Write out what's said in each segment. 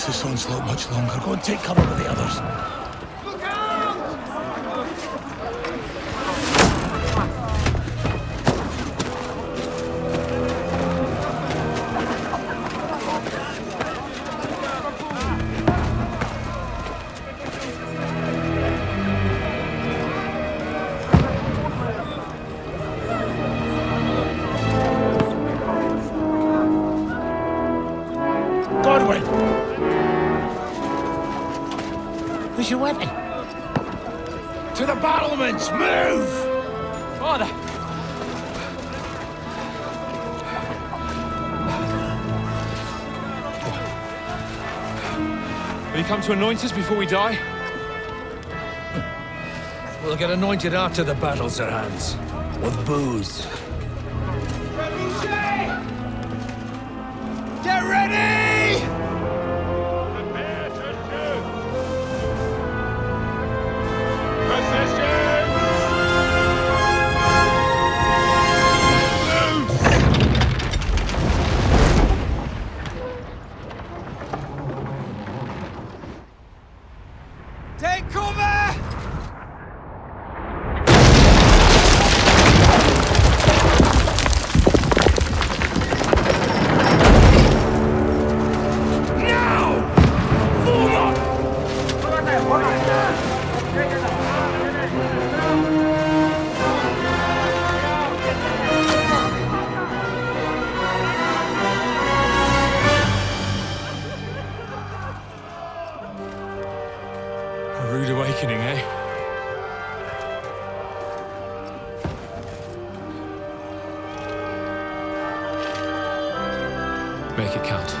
last this onslaught much longer. Go and take cover with the others. Where's your weapon? To the battlements! Move! Father! Will you come to anoint us before we die? We'll get anointed after the battles are hands. With booze. Get ready! Take cover! A rude awakening, eh? Make it count.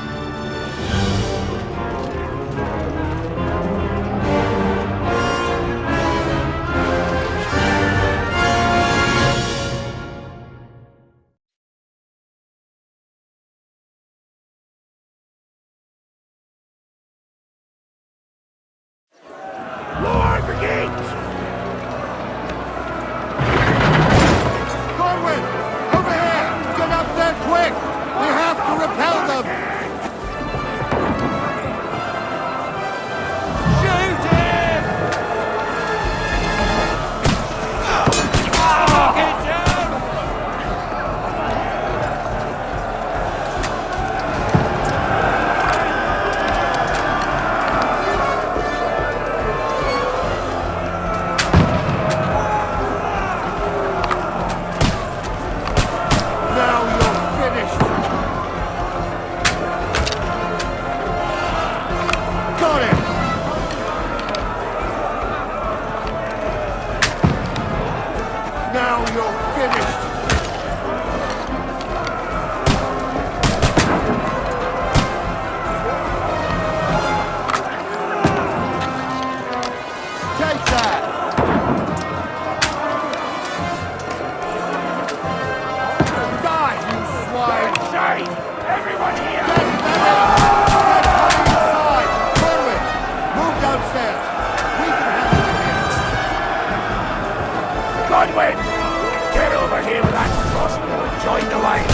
Get over here with that crossbow and join the line!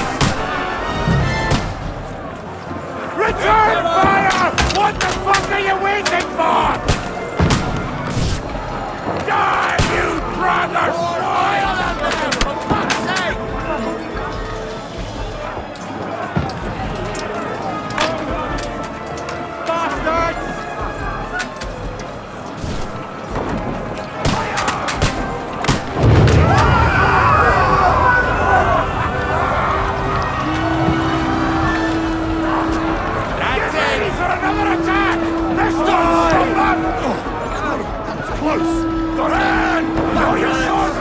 Return fire! What the fuck are you waiting for? Die, you brother soil! For fuck's sake! Bastards! Close! Go on! Now you're short!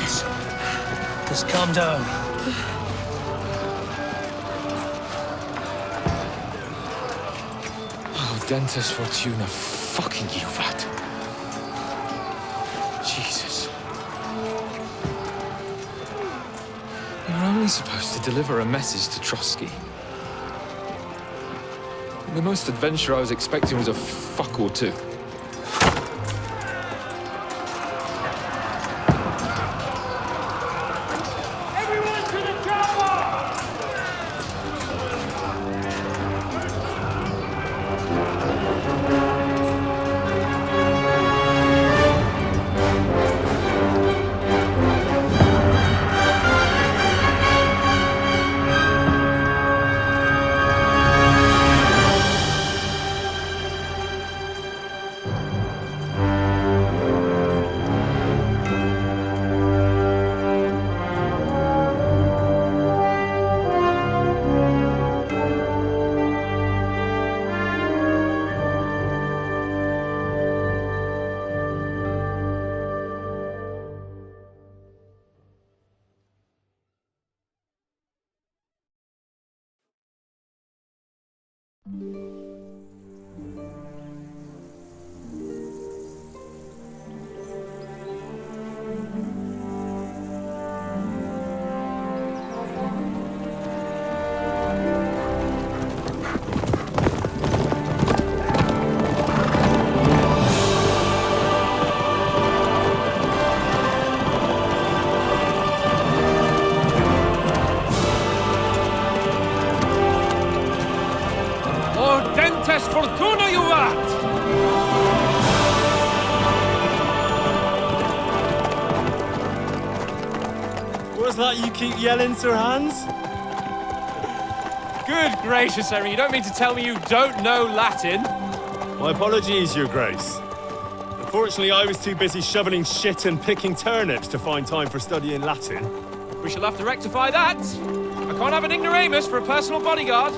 Just calm down. Oh, Dentes Fortuna, fucking you, vat. Jesus. You were only supposed to deliver a message to Trotsky. The most adventure I was expecting was a fuck or two. Everyone to the chopper! Dentes Fortuna, you vat! What's that you keep yelling, Sir Hans? Good gracious, Henry, you don't mean to tell me you don't know Latin? My apologies, Your Grace. Unfortunately, I was too busy shoveling shit and picking turnips to find time for studying Latin. We shall have to rectify that. I can't have an ignoramus for a personal bodyguard.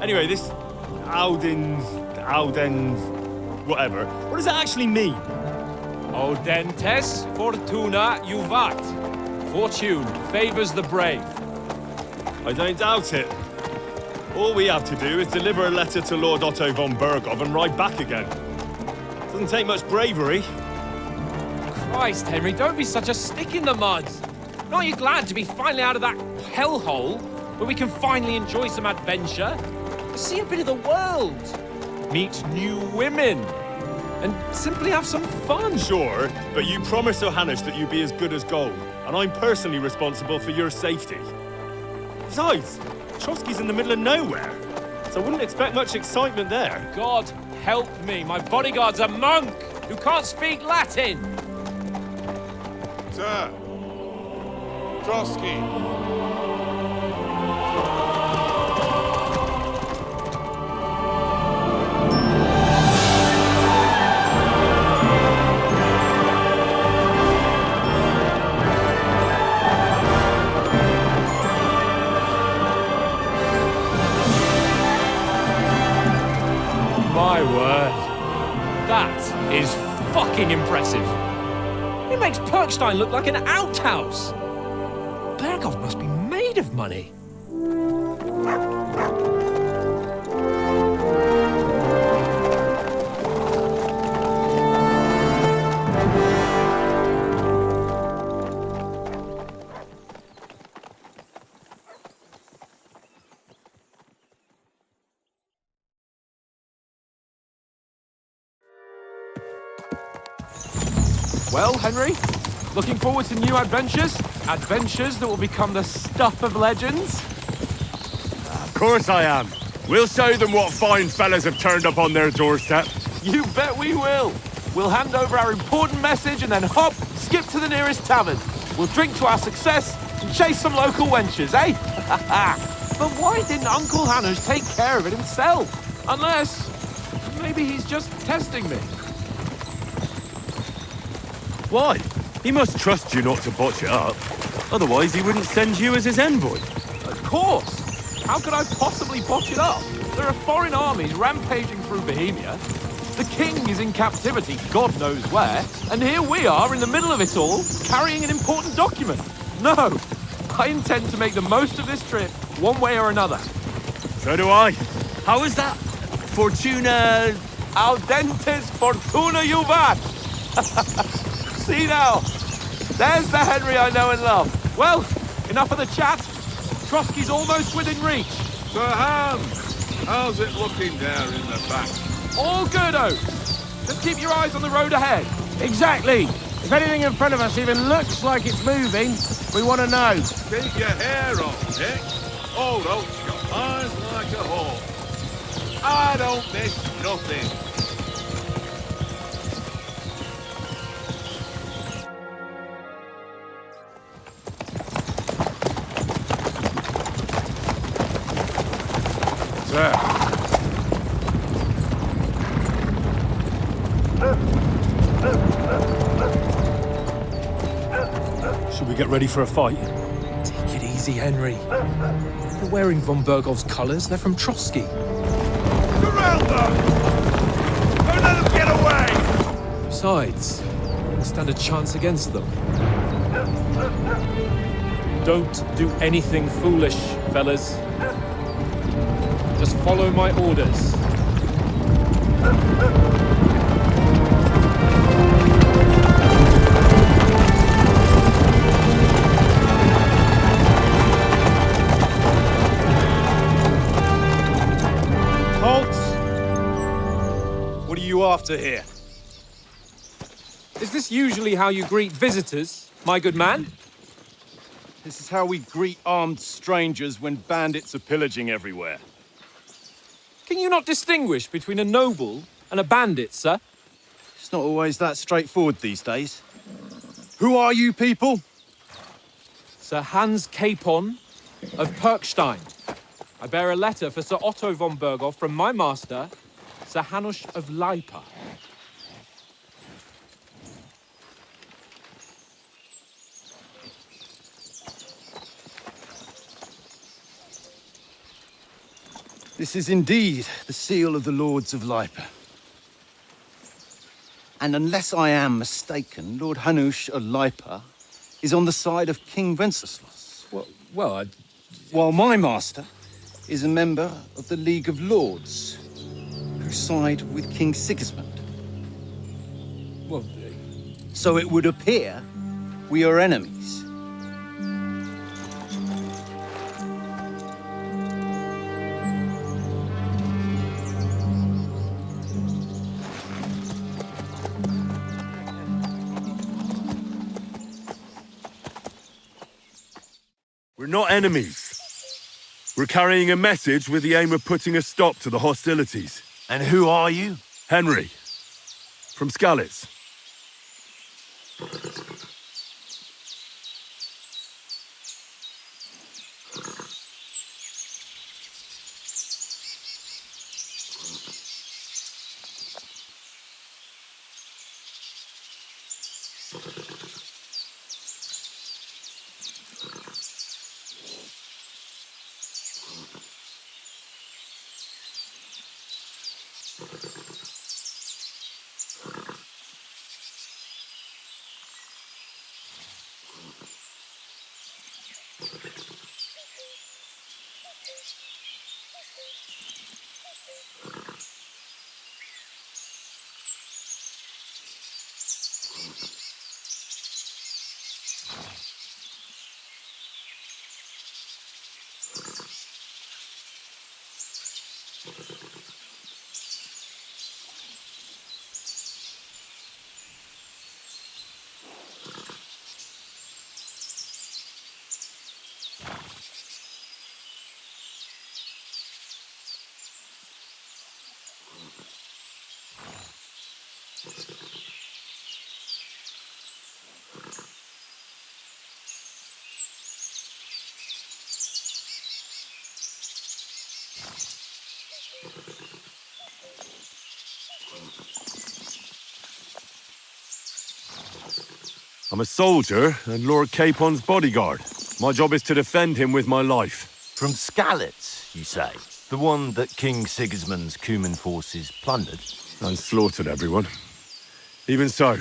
Anyway, this Audens, whatever. What does that actually mean? O Dentes Fortuna Juvat. Fortune favors the brave. I don't doubt it. All we have to do is deliver a letter to Lord Otto von Bergov and ride back again. Doesn't take much bravery. Christ, Henry, don't be such a stick in the mud. Aren't you glad to be finally out of that hellhole where we can finally enjoy some adventure? See a bit of the world, meet new women, and simply have some fun. Sure, but you promised Johannes that you'd be as good as gold, and I'm personally responsible for your safety. Besides, Trotsky's in the middle of nowhere, so I wouldn't expect much excitement there. God help me, my bodyguard's a monk who can't speak Latin. Sir. Trotsky. My word. That is fucking impressive. It makes Perkstein look like an outhouse. Bergov must be made of money. Well, Henry, looking forward to new adventures? Adventures that will become the stuff of legends? Of course I am. We'll show them what fine fellas have turned up on their doorstep. You bet we will. We'll hand over our important message and then hop, skip to the nearest tavern. We'll drink to our success and chase some local wenches, eh? But why didn't Uncle Hannes take care of it himself? Unless, maybe he's just testing me. Why? He must trust you not to botch it up. Otherwise, he wouldn't send you as his envoy. Of course. How could I possibly botch it up? There are foreign armies rampaging through Bohemia. The king is in captivity, God knows where, and here we are in the middle of it all, carrying an important document. No, I intend to make the most of this trip, one way or another. So do I. How is that? Fortuna... Audentes fortuna juvat! See now, there's the Henry I know and love. Well, enough of the chat. Trotsky's almost within reach. Sir Hans, how's it looking there in the back? All good, Oates. Just keep your eyes on the road ahead. Exactly. If anything in front of us even looks like it's moving, we want to know. Keep your hair on, Dick. Old Oak's got eyes like a hawk. I don't miss nothing. Should we get ready for a fight? Take it easy, Henry. You're wearing von Bergov's colours. They're from Trotsky. Surround them! Don't let them get away! Besides, we'll stand a chance against them. Don't do anything foolish, fellas. Just follow my orders. What are you after here? Is this usually how you greet visitors, my good man? This is how we greet armed strangers when bandits are pillaging everywhere. Can you not distinguish between a noble and a bandit, sir? It's not always that straightforward these days. Who are you people? Sir Hans Capon of Perkstein. I bear a letter for Sir Otto von Berghoff from my master, Sir Hanush of Lipa. This is indeed the seal of the Lords of Lipa. And unless I am mistaken, Lord Hanush of Lipa is on the side of King Wenceslas. Well, While my master is a member of the League of Lords, who side with King Sigismund. well, So it would appear we are enemies. We're not enemies. We're carrying a message with the aim of putting a stop to the hostilities. And who are you? Henry. From Skalitz. I'm a soldier and Lord Capon's bodyguard. My job is to defend him with my life. From Skalitz, you say? The one that King Sigismund's Cuman forces plundered? and slaughtered everyone. Even so,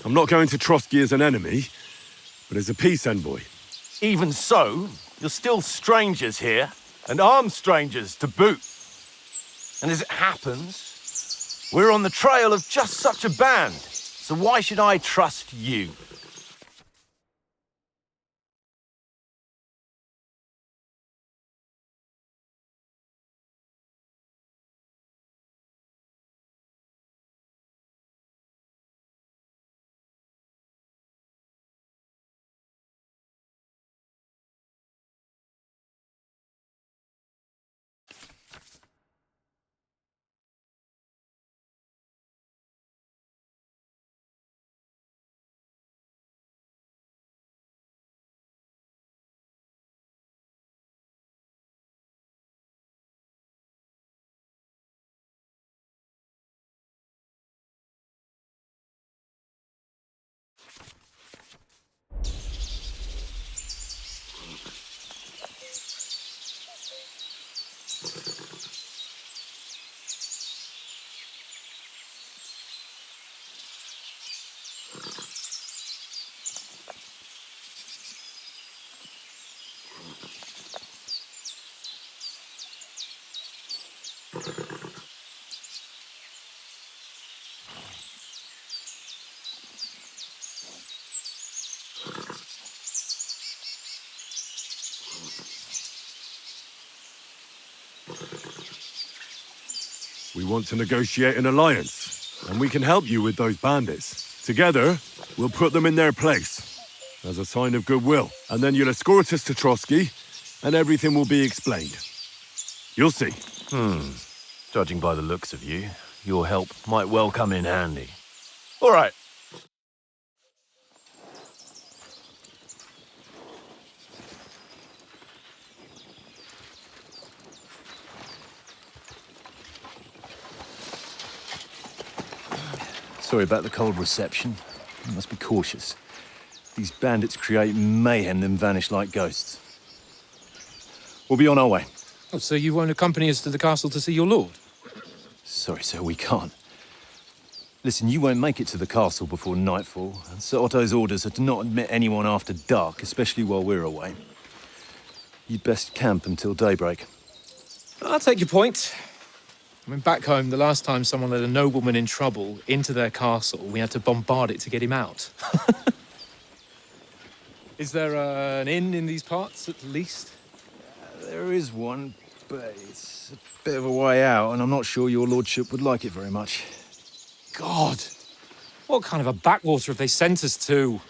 I'm not going to Trotsky as an enemy, but as a peace envoy. Even so, you're still strangers here, and armed strangers to boot. And as it happens, we're on the trail of just such a band, so why should I trust you? We want to negotiate an alliance, and we can help you with those bandits. Together, we'll put them in their place, as a sign of goodwill. And then you'll escort us to Trotsky, and everything will be explained. You'll see. Judging by the looks of you, your help might well come in handy. All right. Sorry about the cold reception. You must be cautious. These bandits create mayhem, then vanish like ghosts. We'll be on our way. Oh, so you won't accompany us to the castle to see your lord? Sorry, sir, we can't. Listen, you won't make it to the castle before nightfall, and Sir Otto's orders are to not admit anyone after dark, especially while we're away. You'd best camp until daybreak. I'll take your point. I mean, back home, the last time someone let a nobleman in trouble into their castle, we had to bombard it to get him out. Is there an inn in these parts, at least? There is one, but it's a bit of a way out, and I'm not sure your lordship would like it very much. God! What kind of a backwater have they sent us to?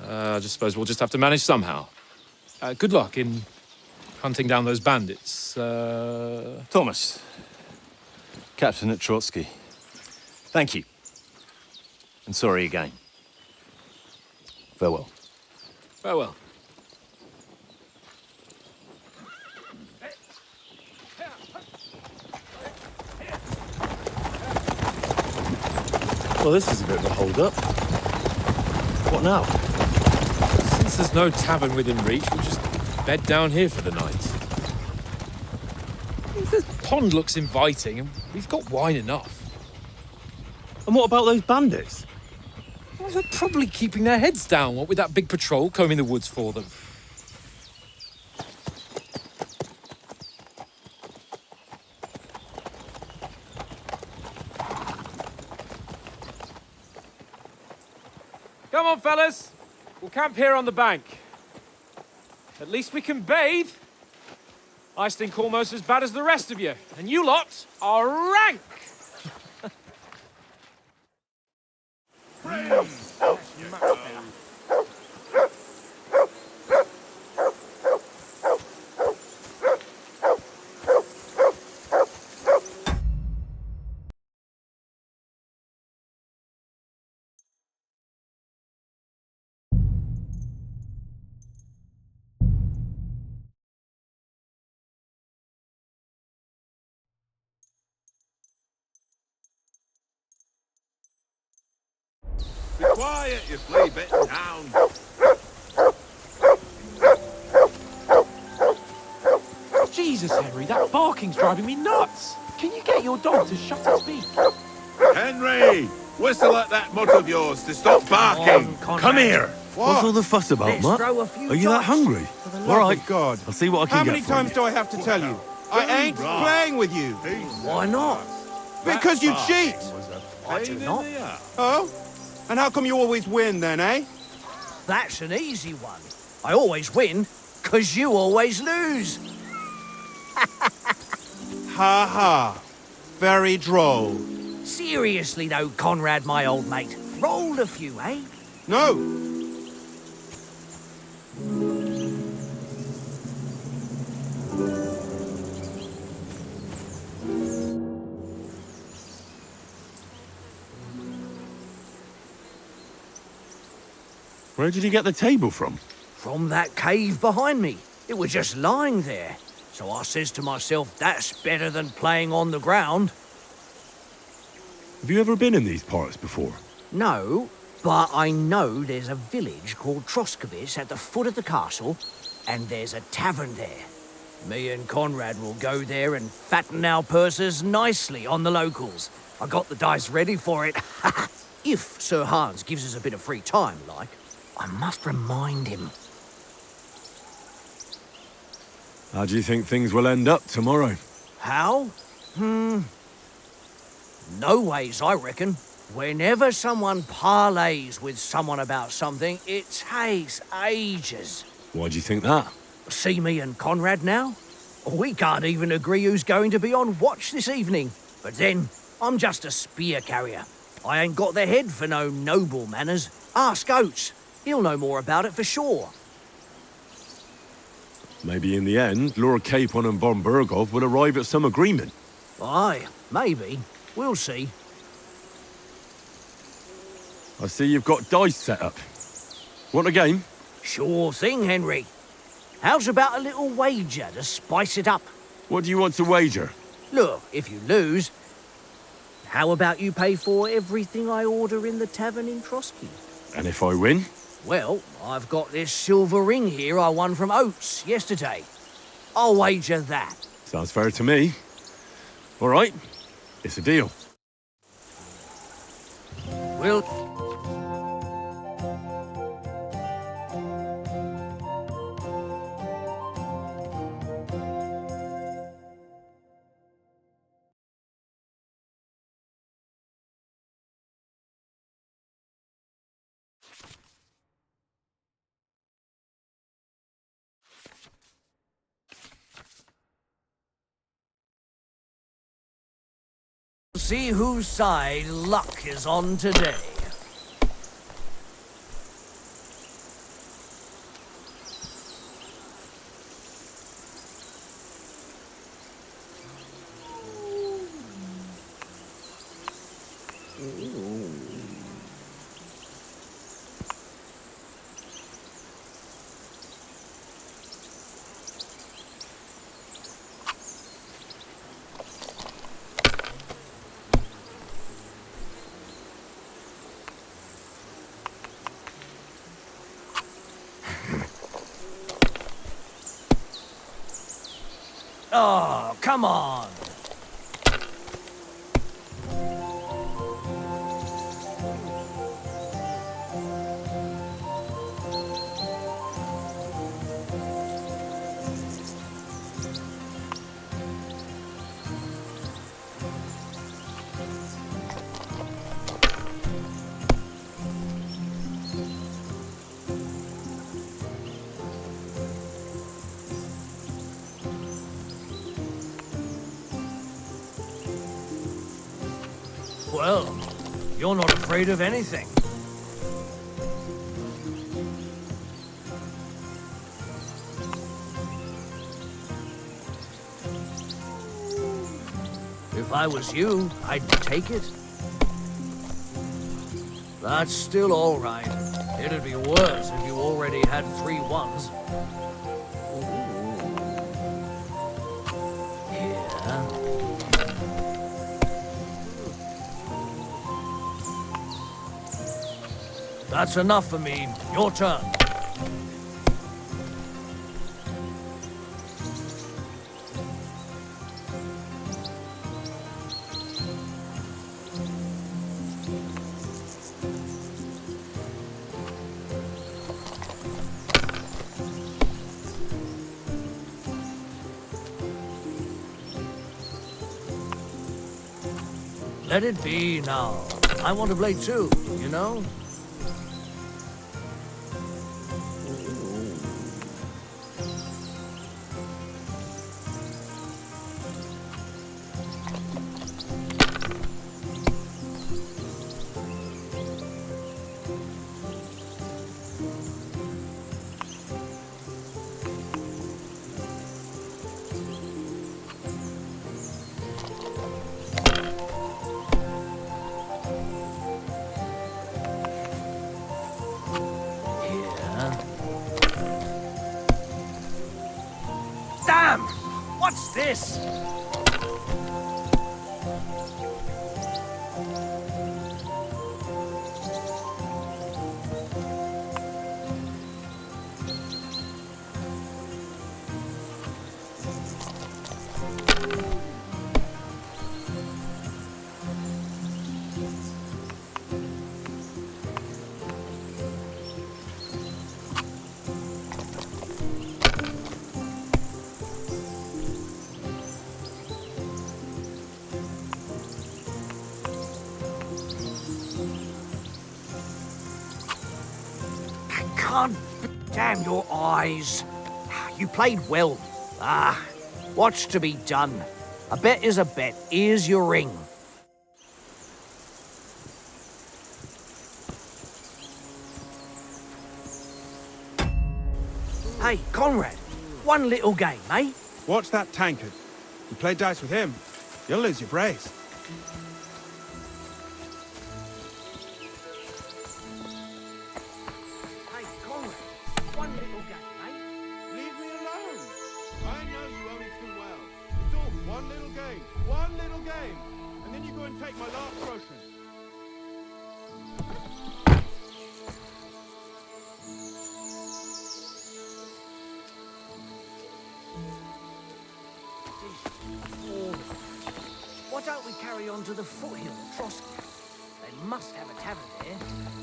I just suppose we'll just have to manage somehow. Good luck in hunting down those bandits. Thomas, captain at Trotsky. Thank you. And sorry again. Farewell. Farewell. Well, this is a bit of a hold-up. What now? Since there's no tavern within reach, we'll just bed down here for the night. The pond looks inviting, and we've got wine enough. And what about those bandits? Well, they're probably keeping their heads down, what with that big patrol combing the woods for them. Come on, fellas. We'll camp here on the bank. At least we can bathe. I stink almost as bad as the rest of you, and you lot are rank! Be quiet, you flea bitten hound. Jeez, Jesus, Henry, that barking's driving me nuts. Can you get your dog to shut his beak? Henry! Whistle at that mutt of yours to stop barking! Come here! What's all the fuss about, Mutt? Are you that hungry? All right, God. I'll see what I can How get many for times you. do I have to tell you? I ain't playing with you. Why not? Because you cheat. I do not. Oh? And how come you always win then, eh? That's an easy one. I always win, 'cause you always lose. Ha ha. Very droll. Seriously though, Conrad, my old mate. Roll a few, eh? No. Where did you get the table from? From that cave behind me. It was just lying there. So I says to myself, that's better than playing on the ground. Have you ever been in these parts before? No, but I know there's a village called Troskowitz at the foot of the castle, and there's a tavern there. Me and Conrad will go there and fatten our purses nicely on the locals. I got the dice ready for it. If Sir Hans gives us a bit of free time, like, I must remind him. How do you think things will end up tomorrow? How? No ways, I reckon. Whenever someone parleys with someone about something, it takes ages. Why do you think that? See me and Conrad now? We can't even agree who's going to be on watch this evening. But then, I'm just a spear carrier. I ain't got the head for no noble manners. Ask Oates. He'll know more about it for sure. Maybe in the end, Lord Capon and von Berghoff will arrive at some agreement. Aye, maybe. We'll see. I see you've got dice set up. Want a game? Sure thing, Henry. How's about a little wager to spice it up? What do you want to wager? Look, if you lose, how about you pay for everything I order in the tavern in Trotsky? And if I win? Well, I've got this silver ring here I won from Oates yesterday. I'll wager that. Sounds fair to me. All right, it's a deal. Well, see whose side luck is on today. Oh, come on. Well, you're not afraid of anything. If I was you, I'd take it. That's still all right. It'd be worse if you already had 3 ones. Here. That's enough for me. Your turn. Let it be now. I want to play too, you know? Damn! What's this? God damn your eyes. You played well. Ah, what's to be done? A bet is a bet. Here's your ring. Hey, Conrad, one little game, eh? Watch that tankard. You play dice with him, you'll lose your brace. Hey, Conrad, one little game, eh? Leave me alone. I know you only too well. It's all one little game, and then you go and take my last groschen. Why don't we carry on to the foothill of Trotsky? They must have a tavern there.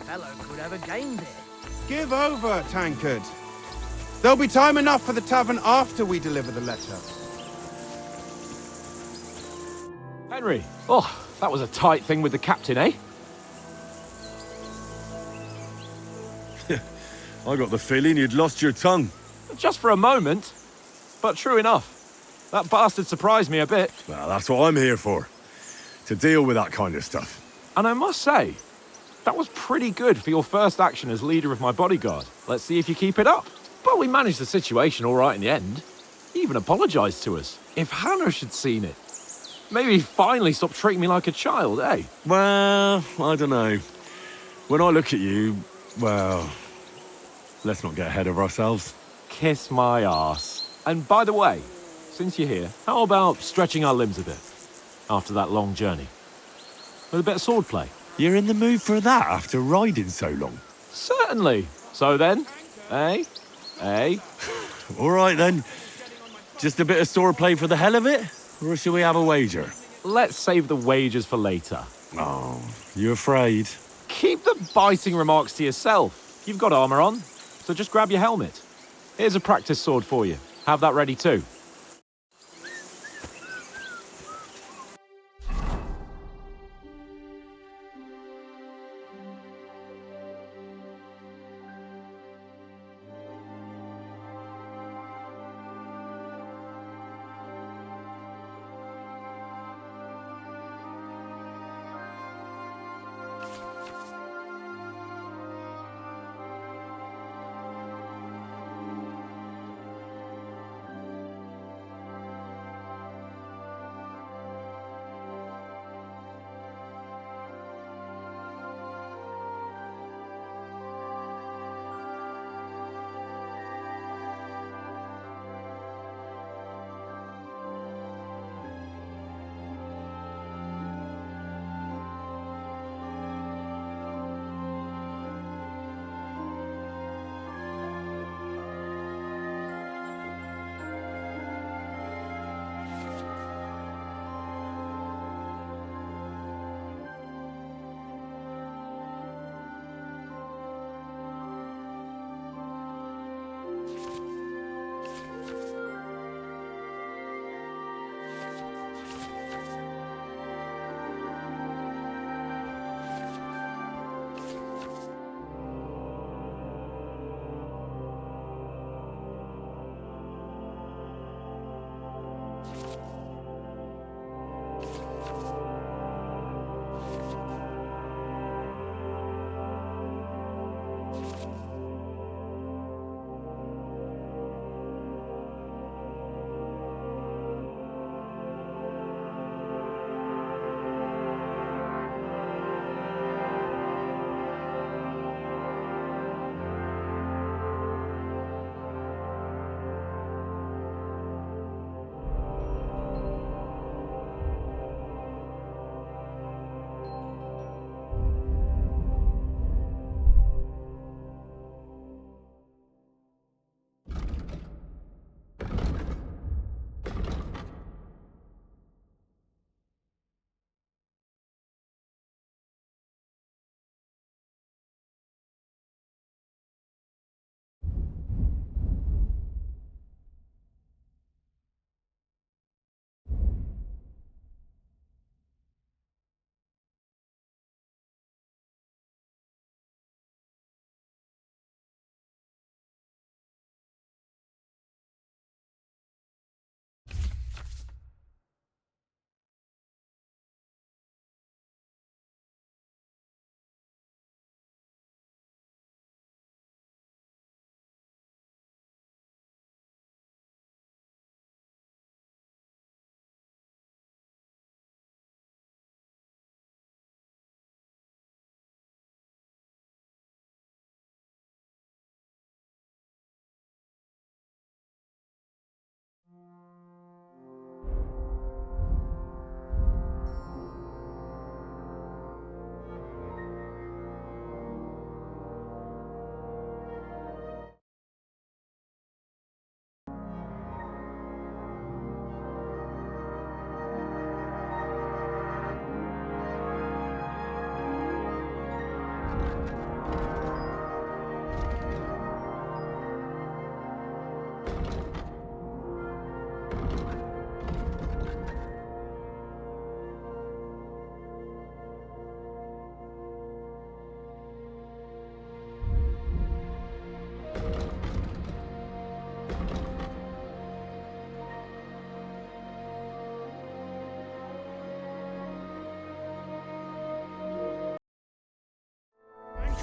Fellow could have a game there. Give over, tankard. There'll be time enough for the tavern after we deliver the letter. Henry, oh, that was a tight thing with the captain, eh? I got the feeling you'd lost your tongue. Just for a moment, but true enough. That bastard surprised me a bit. Well, that's what I'm here for. To deal with that kind of stuff. And I must say, that was pretty good for your first action as leader of my bodyguard. Let's see if you keep it up. But we managed the situation all right in the end. He even apologized to us. If Hanosh had seen it, maybe he'd finally stop treating me like a child, eh? Well, I don't know. When I look at you, well, let's not get ahead of ourselves. Kiss my arse. And by the way, since you're here, how about stretching our limbs a bit after that long journey? With a bit of swordplay. You're in the mood for that after riding so long? Certainly. So then, eh? Eh? All right then. Just a bit of swordplay for the hell of it? Or shall we have a wager? Let's save the wagers for later. Oh, you afraid? Keep the biting remarks to yourself. You've got armor on, so just grab your helmet. Here's a practice sword for you. Have that ready too.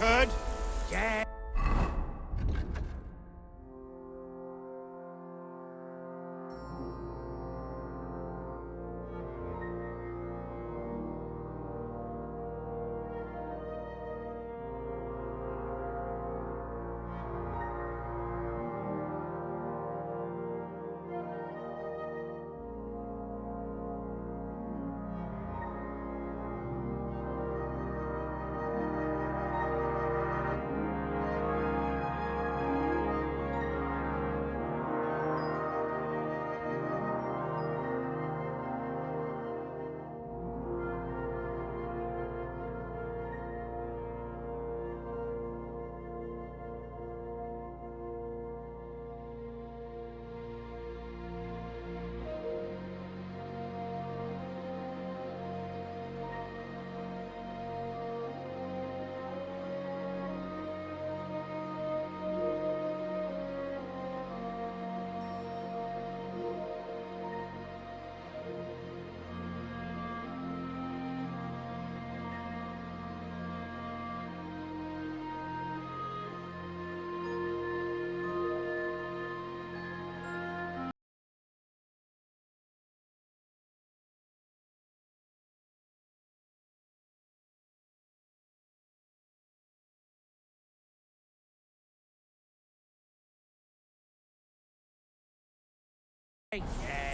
could. Yeah. Yeah.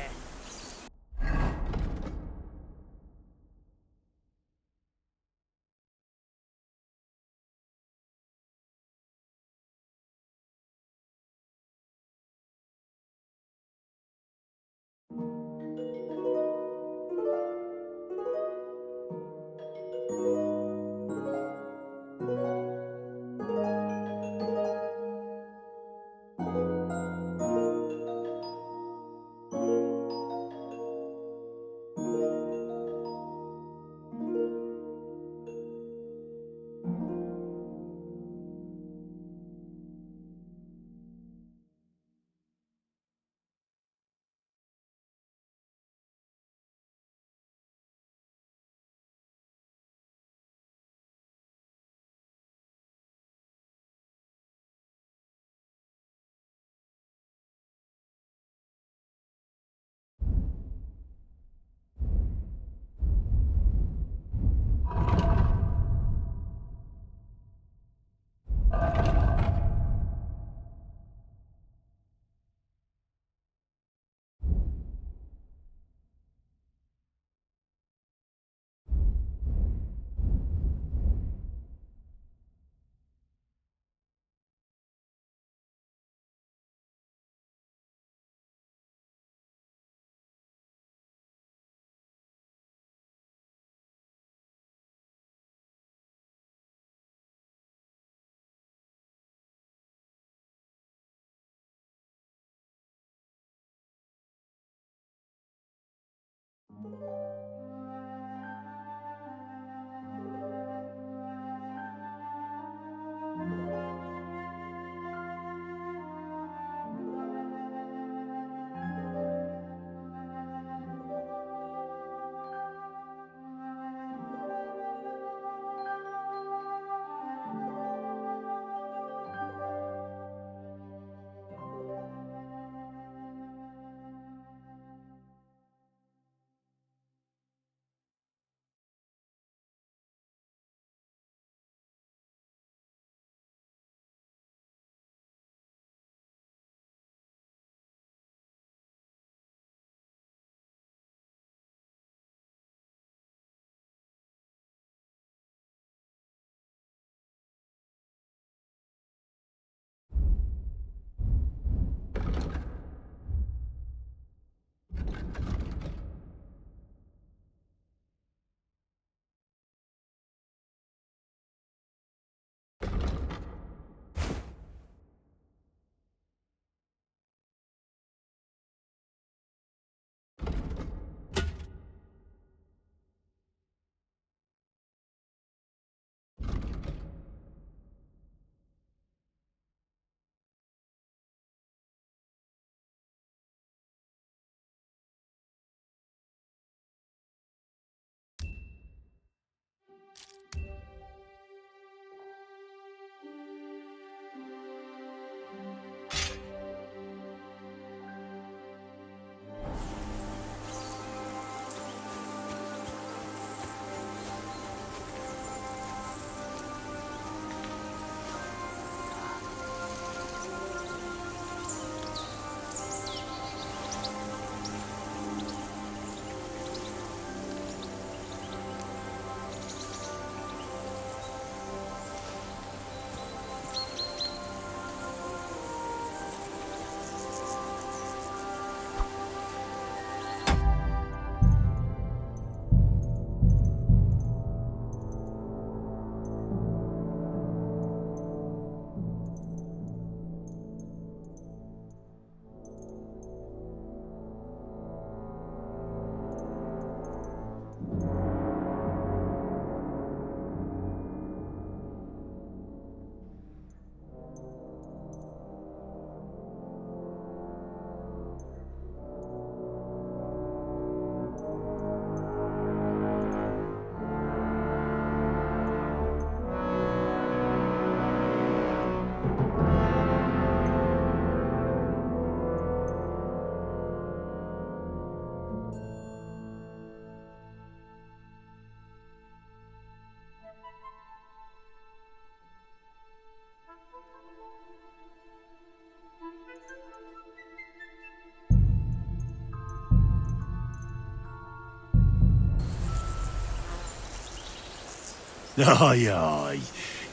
Aye, aye,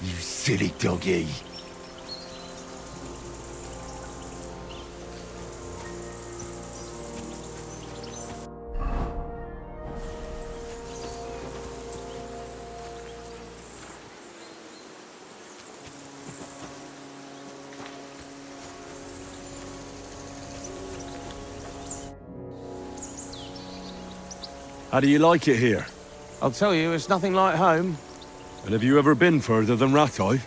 you silly doggy. How do you like it here? I'll tell you, it's nothing like home. And have you ever been further than Rattay?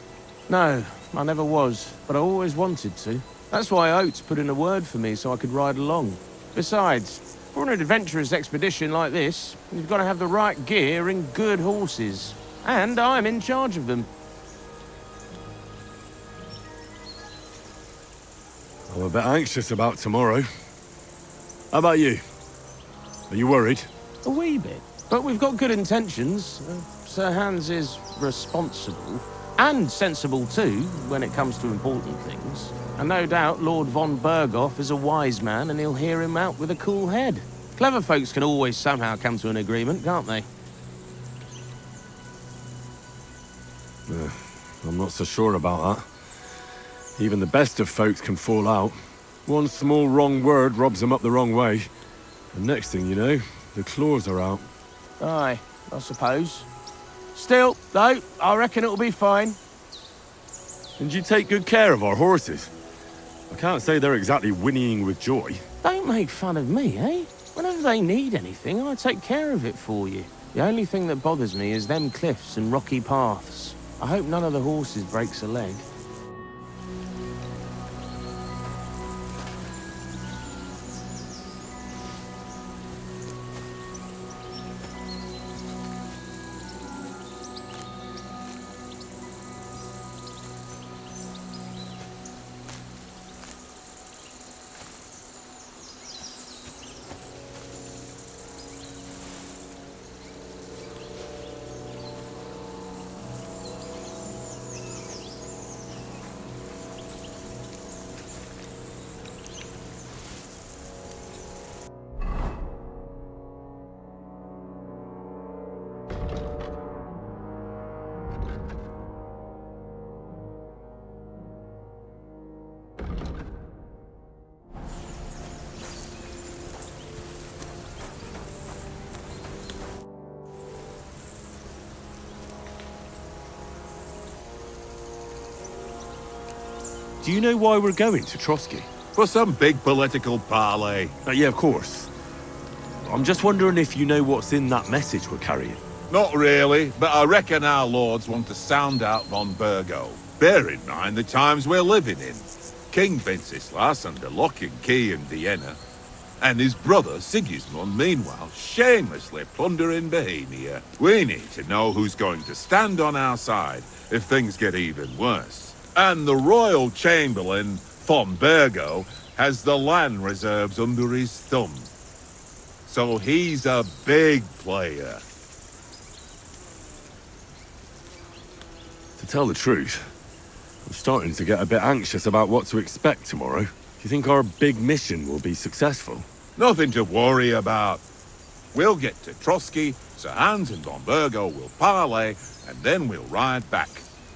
No, I never was, but I always wanted to. That's why Oates put in a word for me so I could ride along. Besides, for an adventurous expedition like this, you've got to have the right gear and good horses. And I'm in charge of them. I'm a bit anxious about tomorrow. How about you? Are you worried? A wee bit. But we've got good intentions. Sir Hans is responsible. And sensible too, when it comes to important things. And no doubt Lord von Berghoff is a wise man and he'll hear him out with a cool head. Clever folks can always somehow come to an agreement, can't they? I'm not so sure about that. Even the best of folks can fall out. One small wrong word robs them up the wrong way. And next thing you know, the claws are out. Aye, I suppose. Still, though, I reckon it'll be fine. And you take good care of our horses. I can't say they're exactly whinnying with joy. Don't make fun of me, eh? Whenever they need anything, I take care of it for you. The only thing that bothers me is them cliffs and rocky paths. I hope none of the horses breaks a leg. Do you know why we're going to Trotsky? For some big political parley. Yeah, of course. I'm just wondering if you know what's in that message we're carrying. Not really, but I reckon our lords want to sound out von Burgo. Bear in mind the times we're living in. King Wenceslas under lock and key in Vienna, and his brother Sigismund, meanwhile, shamelessly plundering Bohemia. We need to know who's going to stand on our side if things get even worse. And the royal chamberlain, von Burgo, has the land reserves under his thumb. So he's a big player. To tell the truth, I'm starting to get a bit anxious about what to expect tomorrow. Do you think our big mission will be successful? Nothing to worry about. We'll get to Trotsky, Sir Hans and von Burgo will parley, and then we'll ride back.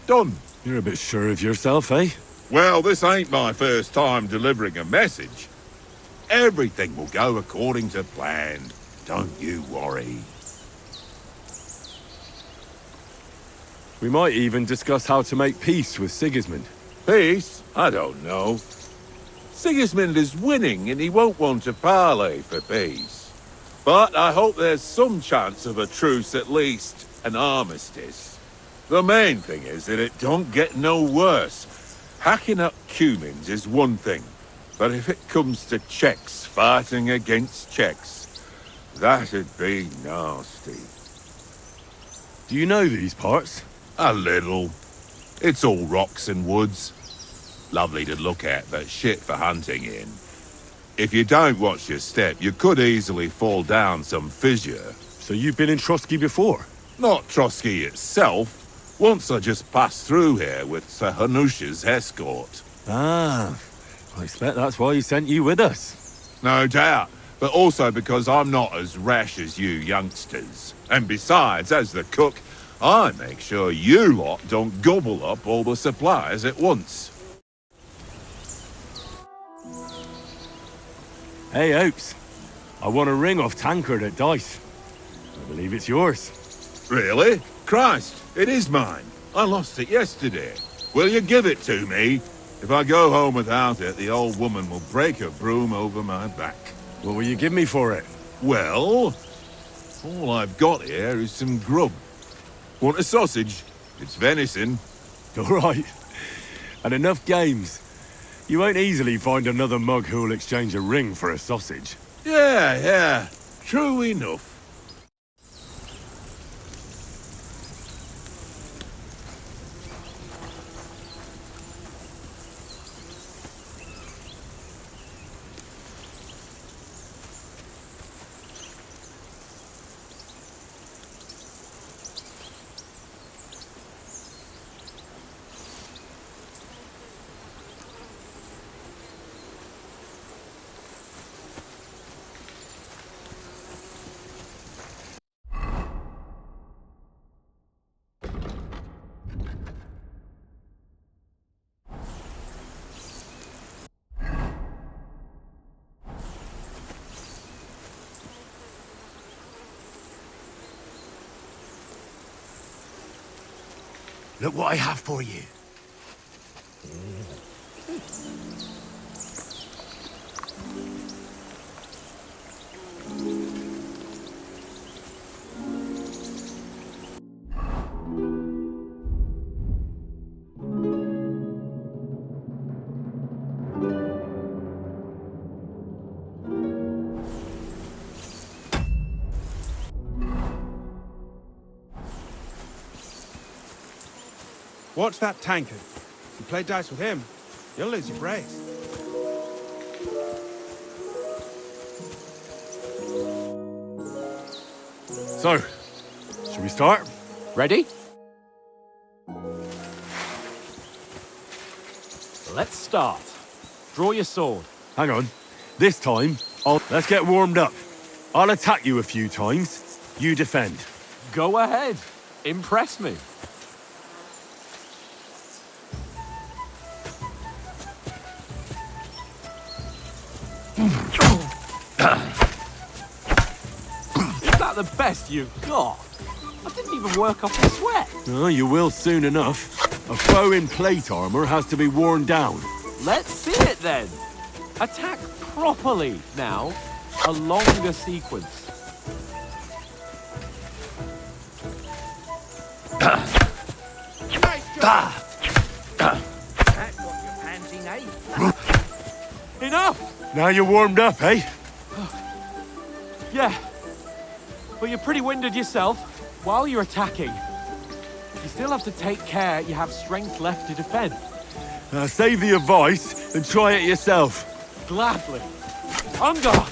Done. You're a bit sure of yourself, eh? Well, this ain't my first time delivering a message. Everything will go according to plan. Don't you worry. We might even discuss how to make peace with Sigismund. Peace? I don't know. Sigismund is winning and he won't want to parley for peace. But I hope there's some chance of a truce at least, an armistice. The main thing is that it don't get no worse. Hacking up Cumans is one thing, but if it comes to Czechs fighting against Czechs, that'd be nasty. Do you know these parts? A little. It's all rocks and woods. Lovely to look at, but shit for hunting in. If you don't watch your step, you could easily fall down some fissure. So you've been in Trotsky before? Not Trotsky itself. Once I just passed through here with Sir Hanusha's escort. Ah, I expect that's why he sent you with us. No doubt, but also because I'm not as rash as you youngsters. And besides, as the cook, I make sure you lot don't gobble up all the supplies at once. Hey, Oaks. I want a ring off Tankard at Dice. I believe it's yours. Really? Christ, it is mine. I lost it yesterday. Will you give it to me? If I go home without it, the old woman will break her broom over my back. What will you give me for it? Well, all I've got here is some grub. Want a sausage? It's venison. All right. And enough games. You won't easily find another mug who'll exchange a ring for a sausage. Yeah. True enough. Look what I have for you. Watch that tankard. If you play dice with him, you'll lose your brace. So, should we start? Ready? Let's start. Draw your sword. Hang on. This time, let's get warmed up. I'll attack you a few times. You defend. Go ahead. Impress me. Is that the best you've got? I didn't even work off the sweat. Oh, you will soon enough. A foe in plate armor has to be worn down. Let's see it then. Attack properly now. A longer sequence. Nice job! That's what you're panting, eh? Enough! Now you're warmed up, eh? Yeah. Well, you're pretty winded yourself. While you're attacking, you still have to take care you have strength left to defend. Save the advice and try it yourself. Gladly. On guard!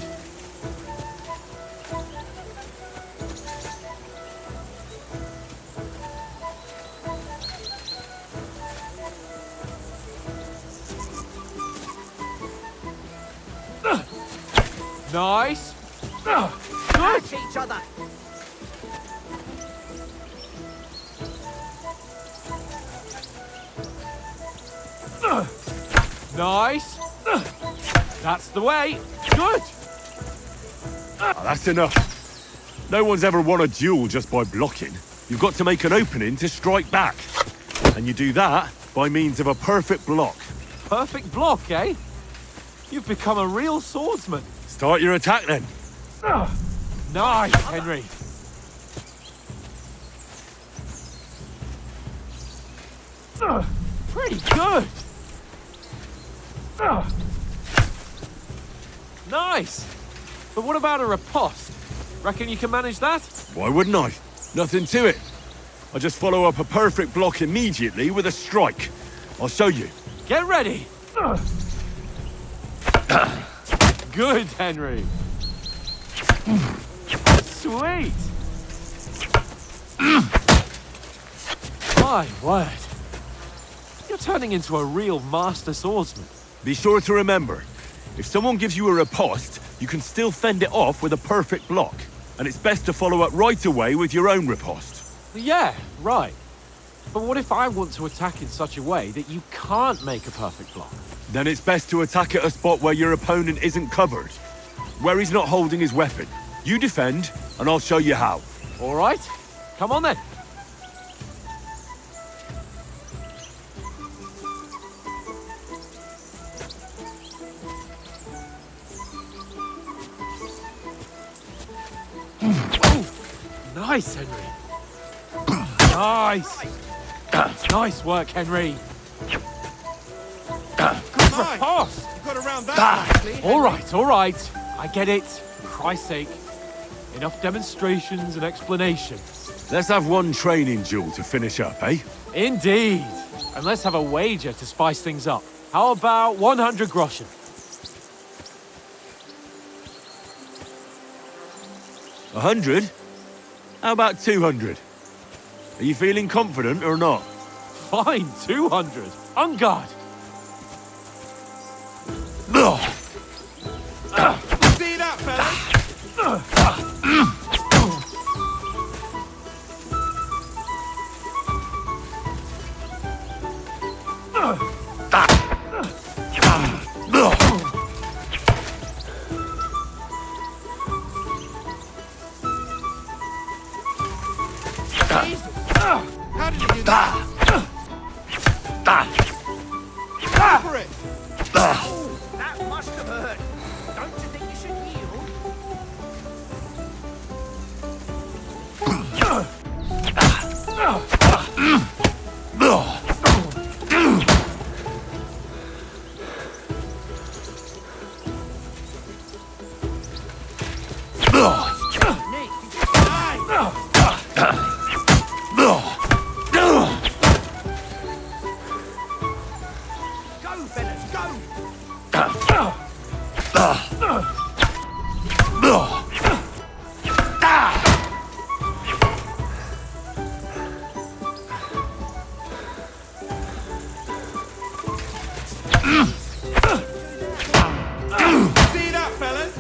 Nice. Good. At each other. Nice. That's the way. Good. That's enough. No one's ever won a duel just by blocking. You've got to make an opening to strike back. And you do that by means of a perfect block. Perfect block, eh? You've become a real swordsman. Start your attack then. Nice, Henry. Pretty good. Nice. But what about a riposte? Reckon you can manage that? Why wouldn't I? Nothing to it. I just follow up a perfect block immediately with a strike. I'll show you. Get ready. Good, Henry. Sweet. My word. You're turning into a real master swordsman. Be sure to remember, if someone gives you a riposte, you can still fend it off with a perfect block. And it's best to follow up right away with your own riposte. Yeah, right. But what if I want to attack in such a way that you can't make a perfect block? Then it's best to attack at a spot where your opponent isn't covered. Where he's not holding his weapon. You defend, and I'll show you how. All right, come on then. Nice, Henry. Nice. Nice work, Henry. Good pass. You got around that nicely, All right. I get it. For Christ's sake. Enough demonstrations and explanations. Let's have one training duel to finish up, eh? Indeed. And let's have a wager to spice things up. How about 100 groschen? 100? How about 200? Are you feeling confident or not? Fine, 200. On guard. See that, fellas? How did you do that? Go for it! That must have hurt. Don't you think you should yield? Go, fellas, go! See that, fellas?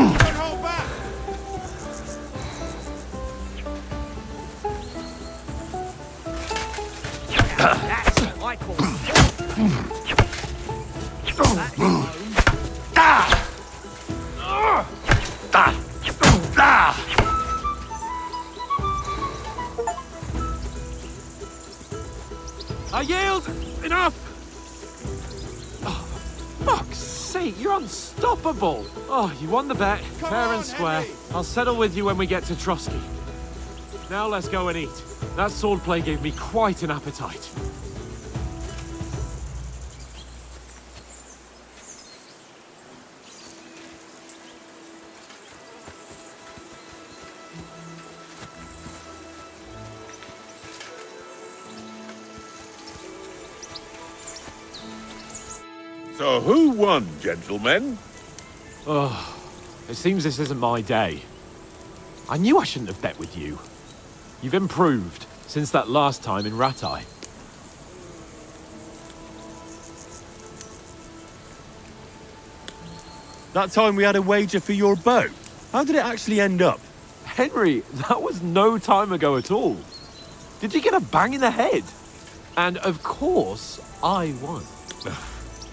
Don't hold back! That's what I call I yield! Enough! Oh, for fuck's sake, you're unstoppable! Oh, you won the bet, Come fair on, and square. Henry. I'll settle with you when we get to Trotsky. Now let's go and eat. That swordplay gave me quite an appetite. So who won, gentlemen? Oh, it seems this isn't my day. I knew I shouldn't have bet with you. You've improved since that last time in Ratai. That time we had a wager for your bow. How did it actually end up? Henry, that was no time ago at all. Did you get a bang in the head? And of course, I won.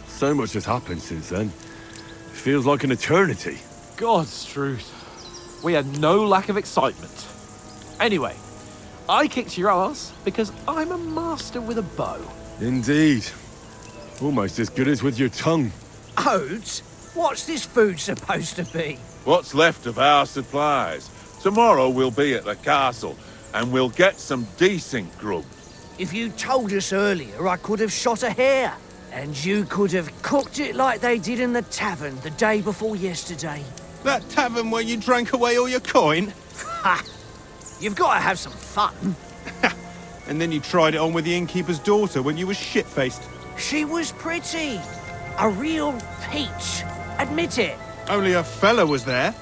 So much has happened since then. It feels like an eternity. God's truth. We had no lack of excitement. Anyway, I kicked your ass because I'm a master with a bow. Indeed. Almost as good as with your tongue. Oats? What's this food supposed to be? What's left of our supplies? Tomorrow we'll be at the castle, and we'll get some decent grub. If you told us earlier, I could have shot a hare. And you could have cooked it like they did in the tavern the day before yesterday. That tavern where you drank away all your coin? Ha! You've got to have some fun. And then you tried it on with the innkeeper's daughter when you were shit-faced. She was pretty. A real peach. Admit it. Only a fella was there.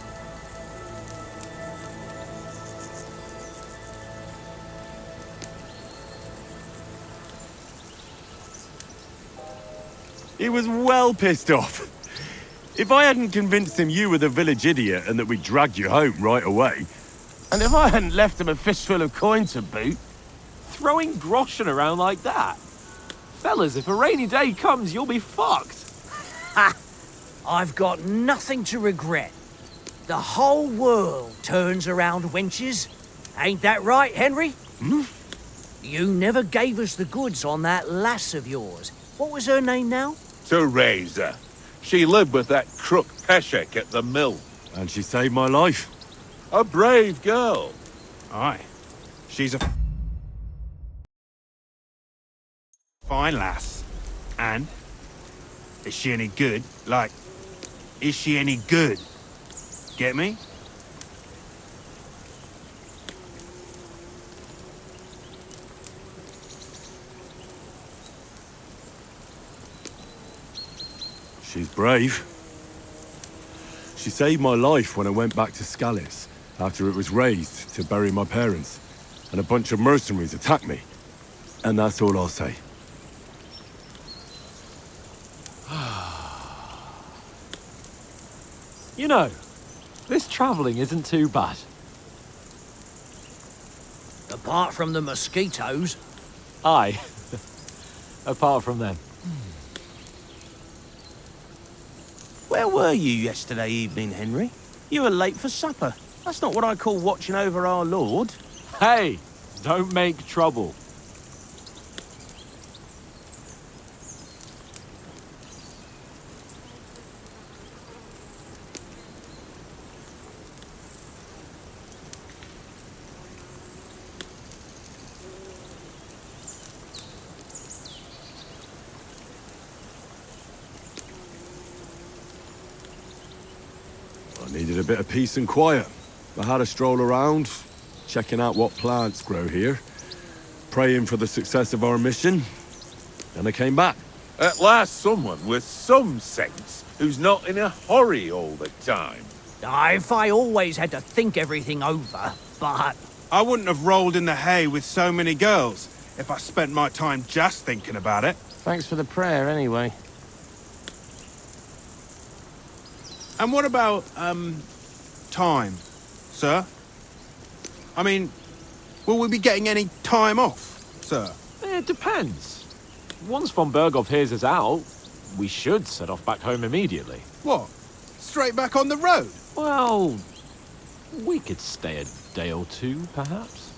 He was well pissed off. If I hadn't convinced him you were the village idiot and that we'd drag you home right away... And if I hadn't left him a fistful of coin to boot, throwing groschen around like that. Fellas, if a rainy day comes, you'll be fucked. Ha! I've got nothing to regret. The whole world turns around wenches. Ain't that right, Henry? Hmm? You never gave us the goods on that lass of yours. What was her name now? Teresa. She lived with that crook Peshek at the mill. And she saved my life. A brave girl. Aye. She's a fine lass. And? Is she any good? Like, is she any good? Get me? She's brave. She saved my life when I went back to Scallis after it was razed to bury my parents, and a bunch of mercenaries attacked me. And that's all I'll say. You know, this travelling isn't too bad. Apart from the mosquitoes. Aye. Apart from them. Where were you yesterday evening, Henry? You were late for supper. That's not what I call watching over our Lord. Hey, don't make trouble. I needed a bit of peace and quiet. I had a stroll around, checking out what plants grow here, praying for the success of our mission, and I came back. At last someone with some sense who's not in a hurry all the time. If I always had to think everything over, but... I wouldn't have rolled in the hay with so many girls if I spent my time just thinking about it. Thanks for the prayer, anyway. And what about, time, sir? I mean, will we be getting any time off, sir? It depends. Once von Berghoff hears us out, we should set off back home immediately. What? Straight back on the road? Well, we could stay a day or two, perhaps.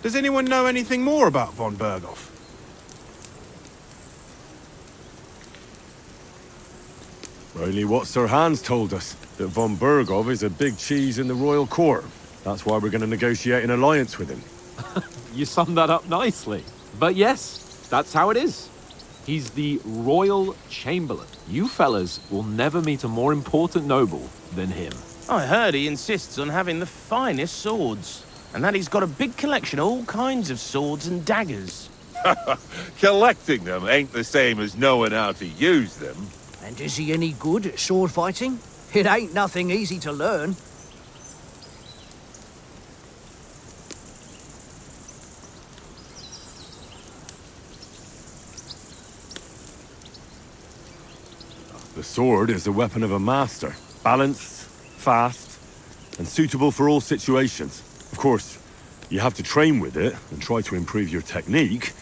Does anyone know anything more about von Berghoff? Only what Sir Hans told us, that von Berghoff is a big cheese in the royal court. That's why we're going to negotiate an alliance with him. You summed that up nicely. But yes, that's how it is. He's the royal chamberlain. You fellas will never meet a more important noble than him. I heard he insists on having the finest swords, and that he's got a big collection of all kinds of swords and daggers. Collecting them ain't the same as knowing how to use them. And is he any good at sword fighting? It ain't nothing easy to learn. The sword is the weapon of a master. Balanced, fast, and suitable for all situations. Of course, you have to train with it and try to improve your technique,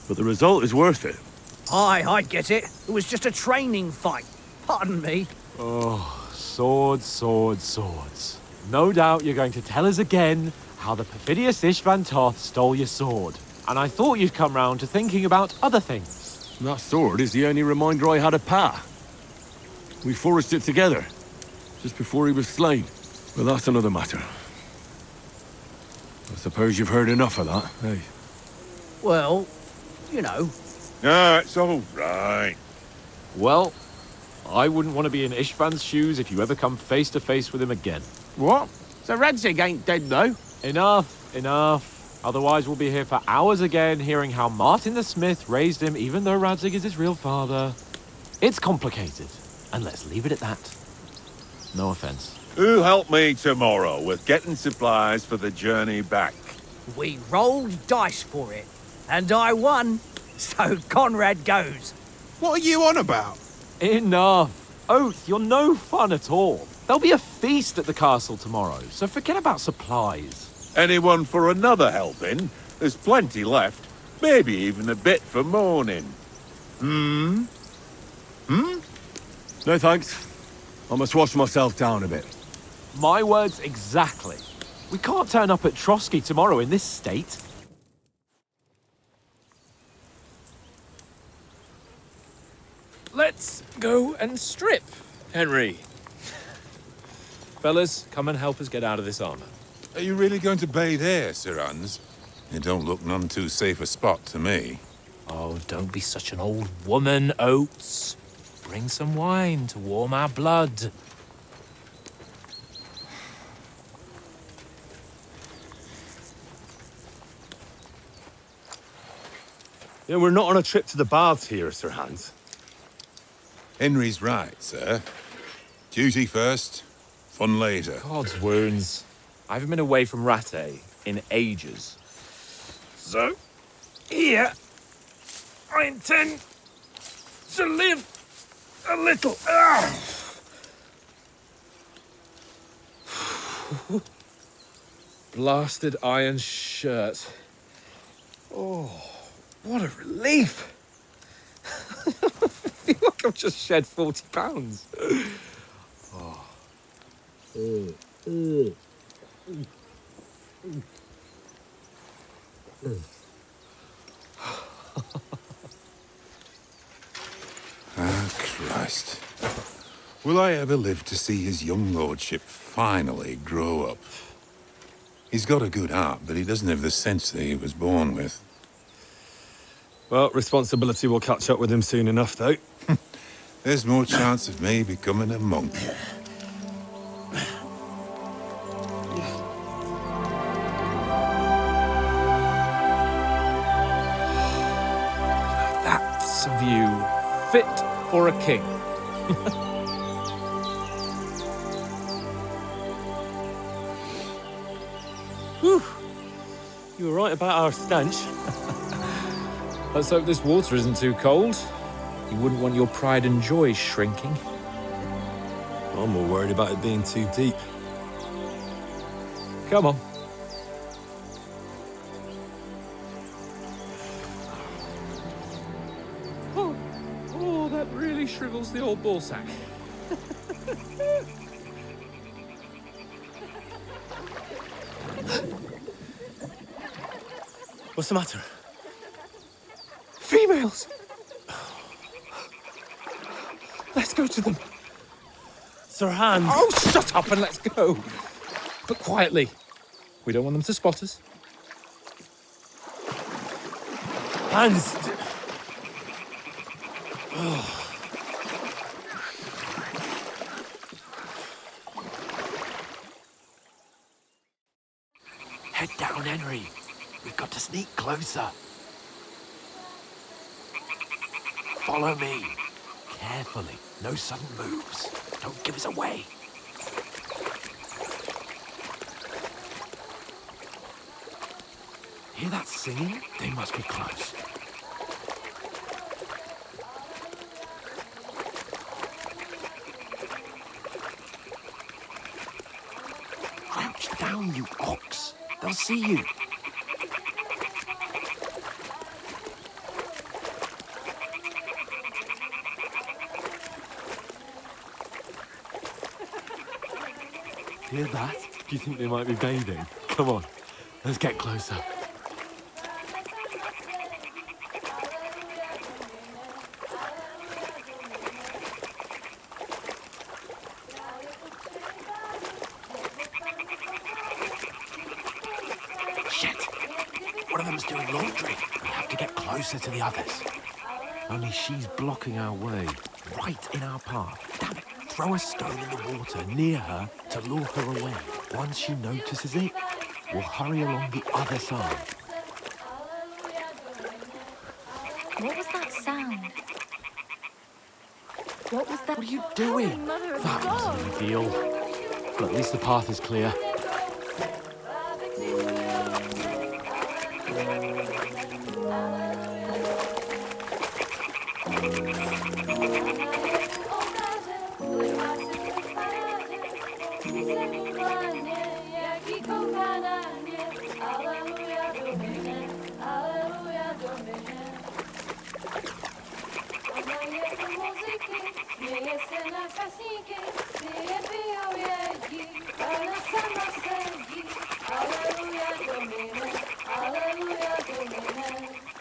but the result is worth it. Aye, I get it. It was just a training fight. Pardon me. Oh, swords, swords, swords. No doubt you're going to tell us again how the perfidious Ishvan Toth stole your sword. And I thought you'd come round to thinking about other things. That sword is the only reminder I had of Pa. We forged it together, just before he was slain. But that's another matter. I suppose you've heard enough of that, eh? Well, you know. No, it's all right. Well, I wouldn't want to be in Ishvan's shoes if you ever come face to face with him again. What? So Radzig ain't dead, though? Enough, enough. Otherwise we'll be here for hours again hearing how Martin the Smith raised him even though Radzig is his real father. It's complicated, and let's leave it at that. No offense. Who'll help me tomorrow with getting supplies for the journey back? We rolled dice for it, and I won. So Conrad goes. What are you on about? Enough. Oath, you're no fun at all. There'll be a feast at the castle tomorrow, so forget about supplies. Anyone for another helping? There's plenty left. Maybe even a bit for morning. No thanks. I must wash myself down a bit. My words exactly. We can't turn up at Trotsky tomorrow in this state. Let's go and strip, Henry. Fellas, come and help us get out of this armor. Are you really going to bathe here, Sir Hans? It don't look none too safe a spot to me. Oh, don't be such an old woman, Oates. Bring some wine to warm our blood. Yeah, we're not on a trip to the baths here, Sir Hans. Henry's right, sir. Duty first, fun later. God's wounds. I haven't been away from Rattay in ages. So, here, I intend to live a little. Blasted iron shirt. Oh, what a relief. I feel like I've just shed 40 pounds. Ah, Christ. Will I ever live to see his young lordship finally grow up? He's got a good heart, but he doesn't have the sense that he was born with. Well, responsibility will catch up with him soon enough, though. There's more chance of me becoming a monk. That's a view fit for a king. Whew. You were right about our stench. Let's hope this water isn't too cold. You wouldn't want your pride and joy shrinking. I'm more worried about it being too deep. Come on. Oh, that really shrivels the old ballsack. What's the matter? Females! Let's go to them. Sir Hans! Oh, shut up and let's go. But quietly. We don't want them to spot us. Hans! Head down, Henry. We've got to sneak closer. Follow me. Carefully. No sudden moves. Don't give us away. Hear that singing? They must be close. Crouch down, you ox. They'll see you. Hear that? Do you think they might be bathing? Come on, let's get closer. Shit! One of them's doing laundry. We to get closer to the others. Only she's blocking our way, right in our path. Damn it. Throw a stone in the water near her to lure her away. Once she notices it, we'll hurry along the other side. What was that sound? What was that? What are you doing? That wasn't ideal. But at least the path is clear.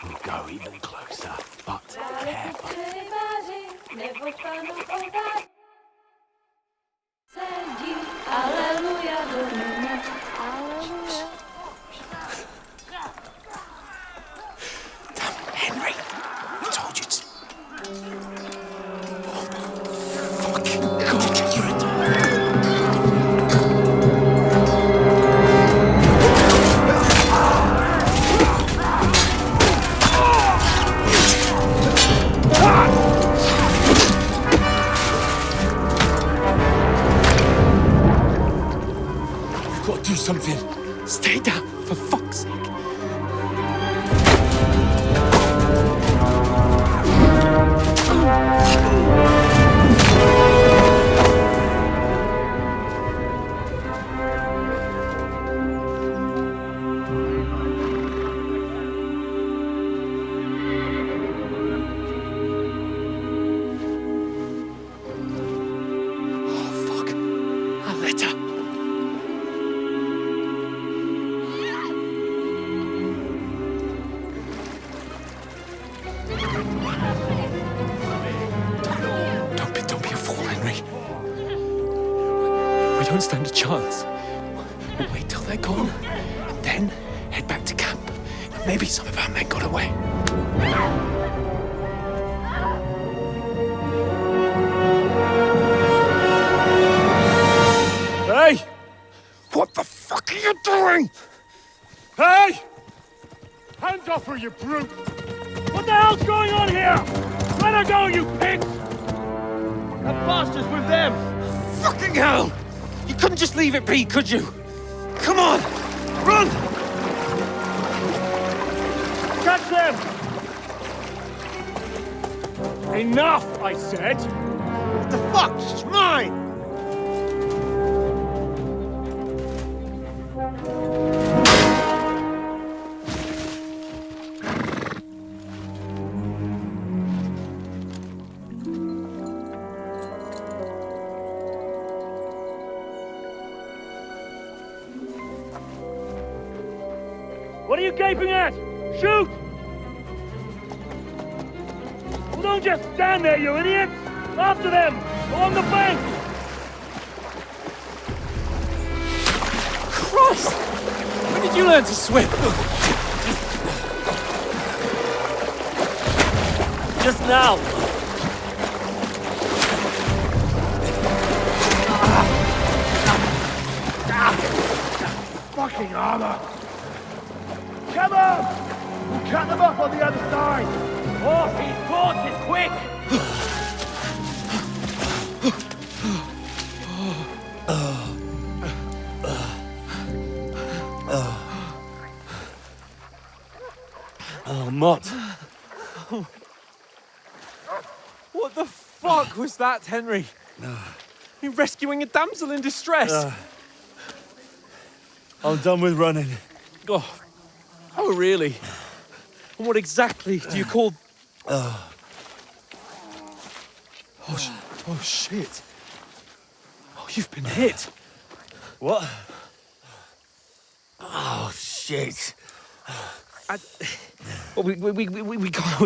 We'll go even closer, but careful. Henry, I told you to. You've got to do something. Stay down, for fuck's sake. Don't be a fool, Henry. We don't stand a chance. We'll wait till they're gone, and then head back to camp. Maybe some of our men got away. Hey! What the fuck are you doing? Hey! Hands off her, you brute! What the hell's going on here? Let her go, you pigs! That bastard's with them! Fucking hell! You couldn't just leave it be, could you? Come on! Run! Catch them! Enough, I said! What the fuck? She's mine! What are you gaping at? Shoot! Well, don't just stand there, you idiots! After them! Along the bank! Christ! When did you learn to swim? Just now! Fucking armor! Come on! We'll cut them up on the other side! Horses, quick! Oh, Mott. What the fuck was that, Henry? You're rescuing a damsel in distress. I'm done with running. Oh, really? And what exactly do you call... Oh, shit. Oh, you've been hit. What? Oh, shit. Well, we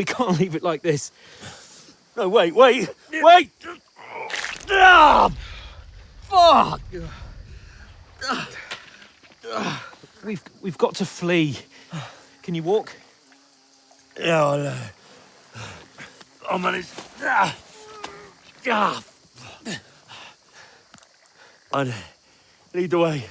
can't leave it like this. No, wait! Ah! Fuck! We've got to flee. Can you walk? Yeah, I'll manage. I'd lead the way.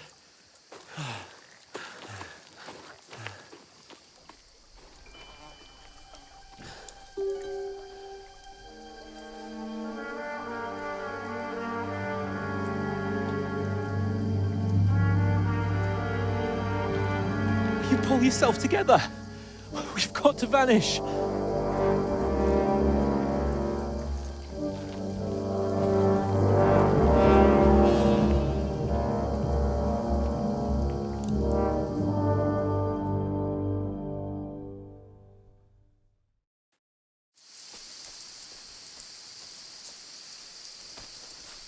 You pull yourself together. We've got to vanish.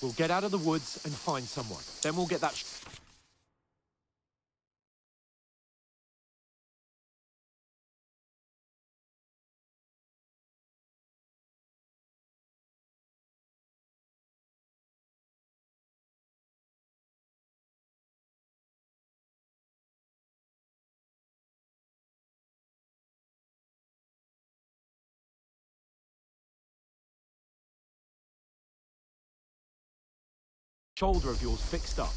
We'll get out of the woods and find someone. Then we'll get that... shoulder of yours fixed up.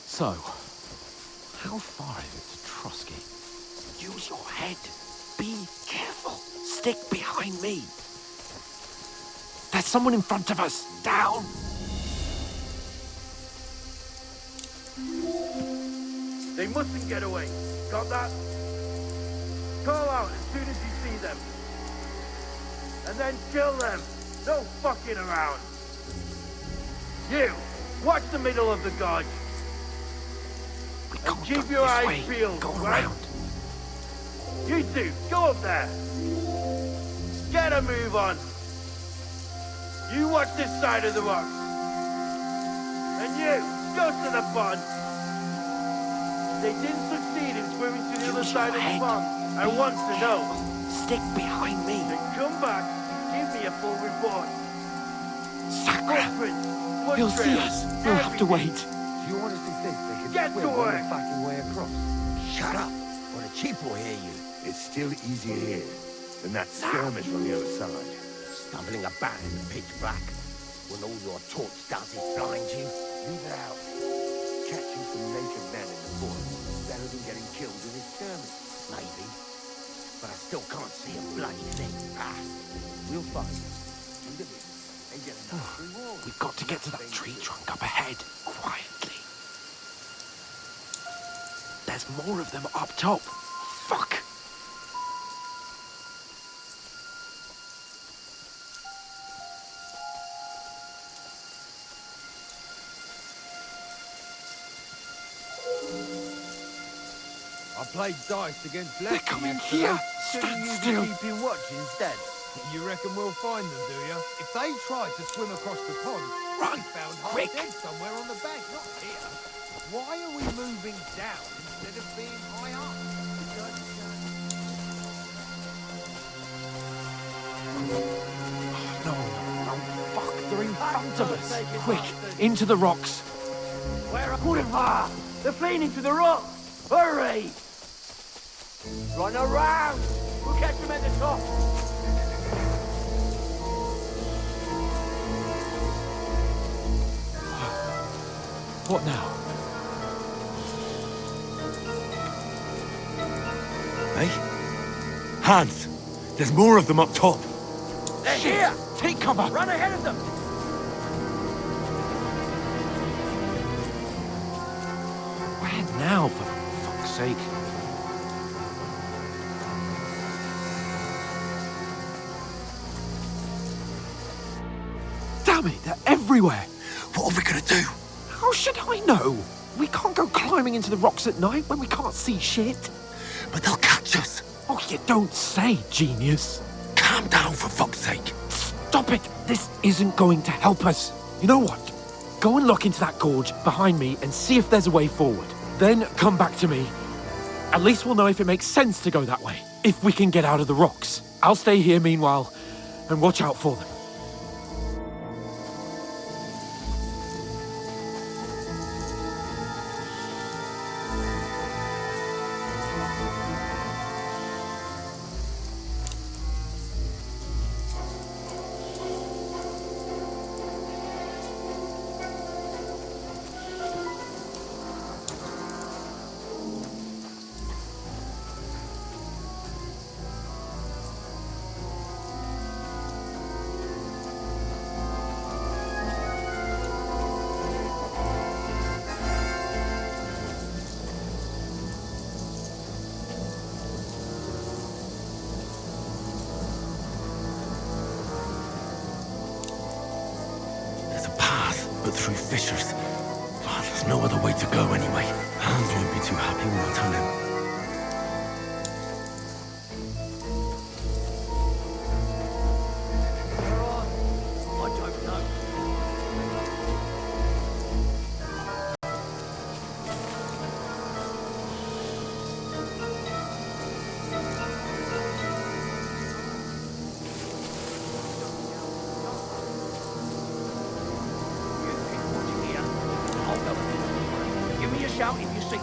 So, how far is it to Trusky? Use your head. Be careful. Stick behind me. There's someone in front of us! Down! They mustn't get away. Got that? Call out as soon as you see them. And then kill them. No fucking around. You, watch the middle of the gorge. And keep your eyes peeled, right? You two, go up there. Get a move on. You watch this side of the rock. And you, go to the pond. They didn't succeed in swimming to the other side of the pond. I want to know. Stick behind me. Then come back and give me a full report. Sakura! Footprints, He'll see foot us. trails, We'll have to everything. wait. You honestly think they could Get swim to all work. the fucking way across? Shut up, or the chief will hear you. It's still easier here than that skirmish on the other side. Stumbling about in the pitch black, when all your torch does is blind you. Leave it out. Catching some naked men in the forest better than getting killed in this skirmish. Maybe. But I still can't see a bloody thing. We'll find them. Lead them in and get a nice reward. We've got to get to that tree trunk up ahead, quietly. There's more of them up top. Fuck! I played dice against They're Lefty coming yesterday. here. Couldn't Stand you still. be keeping watch instead? You reckon we'll find them, do you? If they tried to swim across the pond, Run, we found quick. half dead somewhere on the bank, not here. Why are we moving down instead of being high up? No, fuck, they're in front of us. Quick, into the rocks. Where are they're fleeing into the rocks. Hurry! Run around! We'll catch them at the top. What now? Hey? Hans! There's more of them up top! They're here! Take cover! Run ahead of them! Where now, for fuck's sake? Damn it, they're everywhere! What are we gonna do? How should I know? We can't go climbing into the rocks at night when we can't see shit. But they'll catch us. Oh, you don't say, genius. Calm down, for fuck's sake. Stop it! This isn't going to help us. You know what? Go and look into that gorge behind me and see if there's a way forward. Then come back to me. At least we'll know if it makes sense to go that way. If we can get out of the rocks. I'll stay here meanwhile and watch out for them. through fissures. Oh, there's no other way to go anyway. Hans won't be too happy when I tell him. I don't know. I'll go. Give me a shout if you see.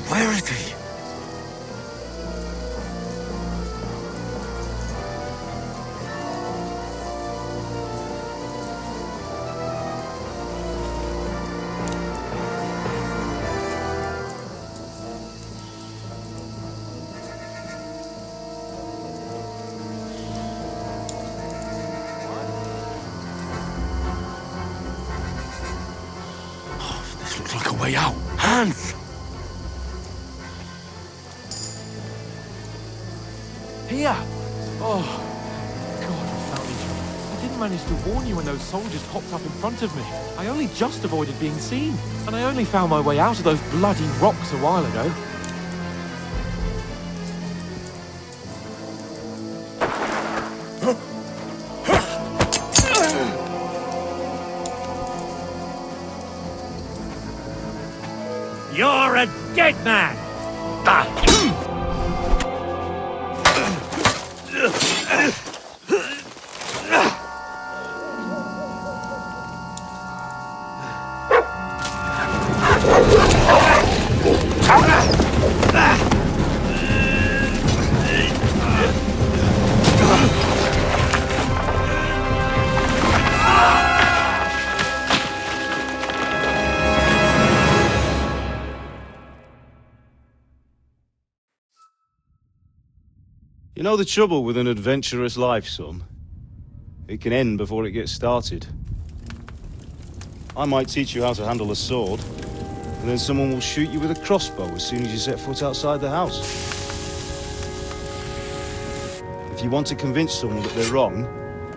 Where is he? Oh, this looks like a way out. Hans! Here! Oh, God, I found you. I didn't manage to warn you when those soldiers popped up in front of me. I only just avoided being seen. And I only found my way out of those bloody rocks a while ago. You're a dead man! You know the trouble with an adventurous life, son? It can end before it gets started. I might teach you how to handle a sword, and then someone will shoot you with a crossbow as soon as you set foot outside the house. If you want to convince someone that they're wrong,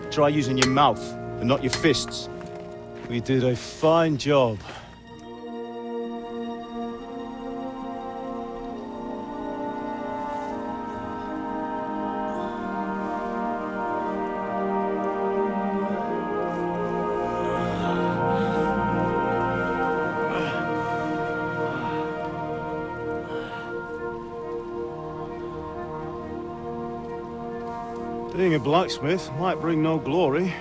try using your mouth and not your fists. We did a fine job. Being a blacksmith might bring no glory,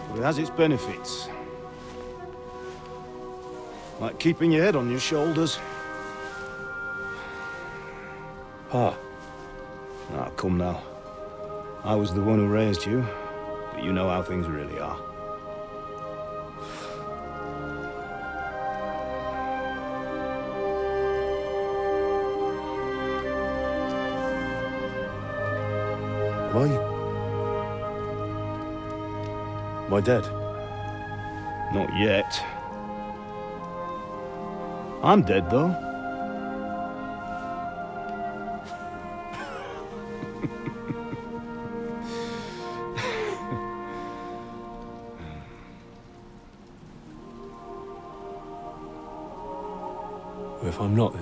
but it has its benefits. Like keeping your head on your shoulders. Pa. Ah, come now. I was the one who raised you, but you know how things really are. Am I dead? Not yet. I'm dead, though. If I'm not,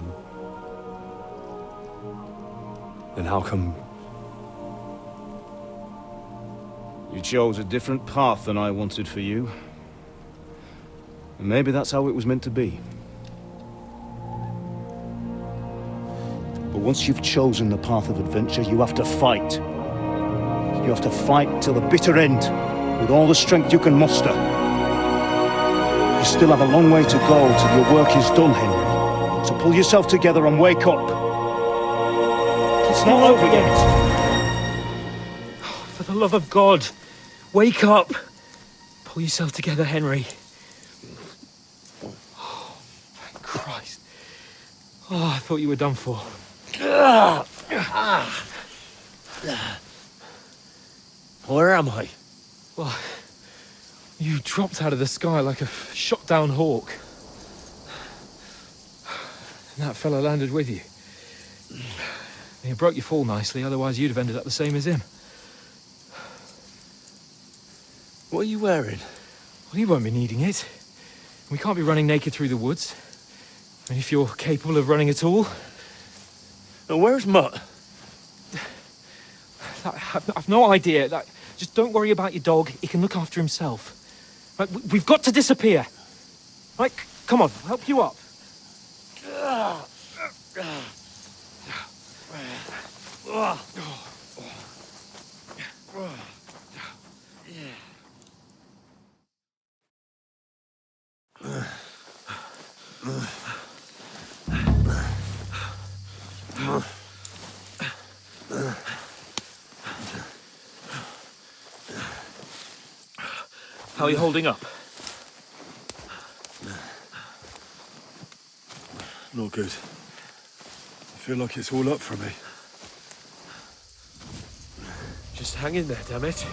then how come... You chose a different path than I wanted for you. And maybe that's how it was meant to be. But once you've chosen the path of adventure, you have to fight. You have to fight till the bitter end, with all the strength you can muster. You still have a long way to go till your work is done, Henry. So pull yourself together and wake up. It's not over yet. For the love of God, wake up! Pull yourself together, Henry. Oh, thank Christ. Oh, I thought you were done for. Where am I? Well, you dropped out of the sky like a shot-down hawk. And that fella landed with you. You broke your fall nicely, otherwise you'd have ended up the same as him. What are you wearing? Well, you won't be needing it. We can't be running naked through the woods. And if you're capable of running at all... And where's Mutt? I've no idea. Just don't worry about your dog. He can look after himself. Right, we've got to disappear. Right, come on, I'll help you up. How are you holding up? Not good. I feel like it's all up for me. Just hang in there, damn it.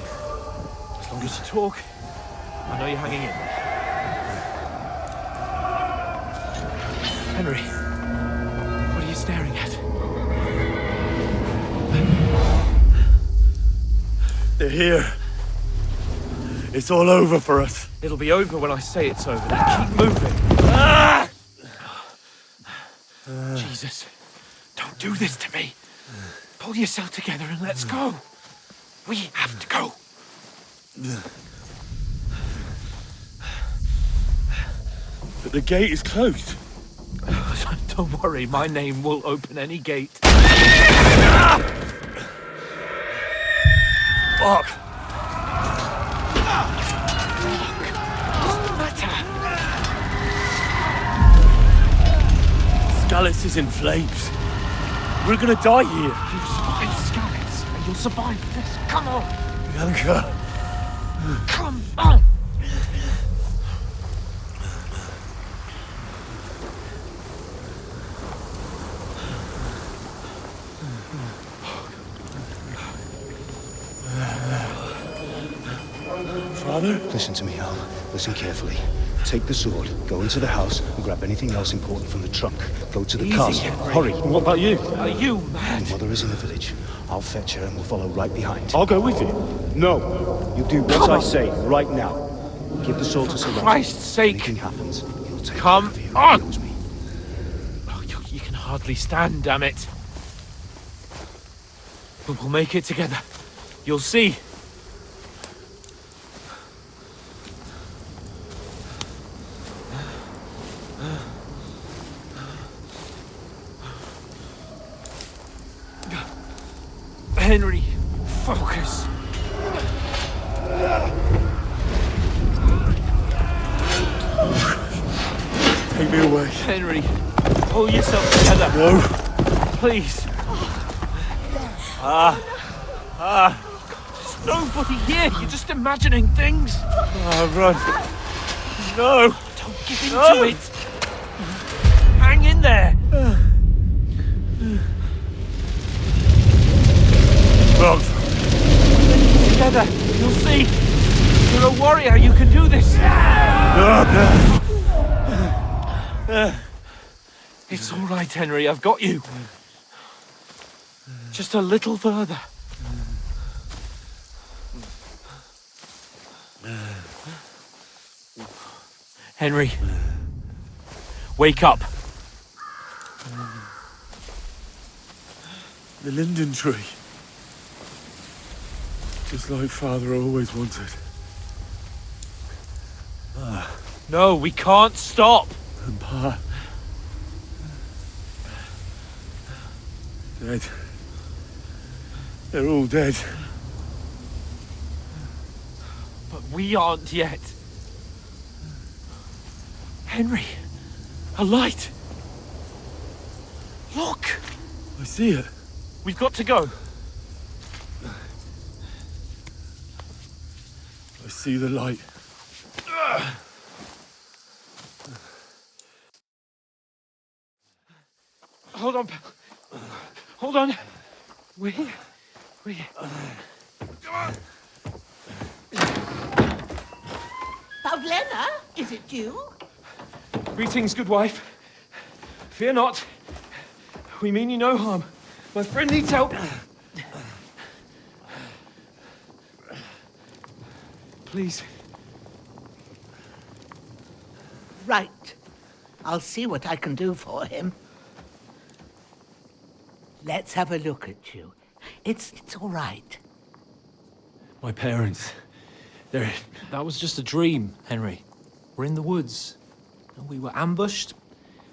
As long as you talk, I know you're hanging in there. Henry, what are you staring at? They're here. It's all over for us. It'll be over when I say it's over. Now keep moving. Ah! Jesus, don't do this to me. Pull yourself together and let's go. We have to go. But the gate is closed. Don't worry, my name will open any gate. Fuck! Skalitz is in flames. We're gonna die here. You'll survive Skalitz, and you'll survive this. Come on! Bianca! Come on! Father? Listen to me, Hal. Listen carefully. Take the sword, go into the house, and grab anything else important from the trunk. Go to the castle. Hurry. What about you? Are you mad? Your mother is in the village. I'll fetch her and we'll follow right behind. I'll go with you. No! You do what I say, right now. Give the sword to Sir Roger. Christ's sake! Anything happens, he'll take Come care of you. on! He knows me. Oh, you can hardly stand, damn it. But we'll make it together. You'll see. Henry, focus. Take me away. Henry, pull yourself together. No. Please. There's nobody here. You're just imagining things. Run. No. Don't give in to it. Hang in there. Run. Together. You'll see. You're a warrior. You can do this. It's all right, Henry. I've got you. Just a little further. Henry, wake up. The linden tree. Just like Father always wanted. No, we can't stop. And Pa. Dead. They're all dead. But we aren't yet. Henry, a light. Look. I see it. We've got to go. I see the light. Hold on. Hold on. Pavlena, is it you? Greetings, good wife. Fear not. We mean you no harm. My friend needs help. Please. Right. I'll see what I can do for him. Let's have a look at you. It's all right. My parents. They're... That was just a dream, Henry. We're in the woods. We were ambushed,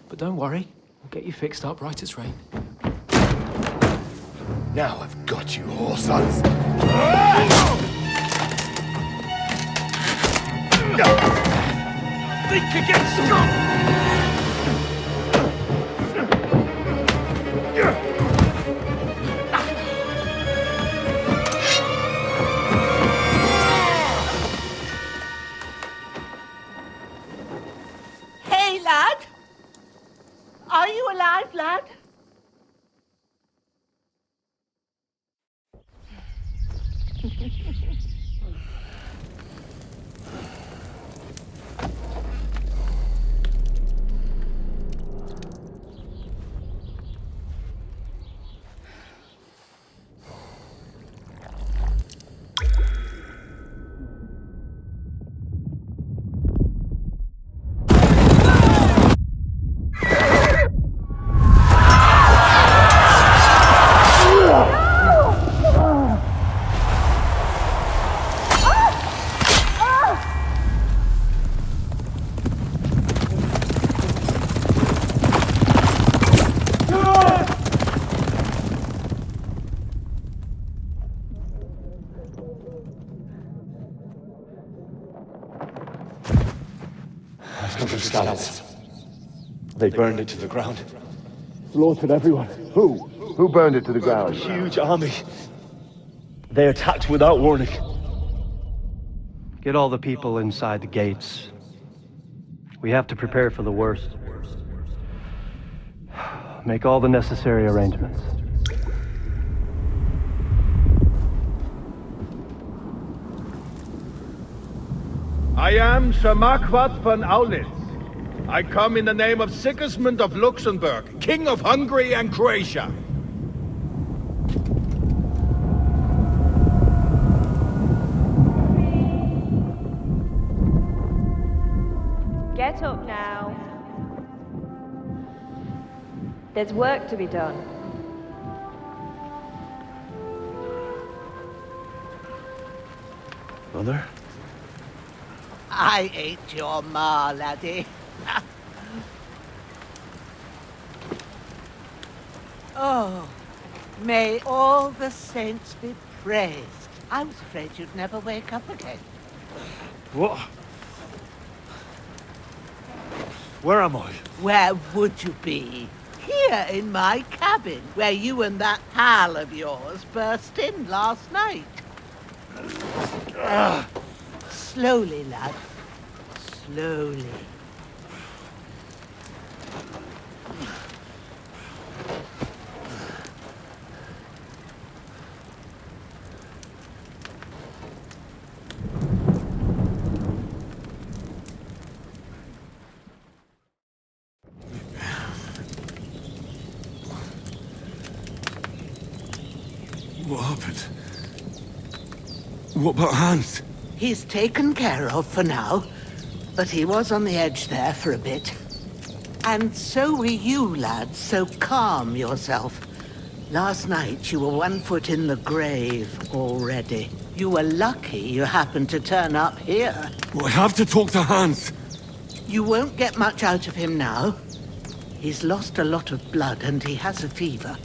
but don't worry. We'll get you fixed up right as rain. Now I've got you, whoresons. Think again, strong! Hey, lad! Are you alive, lad? Scallops. They burned it to the ground. Slaughtered everyone. Who? Who burned it to the A ground? huge army. They attacked without warning. Get all the people inside the gates. We have to prepare for the worst. Make all the necessary arrangements. I am Sir Marquardt von Aulitz. I come in the name of Sigismund of Luxembourg, King of Hungary and Croatia. Get up now. There's work to be done. Mother? I ain't your ma, laddie. Oh, may all the saints be praised. I was afraid you'd never wake up again. What? Where am I? Where would you be? Here in my cabin, where you and that pal of yours burst in last night. Slowly, lad. Slowly. What happened? What about Hans? He's taken care of for now, but he was on the edge there for a bit. And so were you, lad, so calm yourself. Last night you were 1 foot in the grave already. You were lucky you happened to turn up here. Well, I have to talk to Hans. You won't get much out of him now. He's lost a lot of blood and he has a fever.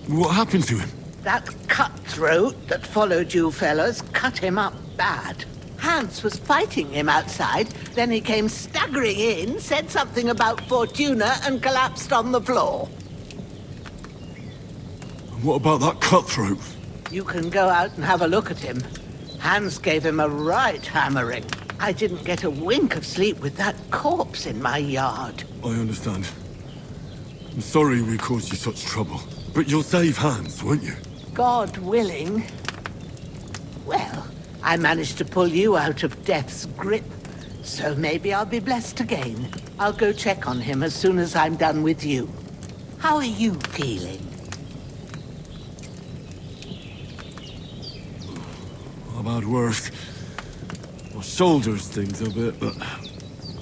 What happened to him? That cutthroat that followed you fellas cut him up bad. Hans was fighting him outside, then he came staggering in, said something about Fortuna, and collapsed on the floor. And what about that cutthroat? You can go out and have a look at him. Hans gave him a right hammering. I didn't get a wink of sleep with that corpse in my yard. I understand. I'm sorry we caused you such trouble, but you'll save Hans, won't you? God willing. Well, I managed to pull you out of death's grip, so maybe I'll be blessed again. I'll go check on him as soon as I'm done with you. How are you feeling? I've had worse. My shoulder stings a bit, but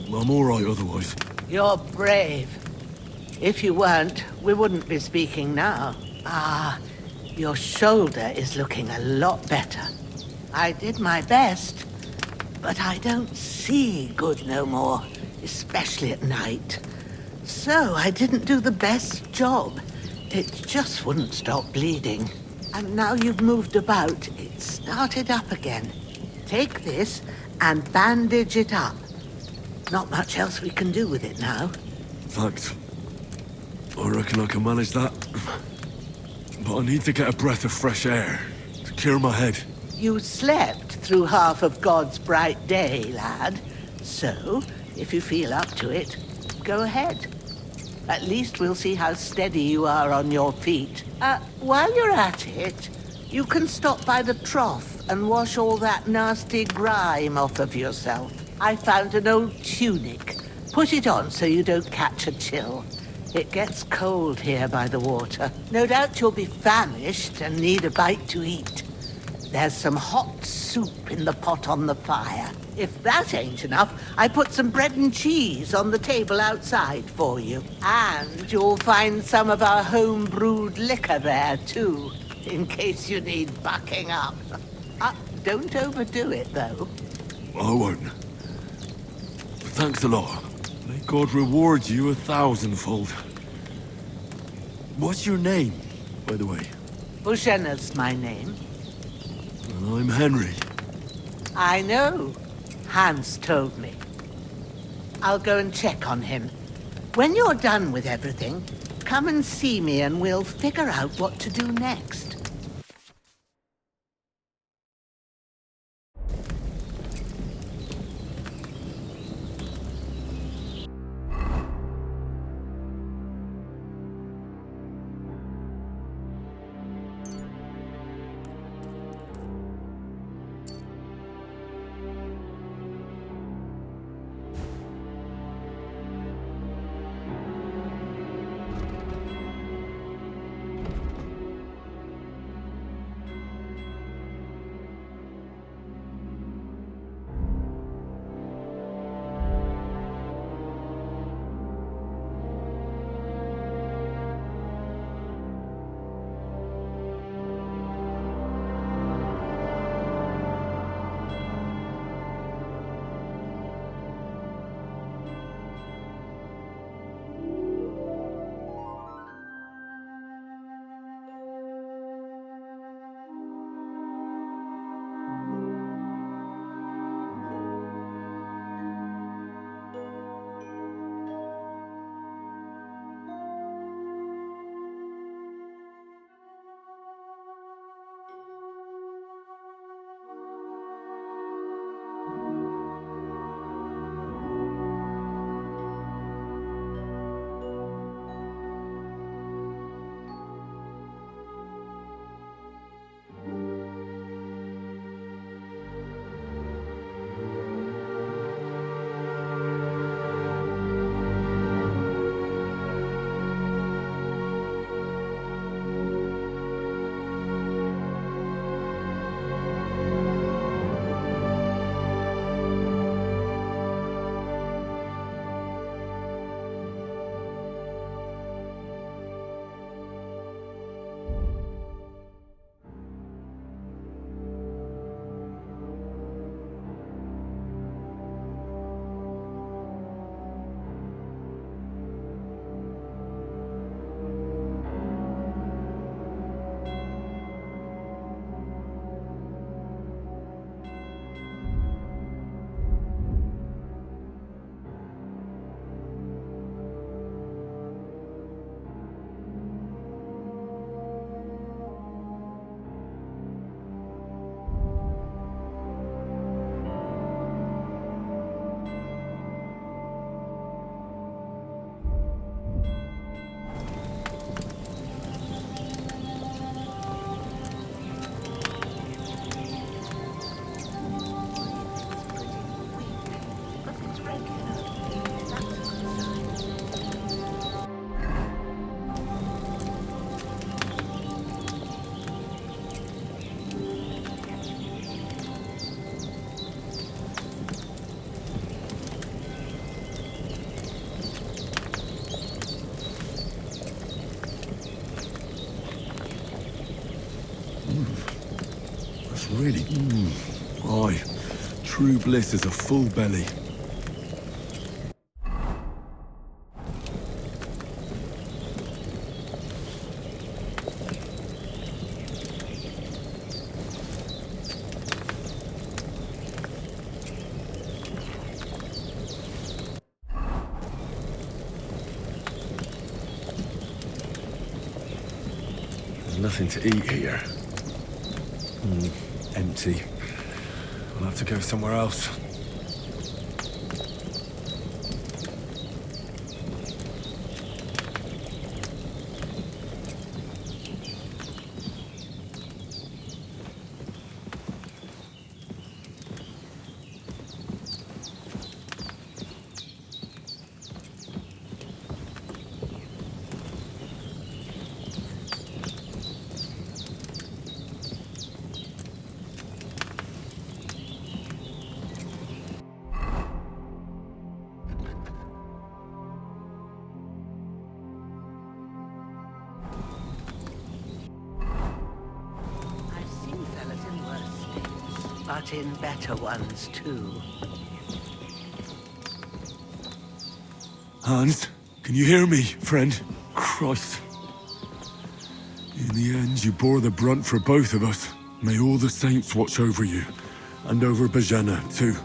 I'm all right otherwise. You're brave. If you weren't, we wouldn't be speaking now. Ah, your shoulder is looking a lot better. I did my best, but I don't see good no more, especially at night. So I didn't do the best job. It just wouldn't stop bleeding. And now you've moved about, it started up again. Take this and bandage it up. Not much else we can do with it now. Thanks. I reckon I can manage that. But I need to get a breath of fresh air to clear my head. You slept through half of God's bright day, lad. So, if you feel up to it, go ahead. At least we'll see how steady you are on your feet. While you're at it, you can stop by the trough and wash all that nasty grime off of yourself. I found an old tunic. Put it on so you don't catch a chill. It gets cold here by the water. No doubt you'll be famished and need a bite to eat. There's some hot soup in the pot on the fire. If that ain't enough, I put some bread and cheese on the table outside for you. And you'll find some of our home-brewed liquor there, too, in case you need bucking up. Don't overdo it, though. I won't. Thanks a lot. May God reward you 1,000-fold. What's your name, by the way? Bushenna's my name. I'm Henry. I know. Hans told me. I'll go and check on him. When you're done with everything, come and see me and we'll figure out what to do next. really. Aye, true bliss is a full belly. There's nothing to eat here. Empty. We'll have to go somewhere else. But in better ones, too. Hans, can you hear me, friend? Christ. In the end, you bore the brunt for both of us. May all the saints watch over you, and over Bajana, too.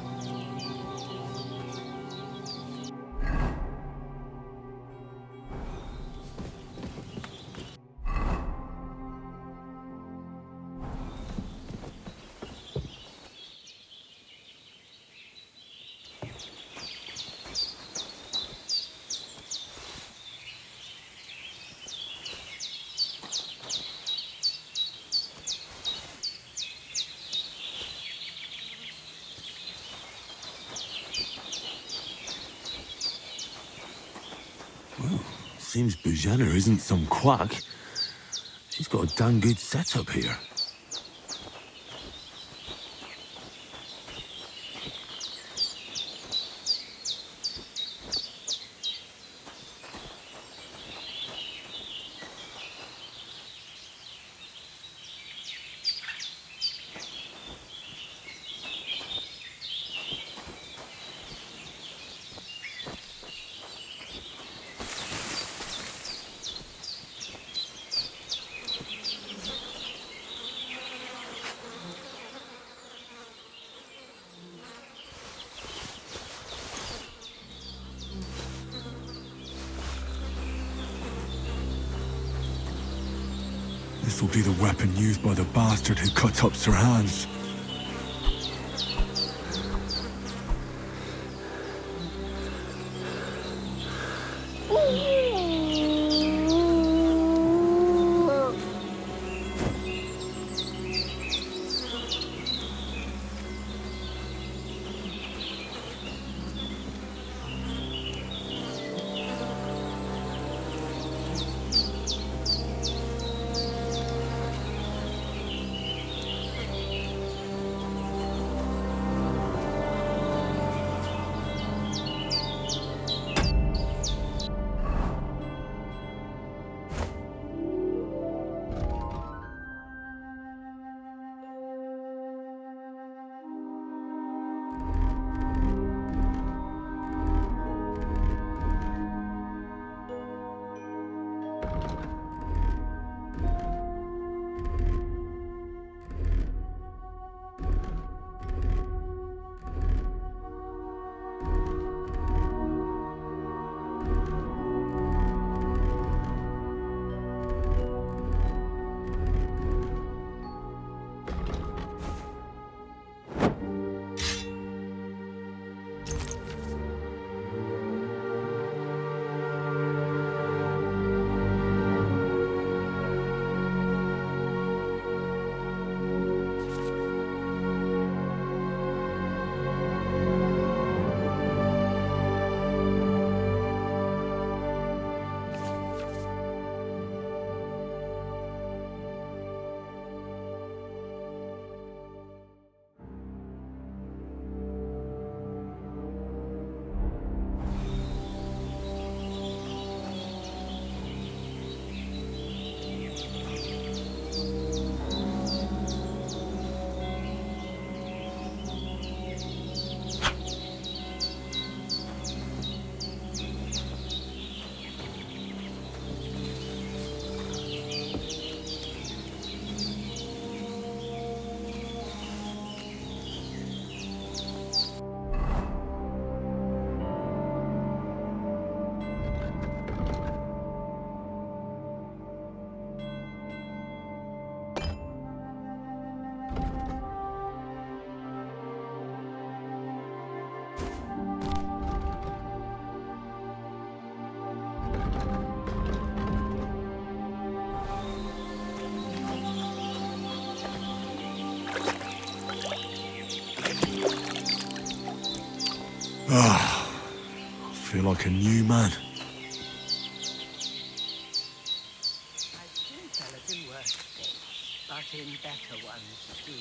Well, seems Bujana isn't some quack. She's got a damn good setup here. This will be the weapon used by the bastard who cut up Sir Hans. Ah, I feel like a new man. I've seen fellas in worse states, but in better ones too.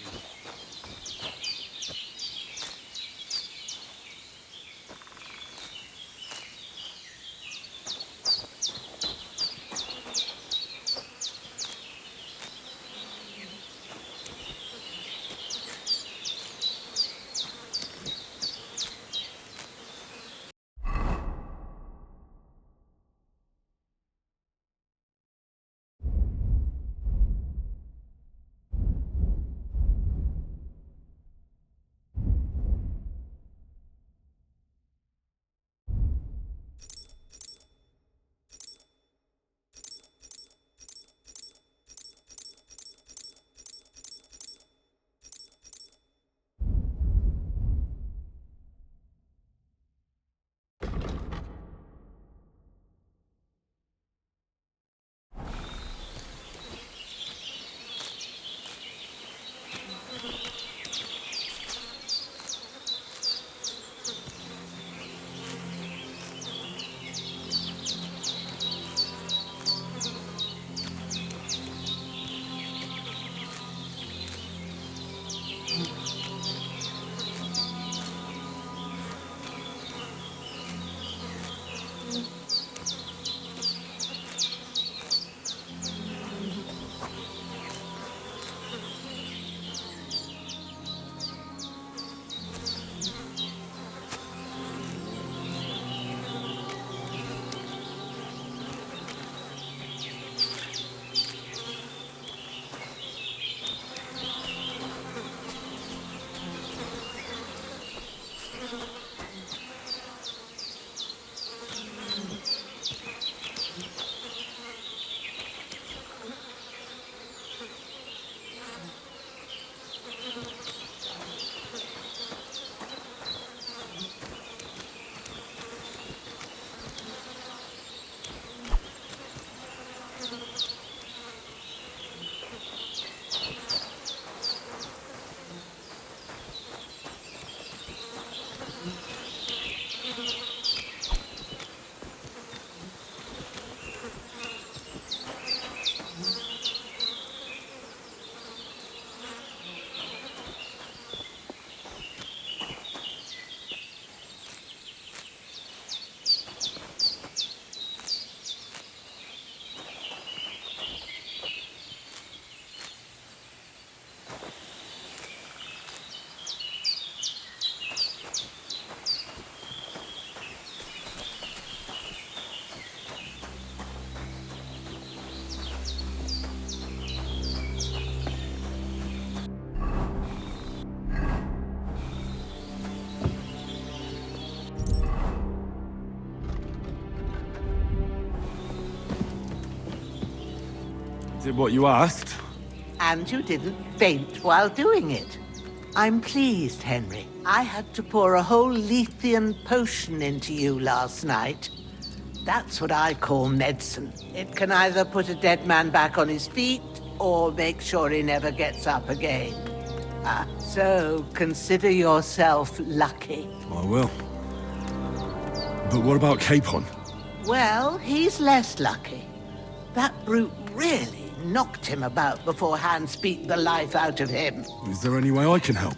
Did what you asked? And you didn't faint while doing it. I'm pleased, Henry. I had to pour a whole Lethean potion into you last night. That's what I call medicine. It can either put a dead man back on his feet, or make sure he never gets up again. So consider yourself lucky. I will. But what about Capon? Well, he's less lucky. That brute really knocked him about before Hans beat the life out of him. Is there any way I can help?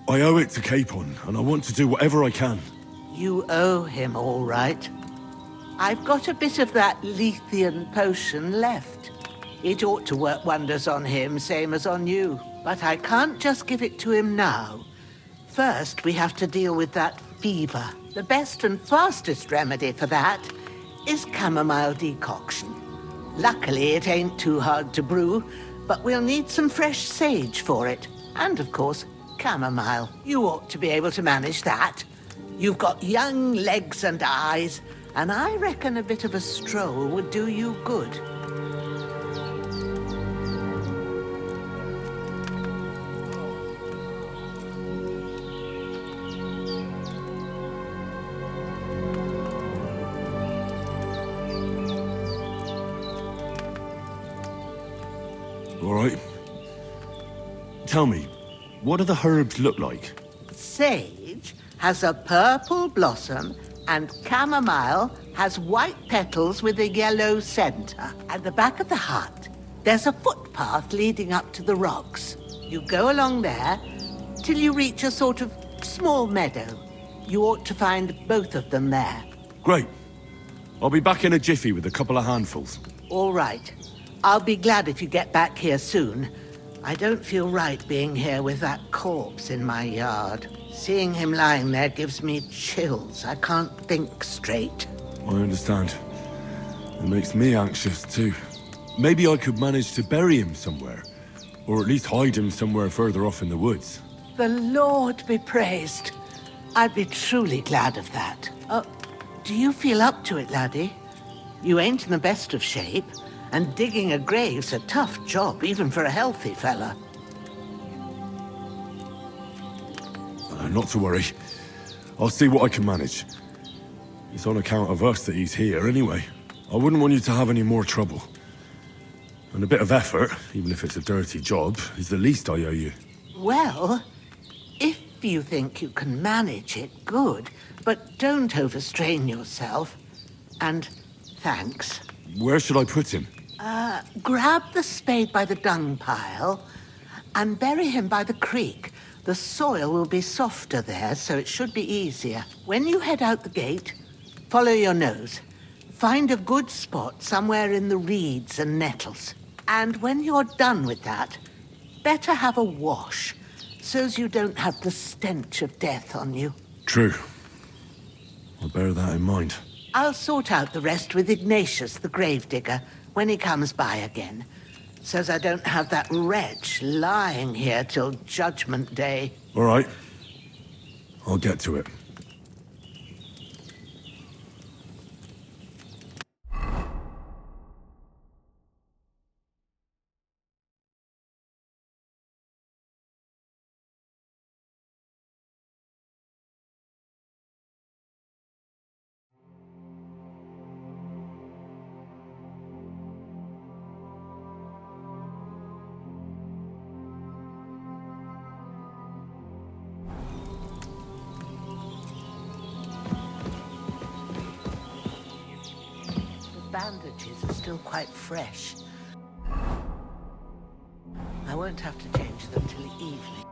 I owe it to Capon, and I want to do whatever I can. You owe him, all right. I've got a bit of that Lethean potion left. It ought to work wonders on him, same as on you. But I can't just give it to him now. First, we have to deal with that fever. The best and fastest remedy for that is chamomile decoction. Luckily, it ain't too hard to brew, but we'll need some fresh sage for it. And, of course, chamomile. You ought to be able to manage that. You've got young legs and eyes, and I reckon a bit of a stroll would do you good. All right. Tell me, what do the herbs look like? Sage, has a purple blossom, and chamomile has white petals with a yellow center. At the back of the hut, there's a footpath leading up to the rocks. You go along there till you reach a sort of small meadow. You ought to find both of them there. Great. I'll be back in a jiffy with a couple of handfuls. All right. I'll be glad if you get back here soon. I don't feel right being here with that corpse in my yard. Seeing him lying there gives me chills. I can't think straight. I understand. It makes me anxious too. Maybe I could manage to bury him somewhere. Or at least hide him somewhere further off in the woods. The Lord be praised. I'd be truly glad of that. Do you feel up to it, laddie? You ain't in the best of shape, and digging a grave's a tough job, even for a healthy fella. Not to worry. I'll see what I can manage. It's on account of us that he's here anyway. I wouldn't want you to have any more trouble. And a bit of effort, even if it's a dirty job, is the least I owe you. Well, if you think you can manage it, good. But don't overstrain yourself. And thanks. Where should I put him? Grab the spade by the dung pile and bury him by the creek. The soil will be softer there, so it should be easier. When you head out the gate, follow your nose. Find a good spot somewhere in the reeds and nettles. And when you're done with that, better have a wash, so's you don't have the stench of death on you. True. I'll bear that in mind. I'll sort out the rest with Ignatius, the gravedigger, when he comes by again, so's I don't have that wretch lying here till Judgment Day. All right. I'll get to it. Bandages are still quite fresh. I won't have to change them till evening.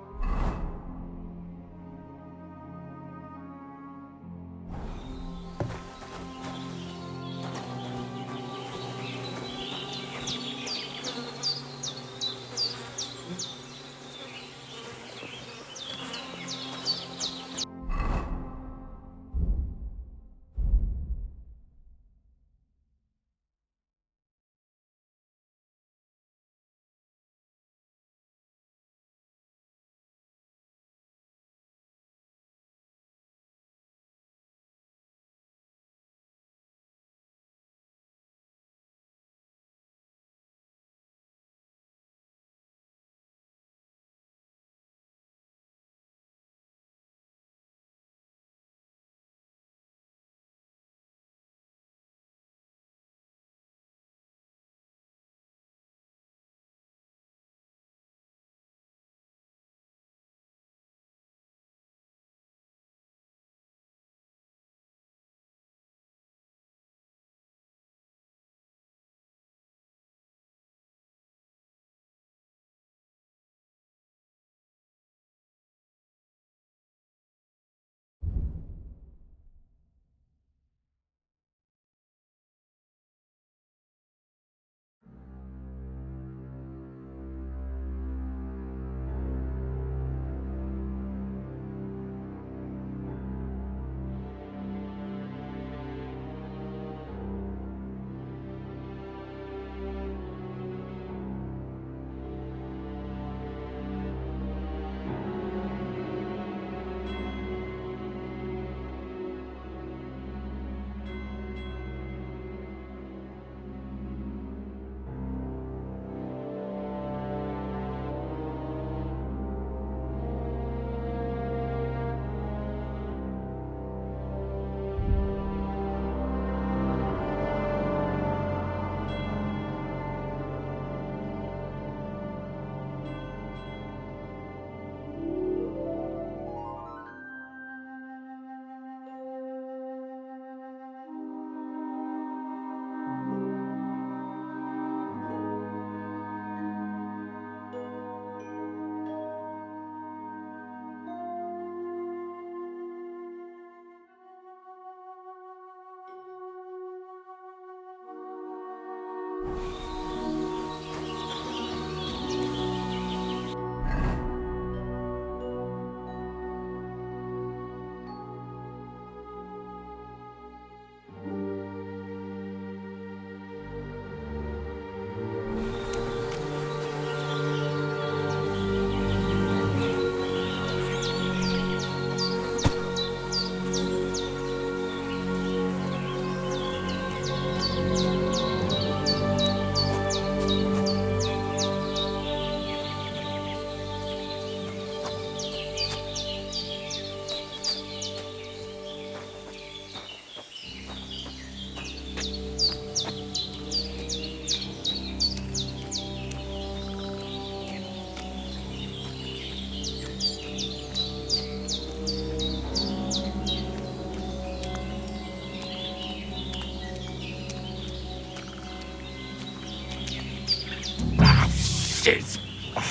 Shit! My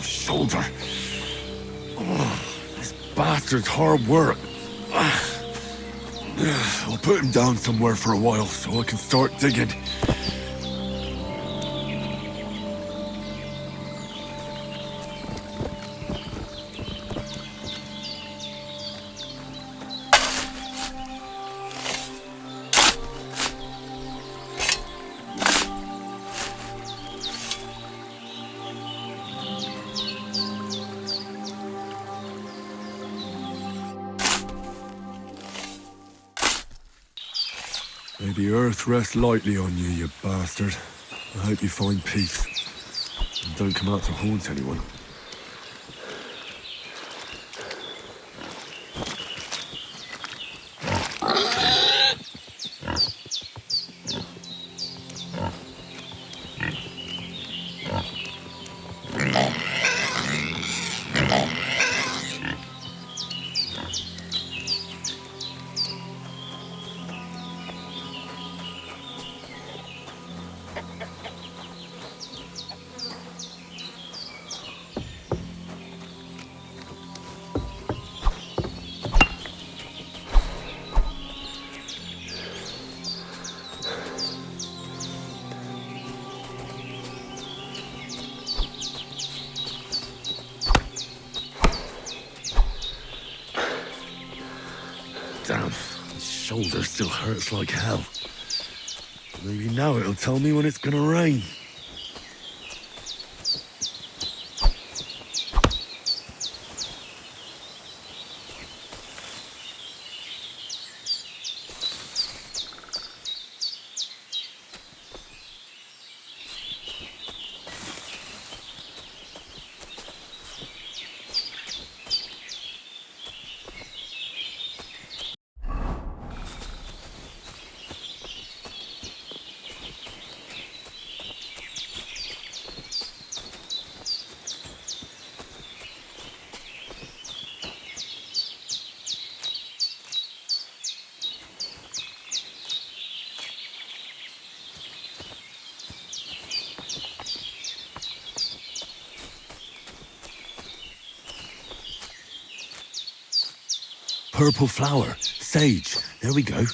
shoulder. This bastard's hard work. I'll put him down somewhere for a while so I can start digging. May the earth rest lightly on you, you bastard. I hope you find peace. And don't come out to haunt anyone. Damn, my shoulder still hurts like hell. Maybe now it'll tell me when it's gonna rain. Purple flower, sage, there we go.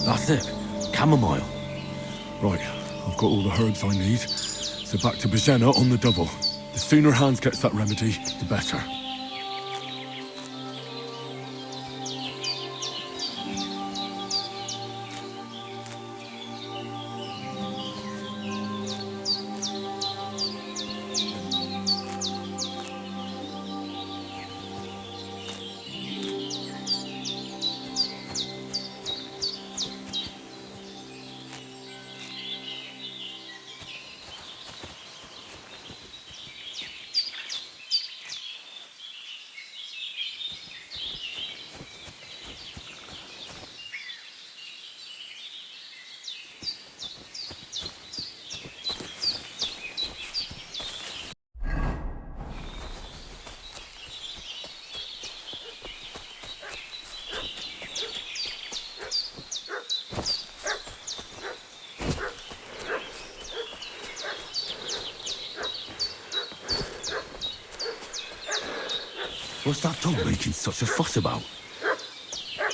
That's it. Chamomile. Right, I've got all the herbs I need. So back to Bajena on the double. The sooner Hans gets that remedy, the better. What's that dog making such a fuss about?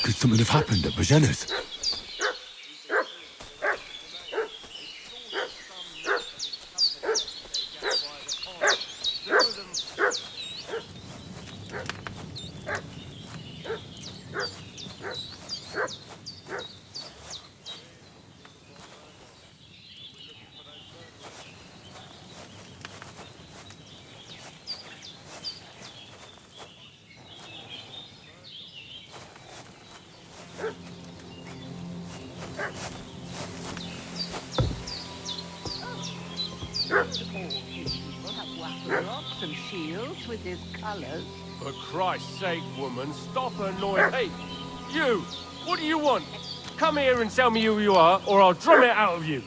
Could something have happened at Bajena's? Rocks and shields with his colours. For Christ's sake, woman, stop her noise. Hey, you! What do you want? Come here and tell me who you are, or I'll drum it out of you.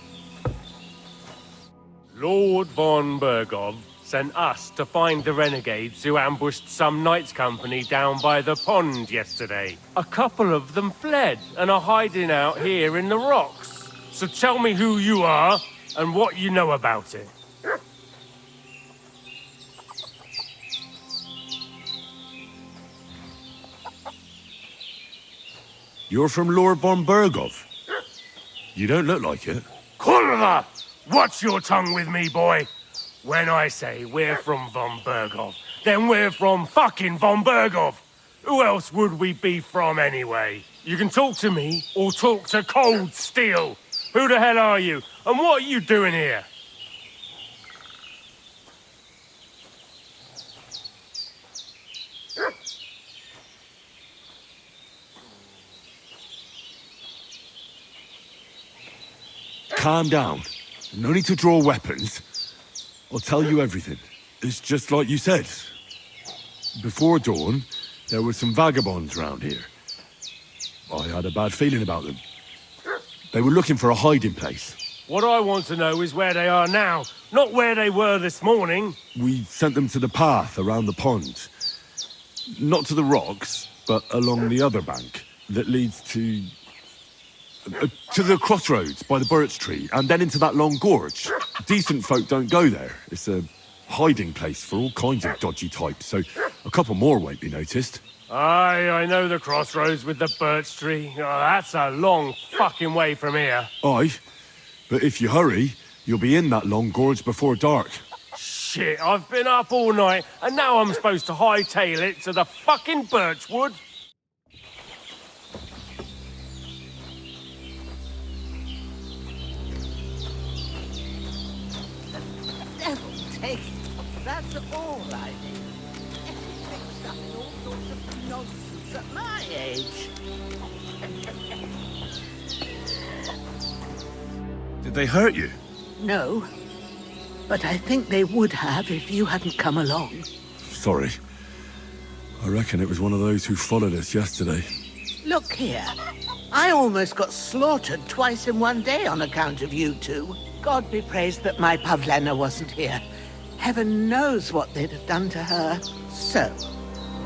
Lord von Bergov sent us to find the renegades who ambushed some knights' company down by the pond yesterday. A couple of them fled and are hiding out here in the rocks. So tell me who you are and what you know about it. You're from Lord von Bergov. You don't look like it. Kurva! Watch your tongue with me, boy. When I say we're from von Bergov, then we're from fucking von Bergov. Who else would we be from anyway? You can talk to me or talk to cold steel. Who the hell are you? And what are you doing here? Calm down. No need to draw weapons. I'll tell you everything. It's just like you said. Before dawn, there were some vagabonds round here. I had a bad feeling about them. They were looking for a hiding place. What I want to know is where they are now, not where they were this morning. We sent them to the path around the pond. Not to the rocks, but along the other bank that leads to the crossroads by the birch tree, and then into that long gorge. Decent folk don't go there. It's a hiding place for all kinds of dodgy types, so a couple more won't be noticed. Aye, I know the crossroads with the birch tree. Oh, that's a long fucking way from here. Aye, but if you hurry, you'll be in that long gorge before dark. Shit, I've been up all night, and now I'm supposed to hightail it to the fucking birchwood? Devil take it. That's all I need. Getting mixed up in all sorts of nonsense at my age. Did they hurt you? No, but I think they would have if you hadn't come along. Sorry. I reckon it was one of those who followed us yesterday. Look here. I almost got slaughtered twice in one day on account of you two. God be praised that my Pavlena wasn't here. Heaven knows what they'd have done to her. So,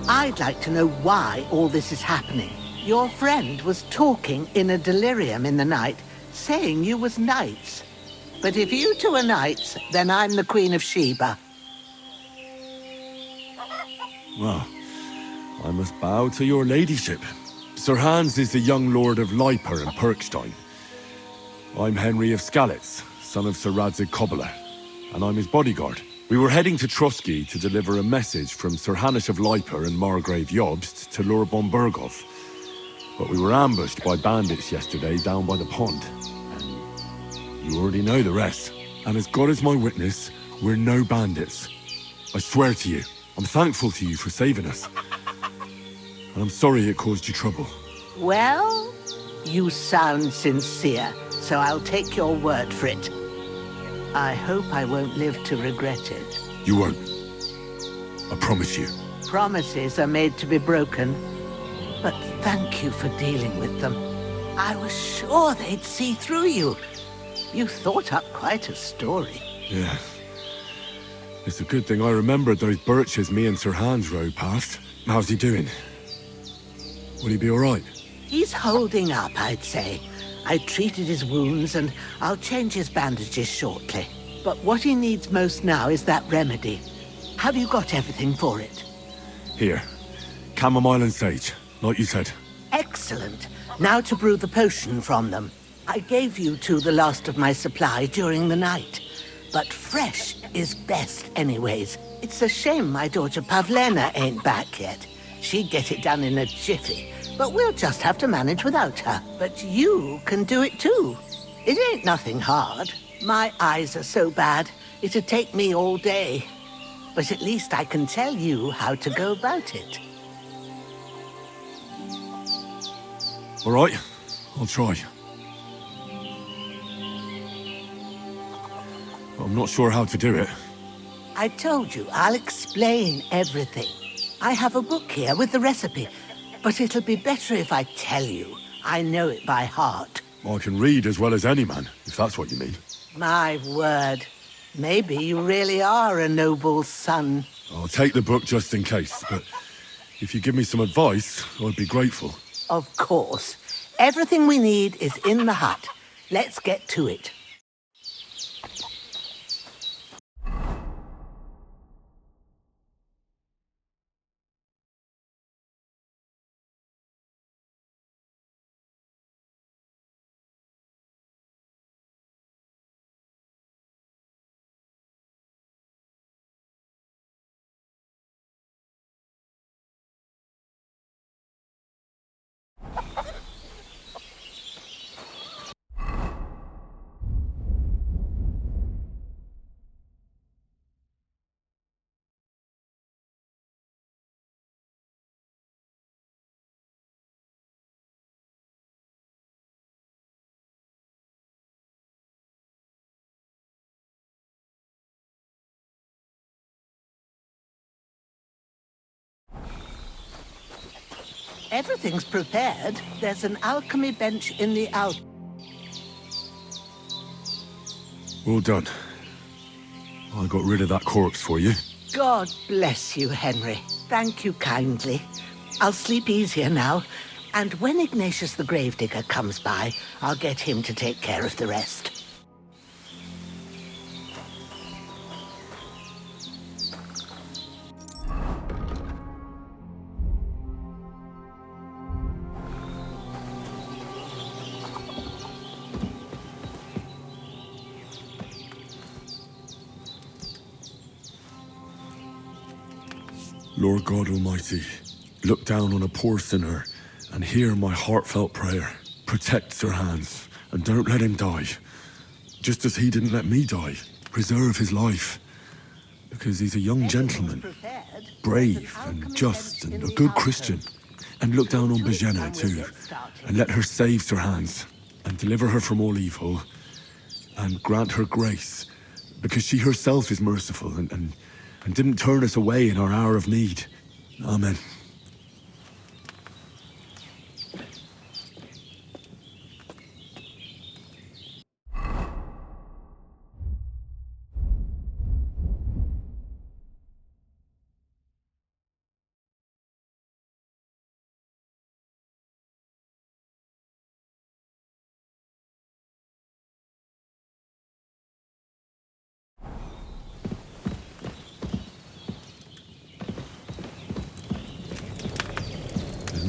I'd like to know why all this is happening. Your friend was talking in a delirium in the night, saying you was knights. But if you two are knights, then I'm the Queen of Sheba. Well, I must bow to your ladyship. Sir Hans is the young lord of Leiper and Perkstein. I'm Henry of Skalitz, son of Sir Radzig Kobyla, and I'm his bodyguard. We were heading to Trotsky to deliver a message from Sir Hanush of Leiper and Margrave Jobst to Lord Bombergov. But we were ambushed by bandits yesterday down by the pond. And you already know the rest. And as God is my witness, we're no bandits. I swear to you, I'm thankful to you for saving us. And I'm sorry it caused you trouble. Well, you sound sincere, so I'll take your word for it. I hope I won't live to regret it. You won't. I promise you. Promises are made to be broken. But thank you for dealing with them. I was sure they'd see through you. You thought up quite a story. Yeah. It's a good thing I remembered those birches me and Sir Hans rode past. How's he doing? Will he be all right? He's holding up, I'd say. I treated his wounds and I'll change his bandages shortly. But what he needs most now is that remedy. Have you got everything for it? Here. Chamomile and sage, like you said. Excellent. Now to brew the potion from them. I gave you two the last of my supply during the night. But fresh is best anyways. It's a shame my daughter Pavlena ain't back yet. She'd get it done in a jiffy. But we'll just have to manage without her. But you can do it too. It ain't nothing hard. My eyes are so bad, it'd take me all day. But at least I can tell you how to go about it. All right, I'll try. But I'm not sure how to do it. I told you, I'll explain everything. I have a book here with the recipe, but it'll be better if I tell you. I know it by heart. I can read as well as any man, if that's what you mean. My word. Maybe you really are a noble son. I'll take the book just in case, but if you give me some advice, I'd be grateful. Of course. Everything we need is in the hut. Let's get to it. Everything's prepared. There's an alchemy bench in the Well done. I got rid of that corpse for you. God bless you, Henry. Thank you kindly. I'll sleep easier now. And when Ignatius the Gravedigger comes by, I'll get him to take care of the rest. Lord God Almighty, look down on a poor sinner and hear my heartfelt prayer. Protect Sir Hans and don't let him die. Just as he didn't let me die. Preserve his life. Because he's a young gentleman, brave and just and a good Christian. And look down on Bajena too, and let her save Sir Hans and deliver her from all evil and grant her grace, because she herself is merciful and didn't turn us away in our hour of need. Amen.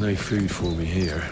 no food for me here.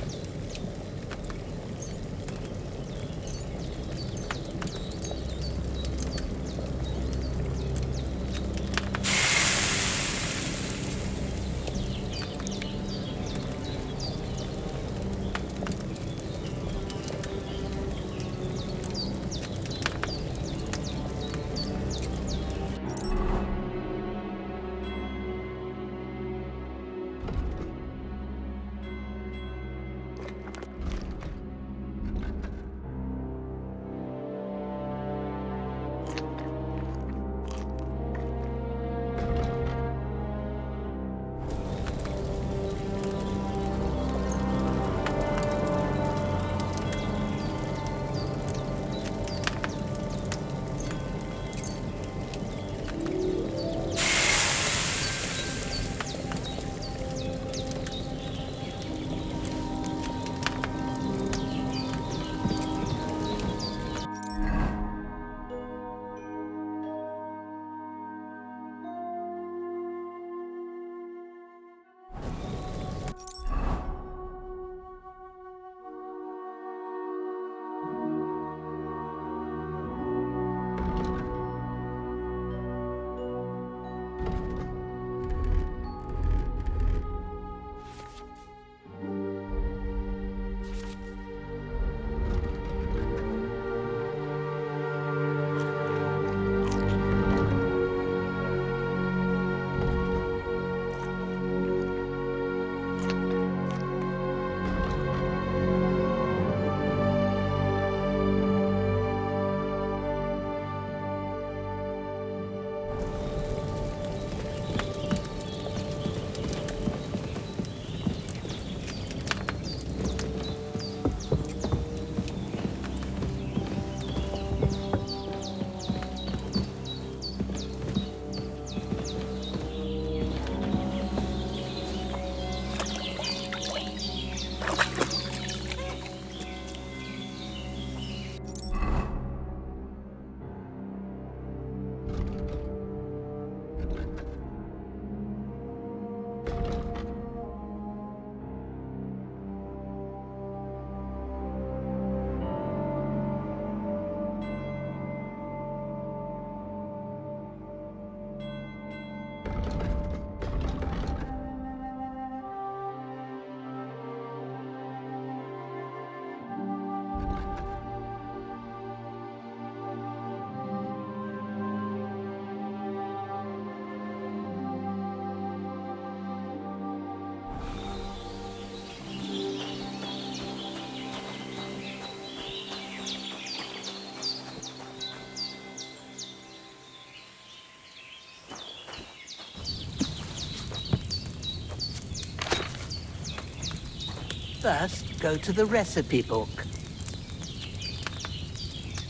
First, go to the recipe book.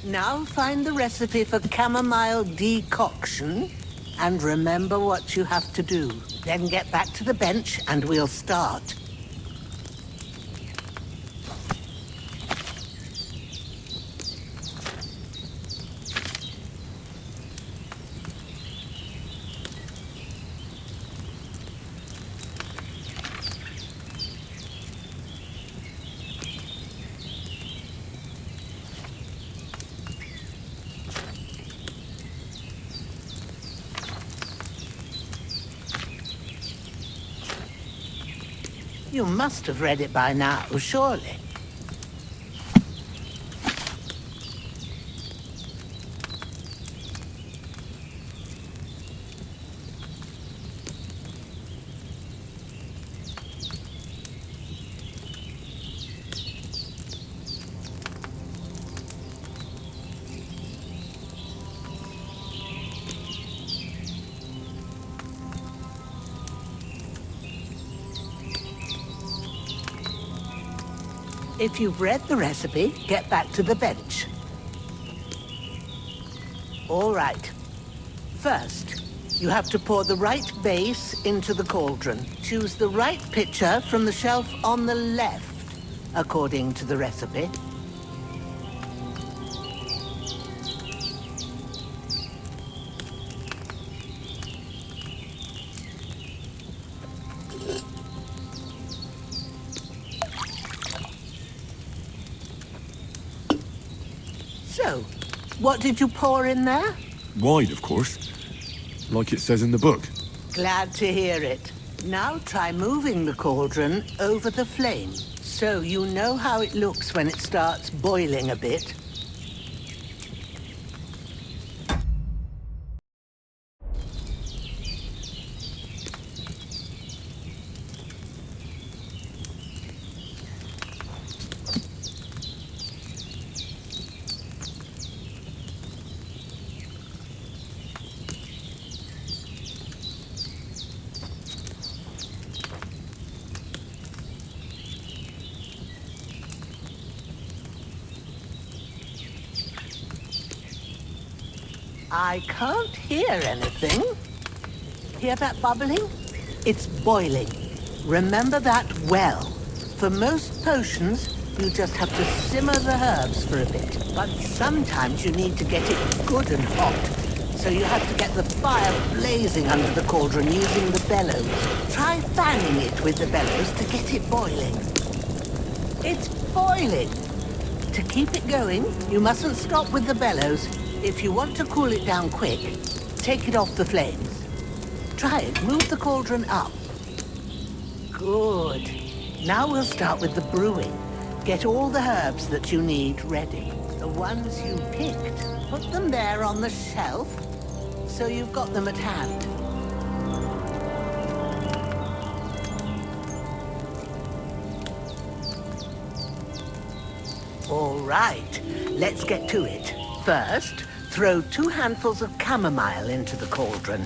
Now find the recipe for chamomile decoction and remember what you have to do. Then get back to the bench and we'll start. You must have read it by now, surely. If you've read the recipe, get back to the bench. All right. First, you have to pour the right base into the cauldron. Choose the right pitcher from the shelf on the left, according to the recipe. So, what did you pour in there? Wine, of course. Like it says in the book. Glad to hear it. Now try moving the cauldron over the flame, so you know how it looks when it starts boiling a bit. I can't hear anything. Hear that bubbling? It's boiling. Remember that well. For most potions, you just have to simmer the herbs for a bit. But sometimes you need to get it good and hot. So you have to get the fire blazing under the cauldron using the bellows. Try fanning it with the bellows to get it boiling. It's boiling. To keep it going, you mustn't stop with the bellows. If you want to cool it down quick, take it off the flames. Try it. Move the cauldron up. Good. Now we'll start with the brewing. Get all the herbs that you need ready. The ones you picked, put them there on the shelf, so you've got them at hand. All right, let's get to it. First, throw 2 handfuls of chamomile into the cauldron.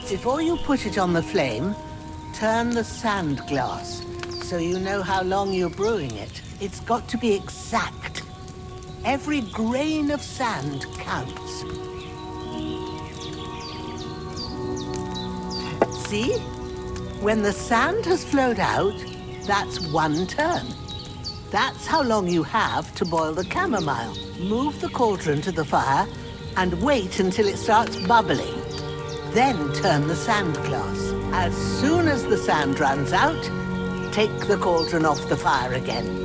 Before you put it on the flame, turn the sand glass so you know how long you're brewing it. It's got to be exact. Every grain of sand counts. See? When the sand has flowed out, that's 1 turn. That's how long you have to boil the chamomile. Move the cauldron to the fire and wait until it starts bubbling. Then turn the sand glass. As soon as the sand runs out, take the cauldron off the fire again.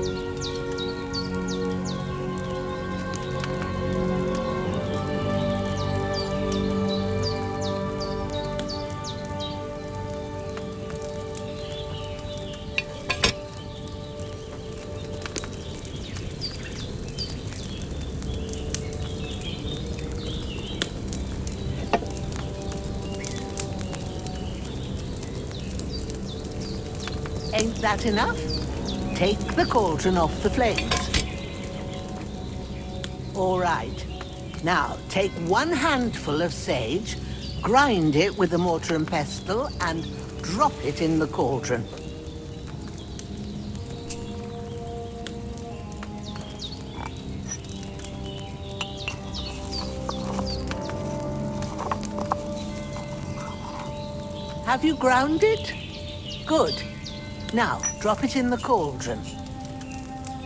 Ain't that enough? Take the cauldron off the flames. All right. Now, take 1 handful of sage, grind it with a mortar and pestle, and drop it in the cauldron. Have you ground it? Good. Now, drop it in the cauldron.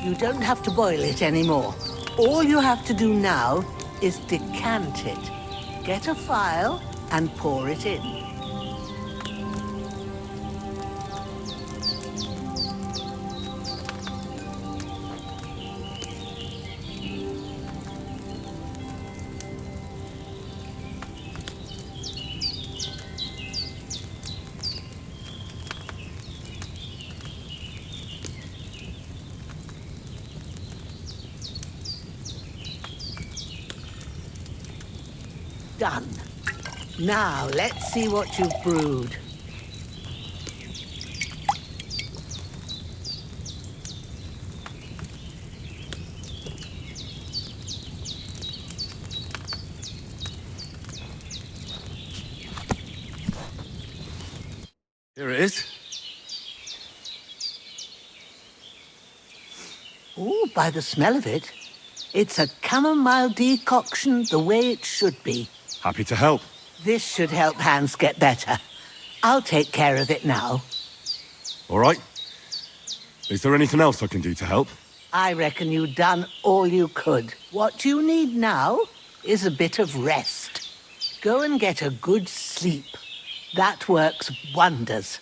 You don't have to boil it anymore. All you have to do now is decant it. Get a phial and pour it in. Done. Now, let's see what you've brewed. Here it is. Ooh, by the smell of it, it's a chamomile decoction the way it should be. Happy to help. This should help Hans get better. I'll take care of it now. All right. Is there anything else I can do to help? I reckon you've done all you could. What you need now is a bit of rest. Go and get a good sleep. That works wonders.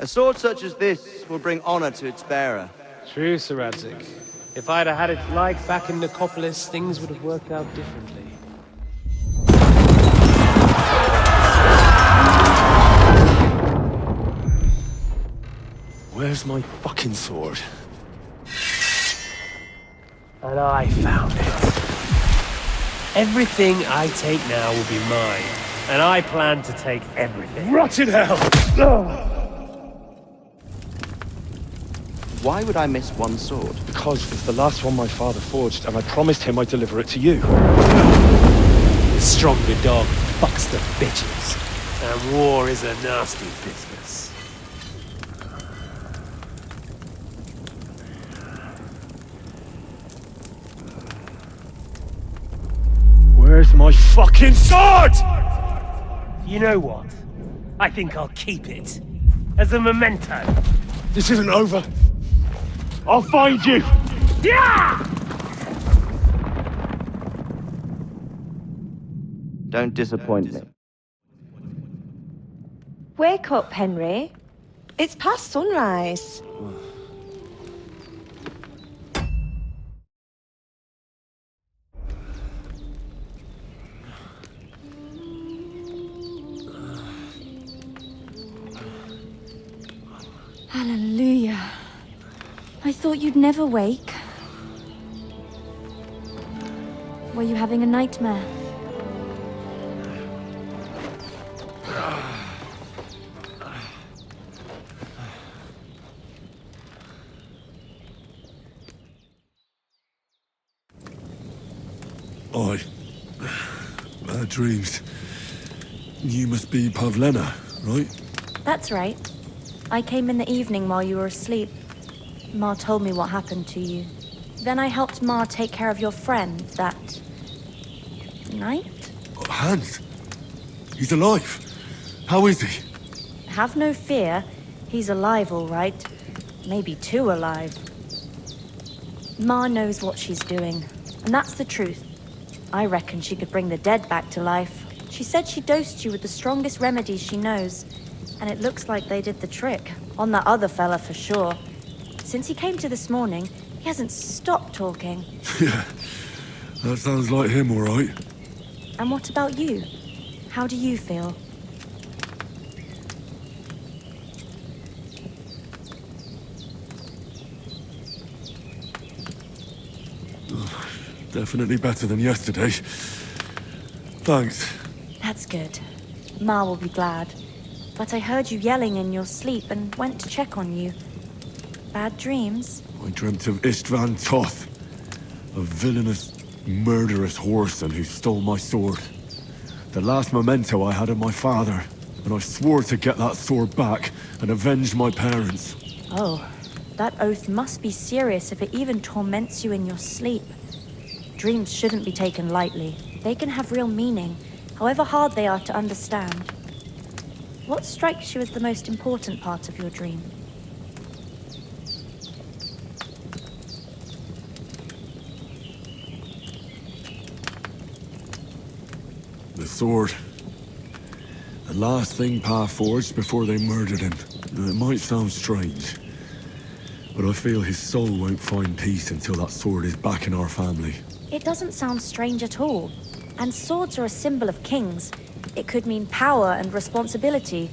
A sword such as this will bring honor to its bearer. True, Sir Radzik. If I'd have had it like back in Nicopolis, things would have worked out differently. Where's my fucking sword? And I found it. Everything I take now will be mine, and I plan to take everything. Rotted hell! Why would I miss one sword? Because it's the last one my father forged, and I promised him I'd deliver it to you. The stronger dog fucks the bitches, and war is a nasty business. Where's my fucking sword? You know what? I think I'll keep it. As a memento. This isn't over. I'll find you! Yeah! Don't disappoint me. Wake up, Henry. It's past sunrise. Hallelujah. I thought you'd never wake. Were you having a nightmare? Bad dreams. You must be Pavlena, right? That's right. I came in the evening while you were asleep. Ma told me what happened to you. Then I helped Ma take care of your friend that night? Hans? He's alive. How is he? Have no fear. He's alive, all right. Maybe too alive. Ma knows what she's doing, and that's the truth. I reckon she could bring the dead back to life. She said she dosed you with the strongest remedies she knows, and it looks like they did the trick. On that other fella for sure. Since he came to this morning, he hasn't stopped talking. Yeah, that sounds like him, all right. And what about you? How do you feel? Definitely better than yesterday. Thanks. That's good. Ma will be glad. But I heard you yelling in your sleep and went to check on you. Bad dreams? I dreamt of Istvan Toth, a villainous, murderous whoreson who stole my sword. The last memento I had of my father, and I swore to get that sword back and avenge my parents. Oh, that oath must be serious if it even torments you in your sleep. Dreams shouldn't be taken lightly. They can have real meaning, however hard they are to understand. What strikes you as the most important part of your dream? The sword. The last thing Pa forged before they murdered him. It might sound strange, but I feel his soul won't find peace until that sword is back in our family. It doesn't sound strange at all. And swords are a symbol of kings. It could mean power and responsibility,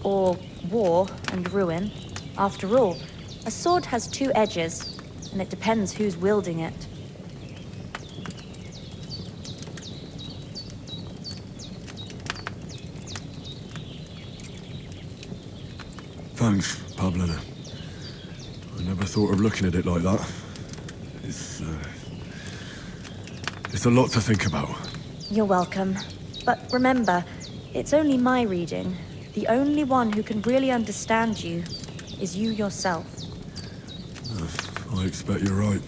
or war and ruin. After all, a sword has two edges, and it depends who's wielding it. Thanks, Pavlena. I never thought of looking at it like that. It's a lot to think about. You're welcome. But remember, it's only my reading. The only one who can really understand you is you yourself. I expect you're right.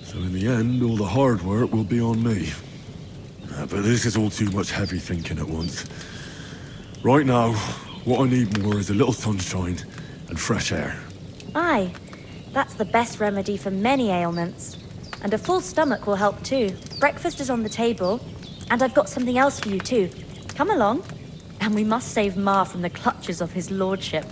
So in the end, all the hard work will be on me. But this is all too much heavy thinking at once. Right now, what I need more is a little sunshine and fresh air. Aye, that's the best remedy for many ailments. And a full stomach will help too. Breakfast is on the table, and I've got something else for you too. Come along. And we must save Ma from the clutches of his lordship.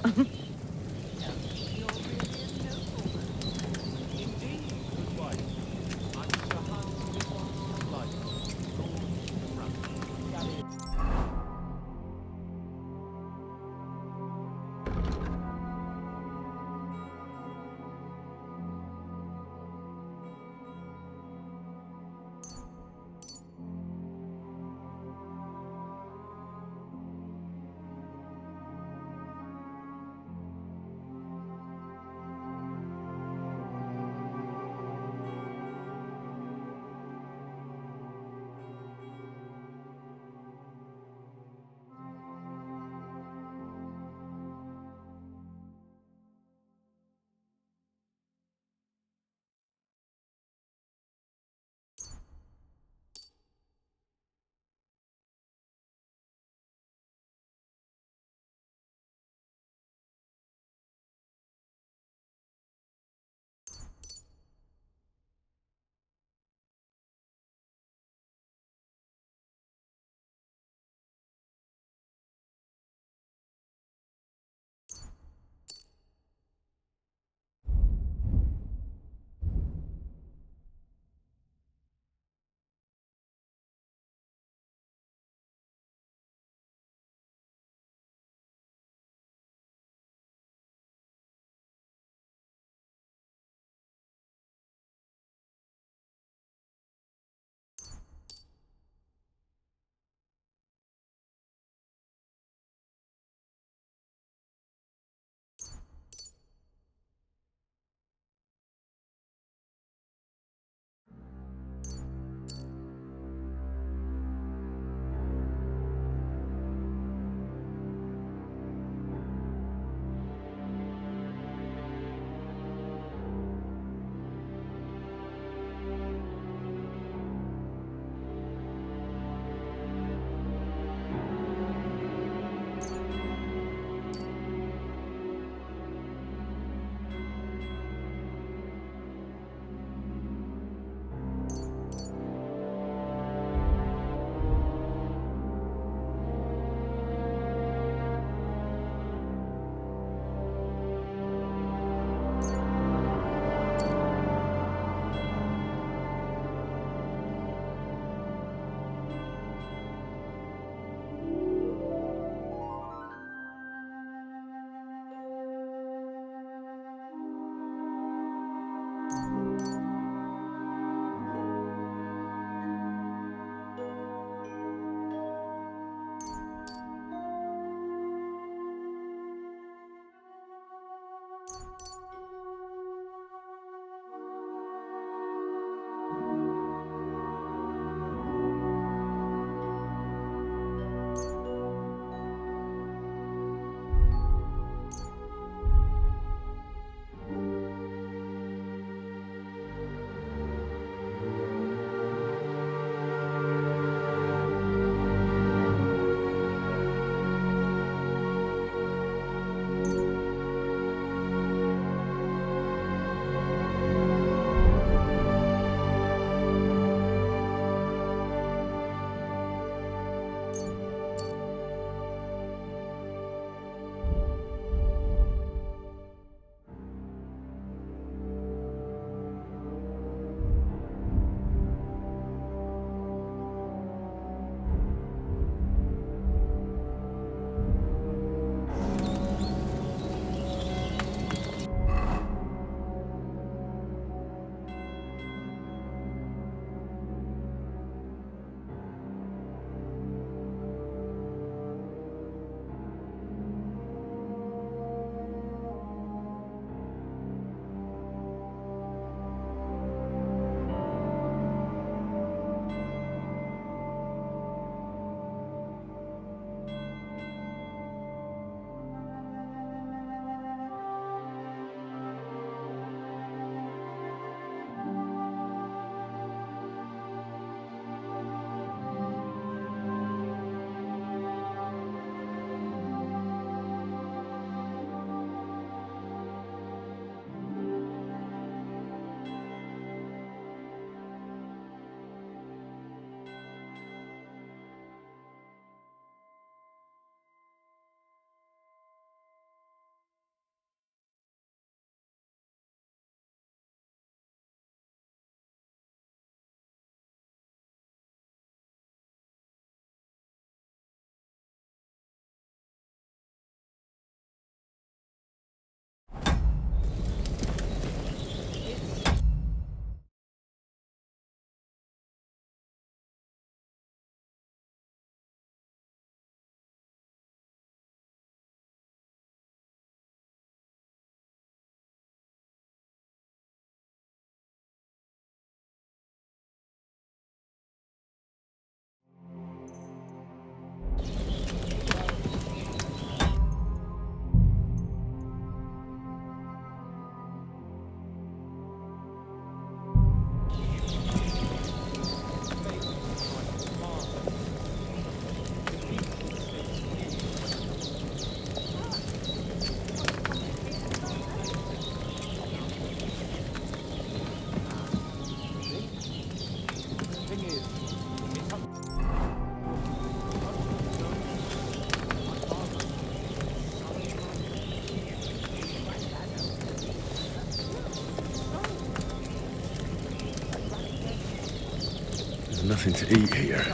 There's nothing to eat here.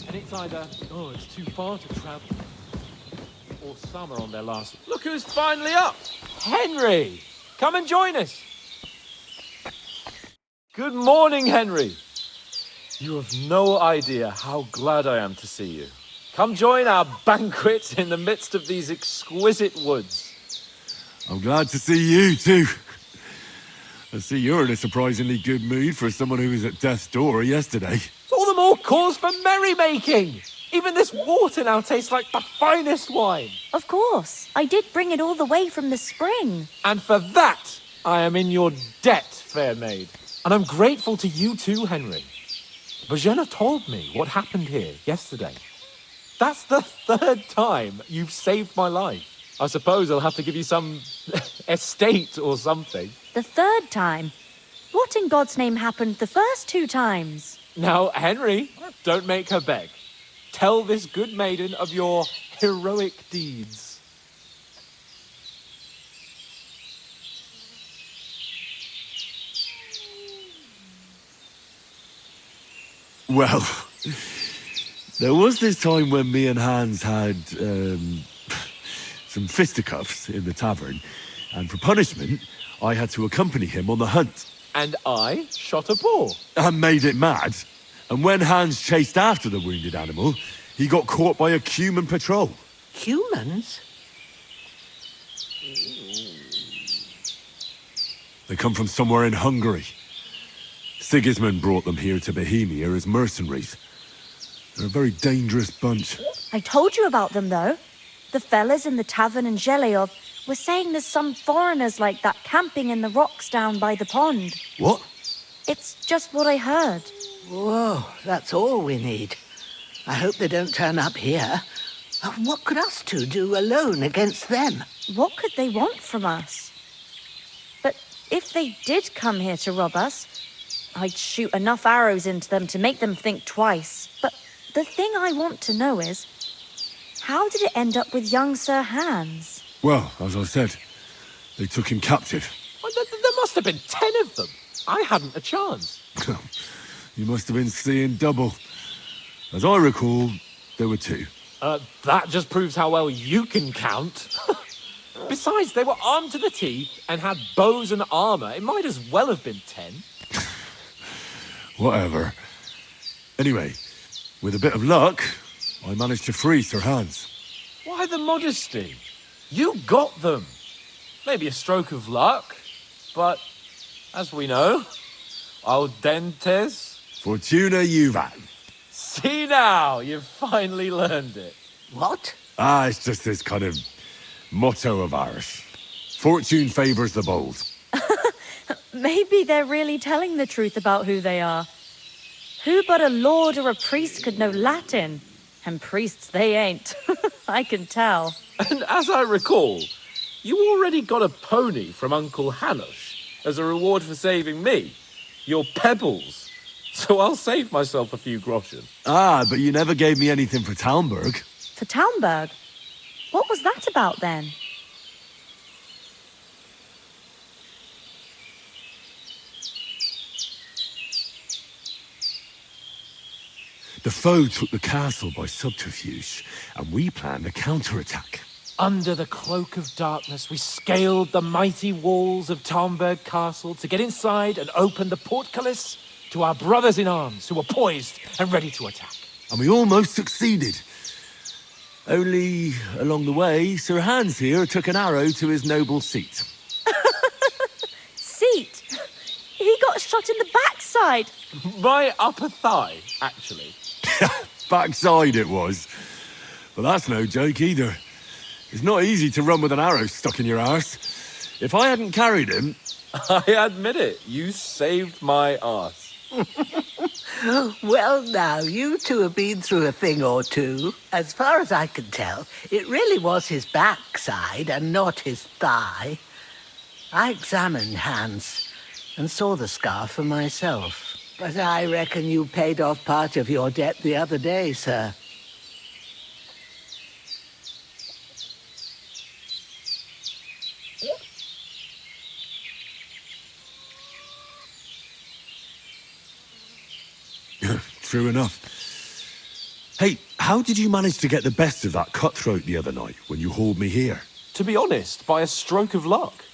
And it's either, oh, it's too far to travel, or some are on their last. Look who's finally up! Henry! Come and join us! Good morning, Henry! You have no idea how glad I am to see you. Come join our banquet in the midst of these exquisite woods. I'm glad to see you, too. I see you're in a surprisingly good mood for someone who was at death's door yesterday. It's all the more cause for merrymaking! Even this water now tastes like the finest wine. Of course. I did bring it all the way from the spring. And for that, I am in your debt, fair maid. And I'm grateful to you too, Henry. Bajena told me what happened here yesterday. That's the third time you've saved my life. I suppose I'll have to give you some estate or something. The third time? What in God's name happened the first 2 times? Now, Henry, don't make her beg. Tell this good maiden of your heroic deeds. Well, there was this time when me and Hans had, some fisticuffs in the tavern, and for punishment, I had to accompany him on the hunt. And I shot a boar. And made it mad. And when Hans chased after the wounded animal, he got caught by a human patrol. Humans? They come from somewhere in Hungary. Sigismund brought them here to Bohemia as mercenaries. They're a very dangerous bunch. I told you about them, though. The fellas in the tavern in Zheleov were saying there's some foreigners like that camping in the rocks down by the pond. What? It's just what I heard. Whoa, that's all we need. I hope they don't turn up here. What could us two do alone against them? What could they want from us? But if they did come here to rob us, I'd shoot enough arrows into them to make them think twice. But the thing I want to know is, how did it end up with young Sir Hans? Well, as I said, they took him captive. Well, there must have been 10 of them. I hadn't a chance. You must have been seeing double. As I recall, there were 2. That just proves how well you can count. Besides, they were armed to the teeth and had bows and armor. It might as well have been 10. Whatever. Anyway, with a bit of luck, I managed to free Sir Hans. Why the modesty? You got them. Maybe a stroke of luck, but as we know, audentes. Fortuna juvat. See now, you've finally learned it. What? It's just this kind of motto of ours. Fortune favours the bold. Maybe they're really telling the truth about who they are. Who but a lord or a priest could know Latin? And priests they ain't. I can tell. And as I recall, you already got a pony from Uncle Hanush as a reward for saving me. Your pebbles. So I'll save myself a few groschen. But you never gave me anything for Talmberg. For Talmberg? What was that about then? The foe took the castle by subterfuge, and we planned a counterattack. Under the cloak of darkness, we scaled the mighty walls of Talmberg Castle to get inside and open the portcullis to our brothers in arms who were poised and ready to attack. And we almost succeeded. Only, along the way, Sir Hans here took an arrow to his noble seat. Seat? He got shot in the backside. My upper thigh, actually. Backside it was. But that's no joke either. It's not easy to run with an arrow stuck in your arse. If I hadn't carried him... I admit it. You saved my arse. Well, now, you two have been through a thing or two. As far as I can tell, it really was his backside and not his thigh. I examined Hans and saw the scar for myself. But I reckon you paid off part of your debt the other day, sir. true enough. Hey, how did you manage to get the best of that cutthroat the other night when you hauled me here? To be honest, by a stroke of luck.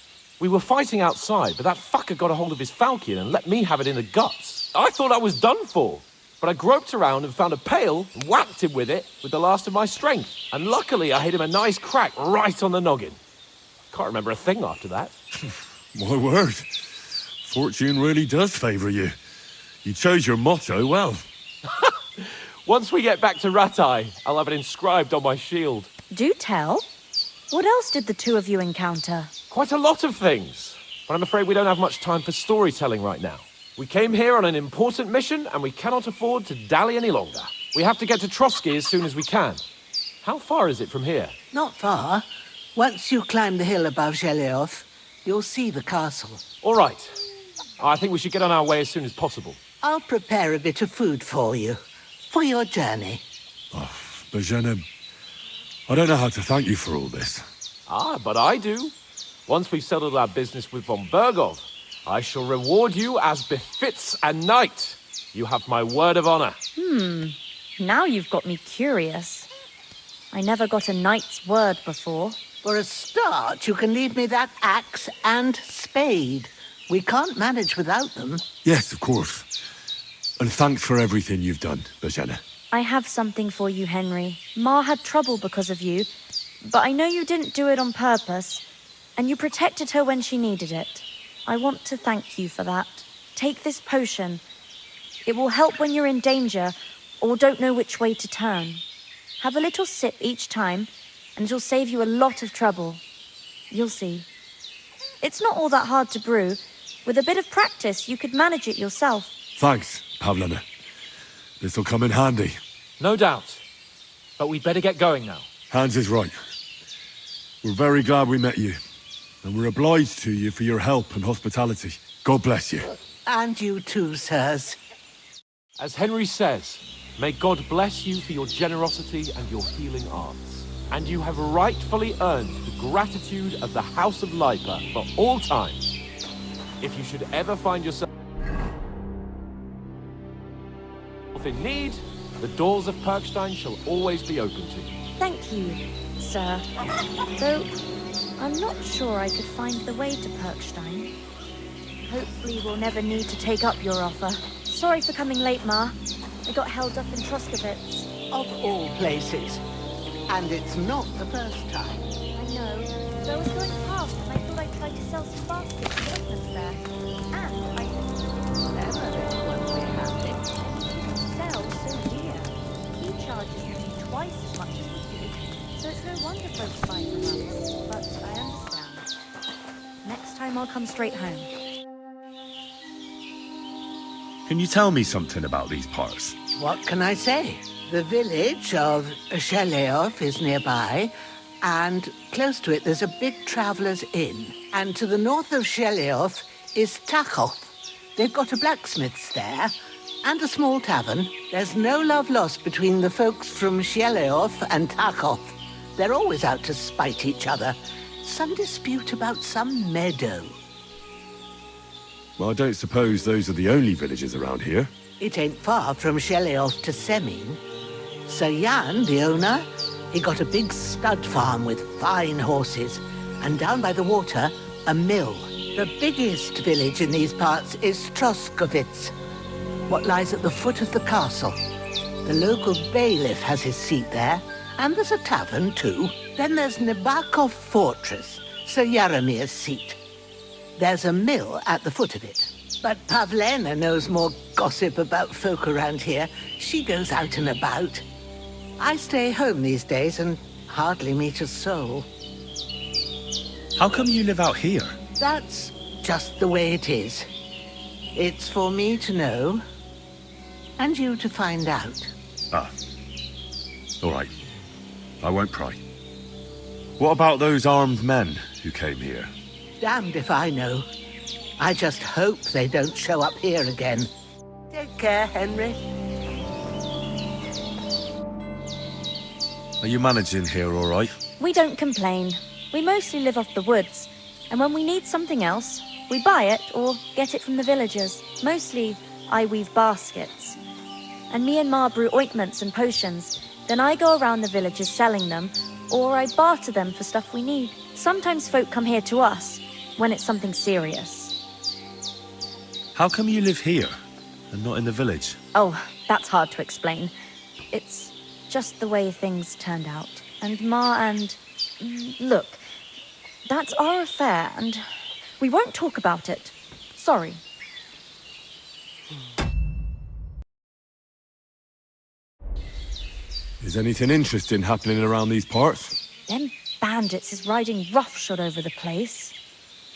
We were fighting outside, but that fucker got a hold of his falcon and let me have it in the guts. I thought I was done for. But I groped around and found a pail and whacked him with it with the last of my strength. And luckily, I hit him a nice crack right on the noggin. Can't remember a thing after that. My word. Fortune really does favour you. You chose your motto well. Once we get back to Rattay, I'll have it inscribed on my shield. Do tell. What else did the two of you encounter? Quite a lot of things. But I'm afraid we don't have much time for storytelling right now. We came here on an important mission, and we cannot afford to dally any longer. We have to get to Trotsky as soon as we can. How far is it from here? Not far. Once you climb the hill above Zheleov, you'll see the castle. All right. I think we should get on our way as soon as possible. I'll prepare a bit of food for you, for your journey. Oh, Bozhena, I don't know how to thank you for all this. Ah, but I do. Once we've settled our business with von Bergov, I shall reward you as befits a knight. You have my word of honor. Now you've got me curious. I never got a knight's word before. For a start, you can leave me that axe and spade. We can't manage without them. Yes, of course. And thanks for everything you've done, Bozhena. I have something for you, Henry. Ma had trouble because of you, but I know you didn't do it on purpose, and you protected her when she needed it. I want to thank you for that. Take this potion. It will help when you're in danger or don't know which way to turn. Have a little sip each time, and it'll save you a lot of trouble. You'll see. It's not all that hard to brew. With a bit of practice, you could manage it yourself. Thanks, Pavlena. This'll come in handy. No doubt. But we'd better get going now. Hans is right. We're very glad we met you. And we're obliged to you for your help and hospitality. God bless you. And you too, sirs. As Henry says, may God bless you for your generosity and your healing arts. And you have rightfully earned the gratitude of the House of Lipa for all time. If you should ever find yourself in need, the doors of Perkstein shall always be open to you. Thank you, sir. Though I'm not sure I could find the way to Perkstein. Hopefully we'll never need to take up your offer. Sorry for coming late, Ma. I got held up in Troskowitz. Of all places. And it's not the first time. I know. So I was going past and I thought I'd try to sell some baskets for Christmas there. And I sell so dear. He charges me twice as much as we do. So it's no wonder folks buy from us. But I understand. Next time I'll come straight home. Can you tell me something about these parts? What can I say? The village of Zheleov is nearby, and close to it there's a big traveller's inn. And to the north of Zheleov is Takhov. They've got a blacksmith's there, and a small tavern. There's no love lost between the folks from Zheleov and Takhov. They're always out to spite each other. Some dispute about some meadow. Well, I don't suppose those are the only villages around here. It ain't far from Zheleov to Semin. Sir Jan, the owner, he got a big stud farm with fine horses, and down by the water, a mill. The biggest village in these parts is Troskowitz, what lies at the foot of the castle. The local bailiff has his seat there, and there's a tavern too. Then there's Nabakov Fortress, Sir Yaromir's seat. There's a mill at the foot of it. But Pavlena knows more gossip about folk around here. She goes out and about. I stay home these days and hardly meet a soul. How come you live out here? That's just the way it is. It's for me to know, and you to find out. Ah. All right. I won't pry. What about those armed men who came here? Damned if I know. I just hope they don't show up here again. Take care, Henry. Are you managing here all right? We don't complain. We mostly live off the woods, and when we need something else, we buy it or get it from the villagers. Mostly, I weave baskets. and me and Ma brew ointments and potions. Then I go around the villages selling them, or I barter them for stuff we need. Sometimes folk come here to us, when it's something serious. How come you live here, and not in the village? Oh, that's hard to explain. It's just the way things turned out. And Ma and... Look, that's our affair, and we won't talk about it. Sorry. Is anything interesting happening around these parts? Them bandits is riding roughshod over the place.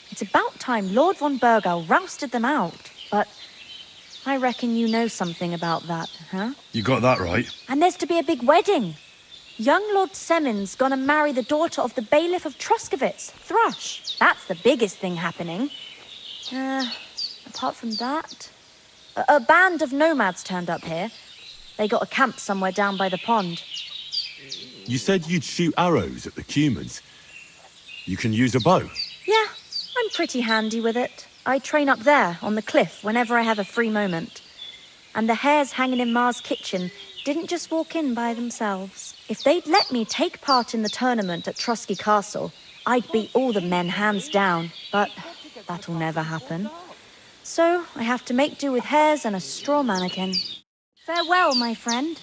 It's about time Lord von Burgau rousted them out, but I reckon you know something about that, huh? You got that right. And there's to be a big wedding. Young Lord Semon's gonna marry the daughter of the bailiff of Troskowitz, Thrush. That's the biggest thing happening. Apart from that... A band of nomads turned up here. They got a camp somewhere down by the pond. You said you'd shoot arrows at the Cumans. You can use a bow. Yeah, I'm pretty handy with it. I train up there, on the cliff, whenever I have a free moment. And the hares hanging in Ma's kitchen didn't just walk in by themselves. If they'd let me take part in the tournament at Trotsky Castle, I'd beat all the men hands down, but that'll never happen. So I have to make do with hares and a straw mannequin. Farewell, my friend.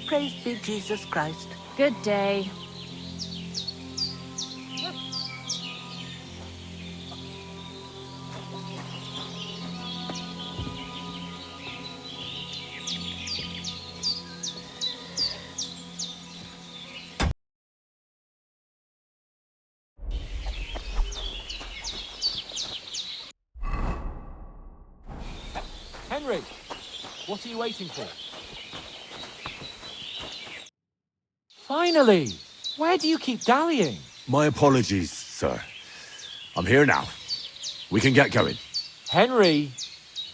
Praise be Jesus Christ. Good day. Henry, what are you waiting for? Finally! Where do you keep dallying? My apologies, sir. I'm here now. We can get going. Henry,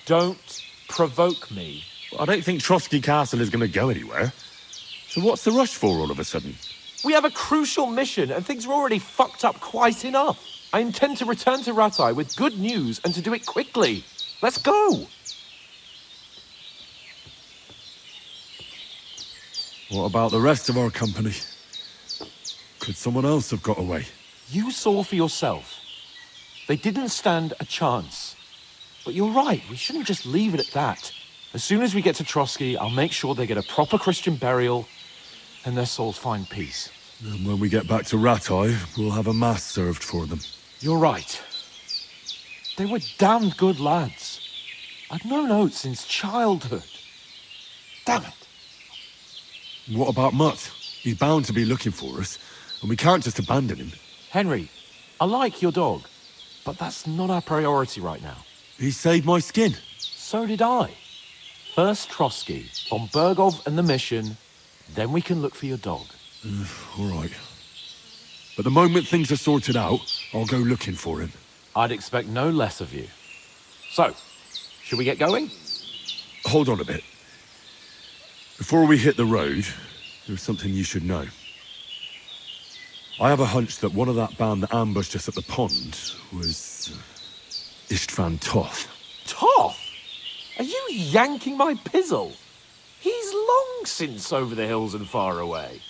don't provoke me. I don't think Trotsky Castle is going to go anywhere. So what's the rush for all of a sudden? We have a crucial mission and things are already fucked up quite enough. I intend to return to Rattay with good news and to do it quickly. Let's go! What about the rest of our company? Could someone else have got away? You saw for yourself. They didn't stand a chance. But you're right, we shouldn't just leave it at that. As soon as we get to Trotsky, I'll make sure they get a proper Christian burial and their souls find peace. And when we get back to Rattay, we'll have a mass served for them. You're right. They were damned good lads. I've known Oates since childhood. Damn it. What about Mutt? He's bound to be looking for us, and we can't just abandon him. Henry, I like your dog, but that's not our priority right now. He saved my skin. So did I. First Trotsky, von Burgov and the mission, then we can look for your dog. All right. But the moment things are sorted out, I'll go looking for him. I'd expect no less of you. So, should we get going? Hold on a bit. Before we hit the road, there's something you should know. I have a hunch that one of that band that ambushed us at the pond was... Istvan Toth. Toth? Are you yanking my pizzle? He's long since over the hills and far away.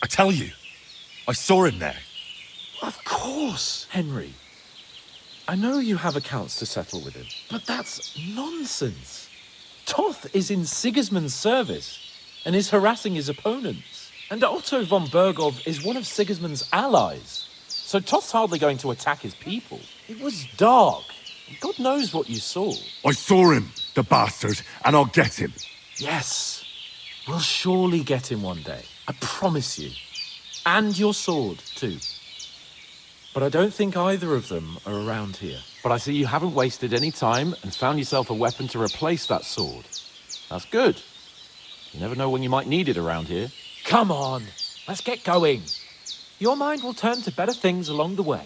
I tell you, I saw him there. Of course, Henry. I know you have accounts to settle with him, but that's nonsense. Toth is in Sigismund's service and is harassing his opponents. And Otto von Burgov is one of Sigismund's allies. So Toth's hardly going to attack his people. It was dark. God knows what you saw. I saw him, the bastard, and I'll get him. Yes. We'll surely get him one day. I promise you. And your sword, too. But I don't think either of them are around here. But I see you haven't wasted any time and found yourself a weapon to replace that sword. That's good. You never know when you might need it around here. Come on, let's get going. Your mind will turn to better things along the way.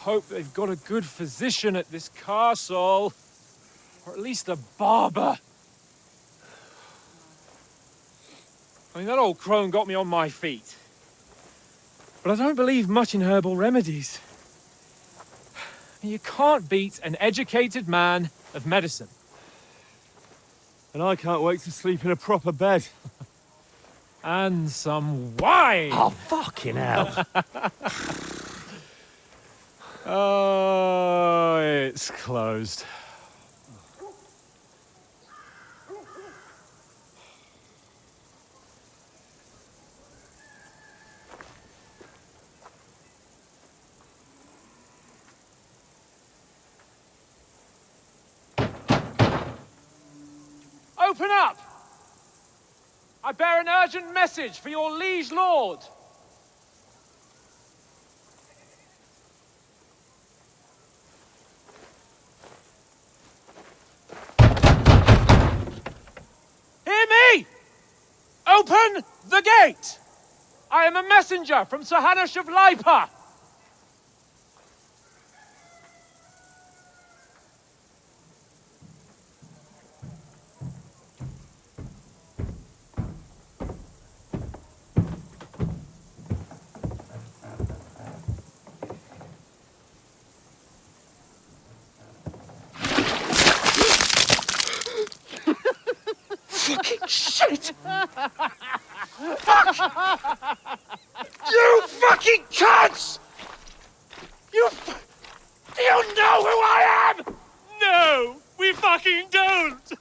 hope they've got a good physician at this castle. Or at least a barber. I mean, that old crone got me on my feet. But I don't believe much in herbal remedies. You can't beat an educated man of medicine. And I can't wait to sleep in a proper bed. And some wine! Oh, fucking hell. Oh, it's closed. Open up! I bear an urgent message for your liege lord. Hear me! Open the gate! I am a messenger from Sir Hanush of Lipa. Fucking shit! Fuck! You fucking cunts! Do you know who I am? No, we fucking don't!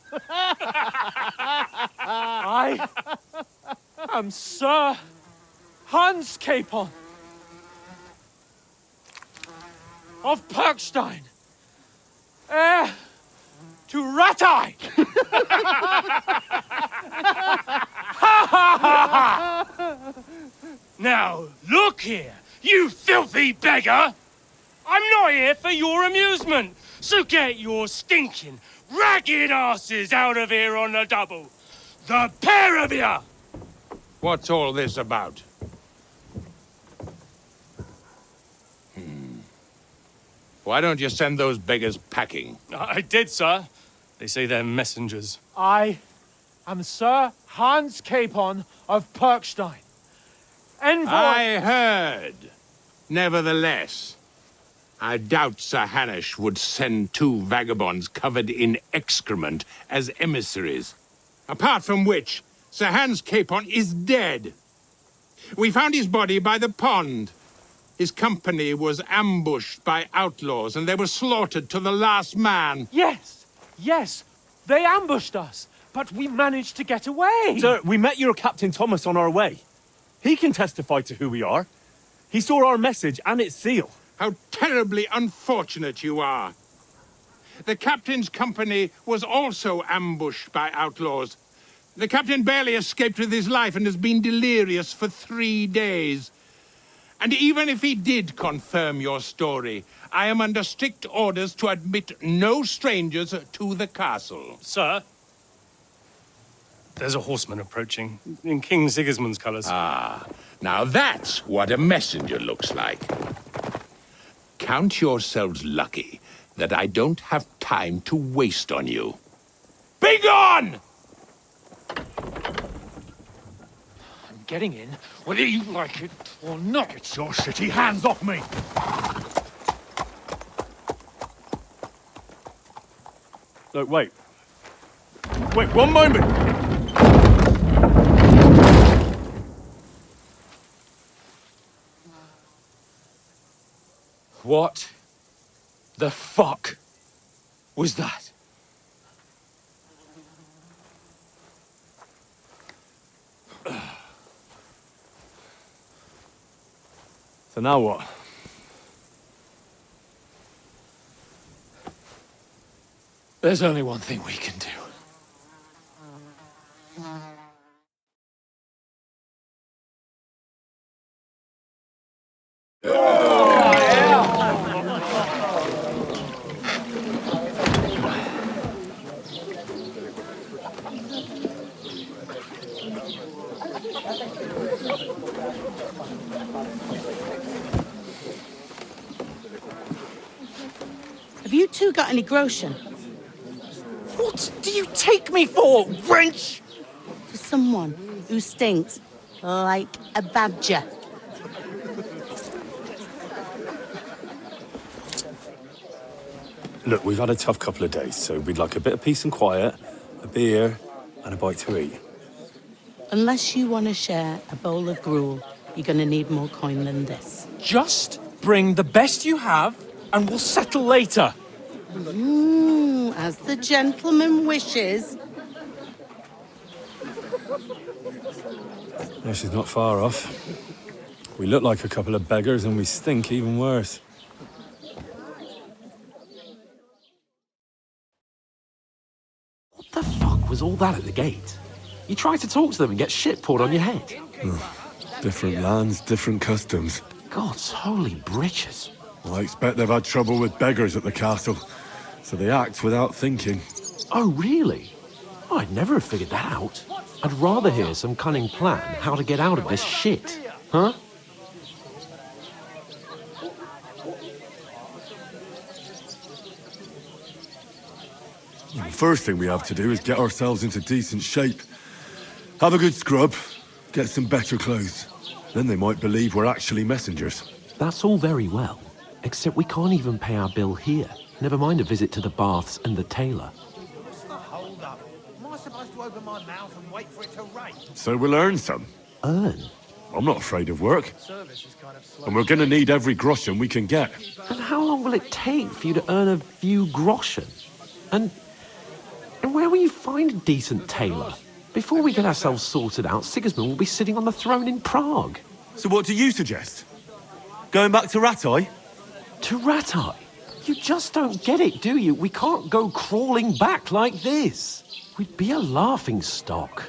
I am Sir Hans Capon of Perkstein, heir to Ratai! Now, look here, you filthy beggar! I'm not here for your amusement, so get your stinking, ragged asses out of here on the double. The pair of you! What's all this about? Why don't you send those beggars packing? I did, sir. They say they're messengers. I am Sir Hans Capon of Perkstein. Envoy... I heard. Nevertheless, I doubt Sir Hanush would send two vagabonds covered in excrement as emissaries. Apart from which, Sir Hans Capon is dead. We found his body by the pond. His company was ambushed by outlaws, and they were slaughtered to the last man. Yes, yes, they ambushed us, but we managed to get away. Sir, we met your Captain Thomas on our way. He can testify to who we are. He saw our message and its seal. How terribly unfortunate you are. The captain's company was also ambushed by outlaws. The captain barely escaped with his life and has been delirious for 3 days. And even if he did confirm your story, I am under strict orders to admit no strangers to the castle. Sir, there's a horseman approaching, in King Sigismund's colours. Ah, now that's what a messenger looks like. Count yourselves lucky that I don't have time to waste on you. Be gone! I'm getting in, whether you like it or not. Get your shitty hands off me! Look, wait. Wait, one moment! What the fuck was that? So now what? There's only one thing we can do. Have you two got any groschen? What do you take me for, wench? For someone who stinks like a badger. Look, we've had a tough couple of days, so we'd like a bit of peace and quiet, a beer, and a bite to eat. Unless you want to share a bowl of gruel, you're going to need more coin than this. Just bring the best you have, and we'll settle later. As the gentleman wishes. Yeah, she's not far off. We look like a couple of beggars, and we stink even worse. What the fuck was all that at the gate? You try to talk to them and get shit poured on your head. Different lands, different customs. God's holy britches. Well, I expect they've had trouble with beggars at the castle, so they act without thinking. Oh, really? Oh, I'd never have figured that out. I'd rather hear some cunning plan how to get out of this shit. Huh? The first thing we have to do is get ourselves into decent shape. Have a good scrub, get some better clothes. Then they might believe we're actually messengers. That's all very well, except we can't even pay our bill here. Never mind a visit to the baths and the tailor. Hold up. Am I supposed to open my mouth and wait for it to rain? So we'll earn some. Earn? I'm not afraid of work. Service is kind of slow. And we're gonna need every groschen we can get. And how long will it take for you to earn a few groschen? And where will you find a decent tailor? Before we get ourselves sorted out, Sigismund will be sitting on the throne in Prague. So what do you suggest? Going back to Rattay? To Rattay? You just don't get it, do you? We can't go crawling back like this. We'd be a laughing stock.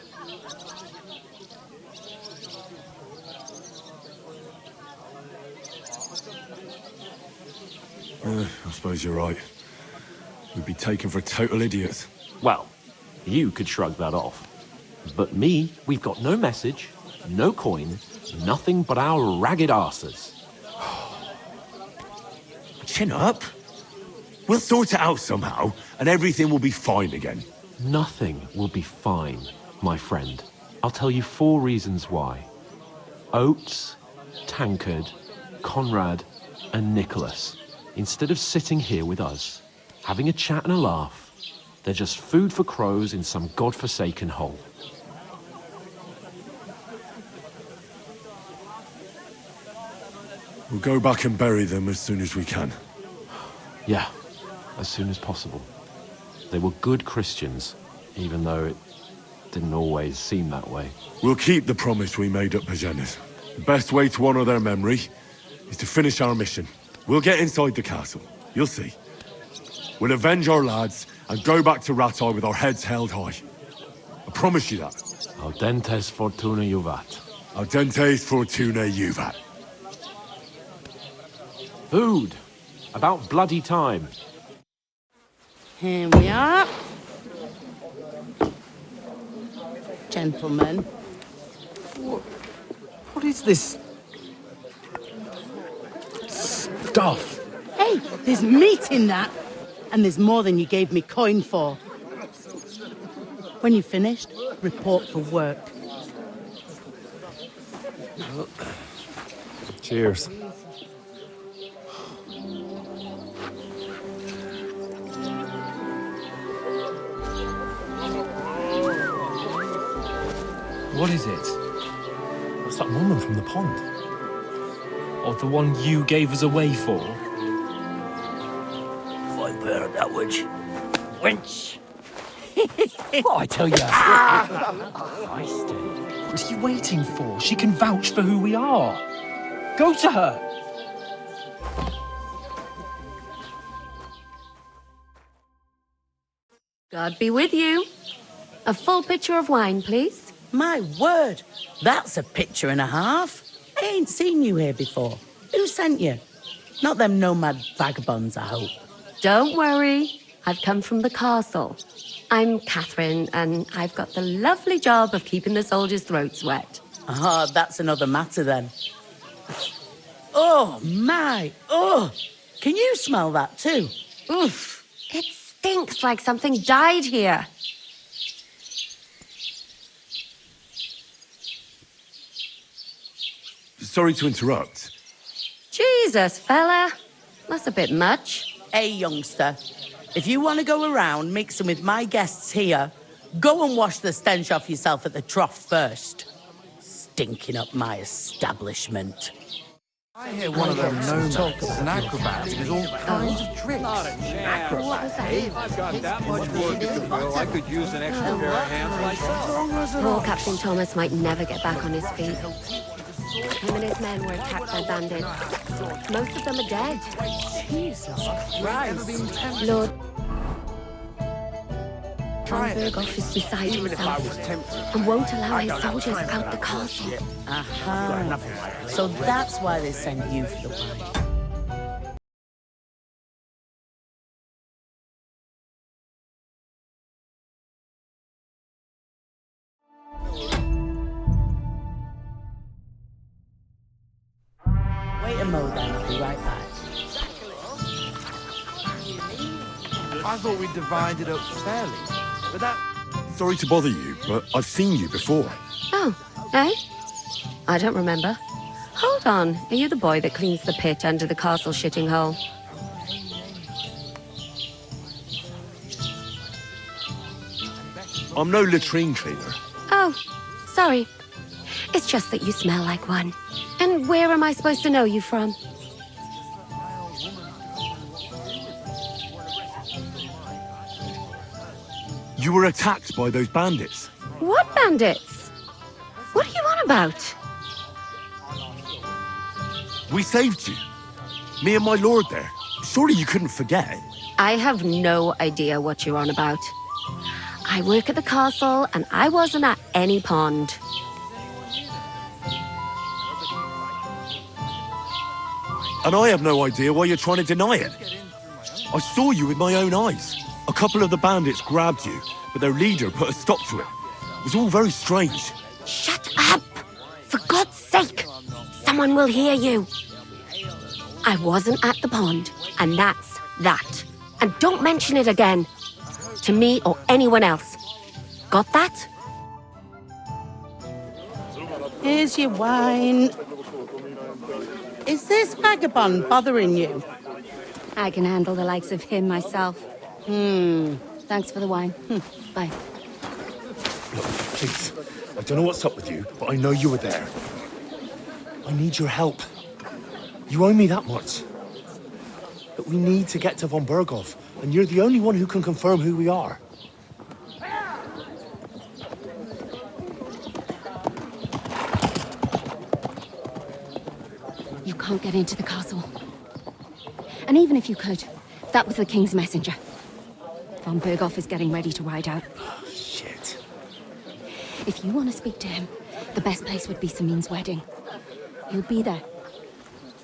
I suppose you're right. We'd be taken for total idiots. Well, you could shrug that off. But me, we've got no message, no coin, nothing but our ragged arses. Chin up. We'll sort it out somehow, and everything will be fine again. Nothing will be fine, my friend. I'll tell you 4 reasons why. Oates, Tankard, Conrad, and Nicholas, instead of sitting here with us, having a chat and a laugh, they're just food for crows in some godforsaken hole. We'll go back and bury them as soon as we can. Yeah, as soon as possible. They were good Christians, even though it didn't always seem that way. We'll keep the promise we made at Pagenes. The best way to honor their memory is to finish our mission. We'll get inside the castle. You'll see. We'll avenge our lads and go back to Rattay with our heads held high. I promise you that. Audentes fortuna juvat. Audentes fortuna juvat. Food. About bloody time. Here we are. Gentlemen. What is this stuff? Hey, there's meat in that. And there's more than you gave me coin for. When you're finished, report for work. Cheers. What is it? What's that woman from the pond? Or the one you gave us away for? I bear that witch. Wench! What I tell you? What are you waiting for? She can vouch for who we are. Go to her. God be with you. A full pitcher of wine, please. My word, that's a picture and a half. I ain't seen you here before. Who sent you? Not them nomad vagabonds, I hope. Don't worry. I've come from the castle. I'm Catherine, and I've got the lovely job of keeping the soldiers' throats wet. Ah, that's another matter then. Oh, my. Oh, can you smell that too? Oof. It stinks like something died here. Sorry to interrupt. Jesus, fella. That's a bit much. Hey, youngster. If you want to go around mixing with my guests here, go and wash the stench off yourself at the trough first. Stinking up my establishment. I hear one of them gnomes is an acrobat who does all kinds of tricks. What was that? I've got that much work to do. I could use an extra pair of hands myself. Poor Captain Thomas might never get back on his feet. Him and his men were attacked by bandits. Most of them are dead. Jesus Christ. Lord Von Berghoff is beside himself and won't allow his soldiers out the castle. Aha. So that's why they sent you for the wine. Wait a mo then, I'll be right back. I thought we divided up fairly, but that... Sorry to bother you, but I've seen you before. Oh, eh? I don't remember. Hold on, are you the boy that cleans the pit under the castle shitting hole? I'm no latrine cleaner. Oh, sorry. It's just that you smell like one. And where am I supposed to know you from? You were attacked by those bandits. What bandits? What are you on about? We saved you. Me and my lord there. Surely you couldn't forget. I have no idea what you're on about. I work at the castle, and I wasn't at any pond. And I have no idea why you're trying to deny it. I saw you with my own eyes. A couple of the bandits grabbed you, but their leader put a stop to it. It was all very strange. Shut up! For God's sake! Someone will hear you. I wasn't at the pond, and that's that. And don't mention it again. To me or anyone else. Got that? Here's your wine. Is this vagabond bothering you? I can handle the likes of him myself. Thanks for the wine. Bye. Look, please. I don't know what's up with you, but I know you were there. I need your help. You owe me that much. But we need to get to von Berghoff, and you're the only one who can confirm who we are. You can't get into the castle. And even if you could, that was the king's messenger. Von Berghoff is getting ready to ride out. Shit. If you want to speak to him, the best place would be Samin's wedding. He'll be there.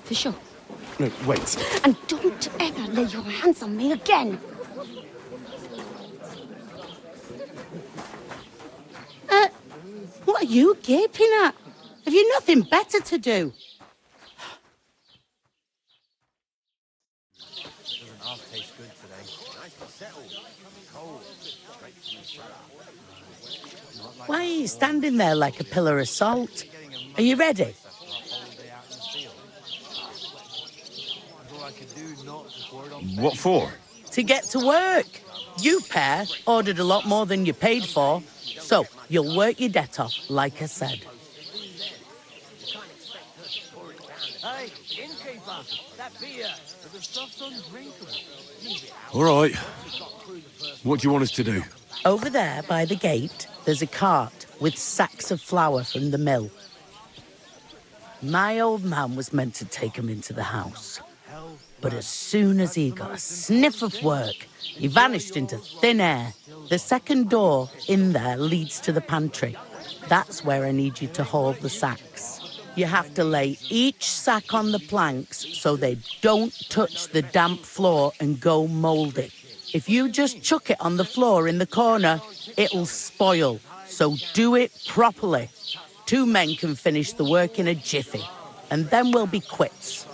For sure. No, wait. And don't ever lay your hands on me again! What are you gaping at? Have you nothing better to do? Why are you standing there like a pillar of salt? Are you ready? What for? To get to work. You pair ordered a lot more than you paid for, so you'll work your debt off, like I said. Hey, innkeeper, that beer, the stuff's undrinkable. All right. What do you want us to do? Over there by the gate, there's a cart with sacks of flour from the mill. My old man was meant to take them into the house. But as soon as he got a sniff of work, he vanished into thin air. The second door in there leads to the pantry. That's where I need you to haul the sacks. You have to lay each sack on the planks so they don't touch the damp floor and go mouldy. If you just chuck it on the floor in the corner, it'll spoil. So do it properly. 2 men can finish the work in a jiffy, and then we'll be quits.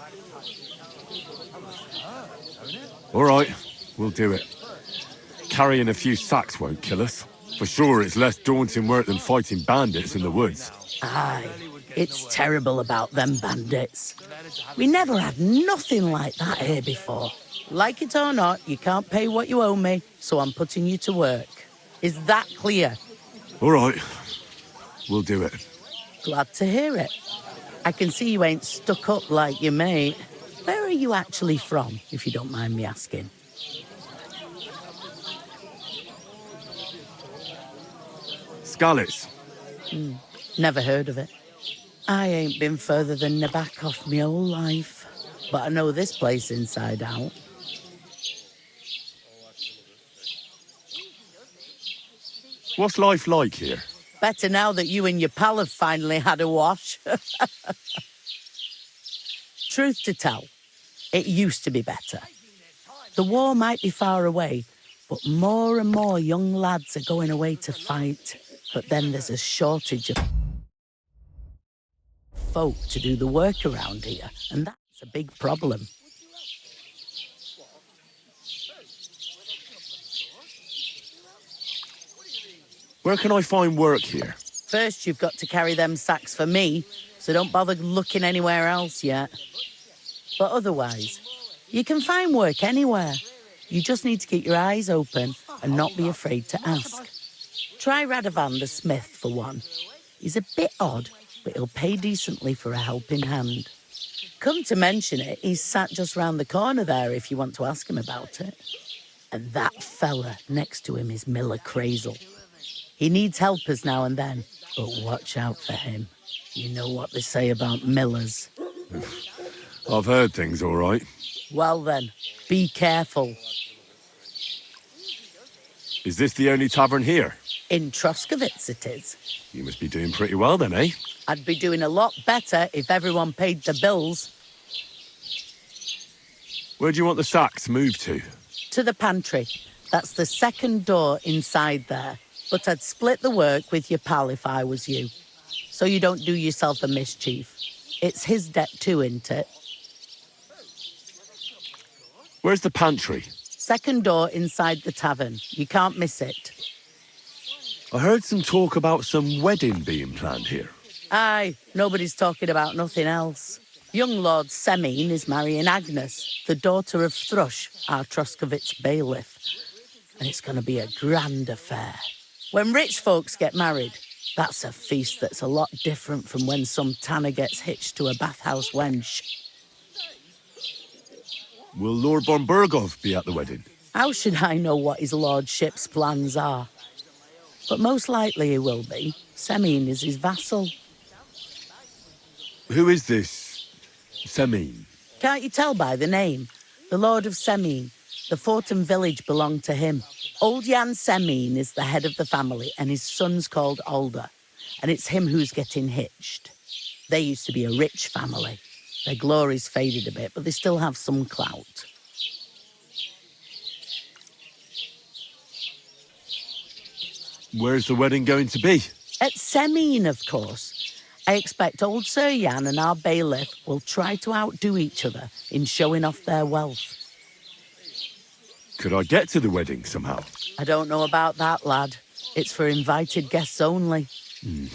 All right. we'll do it. Carrying a few sacks won't kill us. For sure, it's less daunting work than fighting bandits in the woods. Aye, it's terrible about them bandits. We never had nothing like that here before. Like it or not, you can't pay what you owe me, so I'm putting you to work. Is that clear? All right, we'll do it. Glad to hear it. I can see you ain't stuck up like your mate. Where are you actually from, if you don't mind me asking? Skalitz. Never heard of it. I ain't been further than Nabakov my whole life, but I know this place inside out. What's life like here? Better now that you and your pal have finally had a wash. Truth to tell, it used to be better. The war might be far away, but more and more young lads are going away to fight. But then there's a shortage of folk to do the work around here, and that's a big problem. Where can I find work here? First, you've got to carry them sacks for me, so don't bother looking anywhere else yet. But otherwise, you can find work anywhere. You just need to keep your eyes open and not be afraid to ask. Try Radovan the smith for one. He's a bit odd, but he'll pay decently for a helping hand. Come to mention it, he's sat just round the corner there if you want to ask him about it. And that fella next to him is Miller Crazel. He needs helpers now and then, but watch out for him. You know what they say about Millers. I've heard things, all right. Well then, be careful. Is this the only tavern here? In Troskovitz it is. You must be doing pretty well then, eh? I'd be doing a lot better if everyone paid the bills. Where do you want the sacks moved to? To the pantry. That's the second door inside there. But I'd split the work with your pal if I was you. So you don't do yourself a mischief. It's his debt too, isn't it? Where's the pantry? Second door inside the tavern. You can't miss it. I heard some talk about some wedding being planned here. Aye, nobody's talking about nothing else. Young Lord Semine is marrying Agnes, the daughter of Thrush, our Troskovitz bailiff. And it's going to be a grand affair. When rich folks get married, that's a feast that's a lot different from when some tanner gets hitched to a bathhouse wench. Will Lord von Burgov be at the wedding? How should I know what his lordship's plans are? But most likely he will be. Semine is his vassal. Who is this Semine? Can't you tell by the name? The Lord of Semine. The fort and village belong to him. Old Jan Semine is the head of the family, and his son's called Alder. And it's him who's getting hitched. They used to be a rich family. Their glory's faded a bit, but they still have some clout. Where's the wedding going to be? At Semine, of course. I expect old Sir Jan and our bailiff will try to outdo each other in showing off their wealth. Could I get to the wedding somehow? I don't know about that, lad. It's for invited guests only. It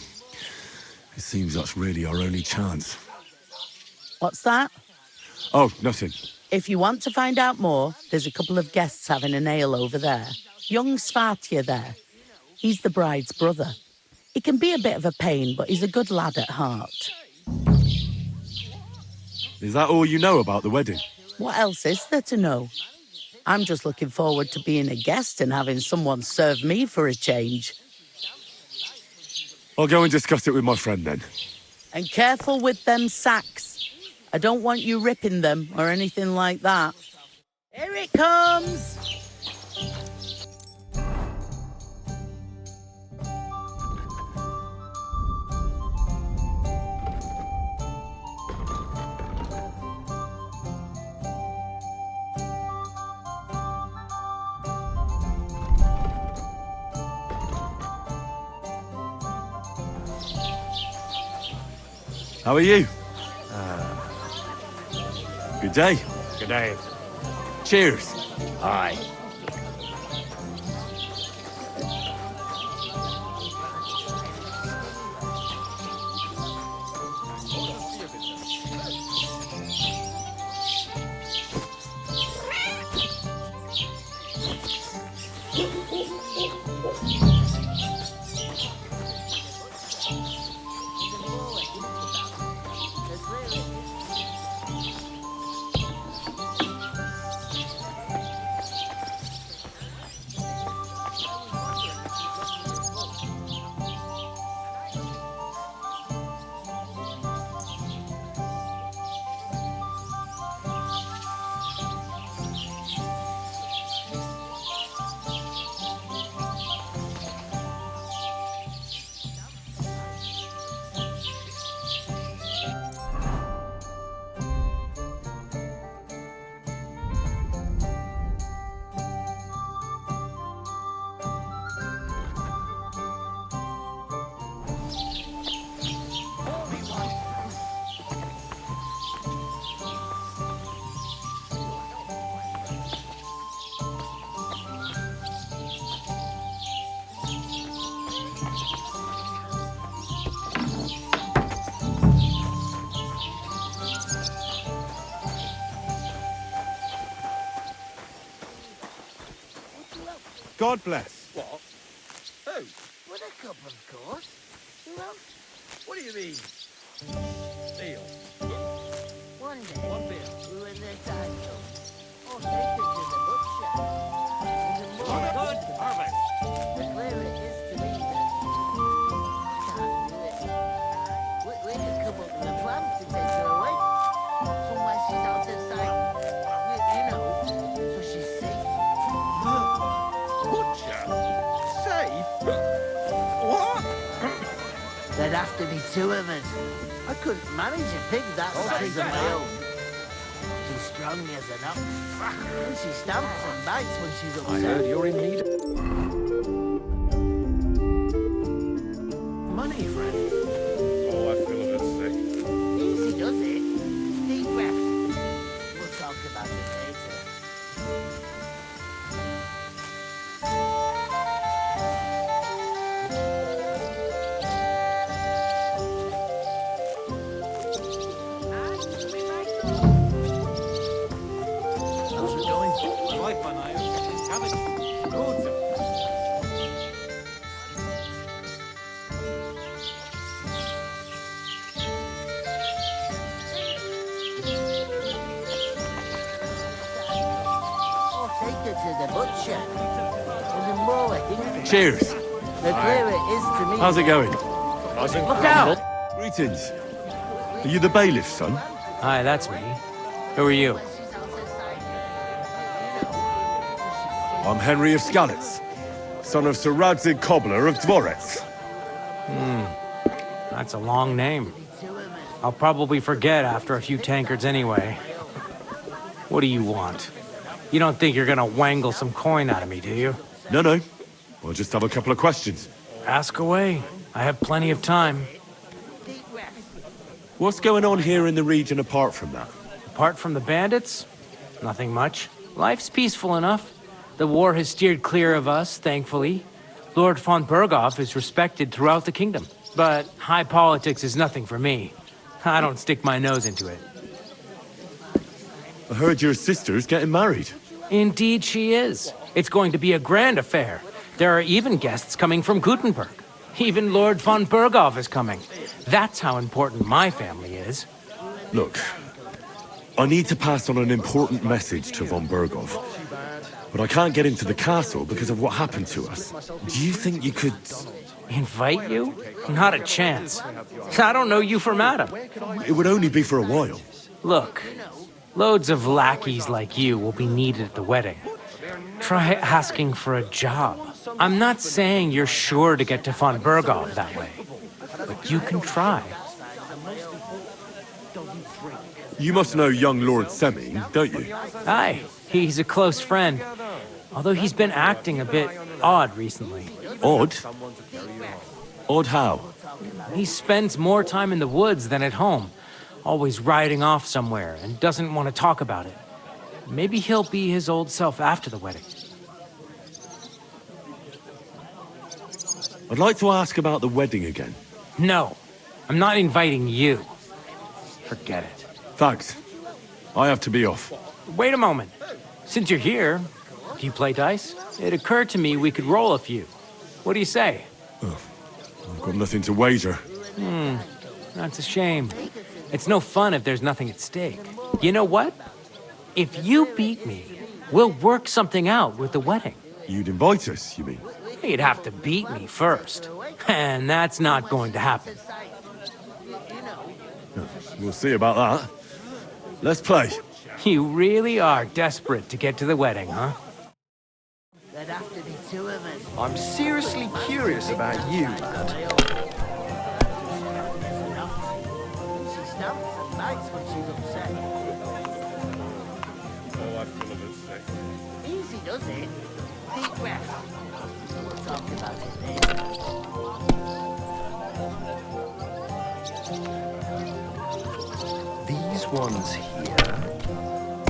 seems that's really our only chance. What's that? Oh, nothing. If you want to find out more, there's a couple of guests having a nail over there. Young Svartje there. He's the bride's brother. He can be a bit of a pain, but he's a good lad at heart. Is that all you know about the wedding? What else is there to know? I'm just looking forward to being a guest and having someone serve me for a change. I'll go and discuss it with my friend then. And careful with them sacks. I don't want you ripping them or anything like that. Here it comes! How are you? Good day. Good day. Cheers. Aye. God bless. What? Who? Buttercup, of course. Who else? What do you mean? Neil. One day, we were in their time zone. Or take it to the butcher. And the more good harvest. The clearer it is to me that I can't do it. We could come up with a plan to take her away. Somewhere she's out of sight. You know, so she's safe. Butcher? Safe? What? There'd have to be two of us. I couldn't manage a pig that size of my own. She's strong as an ox. And she stamps and bites when she's upset. I heard you're in need. Money, friend. Oh, I feel a bit sick. Easy does it. Deep breaths. We'll talk about it later. How's it going? I like my knife. Cabbage. Loads of Or take her to the butcher. And the more I think of it, Cheers. the clearer it is to me. How's it going? Look out! Greetings. Are you the bailiff, son? Hi, that's me. Who are you? I'm Henry of Skalitz, son of Sir Radzig Cobbler of Dvorets. That's a long name. I'll probably forget after a few tankards anyway. What do you want? You don't think you're gonna wangle some coin out of me, do you? No. I'll just have a couple of questions. Ask away. I have plenty of time. What's going on here in the region apart from that? Apart from the bandits? Nothing much. Life's peaceful enough. The war has steered clear of us, thankfully. Lord von Berghoff is respected throughout the kingdom. But high politics is nothing for me. I don't stick my nose into it. I heard your sister's getting married. Indeed she is. It's going to be a grand affair. There are even guests coming from Gutenberg. Even Lord von Berghoff is coming. That's how important my family is. Look, I need to pass on an important message to von Berghoff. But I can't get into the castle because of what happened to us. Do you think you could... Invite you? Not a chance. I don't know you from Adam. It would only be for a while. Look, loads of lackeys like you will be needed at the wedding. Try asking for a job. I'm not saying you're sure to get to von Berghoff that way, but you can try. You must know young Lord Semming, don't you? Aye, he's a close friend. Although he's been acting a bit odd recently. Odd? Odd how? He spends more time in the woods than at home, always riding off somewhere and doesn't want to talk about it. Maybe he'll be his old self after the wedding. I'd like to ask about the wedding again. No, I'm not inviting you. Forget it. Thanks. I have to be off. Wait a moment. Since you're here, do you play dice? It occurred to me we could roll a few. What do you say? I've got nothing to wager. That's a shame. It's no fun if there's nothing at stake. You know what? If you beat me, we'll work something out with the wedding. You'd invite us, you mean? You'd have to beat me first. And that's not going to happen. We'll see about that. Let's play. You really are desperate to get to the wedding, huh? There'd have to be two of us. I'm seriously curious about you, lad. She stamps and bites when she's upset. Oh, I feel a bit sick. Easy does it. Deep breath. We'll talk about it later. These ones here.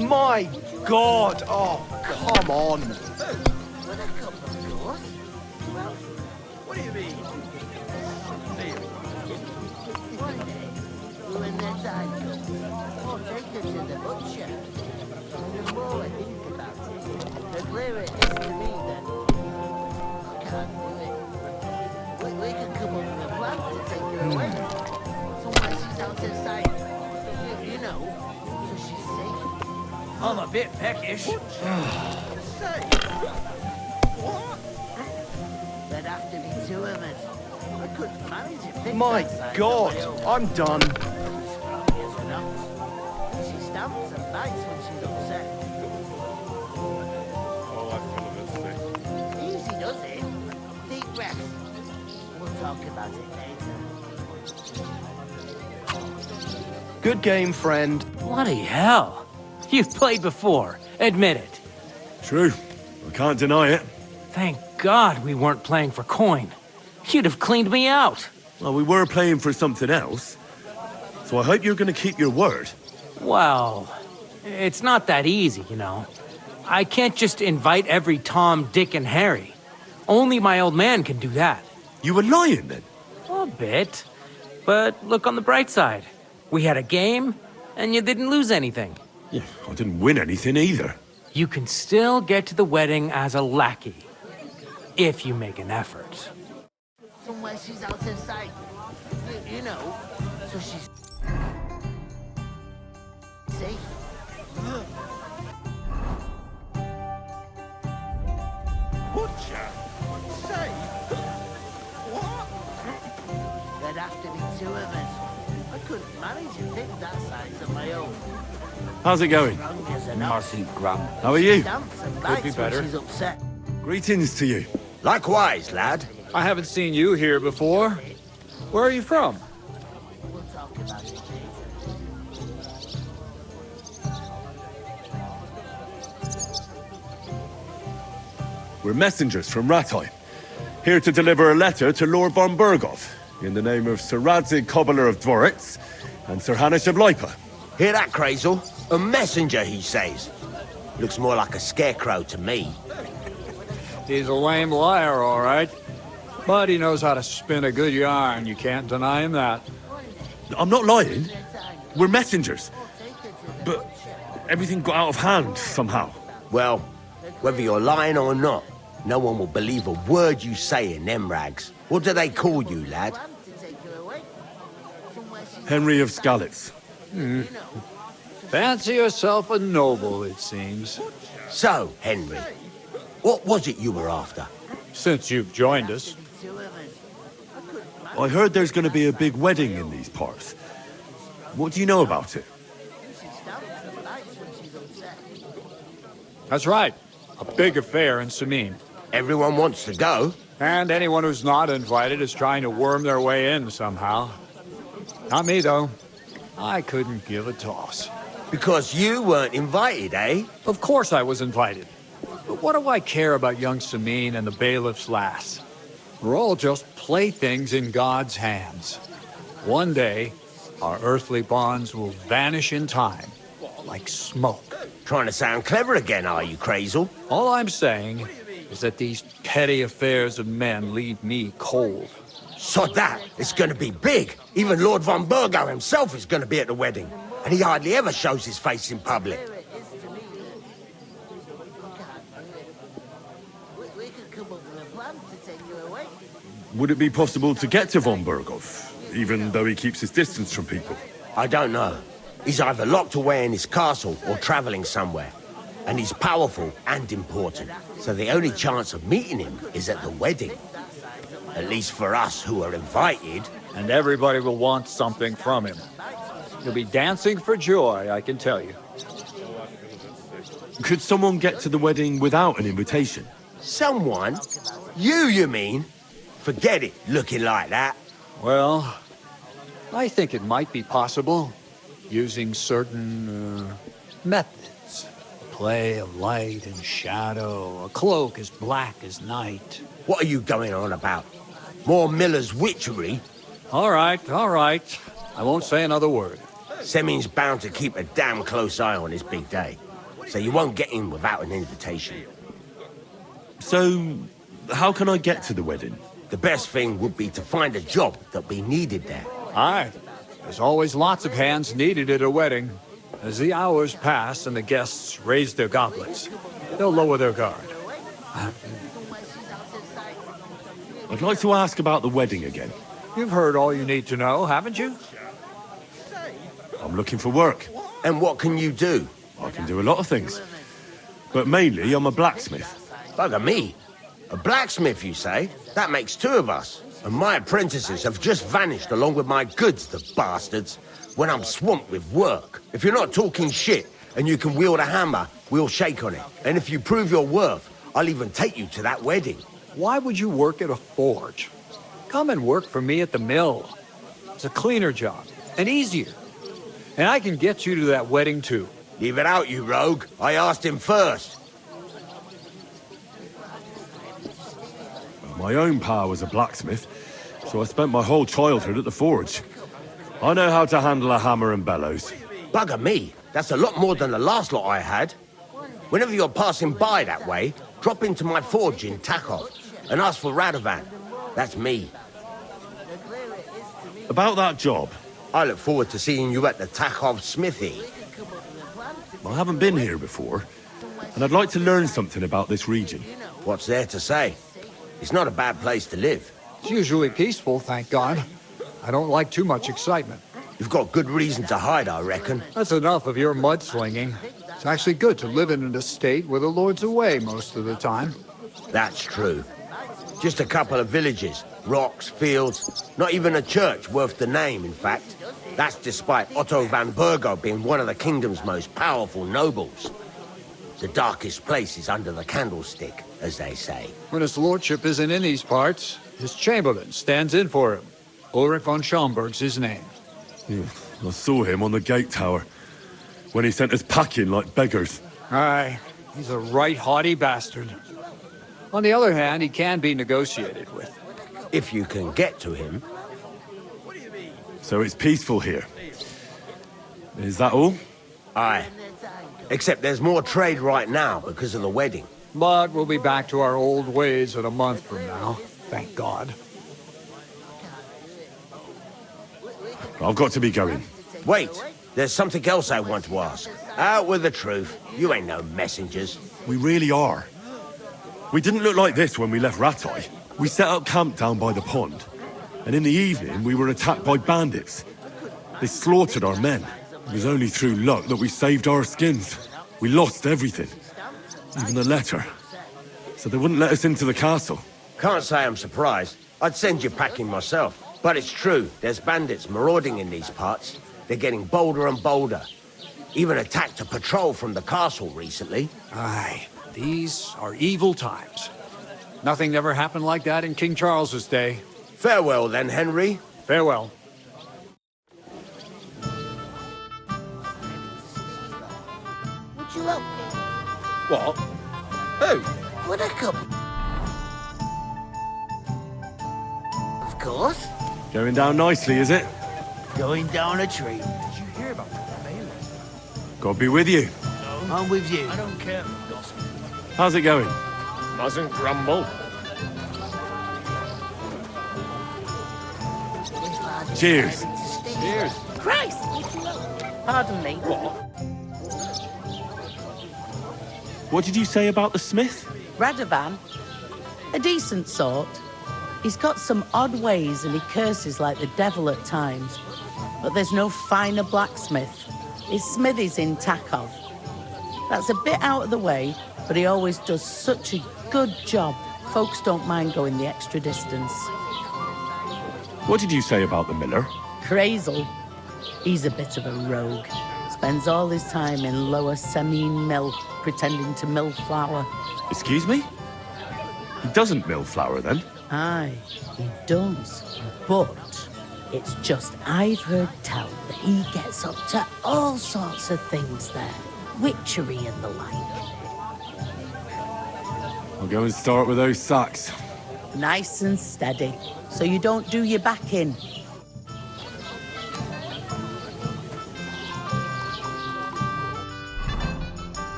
My God! Oh, come on! With a couple of course. Well, What do you mean? one day, when their time comes, I'll take her to the butcher. The more I think about it, the clearer it is to me that I can't do it. We could come up with a plan to take her away. Somewhere she's out of sight. You know, so she's safe. I'm a bit peckish. There'd have to be two of us. I couldn't manage it. My God! I'm done. She stamps and bites when she's upset. Oh, I feel a bit sick. Easy does it. Deep breath. We'll talk about it later. Good game, friend. Bloody hell. You've played before. Admit it. True. I can't deny it. Thank God we weren't playing for coin. You'd have cleaned me out. Well, we were playing for something else. So I hope you're going to keep your word. Well, it's not that easy, you know. I can't just invite every Tom, Dick, and Harry. Only my old man can do that. You were lying, then? A bit. But look on the bright side. We had a game, and you didn't lose anything. Yeah, I didn't win anything either. You can still get to the wedding as a lackey. If you make an effort. Somewhere she's out of sight. You know, so she's safe. Butcher? Say, what? There'd have to be two of us. I couldn't manage a pig that size on my own. How's it going? Marcy Grump. How are you? Stamps and Could bites be when better. she's upset. Greetings to you. Likewise, lad. I haven't seen you here before. Where are you from? We'll talk about it later. We're messengers from Rattay, here to deliver a letter to Lord von Burgov, in the name of Sir Radzig Cobbler of Dworitz and Sir Hanush of Lipa. Hear that, Crazel? A messenger, he says. Looks more like a scarecrow to me. He's a lame liar, all right. But he knows how to spin a good yarn. You can't deny him that. I'm not lying. We're messengers. But everything got out of hand somehow. Well, whether you're lying or not, no one will believe a word you say in them rags. What do they call you, lad? Henry of Skalitz. Fancy yourself a noble, it seems. So, Henry, what was it you were after? Since you've joined us. I heard there's going to be a big wedding in these parts. What do you know about it? That's right. A big affair in Samim. Everyone wants to go. And anyone who's not invited is trying to worm their way in somehow. Not me, though. I couldn't give a toss. Because you weren't invited, eh? Of course I was invited. But what do I care about young Samine and the bailiff's lass? We're all just playthings in God's hands. One day, our earthly bonds will vanish in time, like smoke. Trying to sound clever again, are you, Crazel? All I'm saying is that these petty affairs of men leave me cold. Sod that! It's gonna be big! Even Lord von Burgo himself is gonna be at the wedding. And he hardly ever shows his face in public. Would it be possible to get to von Burgov, even though he keeps his distance from people? I don't know. He's either locked away in his castle or traveling somewhere. And he's powerful and important. So the only chance of meeting him is at the wedding. At least for us who are invited. And everybody will want something from him. You'll be dancing for joy, I can tell you. Could someone get to the wedding without an invitation? Someone? You mean? Forget it, looking like that. Well, I think it might be possible, using certain methods. Play of light and shadow, a cloak as black as night. What are you going on about? More Miller's witchery? All right. I won't say another word. Semin's bound to keep a damn close eye on his big day. So you won't get in without an invitation. So, how can I get to the wedding? The best thing would be to find a job that'll be needed there. Aye. There's always lots of hands needed at a wedding. As the hours pass and the guests raise their goblets, they'll lower their guard. I'd like to ask about the wedding again. You've heard all you need to know, haven't you? I'm looking for work. And what can you do? I can do a lot of things. But mainly, I'm a blacksmith. Bugger me. A blacksmith, you say? That makes two of us. And my apprentices have just vanished along with my goods, the bastards, when I'm swamped with work. If you're not talking shit and you can wield a hammer, we'll shake on it. And if you prove your worth, I'll even take you to that wedding. Why would you work at a forge? Come and work for me at the mill. It's a cleaner job, and easier. And I can get you to that wedding, too. Leave it out, you rogue. I asked him first. My own pa was a blacksmith, so I spent my whole childhood at the forge. I know how to handle a hammer and bellows. Bugger me. That's a lot more than the last lot I had. Whenever you're passing by that way, drop into my forge in Takov and ask for Radovan. That's me. About that job. I look forward to seeing you at the Takov smithy. I haven't been here before, and I'd like to learn something about this region. What's there to say? It's not a bad place to live. It's usually peaceful, thank God. I don't like too much excitement. You've got good reason to hide, I reckon. That's enough of your mudslinging. It's actually good to live in an estate where the Lord's away most of the time. That's true. Just a couple of villages, rocks, fields, not even a church worth the name, in fact. That's despite Otto van Burgo being one of the kingdom's most powerful nobles. The darkest place is under the candlestick, as they say. When his lordship isn't in these parts, his chamberlain stands in for him. Ulrich von Schaumburg's his name. I saw him on the gate tower, when he sent us packing like beggars. Aye, he's a right haughty bastard. On the other hand, he can be negotiated with. If you can get to him. So it's peaceful here. Is that all? Aye. Except there's more trade right now because of the wedding. But we'll be back to our old ways in a month from now. Thank God. I've got to be going. Wait, there's something else I want to ask. Out with the truth. You ain't no messengers. We really are. We didn't look like this when we left Rattay. We set up camp down by the pond. And in the evening, we were attacked by bandits. They slaughtered our men. It was only through luck that we saved our skins. We lost everything. Even the letter. So they wouldn't let us into the castle. Can't say I'm surprised. I'd send you packing myself. But it's true, there's bandits marauding in these parts. They're getting bolder and bolder. Even attacked a patrol from the castle recently. Aye, these are evil times. Nothing ever happened like that in King Charles's day. Farewell then, Henry. Farewell. Would you help me? What? Who? Would a couple? course. Going down nicely, is it? Going down a tree. Did you hear about the bailiff? God be with you. I'm with you. I don't care, gossip. How's it going? Mustn't grumble. Cheers. Cheers. Christ! Pardon me. What did you say about the smith? Radovan, a decent sort. He's got some odd ways and he curses like the devil at times. But there's no finer blacksmith. His smithy's in Takov. That's a bit out of the way, but he always does such a good job. Folks don't mind going the extra distance. What did you say about the miller? Crazel. He's a bit of a rogue. Spends all his time in Lower Semine Mill, pretending to mill flour. Excuse me? He doesn't mill flour, then? Aye, he does. But it's just I've heard tell that he gets up to all sorts of things there. Witchery and the like. I'll go and start with those sacks. Nice and steady, so you don't do your back in.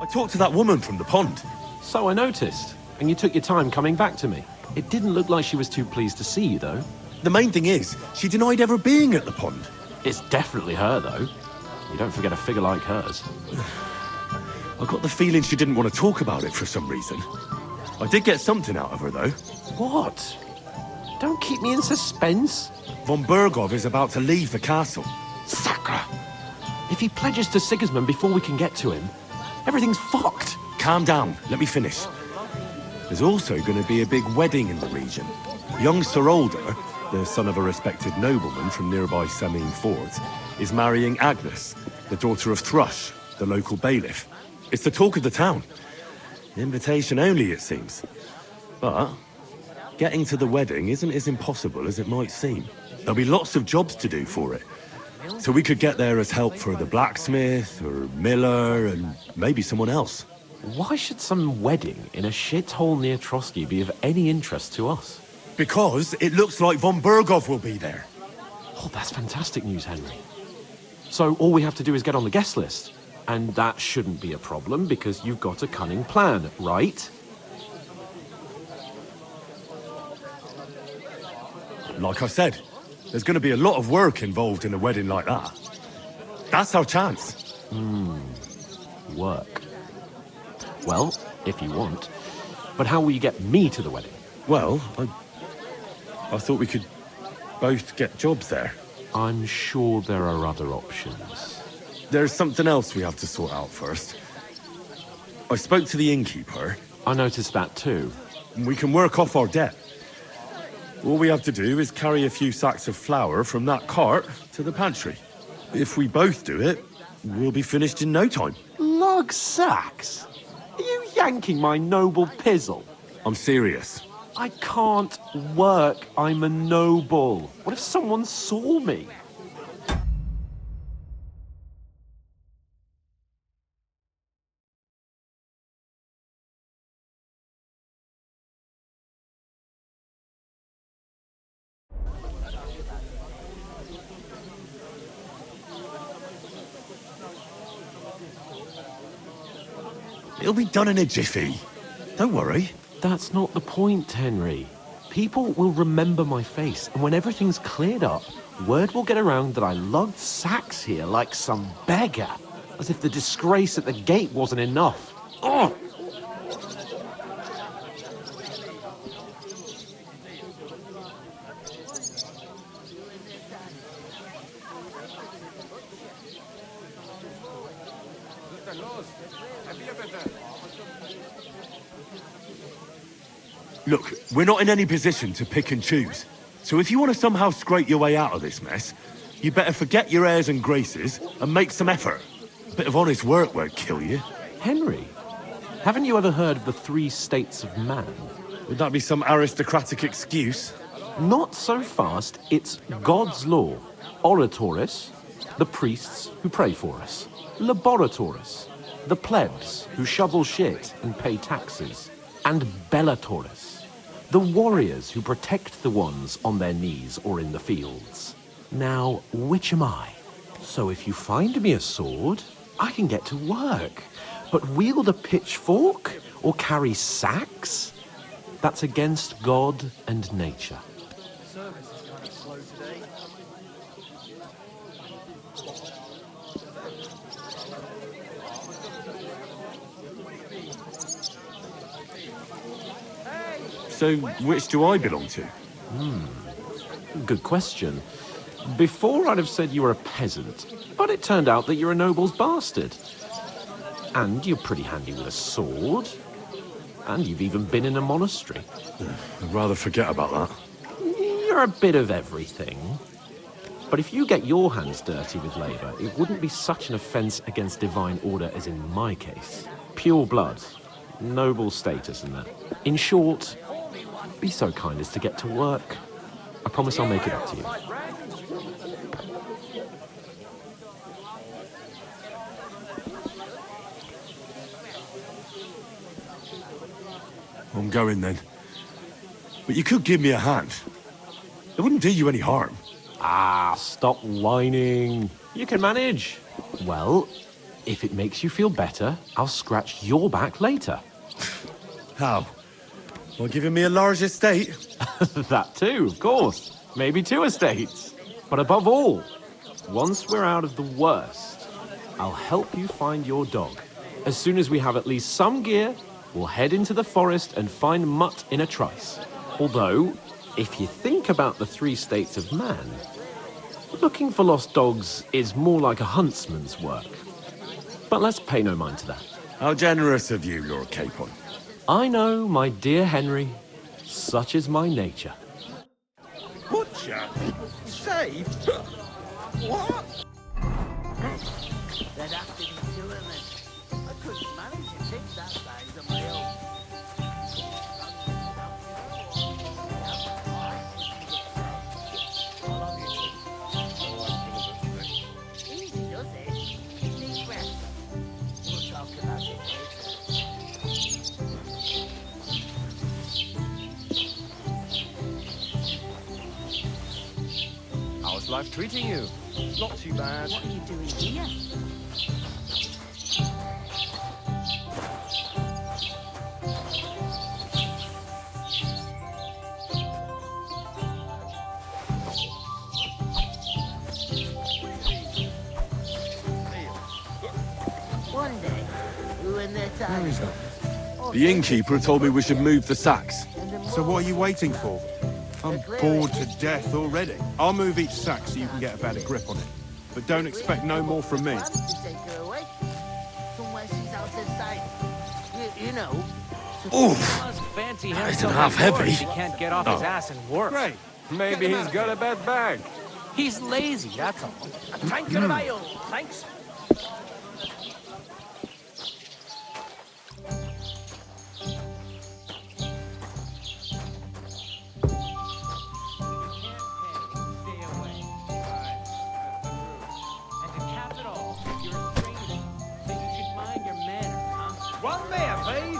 I talked to that woman from the pond. So I noticed. And you took your time coming back to me. It didn't look like she was too pleased to see you, though. The main thing is, she denied ever being at the pond. It's definitely her, though. You don't forget a figure like hers. I got the feeling she didn't want to talk about it for some reason. I did get something out of her, though. What? Don't keep me in suspense. Von Bergov is about to leave the castle. Sacre! If he pledges to Sigismund before we can get to him, everything's fucked. Calm down, let me finish. There's also going to be a big wedding in the region. Young Sir Alder, the son of a respected nobleman from nearby Semine Fort, is marrying Agnes, the daughter of Thrush, the local bailiff. It's the talk of the town. Invitation only, it seems. But getting to the wedding isn't as impossible as it might seem. There'll be lots of jobs to do for it. So we could get there as help for the blacksmith, or miller, and maybe someone else. Why should some wedding in a shithole near Trotsky be of any interest to us? Because it looks like Von Bergov will be there. Oh, that's fantastic news, Henry. So all we have to do is get on the guest list. And that shouldn't be a problem because you've got a cunning plan, right? Like I said, there's going to be a lot of work involved in a wedding like that. That's our chance. Work. Well, if you want. But how will you get me to the wedding? Well, I thought we could both get jobs there. I'm sure there are other options. There's something else we have to sort out first. I spoke to the innkeeper. I noticed that too. We can work off our debt. All we have to do is carry a few sacks of flour from that cart to the pantry. If we both do it, we'll be finished in no time. Lug sacks? Are you yanking my noble pizzle? I'm serious. I can't work. I'm a noble. What if someone saw me? It'll be done in a jiffy. Don't worry. That's not the point, Henry. People will remember my face, and when everything's cleared up, word will get around that I lugged sacks here like some beggar. As if the disgrace at the gate wasn't enough. Oh! Look, we're not in any position to pick and choose. So if you want to somehow scrape your way out of this mess, you better forget your airs and graces and make some effort. A bit of honest work won't kill you. Henry, haven't you ever heard of the 3 states of man? Would that be some aristocratic excuse? Not so fast. It's God's law. Oratoris, the priests who pray for us. Laboratoris, the plebs who shovel shit and pay taxes. And Bellatoris, The warriors who protect the ones on their knees or in the fields. Now, which am I? So if you find me a sword, I can get to work. But wield a pitchfork or carry sacks? That's against God and nature. So, which do I belong to? Good question. Before I'd have said you were a peasant, but it turned out that you're a noble's bastard. And you're pretty handy with a sword. And you've even been in a monastery. I'd rather forget about that. You're a bit of everything. But if you get your hands dirty with labour, it wouldn't be such an offence against divine order as in my case. Pure blood, noble status and that. In short, be so kind as to get to work. I promise I'll make it up to you. I'm going then. But you could give me a hand. It wouldn't do you any harm. Ah, stop whining. You can manage. Well, if it makes you feel better, I'll scratch your back later. How? Well, giving me a large estate? That too, of course. Maybe 2 estates. But above all, once we're out of the worst, I'll help you find your dog. As soon as we have at least some gear, we'll head into the forest and find Mutt in a trice. Although, if you think about the 3 states of man, looking for lost dogs is more like a huntsman's work. But let's pay no mind to that. How generous of you, Lord Capon. I know, my dear Henry. Such is my nature. Butcher? Safe? What? There'd have to be 2 of them. I couldn't manage to take that size on my own. Easy, does it? Deep breath. We'll talk about it later. How's life treating you? Not too bad. What are you doing here? One day, when they're tired. Where is that? The innkeeper told me we should move the sacks. So what are you waiting for? I'm bored to death already. I'll move each sack so you can get a better grip on it. But don't expect no more from me. To take her away. Somewhere she's out of sight. You know. Oof! Fancy That him isn't so half heavy. He can't get off his ass and work. Great. Maybe he's got a bad bag. He's lazy, that's all. A tankard of ale, thanks. One there, please.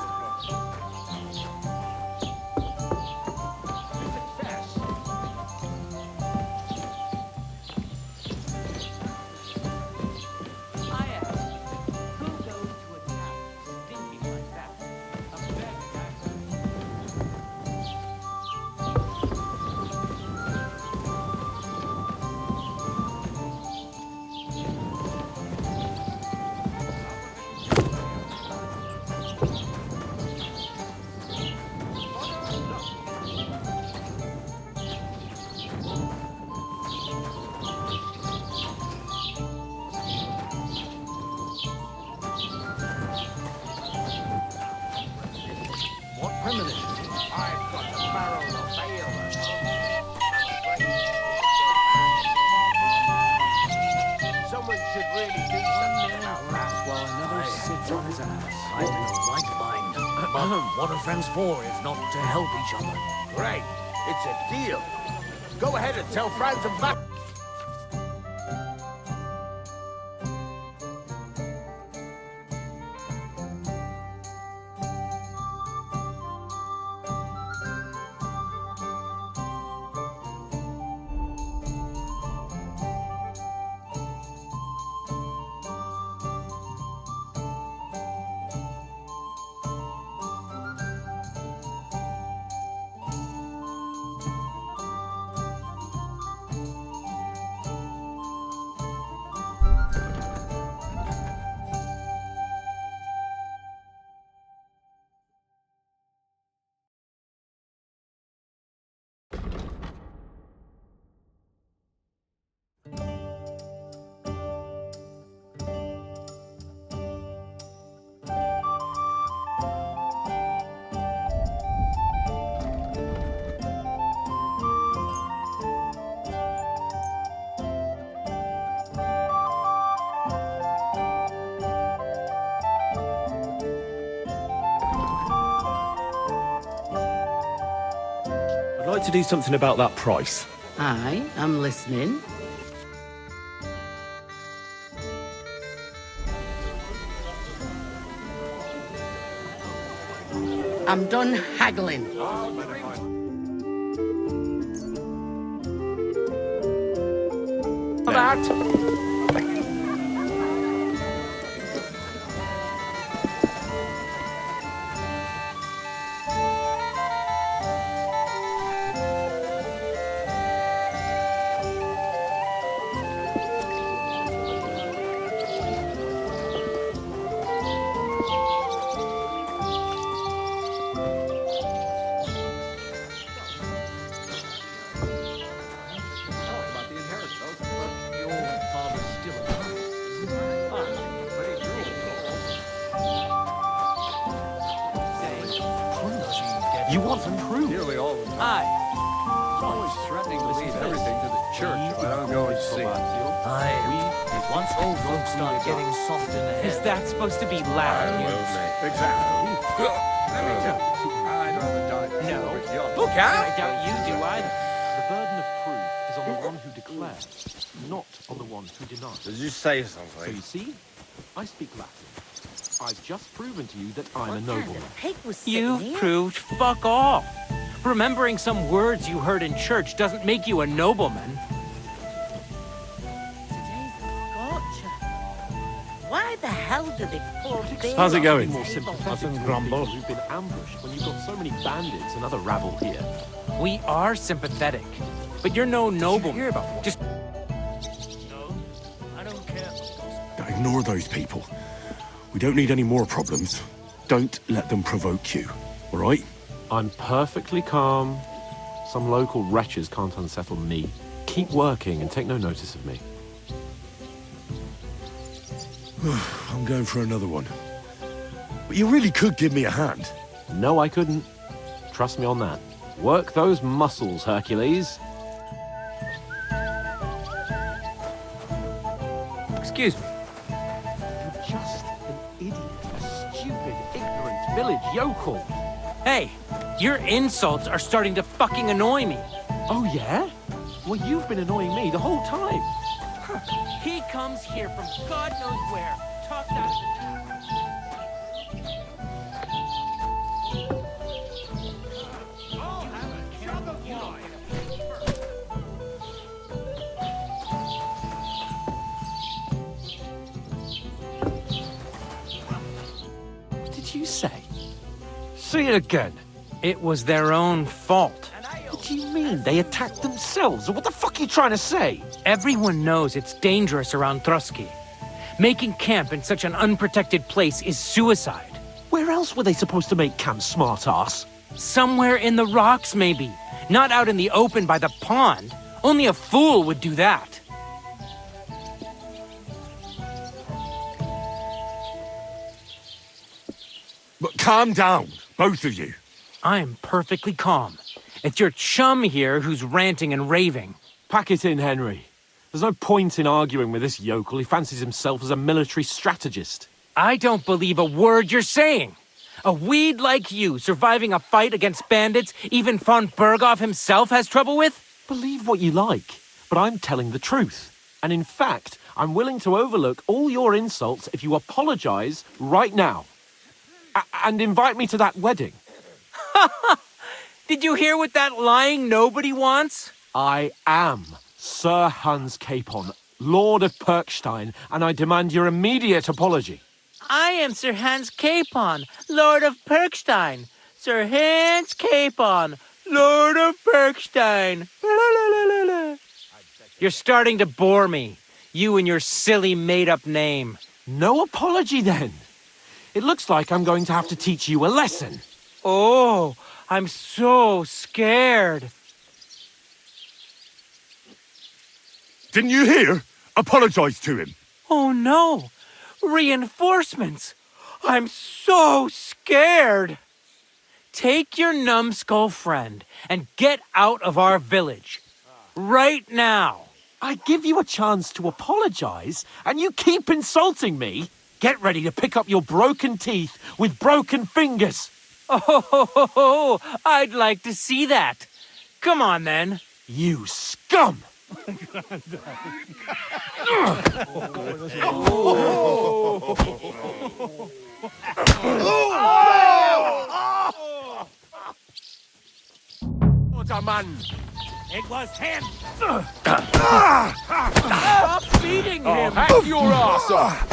I've got a barrel of ale. Someone should really do something about that. While another sits on his ass. I don't like mine. But what are friends for if not to help each other? Great. It's a deal. Go ahead and tell Franz and back. like to do something about that price. Aye, I'm listening. I'm done haggling. That. You want some proof? Nearly all the time. Aye. Always threatening to leave everything to the church if I don't go and see. Aye. Once old folks start getting soft in the head. Is that supposed to be loud news? Exactly. Let me tell you, I'd rather die than No. over young. Look out! I doubt you do either. The burden of proof is on the one who declares, not on the one who denies. Did you say So something? you see, I speak Latin. I've just proven to you that I'm a nobleman. You proved fuck all. Remembering some words you heard in church doesn't make you a nobleman. Why the hell do they pour beer How's it on going? the More table? sympathetic to the people who've been ambushed when you've got so many bandits and other rabble here. We are sympathetic, but you're no nobleman. Hear about what? Just I don't care. Ignore those people. We don't need any more problems. Don't let them provoke you, all right? I'm perfectly calm. Some local wretches can't unsettle me. Keep working and take no notice of me. I'm going for another one. But you really could give me a hand. No, I couldn't. Trust me on that. Work those muscles, Hercules. excuse me. You're just an idiot, a stupid, ignorant village yokel. Hey, your insults are starting to fucking annoy me. Oh, yeah? Well, you've been annoying me the whole time. He comes here from God knows where, talks out of his ass. What did you say? Say it again. It was their own fault. What do you mean? They attacked themselves? What the fuck are you trying to say? Everyone knows it's dangerous around Trotsky. Making camp in such an unprotected place is suicide. Where else were they supposed to make camp, smart-ass? Somewhere in the rocks, maybe. Not out in the open by the pond. Only a fool would do that. But calm down, both of you. I'm perfectly calm. It's your chum here who's ranting and raving. Pack it in, Henry. There's no point in arguing with this yokel. He fancies himself as a military strategist. I don't believe a word you're saying. A weed like you surviving a fight against bandits even von Berghoff himself has trouble with? Believe what you like, but I'm telling the truth. And in fact, I'm willing to overlook all your insults if you apologize right now. And invite me to that wedding. Did you hear what that lying nobody wants? I am Sir Hans Capon, Lord of Perkstein, and I demand your immediate apology. I am Sir Hans Capon, Lord of Perkstein. Sir Hans Capon, Lord of Perkstein. You're starting to bore me. You and your silly made-up name. No apology, then. It looks like I'm going to have to teach you a lesson. Oh, I'm so scared. Didn't you hear? Apologize to him. Oh no! Reinforcements! I'm so scared! Take your numbskull friend and get out of our village. Right now. I give you a chance to apologize, and you keep insulting me. Get ready to pick up your broken teeth with broken fingers. Oh, I'd like to see that. Come on, then. You scum! What a man! It was him! Stop beating him! Hack your ass off!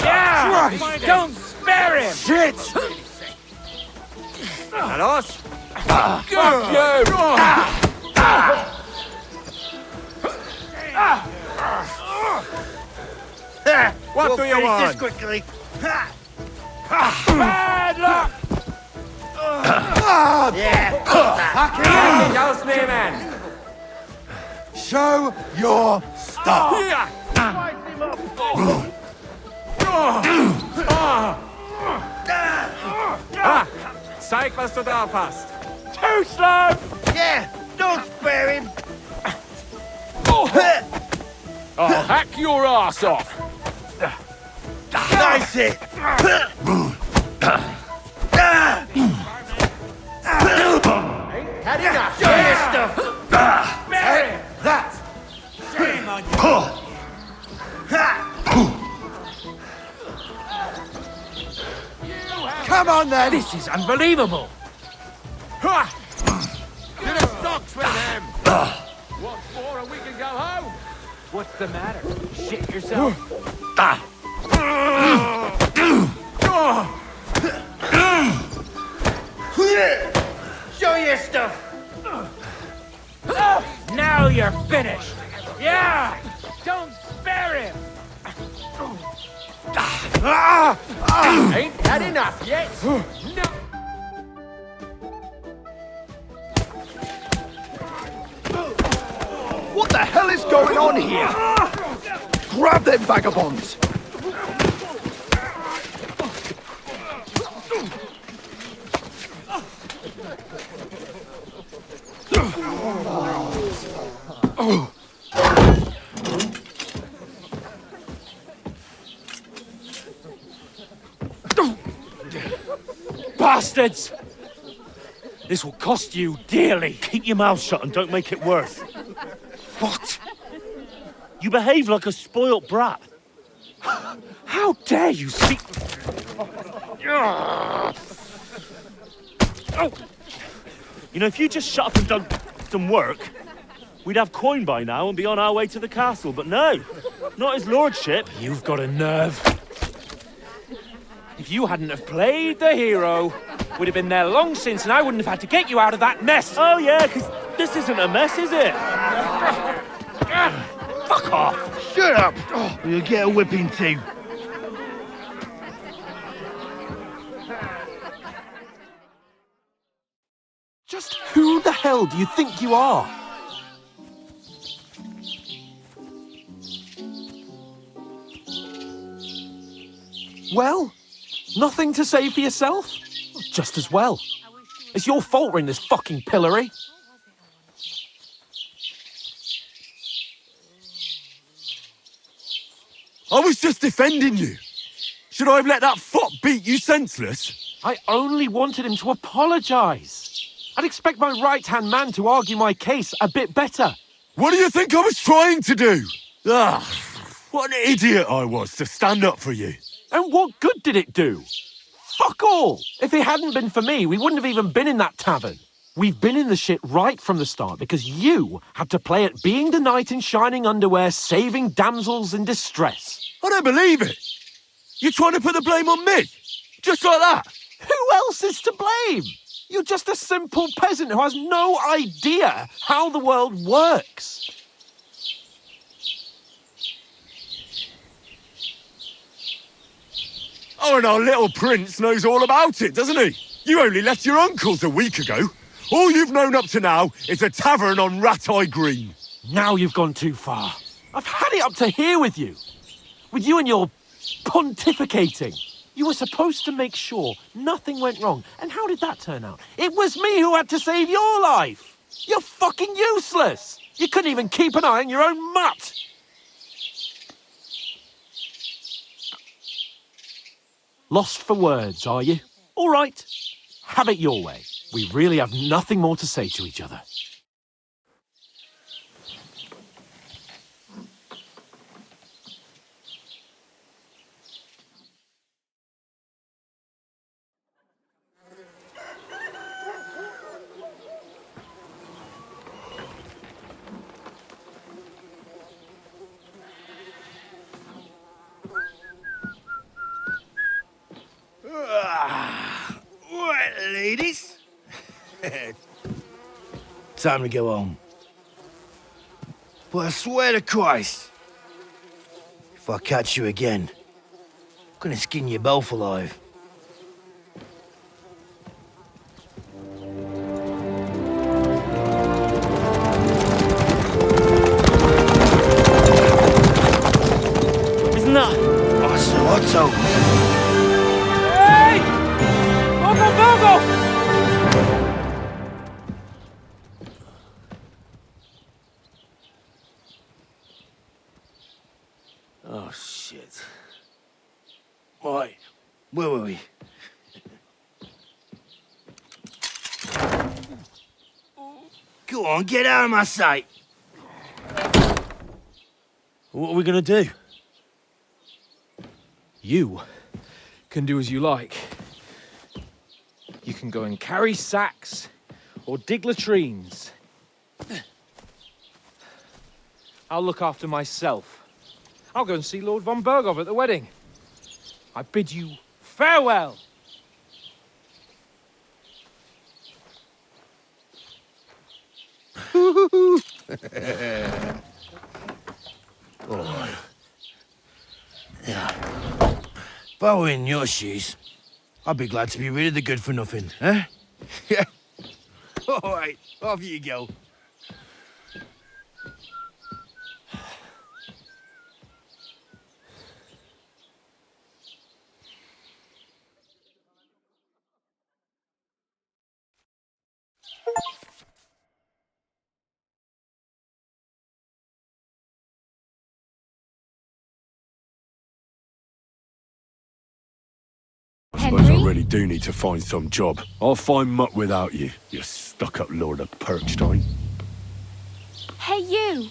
Yeah! Don't spare him! Shit! And us? Fuck you! What We'll do you finish want? this quickly. Bad luck! Show your stuff. Zeig, was du drauf hast. Too slow! Yeah, don't spare him. I'll hack your ass off! Nice it. Had enough! Show your stuff. Spare him! That. Shame on you. Come on then. This is unbelievable! To the stocks with him! Once more and we can go home! What's the matter? Shit yourself? Show your stuff. Now you're finished! Yeah! Don't spare him! Ain't had enough yet? No! What the hell is going on here? Grab them vagabonds. Bastards! This will cost you dearly. Keep your mouth shut and don't make it worse. What? You behave like a spoilt brat. How dare you speak... You know, if you just shut up and done some work, we'd have coin by now and be on our way to the castle. But no, not his lordship. You've got a nerve. If you hadn't have played the hero, we'd have been there long since and I wouldn't have had to get you out of that mess. Oh yeah, because this isn't a mess, is it? Fuck off. Shut up. Or you'll get a whipping too. Just who the hell do you think you are? Well, nothing to say for yourself? Just as well. It's your fault we're in this fucking pillory. I was just defending you. Should I have let that fop beat you senseless? I only wanted him to apologise. I'd expect my right-hand man to argue my case a bit better. What do you think I was trying to do? Ah, what an idiot I was to stand up for you. And what good did it do? Fuck all! If it hadn't been for me, we wouldn't have even been in that tavern. We've been in the shit right from the start because you had to play at being the knight in shining underwear, saving damsels in distress. I don't believe it. You're trying to put the blame on me? Just like that? Who else is to blame? You're just a simple peasant who has no idea how the world works. Oh, and our little prince knows all about it, doesn't he? You only left your uncle's a week ago. All you've known up to now is a tavern on Rat-Eye Green. Now you've gone too far. I've had it up to here with you. With you and your pontificating. You were supposed to make sure nothing went wrong. And how did that turn out? It was me who had to save your life. You're fucking useless. You couldn't even keep an eye on your own mutt. Lost for words, are you? All right. Have it your way. We really have nothing more to say to each other. Right, ladies. Time to go home. But I swear to Christ, if I catch you again, I'm gonna skin you both alive. Isn't that? Otto. Hey! Bogo, Bogo! Oh, shit. Right, where were we? Go on, get out of my sight. What are we gonna do? You can do as you like. You can go and carry sacks or dig latrines. I'll look after myself. I'll go and see Lord von Berghoff at the wedding. I bid you farewell. Oh. Yeah. If I were in your shoes, I'd be glad to be rid of the good for nothing, eh? Yeah. All right, off you go. I suppose I really do need to find some job. I'll find muck without you, you stuck-up Lord of Perkstein. Hey, you!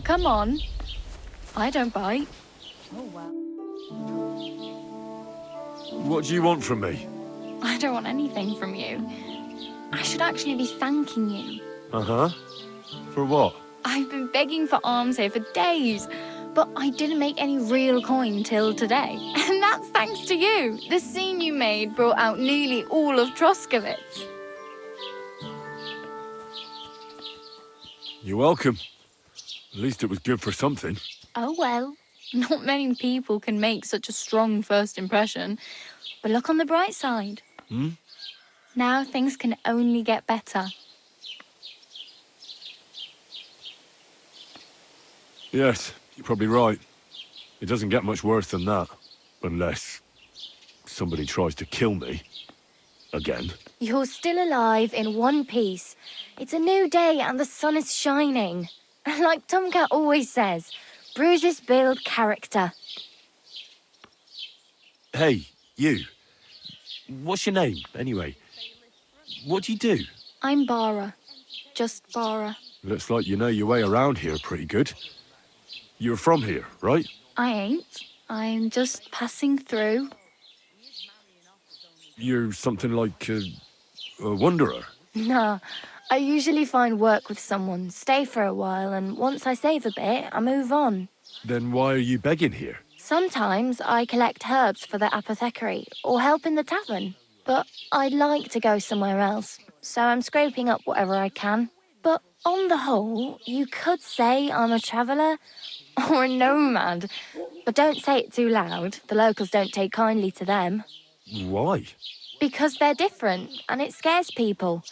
Come on. I don't bite. Oh, well. What do you want from me? I don't want anything from you. I should actually be thanking you. Uh-huh. For what? I've been begging for alms here for days, but I didn't make any real coin till today. And that's thanks to you. The scene you made brought out nearly all of Troskovitz. You're welcome. At least it was good for something. Oh well, not many people can make such a strong first impression. But look on the bright side. Hmm? Now things can only get better. Yes, you're probably right. It doesn't get much worse than that. Unless somebody tries to kill me. Again. You're still alive in one piece. It's a new day and the sun is shining. Like Tomcat always says, bruises build character. Hey, you. What's your name, anyway? What do you do? I'm Bara. Just Bara. Looks like you know your way around here pretty good. You're from here, right? I ain't. I'm just passing through. You're something like a wanderer. Nah, I usually find work with someone, stay for a while, and once I save a bit, I move on. Then why are you begging here? Sometimes I collect herbs for the apothecary or help in the tavern. But I'd like to go somewhere else, so I'm scraping up whatever I can. But on the whole, you could say I'm a traveller or a nomad. But don't say it too loud. The locals don't take kindly to them. Why? Because they're different, and it scares people.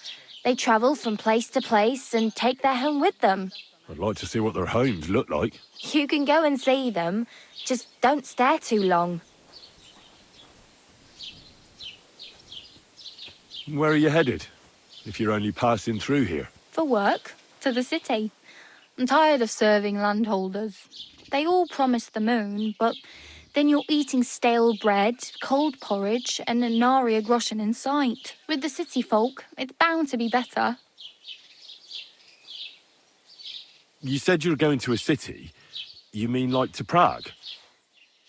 They travel from place to place and take their home with them. I'd like to see what their homes look like. You can go and see them, just don't stare too long. Where are you headed, if you're only passing through here? For work, to the city. I'm tired of serving landholders. They all promise the moon, but then you're eating stale bread, cold porridge, and a nary a groschen in sight. With the city folk, it's bound to be better. You said you were going to a city. You mean like to Prague?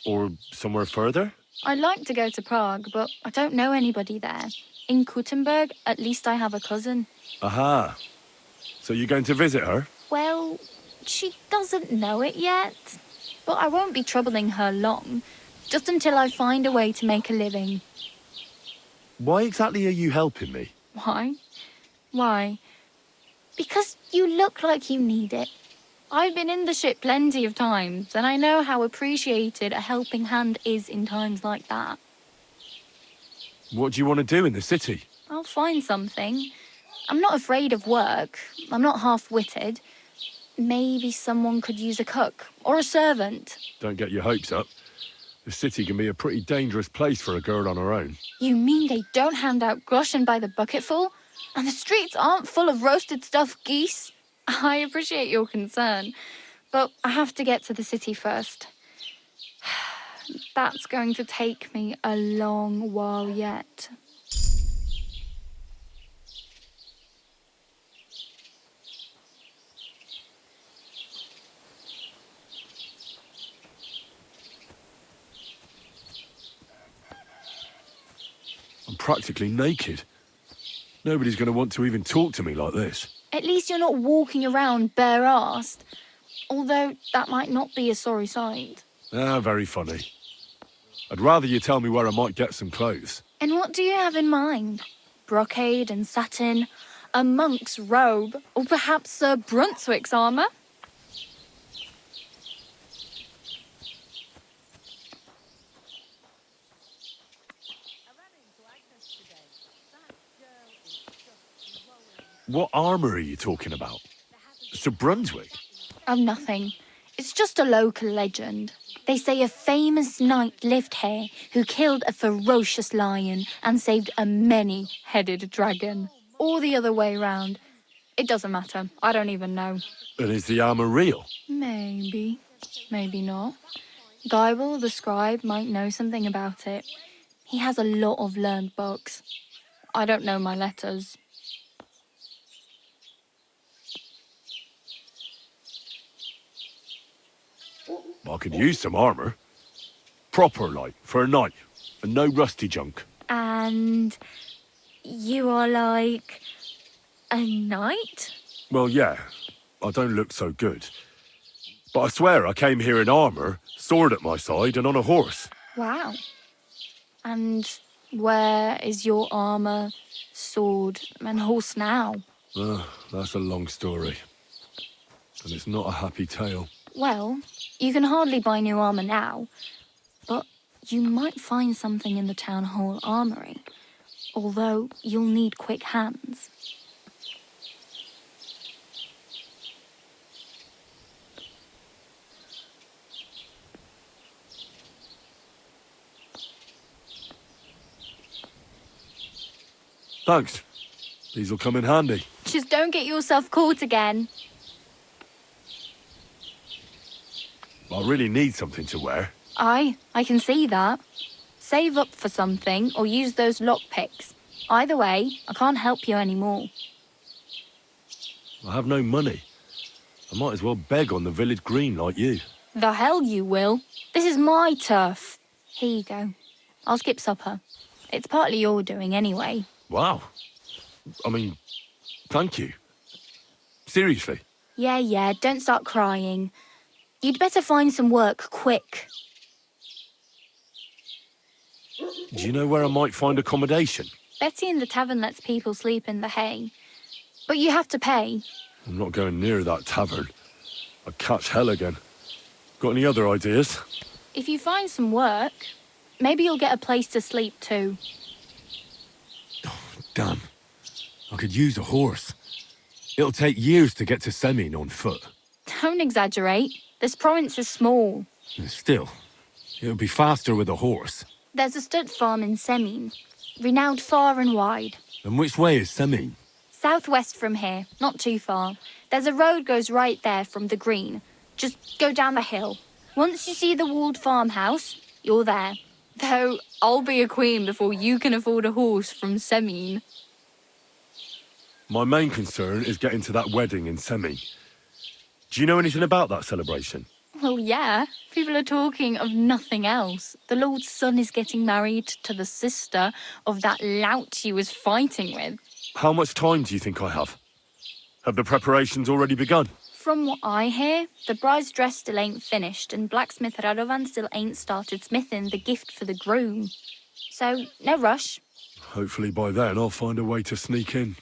Or somewhere further? I'd like to go to Prague, but I don't know anybody there. In Kuttenberg, at least I have a cousin. Aha. So you're going to visit her? Well, she doesn't know it yet. But I won't be troubling her long, just until I find a way to make a living. Why exactly are you helping me? Why? Why? Because you look like you need it. I've been in the ship plenty of times, and I know how appreciated a helping hand is in times like that. What do you want to do in the city? I'll find something. I'm not afraid of work. I'm not half-witted. Maybe someone could use a cook or a servant. Don't get your hopes up. The city can be a pretty dangerous place for a girl on her own. You mean they don't hand out groschen by the bucketful? And the streets aren't full of roasted stuffed geese? I appreciate your concern, but I have to get to the city first. That's going to take me a long while yet. I'm practically naked. Nobody's going to want to even talk to me like this. At least you're not walking around bare-assed. Although that might not be a sorry sight. Ah, very funny. I'd rather you tell me where I might get some clothes. And what do you have in mind? Brocade and satin? A monk's robe? Or perhaps Sir Brunswick's armour? What armour are you talking about? Sir Brunswick? Oh, nothing. It's just a local legend. They say a famous knight lived here who killed a ferocious lion and saved a many-headed dragon. Or the other way round. It doesn't matter. I don't even know. And is the armour real? Maybe. Maybe not. Geibel, the scribe, might know something about it. He has a lot of learned books. I don't know my letters. I could use some armor. Proper, like, for a night. And no rusty junk. And you are like a knight? Well, yeah. I don't look so good. But I swear I came here in armor, sword at my side, and on a horse. Wow. And where is your armor, sword, and horse now? That's a long story. And it's not a happy tale. Well, you can hardly buy new armor now, but you might find something in the town hall armory. Although you'll need quick hands. Thanks. These'll come in handy. Just don't get yourself caught again. I really need something to wear. I can see that. Save up for something or use those lockpicks. Either way, I can't help you anymore. I have no money. I might as well beg on the village green like you. The hell you will. This is my turf. Here you go. I'll skip supper. It's partly your doing anyway. Wow. I mean, thank you. Seriously. Yeah, don't start crying. You'd better find some work quick. Do you know where I might find accommodation? Betty in the tavern lets people sleep in the hay. But you have to pay. I'm not going near that tavern. I'd catch hell again. Got any other ideas? If you find some work, maybe you'll get a place to sleep too. Damn. I could use a horse. It'll take years to get to Semin on foot. Don't exaggerate. This province is small. Still, it'll be faster with a horse. There's a stud farm in Semin, renowned far and wide. And which way is Semin? Southwest from here, not too far. There's a road goes right there from the green. Just go down the hill. Once you see the walled farmhouse, you're there. Though I'll be a queen before you can afford a horse from Semin. My main concern is getting to that wedding in Semin. Do you know anything about that celebration? Well, yeah. People are talking of nothing else. The Lord's son is getting married to the sister of that lout you was fighting with. How much time do you think I have? Have the preparations already begun? From what I hear, the bride's dress still ain't finished and blacksmith Radovan still ain't started smithing the gift for the groom. So, no rush. Hopefully by then I'll find a way to sneak in.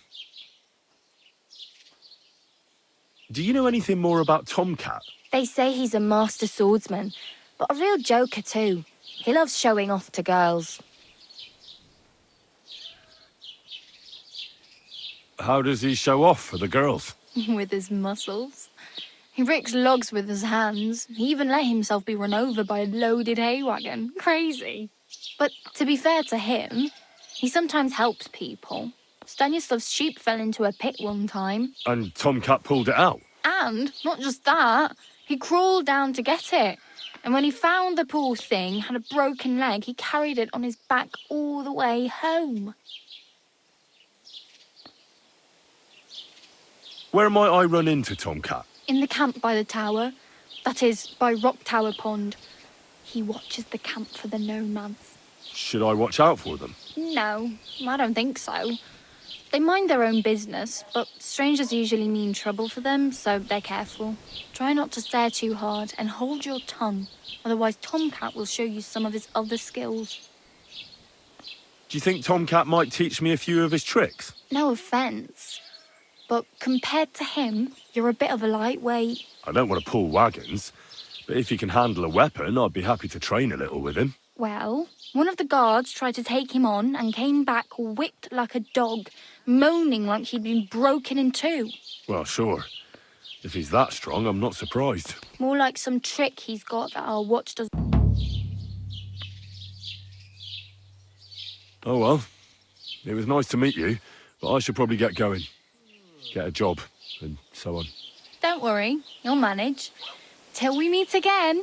Do you know anything more about Tomcat? They say he's a master swordsman, but a real joker too. He loves showing off to girls. How does he show off for the girls? With his muscles. He ricks logs with his hands. He even let himself be run over by a loaded hay wagon. Crazy. But to be fair to him, he sometimes helps people. Stanislav's sheep fell into a pit one time. And Tomcat pulled it out? And not just that, he crawled down to get it. And when he found the poor thing had a broken leg, he carried it on his back all the way home. Where might I run into Tomcat? In the camp by the tower. That is, by Rock Tower Pond. He watches the camp for the nomads. Should I watch out for them? No, I don't think so. They mind their own business, but strangers usually mean trouble for them, so they're careful. Try not to stare too hard and hold your tongue, otherwise Tomcat will show you some of his other skills. Do you think Tomcat might teach me a few of his tricks? No offence, but compared to him, you're a bit of a lightweight. I don't want to pull wagons, but if he can handle a weapon, I'd be happy to train a little with him. Well, one of the guards tried to take him on and came back whipped like a dog, moaning like he'd been broken in two. Well, sure. If he's that strong, I'm not surprised. More like some trick he's got that our watch does. Oh well. It was nice to meet you, but I should probably get going. Get a job, and so on. Don't worry, you'll manage. Till we meet again.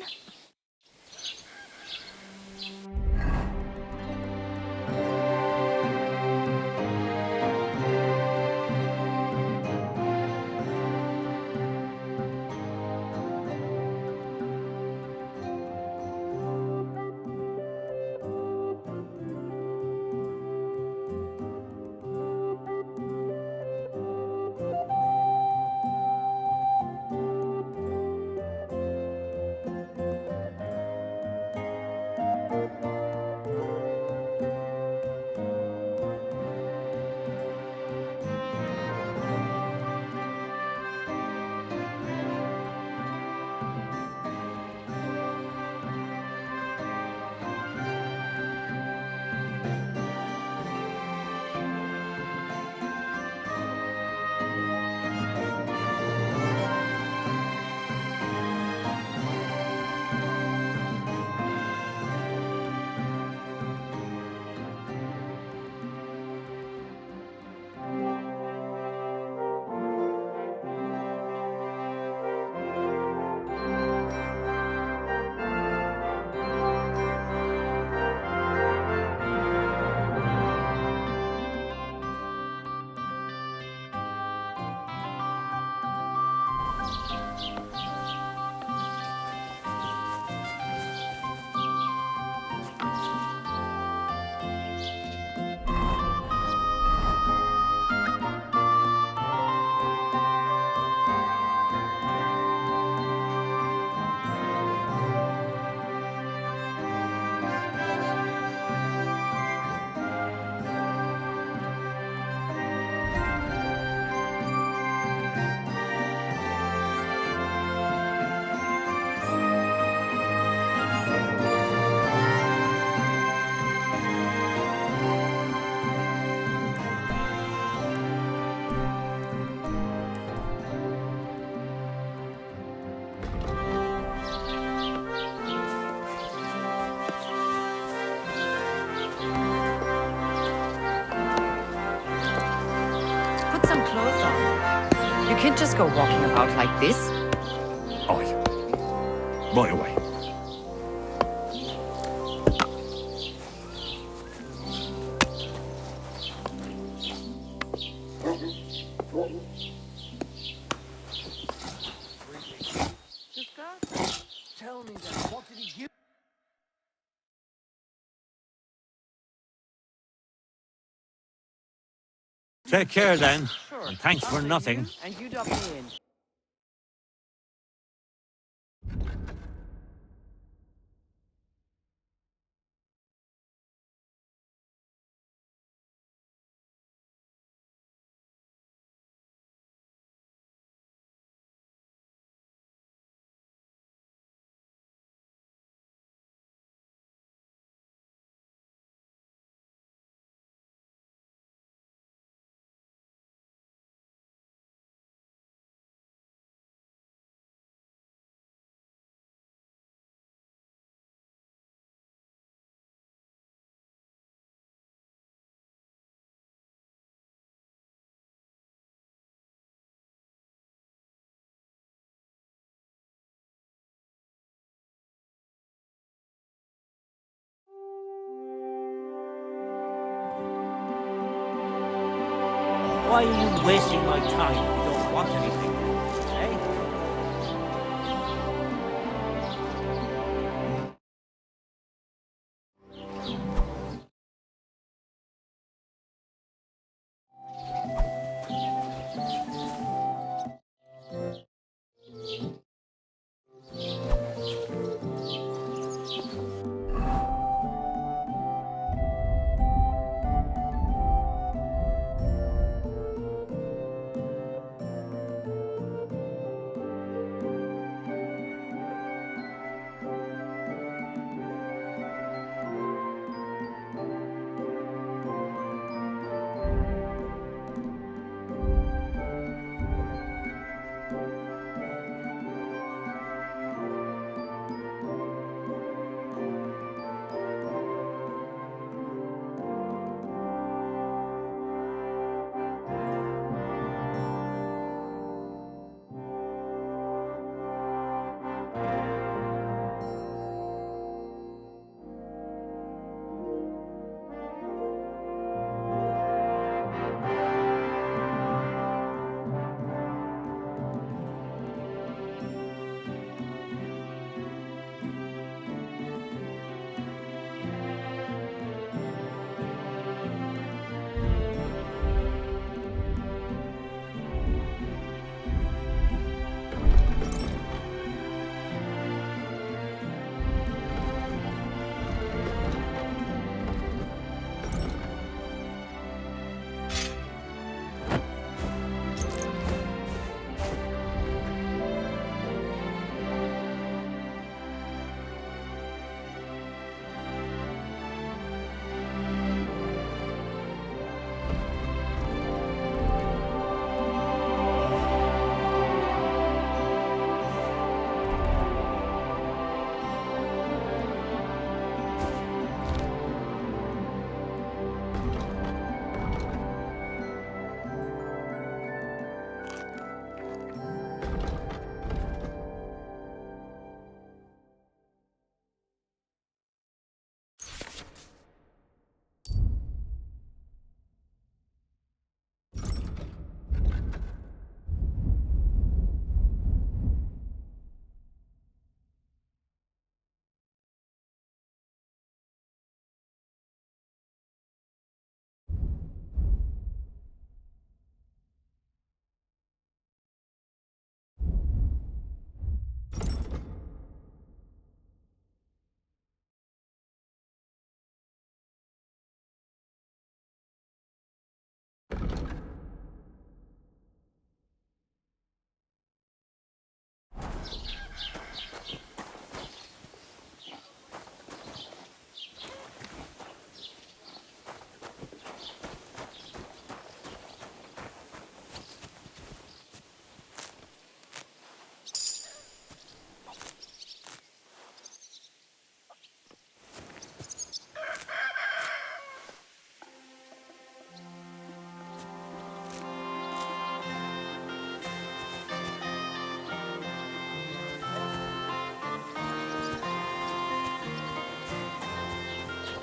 can't just go walking about like this. Aye. Right away. Tell me then, what did he do? Take care then, and thanks for nothing. And you dump me in. Why are you wasting my time? You don't want anything, eh?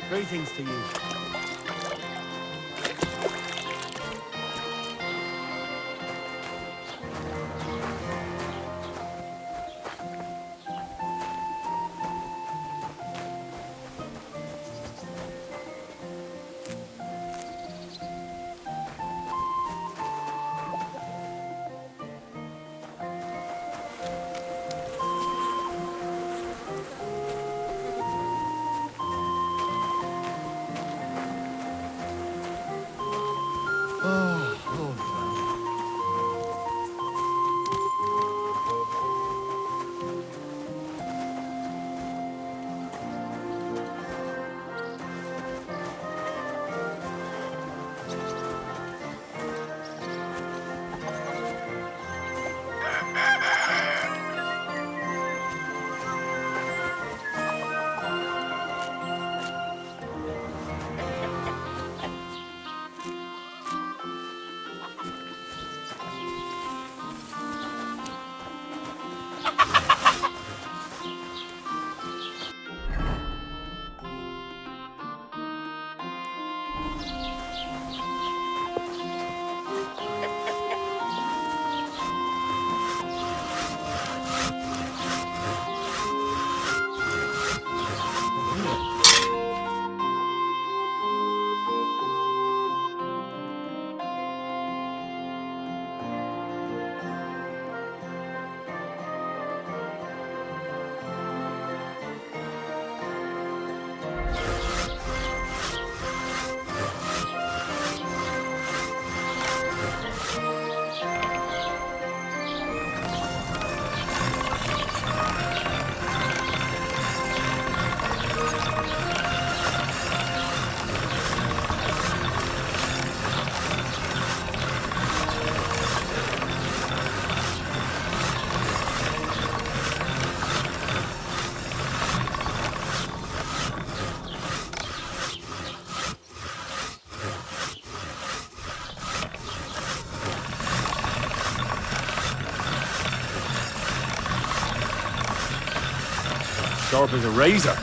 Greetings to you. Sharp as a razor.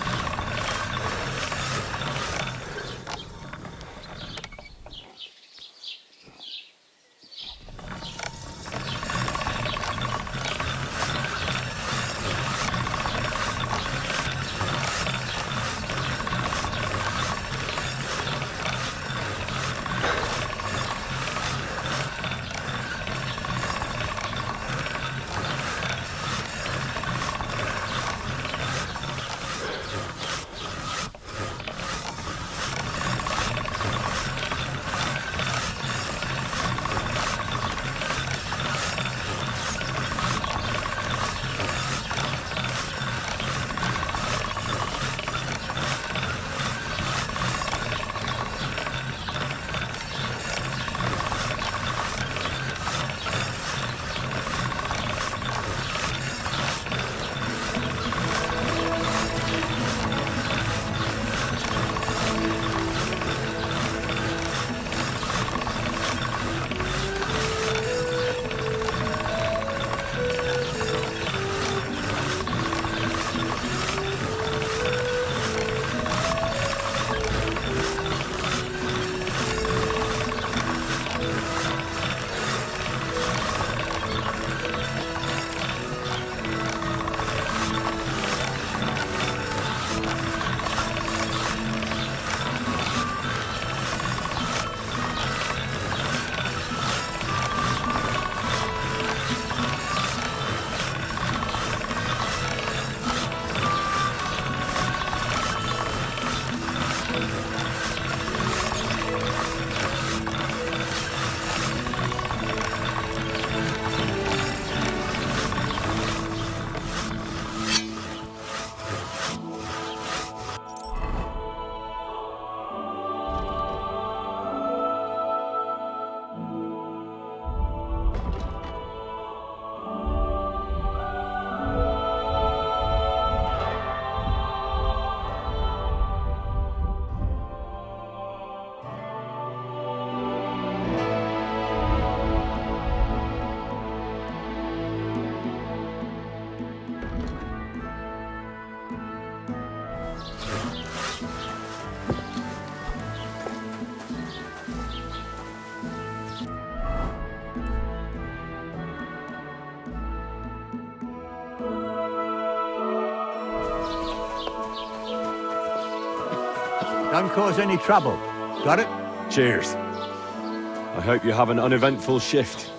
Don't cause any trouble. Got it? Cheers. I hope you have an uneventful shift.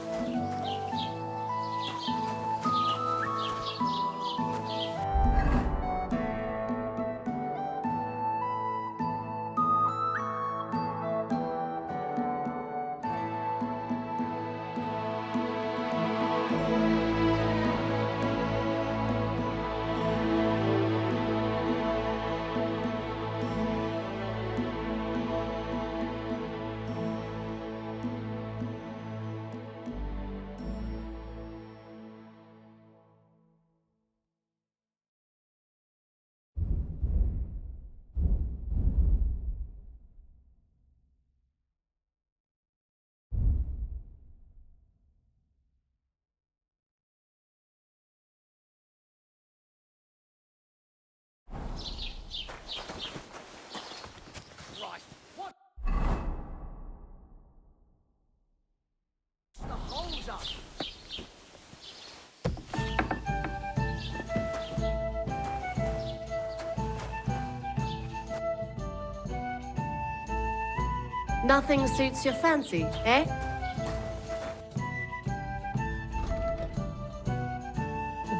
Nothing suits your fancy, eh?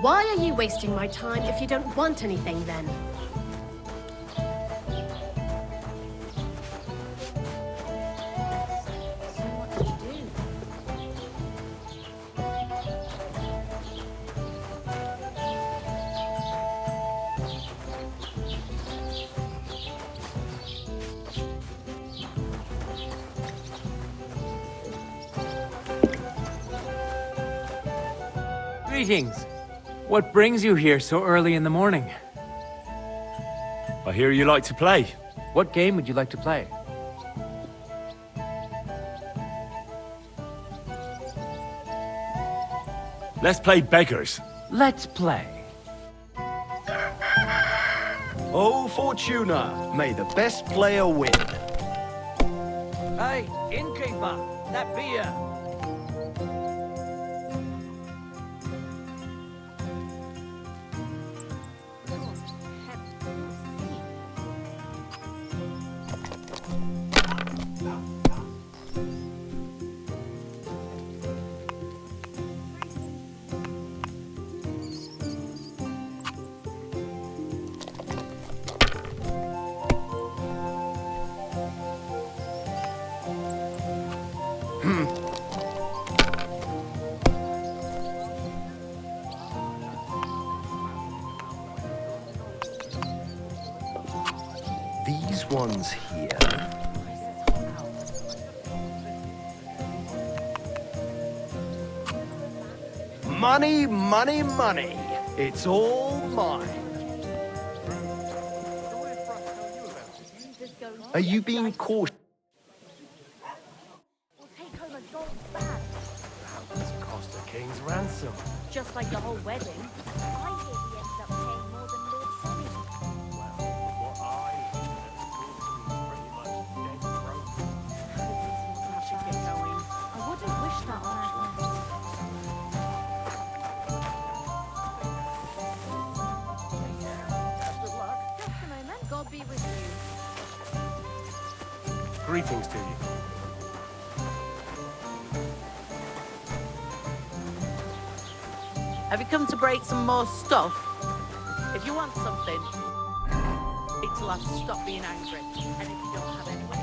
Why are you wasting my time if you don't want anything, then? Greetings. What brings you here so early in the morning? I hear you like to play. What game would you like to play? Let's play beggars. Let's play. Oh, Fortuna, may the best player win. Hey, innkeeper, that beer. These ones here. Money, money, money. It's all mine. Are you being cautious? Cost a king's ransom. Just like the whole wedding. I hear he ended up paying more than Lord Sonny. I wouldn't wish that on our Just a moment. God be with you. Greetings to you. Have you come to break some more stuff? If you want something, it'll have to stop being angry. And if you don't have any way.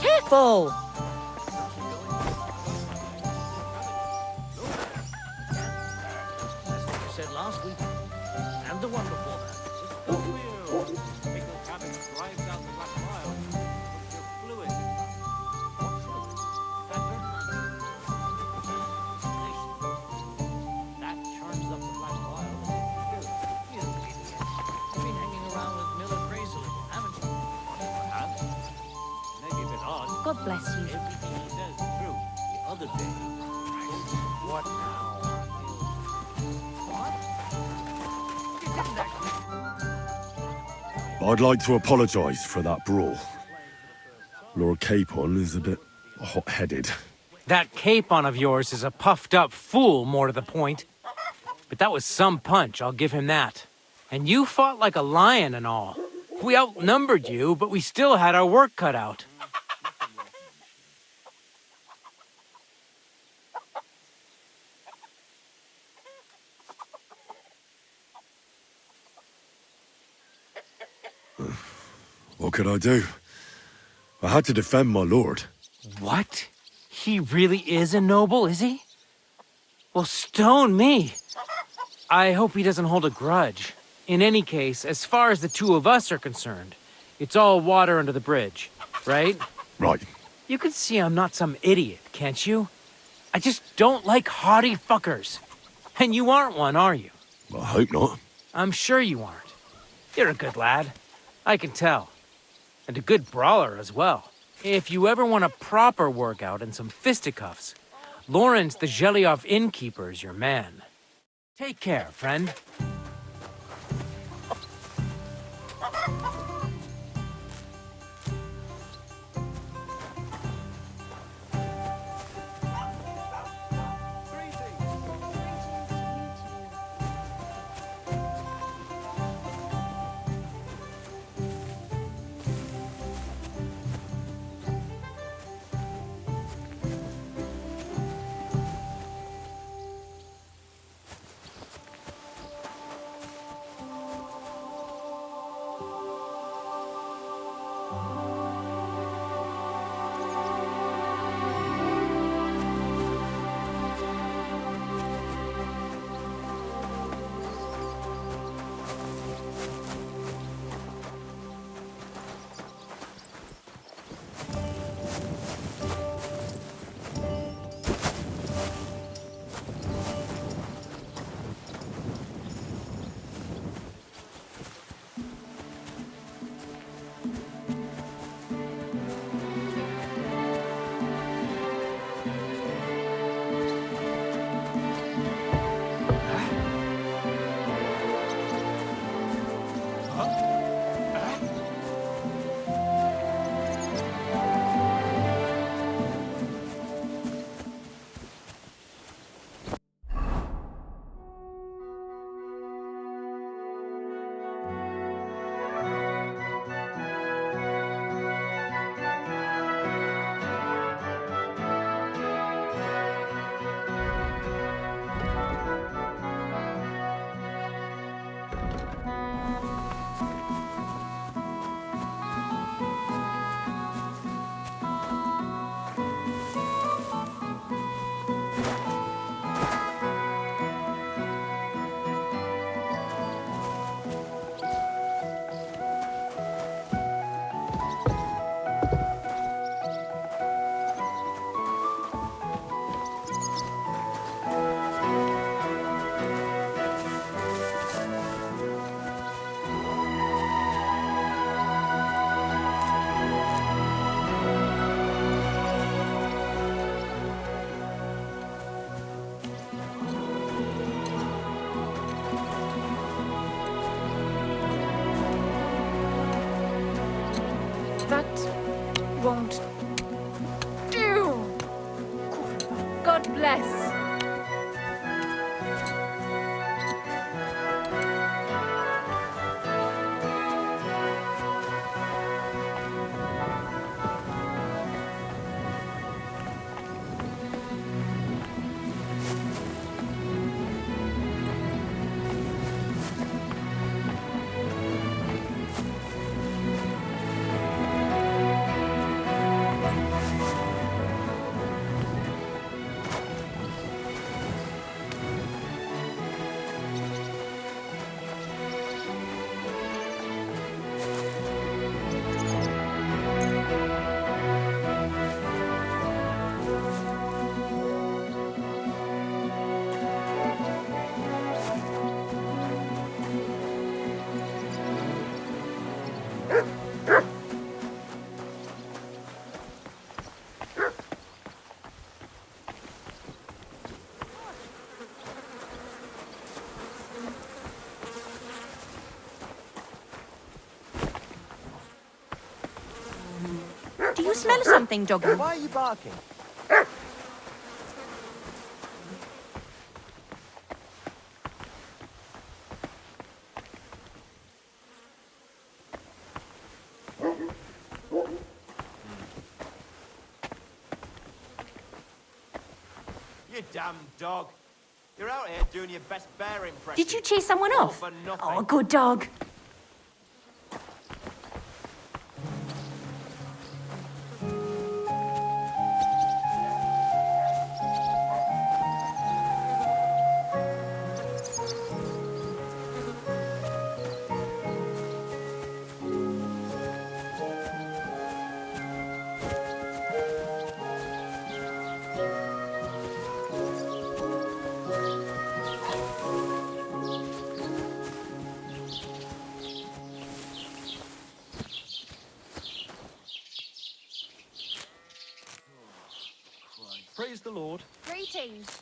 Careful! That's what you said last week. And the one before that. God bless you. What I'd like to apologise for that brawl. Lord Capon is a bit hot-headed. That Capon of yours is a puffed-up fool, more to the point. But that was some punch, I'll give him that. And you fought like a lion and all. We outnumbered you, but we still had our work cut out. What could I do? I had to defend my lord. What? He really is a noble, is he? Well, stone me. I hope he doesn't hold a grudge. In any case, as far as the two of us are concerned, it's all water under the bridge, right? Right. You can see I'm not some idiot, can't you? I just don't like haughty fuckers. And you aren't one, are you? I hope not. I'm sure you aren't. You're a good lad. I can tell. And a good brawler as well. If you ever want a proper workout and some fisticuffs, Lawrence the Gelioff innkeeper is your man. Take care, friend. Won't do. God bless. you smell something, doggy? Why are you barking? You damn dog. You're out here doing your best bear impression. Did you chase someone All off? for nothing. Oh, good dog. Praise the Lord. Greetings.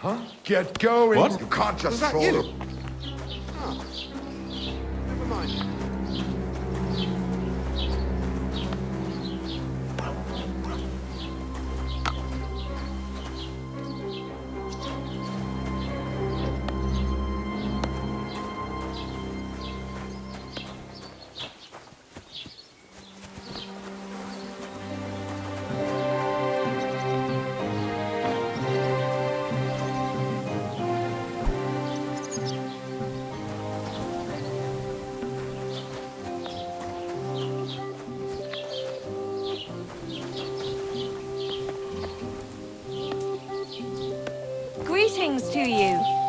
Huh? Get going! What? You can't just Was that throw you? them. Oh. Never mind. to you.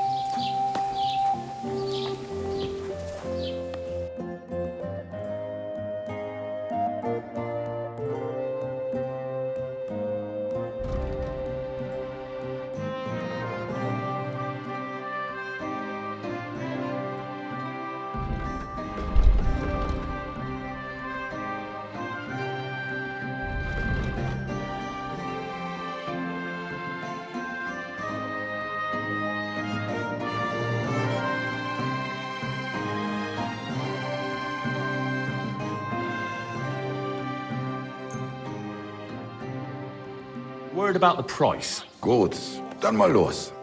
Word about the price. Gut, dann mal los.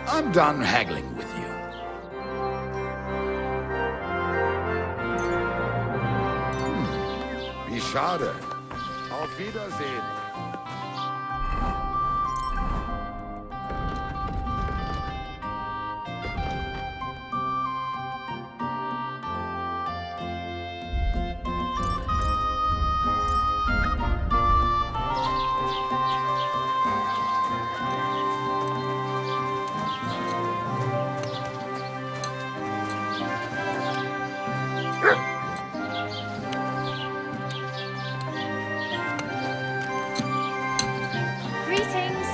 I'm done haggling with you. Wie schade. Auf Wiedersehen. Greetings.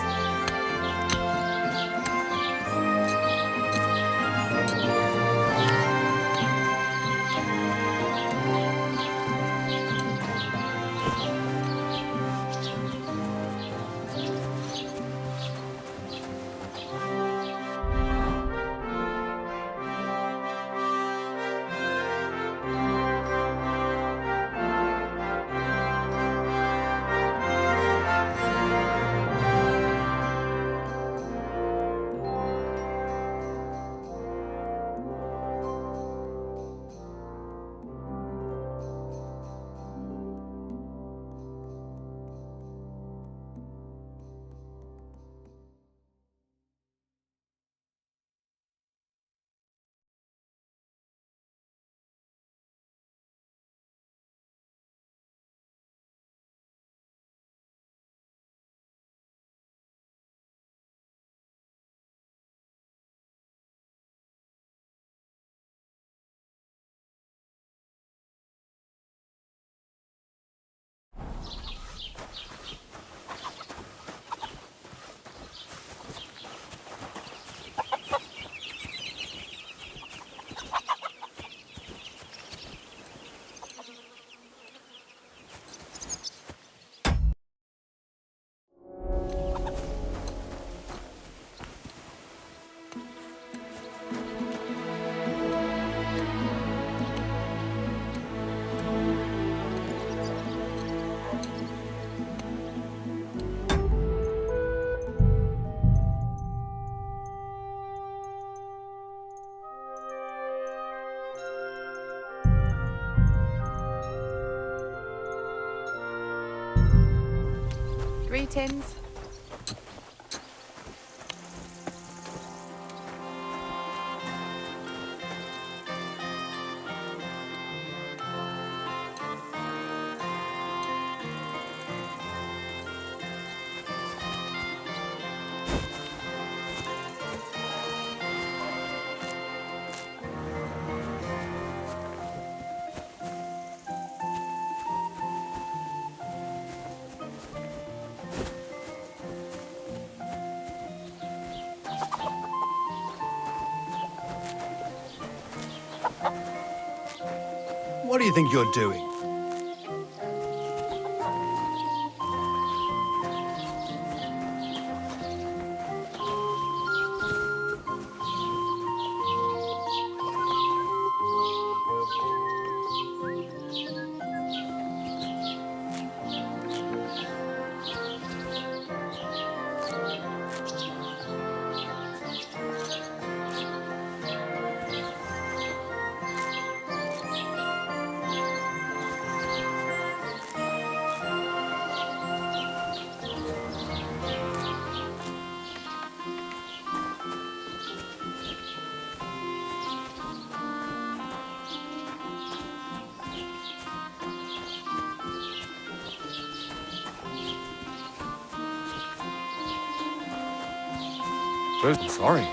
Greetings. What do you think you're doing? I'm sorry.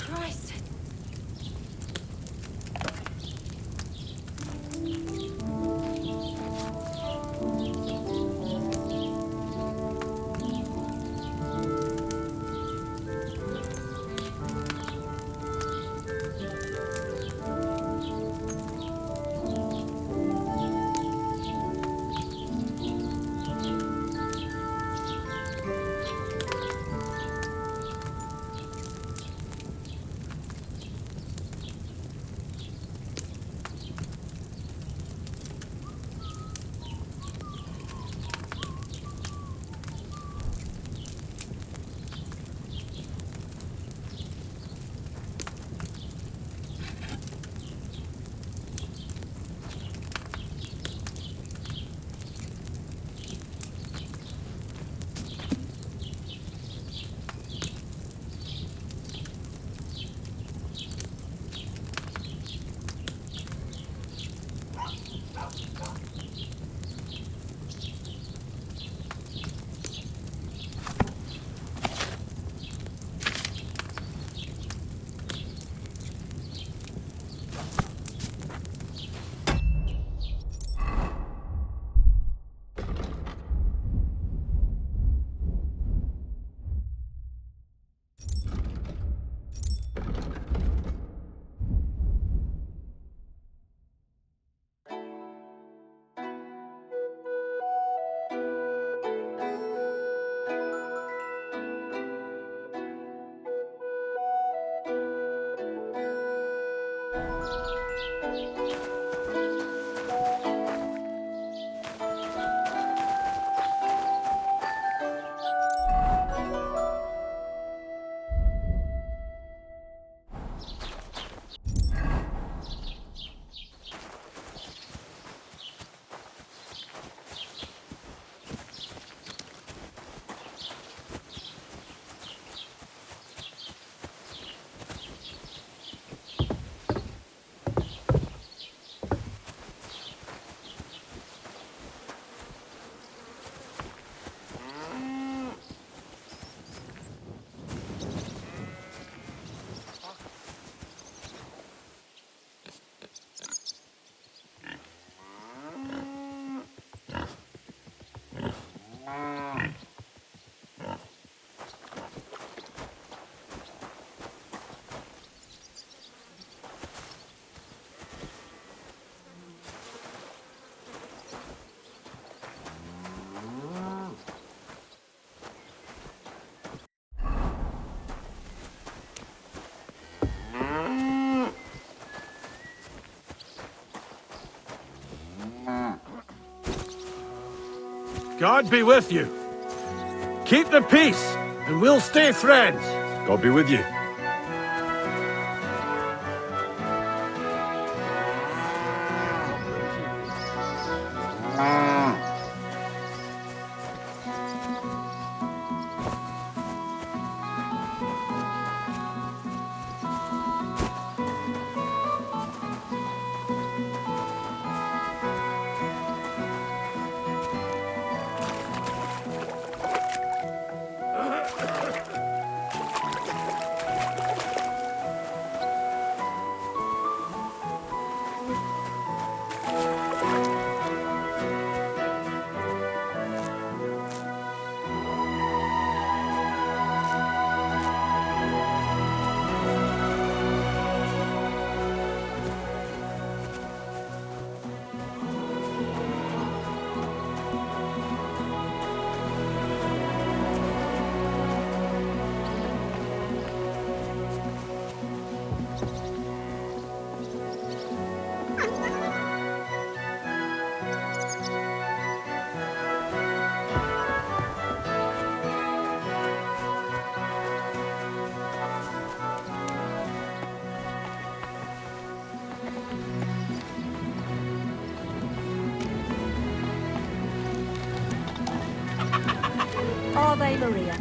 Christ. God be with you. Keep the peace, and we'll stay friends. God be with you. Ave Maria.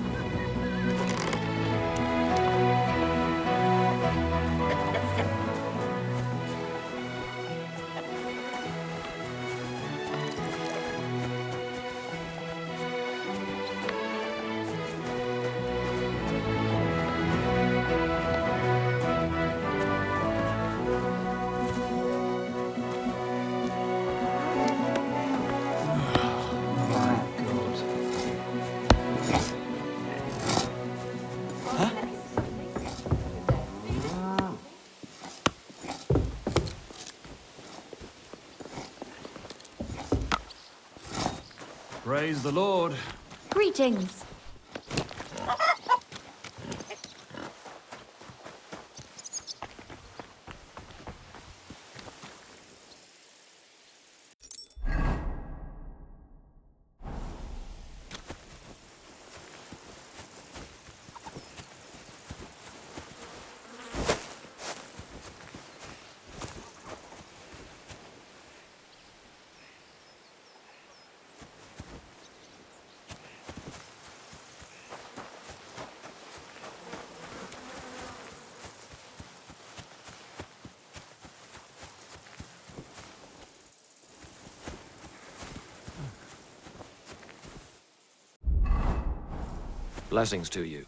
Praise the Lord. Greetings. Blessings to you.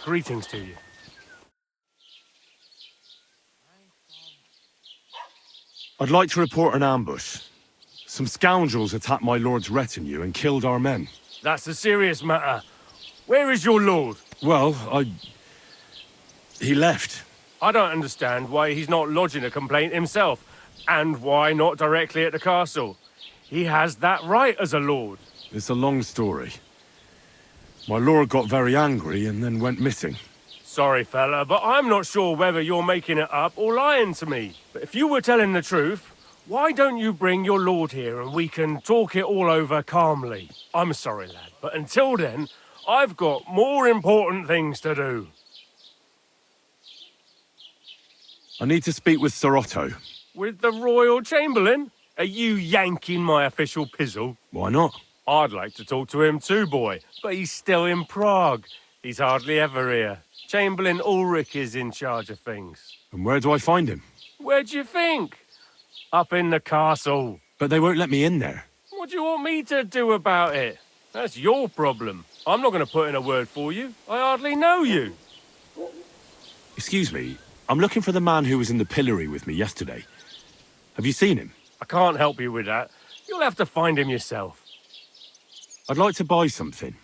Greetings to you. I'd like to report an ambush. Some scoundrels attacked my lord's retinue and killed our men. That's a serious matter. Where is your lord? Well, he left. I don't understand why he's not lodging a complaint himself, and why not directly at the castle. He has that right as a lord. It's a long story. My lord got very angry and then went missing. sorry, fella, but I'm not sure whether you're making it up or lying to me. But if you were telling the truth, why don't you bring your lord here and we can talk it all over calmly? I'm sorry, lad, but until then, I've got more important things to do. I need to speak with Sir Otto. With the Royal Chamberlain? Are you yanking my official pizzle? Why not? I'd like to talk to him too, boy, but he's still in Prague. He's hardly ever here. Chamberlain Ulrich is in charge of things. And where do I find him? Where do you think? Up in the castle. But they won't let me in there. What do you want me to do about it? That's your problem. I'm not going to put in a word for you. I hardly know you. Excuse me, I'm looking for the man who was in the pillory with me yesterday. Have you seen him? I can't help you with that. You'll have to find him yourself. I'd like to buy something.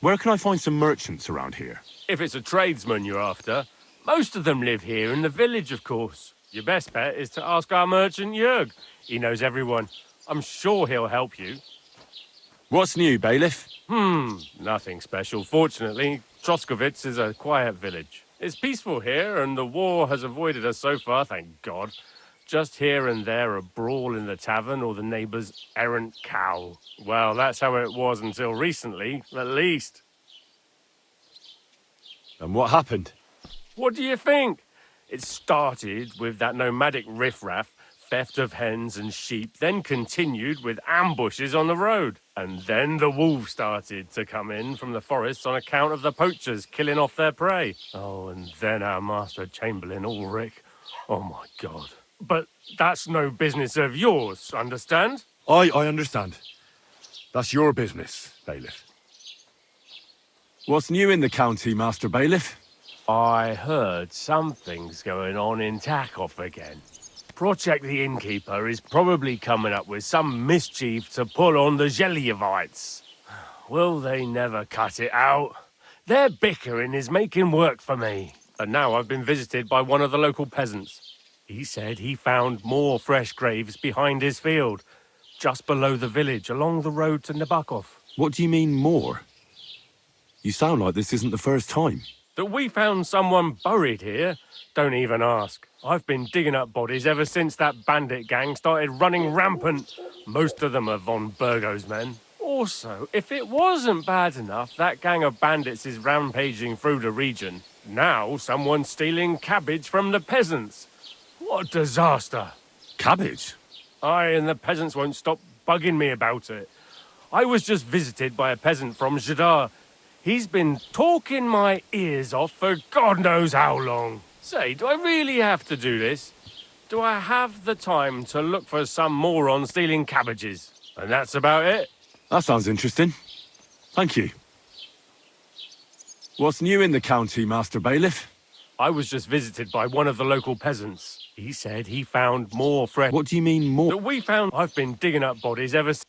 Where can I find some merchants around here? If it's a tradesman you're after, most of them live here in the village, of course. Your best bet is to ask our merchant Jörg. He knows everyone. I'm sure he'll help you. What's new, bailiff? Nothing special. Fortunately, Troskowitz is a quiet village. It's peaceful here, and the war has avoided us so far, thank God. Just here and there a brawl in the tavern or the neighbour's errant cow. Well, that's how it was until recently, at least. And what happened? What do you think? It started with that nomadic riffraff, theft of hens and sheep, then continued with ambushes on the road. And then the wolves started to come in from the forests on account of the poachers killing off their prey. Oh, and then our master Chamberlain Ulrich. Oh my God. But that's no business of yours, understand? I understand. That's your business, bailiff. What's new in the county, Master Bailiff? I heard something's going on in Takov again. Project the Innkeeper is probably coming up with some mischief to pull on the Zhelyevites. Will they never cut it out? Their bickering is making work for me. And now I've been visited by one of the local peasants. He said he found more fresh graves behind his field, just below the village, along the road to Nabokov. What do you mean, more? You sound like this isn't the first time. That we found someone buried here? Don't even ask. I've been digging up bodies ever since that bandit gang started running rampant. Most of them are von Burgo's men. Also, if it wasn't bad enough that gang of bandits is rampaging through the region, now someone's stealing cabbage from the peasants. What a disaster. Cabbage? Aye, and the peasants won't stop bugging me about it. I was just visited by a peasant from Zadar. He's been talking my ears off for God knows how long. Say, do I really have to do this? Do I have the time to look for some moron stealing cabbages? And that's about it. That sounds interesting. Thank you. What's new in the county, Master Bailiff? I was just visited by one of the local peasants. He said he found more fresh... What do you mean, more? That we found... I've been digging up bodies ever since...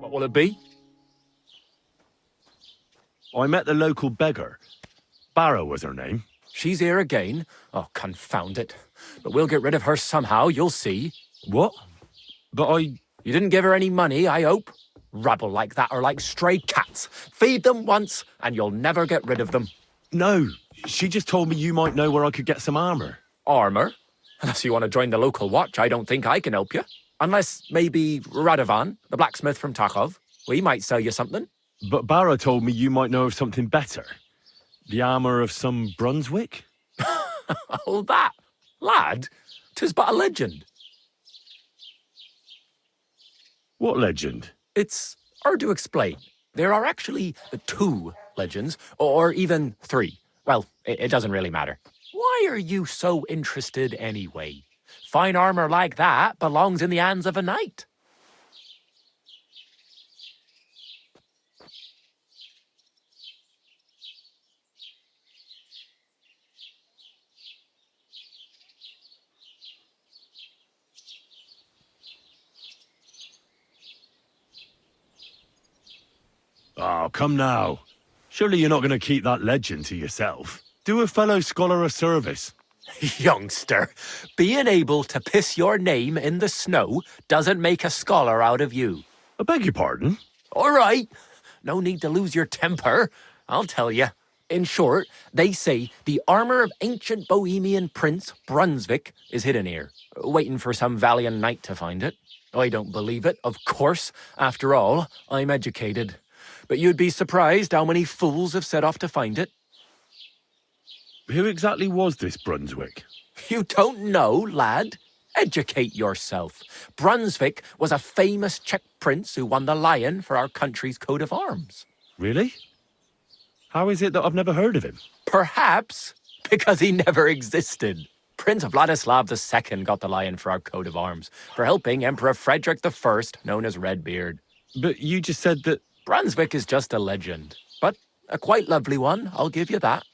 What will it be? I met the local beggar. Barrow was her name. She's here again? Oh, confound it. But we'll get rid of her somehow, you'll see. What? But You didn't give her any money, I hope? Rabble like that are like stray cats. Feed them once, and you'll never get rid of them. No, she just told me you might know where I could get some armor. Armor? Unless you want to join the local watch, I don't think I can help you. Unless maybe Radovan, the blacksmith from Takov. We might sell you something. But Barrow told me you might know of something better. The armor of some Brunswick? Oh, that? Lad, 'tis but a legend. What legend? It's hard to explain. There are actually 2 legends, or even 3. Well, it doesn't really matter. Why are you so interested anyway? Fine armor like that belongs in the hands of a knight. Oh, come now. Surely you're not going to keep that legend to yourself. Do a fellow scholar a service. Youngster, being able to piss your name in the snow doesn't make a scholar out of you. I beg your pardon? All right. No need to lose your temper. I'll tell you. In short, they say the armor of ancient Bohemian Prince Brunswick is hidden here, waiting for some valiant knight to find it. I don't believe it, of course. After all, I'm educated. But you'd be surprised how many fools have set off to find it. Who exactly was this Brunswick? You don't know, lad? Educate yourself. Brunswick was a famous Czech prince who won the lion for our country's coat of arms. Really? How is it that I've never heard of him? Perhaps because he never existed. Prince Vladislav II got the lion for our coat of arms for helping Emperor Frederick I, known as Redbeard. But you just said that... Brunswick is just a legend, but a quite lovely one, I'll give you that.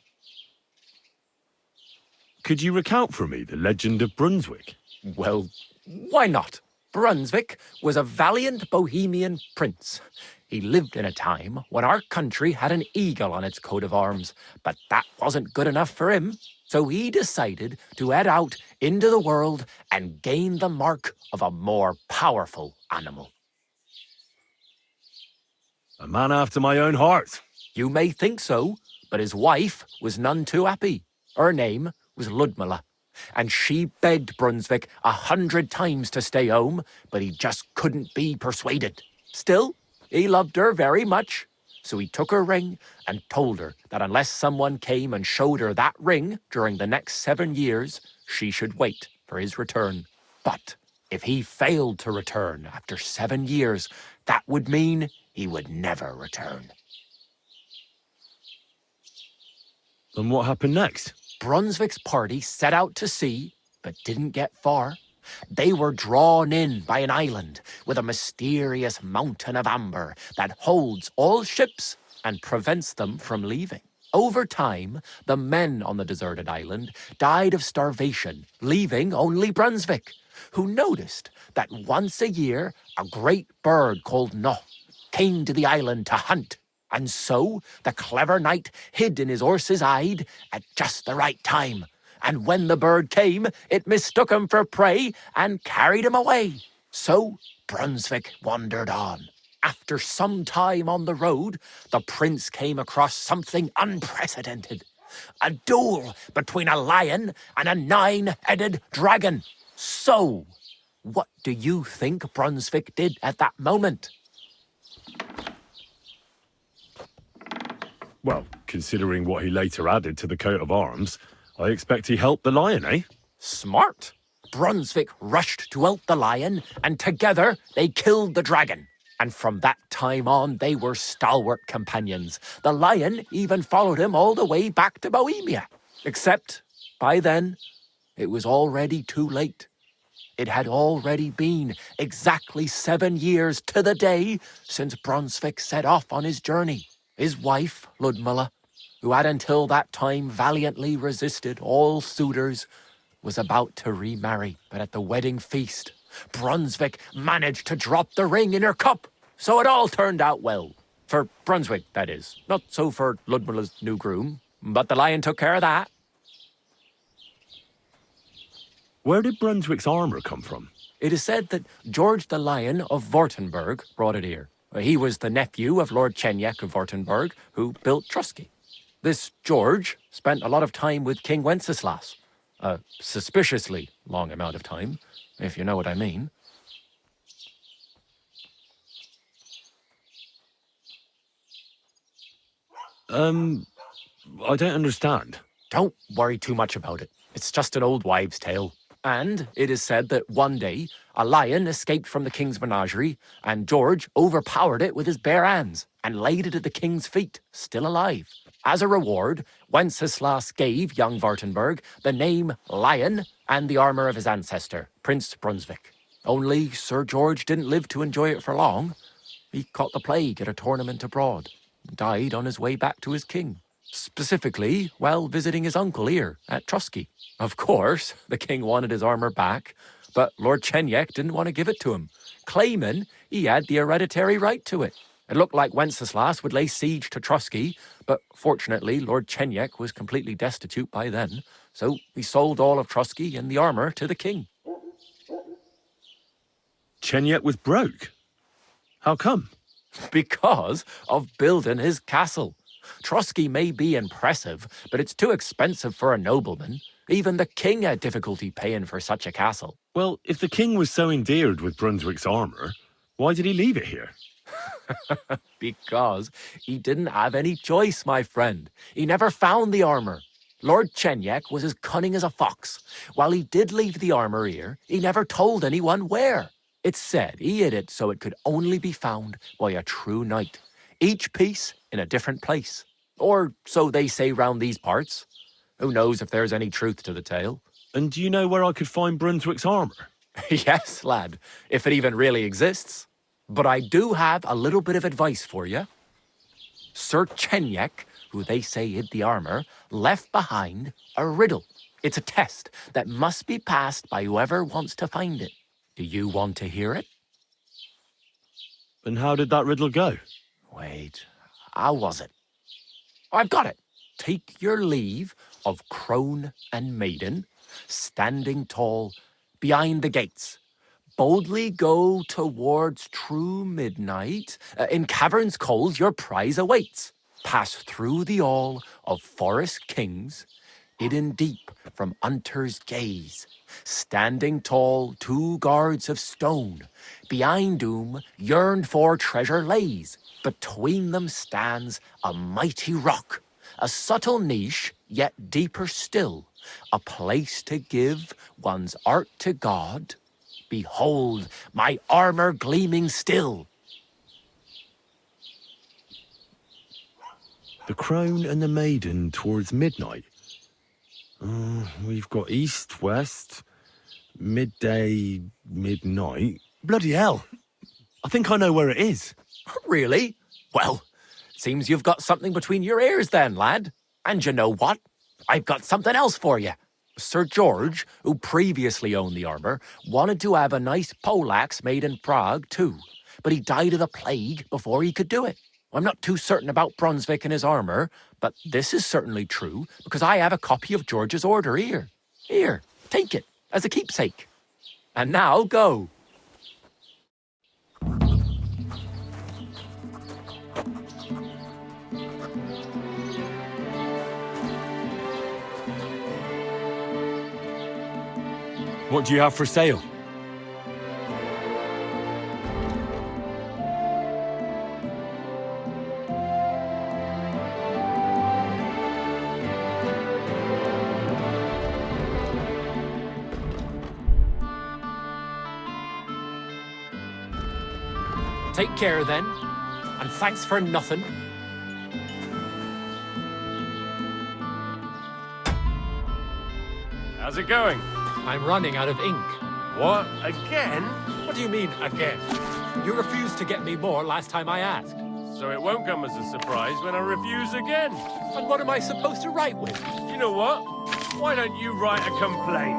Could you recount for me the legend of Brunswick? Well, why not? Brunswick was a valiant Bohemian prince. He lived in a time when our country had an eagle on its coat of arms, but that wasn't good enough for him. So he decided to head out into the world and gain the mark of a more powerful animal. A man after my own heart. You may think so, but his wife was none too happy. Her name was Ludmilla, and she begged Brunswick 100 times to stay home, but he just couldn't be persuaded. Still, he loved her very much, so he took her ring and told her that unless someone came and showed her that ring during the next 7 years, she should wait for his return. But if he failed to return after 7 years, that would mean he would never return. And what happened next? Brunswick's party set out to sea, but didn't get far. They were drawn in by an island with a mysterious mountain of amber that holds all ships and prevents them from leaving. Over time, the men on the deserted island died of starvation, leaving only Brunswick, who noticed that once a year a great bird called No came to the island to hunt. And so the clever knight hid in his horse's hide at just the right time. And when the bird came, it mistook him for prey and carried him away. So Brunswick wandered on. After some time on the road, the prince came across something unprecedented. A duel between a lion and a 9-headed dragon. So, what do you think Brunswick did at that moment? Well, considering what he later added to the coat of arms, I expect he helped the lion, eh? Smart. Brunswick rushed to help the lion, and together they killed the dragon. And from that time on, they were stalwart companions. The lion even followed him all the way back to Bohemia. Except, by then, it was already too late. It had already been exactly 7 years to the day since Brunswick set off on his journey. His wife, Ludmilla, who had until that time valiantly resisted all suitors, was about to remarry. But at the wedding feast, Brunswick managed to drop the ring in her cup. So it all turned out well. For Brunswick, that is. Not so for Ludmilla's new groom, but the lion took care of that. Where did Brunswick's armor come from? It is said that George the Lion of Württemberg brought it here. He was the nephew of Lord Chenyek of Württemberg, who built Trusky. This George spent a lot of time with King Wenceslas. A suspiciously long amount of time, if you know what I mean. I don't understand. Don't worry too much about it. It's just an old wives' tale. And it is said that one day, a lion escaped from the king's menagerie, and George overpowered it with his bare hands and laid it at the king's feet, still alive. As a reward, Wenceslas gave young Württemberg the name Lion and the armor of his ancestor, Prince Brunswick. Only Sir George didn't live to enjoy it for long. He caught the plague at a tournament abroad and died on his way back to his king. Specifically, while visiting his uncle here at Trusky. Of course, the king wanted his armor back, but Lord Chenyek didn't want to give it to him, claiming he had the hereditary right to it. It looked like Wenceslas would lay siege to Trusky, but fortunately Lord Chenyek was completely destitute by then, so we sold all of Trusky and the armor to the king. Chenyet was broke. How come? Because of building his castle. Trusky may be impressive, but it's too expensive for a nobleman. Even the king had difficulty paying for such a castle. Well, if the king was so endeared with Brunswick's armor, why did he leave it here? Because he didn't have any choice, my friend. He never found the armor. Lord Chenyek was as cunning as a fox. While he did leave the armor here, he never told anyone where. It's said he hid it so it could only be found by a true knight. Each piece in a different place. Or so they say round these parts. Who knows if there's any truth to the tale? And do you know where I could find Brunswick's armor? Yes, lad, if it even really exists. But I do have a little bit of advice for you. Sir Chenyek, who they say hid the armor, left behind a riddle. It's a test that must be passed by whoever wants to find it. Do you want to hear it? And how did that riddle go? Wait, how was it? I've got it. Take your leave of crone and maiden, standing tall behind the gates. Boldly go towards true midnight. In caverns cold your prize awaits. Pass through the all of forest kings, hidden deep from hunter's gaze. Standing tall, 2 guards of stone, behind whom yearned for treasure lays. Between them stands a mighty rock, a subtle niche, yet deeper still, a place to give one's art to God. Behold, my armor gleaming still. The crone and the maiden towards midnight. We've got east, west, midday, midnight. Bloody hell! I think I know where it is. Really? Well, seems you've got something between your ears then, lad. And you know what? I've got something else for you. Sir George, who previously owned the armor, wanted to have a nice poleaxe made in Prague too, but he died of the plague before he could do it. I'm not too certain about Brunswick and his armor, but this is certainly true because I have a copy of George's order here. Here, take it as a keepsake. And now go. What do you have for sale? Take care then, and thanks for nothing. How's it going? I'm running out of ink. What? Again? What do you mean, again? You refused to get me more last time I asked. So it won't come as a surprise when I refuse again. And what am I supposed to write with? You know what? Why don't you write a complaint?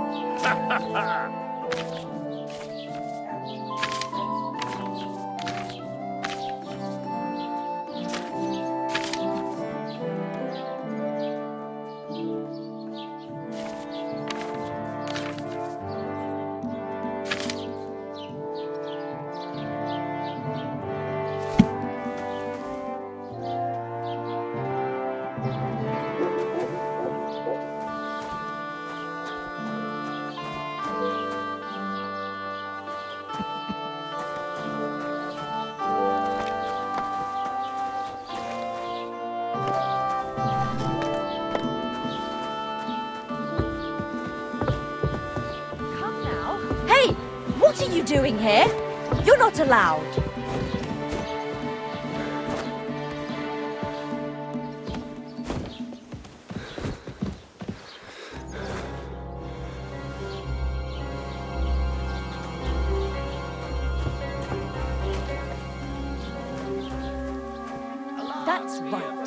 What are you doing here? You're not allowed. That's right.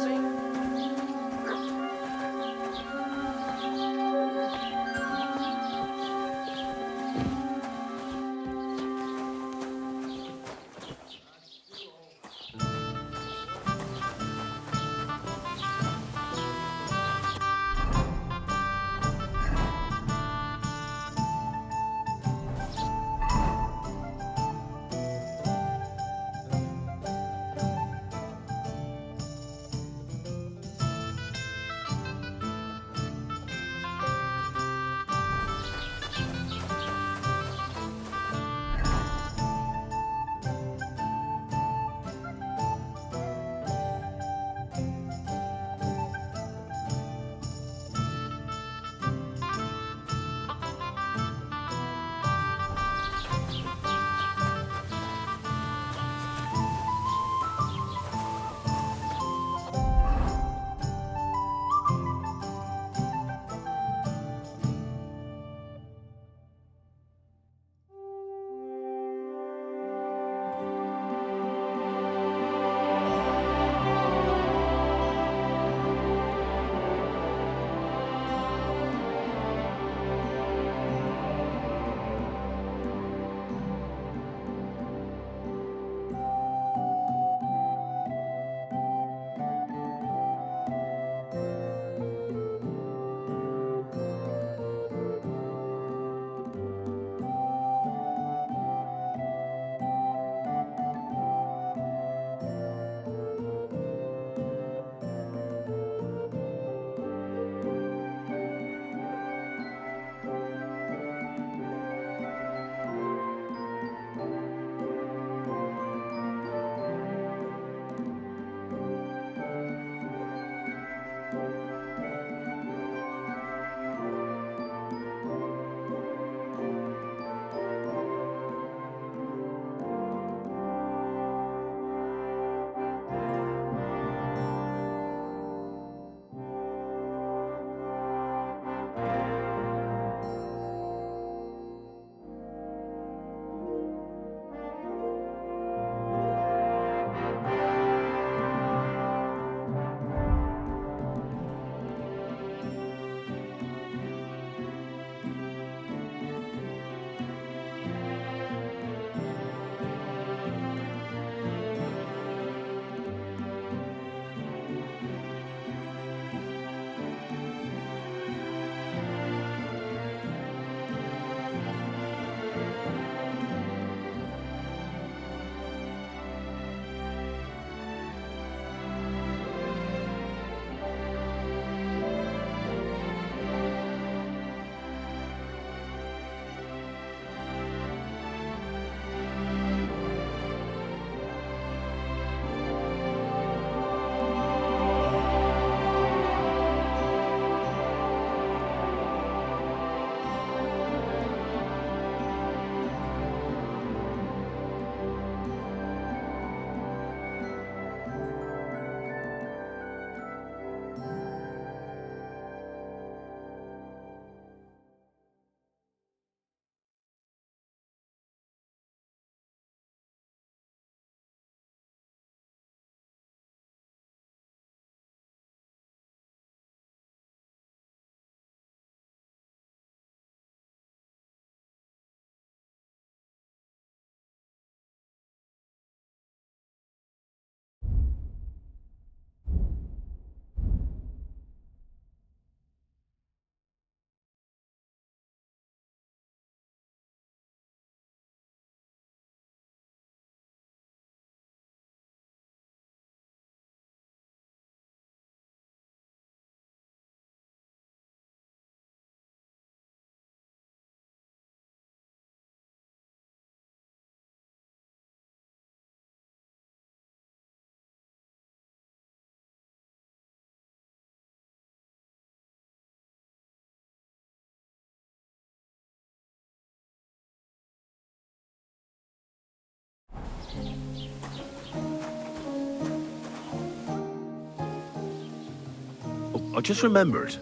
I just remembered.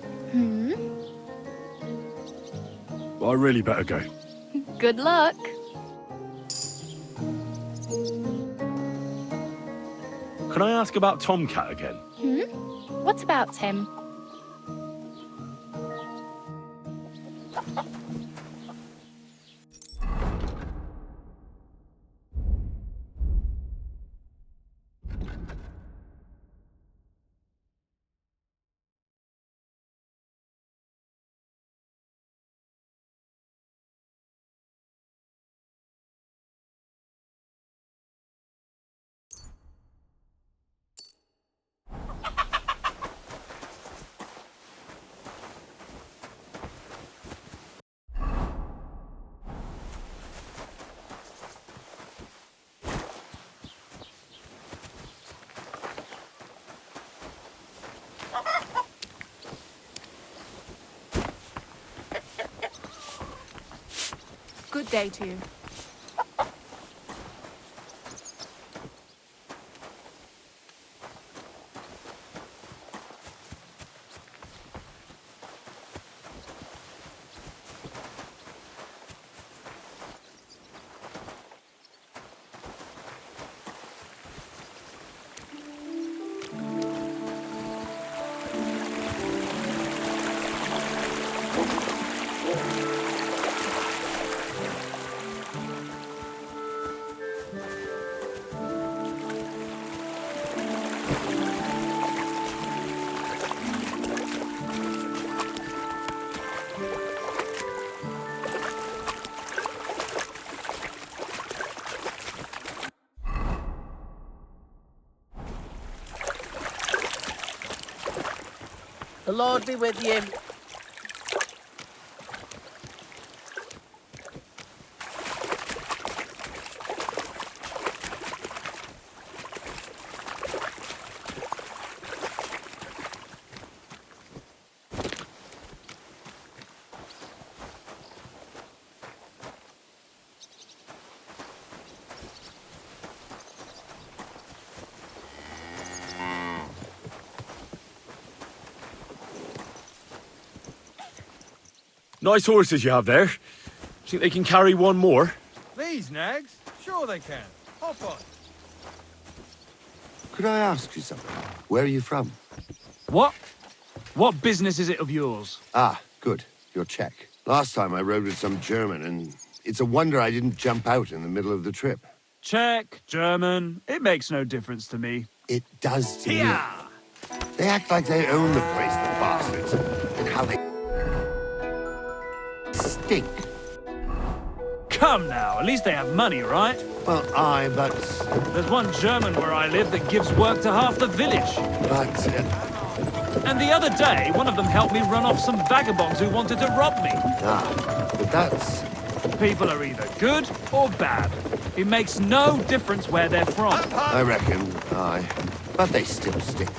I really better go. Good luck. Can I ask about Tomcat again? What about him? Good day to you. The Lord be with you. Nice horses you have there. Think they can carry one more? These nags? Sure they can. Hop on. Could I ask you something? Where are you from? What? What business is it of yours? Ah, good. You're Czech. Last time I rode with some German, and it's a wonder I didn't jump out in the middle of the trip. Czech, German, it makes no difference to me. It does to me. They act like they own the place, the bastards. And how they stink. Come now, at least they have money, right? Well, but... There's one German where I live that gives work to half the village. But... And the other day, one of them helped me run off some vagabonds who wanted to rob me. Ah, but that's... People are either good or bad. It makes no difference where they're from. I reckon, aye. But they still stink.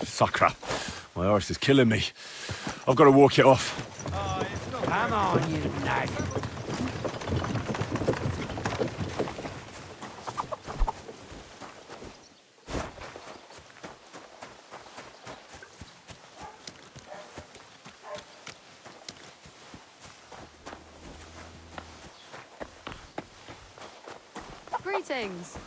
Sacra. My horse is killing me. I've got to walk it off. Come on, you nag. Greetings.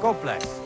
God bless.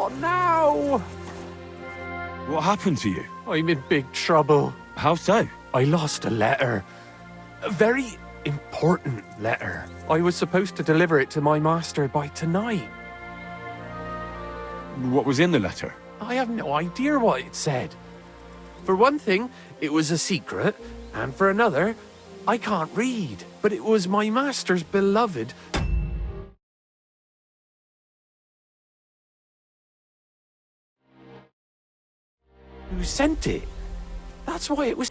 What now? What happened to you? I'm in big trouble. How so? I lost a letter. A very important letter. I was supposed to deliver it to my master by tonight. What was in the letter? I have no idea what it said. For one thing, it was a secret, and for another, I can't read. But it was my master's beloved. Who sent it? That's why it was...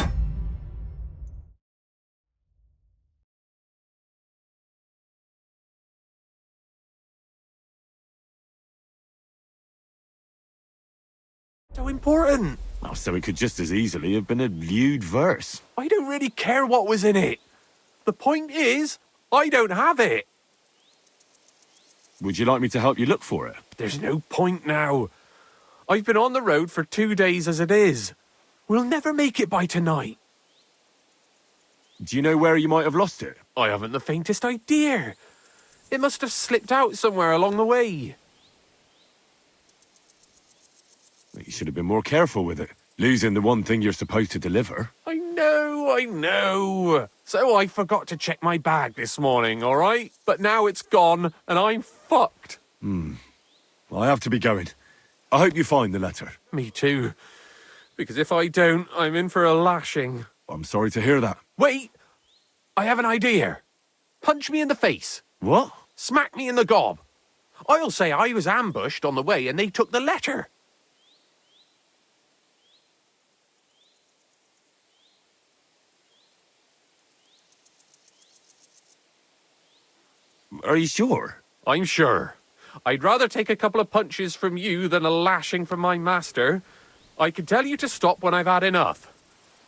so important. Oh, so it could just as easily have been a lewd verse. I don't really care what was in it. The point is, I don't have it. Would you like me to help you look for it? There's no point now. I've been on the road for 2 days as it is. We'll never make it by tonight. Do you know where you might have lost it? I haven't the faintest idea. It must have slipped out somewhere along the way. You should have been more careful with it. Losing the one thing you're supposed to deliver. I know. So I forgot to check my bag this morning, all right? But now it's gone, and I'm fucked. I have to be going. I hope you find the letter. Me too. Because if I don't, I'm in for a lashing. I'm sorry to hear that. Wait! I have an idea. Punch me in the face. What? Smack me in the gob. I'll say I was ambushed on the way and they took the letter. Are you sure? I'm sure. I'd rather take a couple of punches from you than a lashing from my master. I could tell you to stop when I've had enough.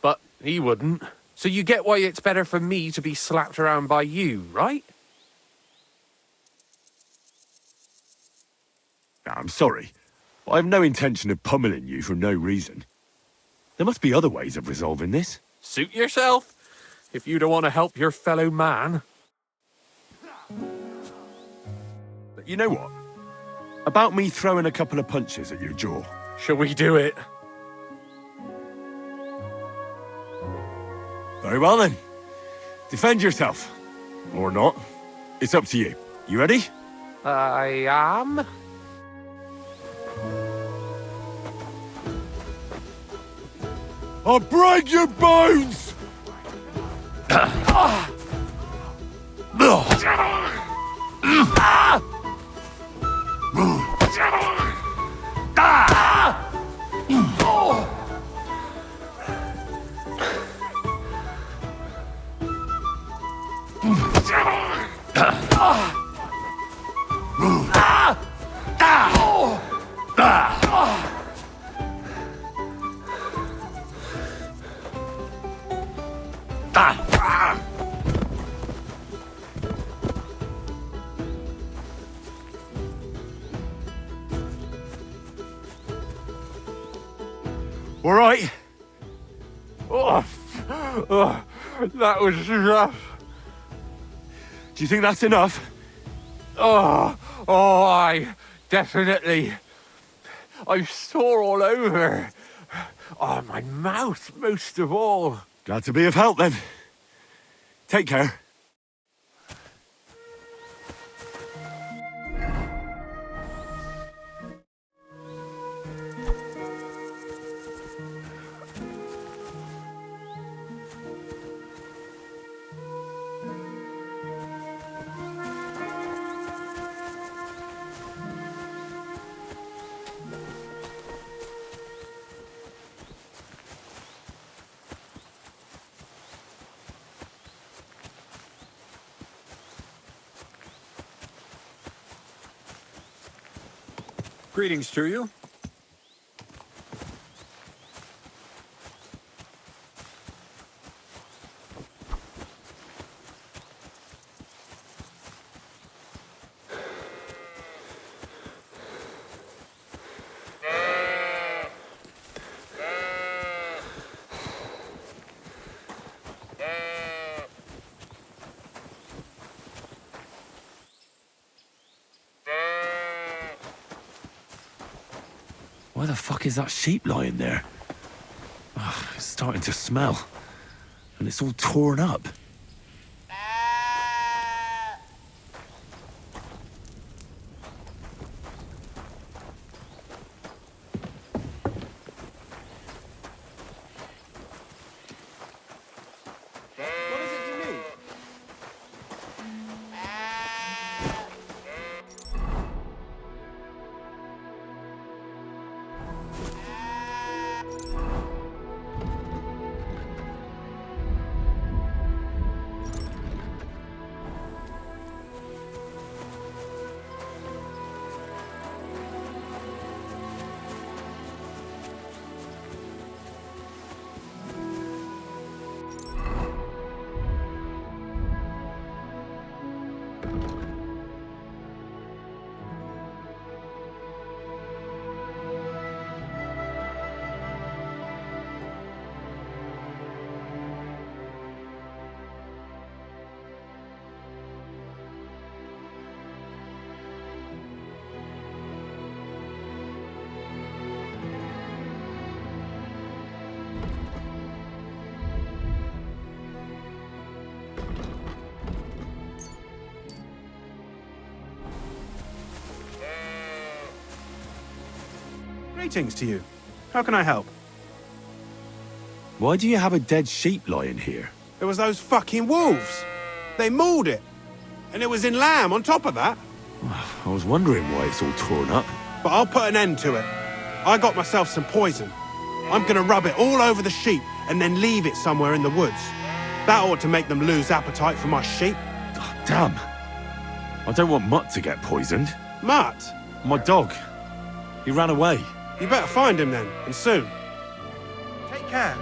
But he wouldn't. So you get why it's better for me to be slapped around by you, right? I'm sorry. I have no intention of pummeling you for no reason. There must be other ways of resolving this. Suit yourself, if you don't want to help your fellow man. You know what? About me throwing a couple of punches at your jaw. Shall we do it? Very well then. Defend yourself. Or not. It's up to you. You ready? I am. I'll break your bones! All right. That was rough. Do you think that's enough? I definitely. I'm sore all over. Oh, my mouth most of all. Glad to be of help then. Take care. Greetings to you. Why the fuck is that sheep lying there? Ugh, it's starting to smell. And it's all torn up. Greetings to you. How can I help? Why do you have a dead sheep lying here? There was those fucking wolves. They mauled it. And it was in lamb on top of that. I was wondering why it's all torn up. But I'll put an end to it. I got myself some poison. I'm gonna rub it all over the sheep and then leave it somewhere in the woods. That ought to make them lose appetite for my sheep. Oh, damn. I don't want Mutt to get poisoned. Mutt? My dog. He ran away. You better find him then, and soon. Take care.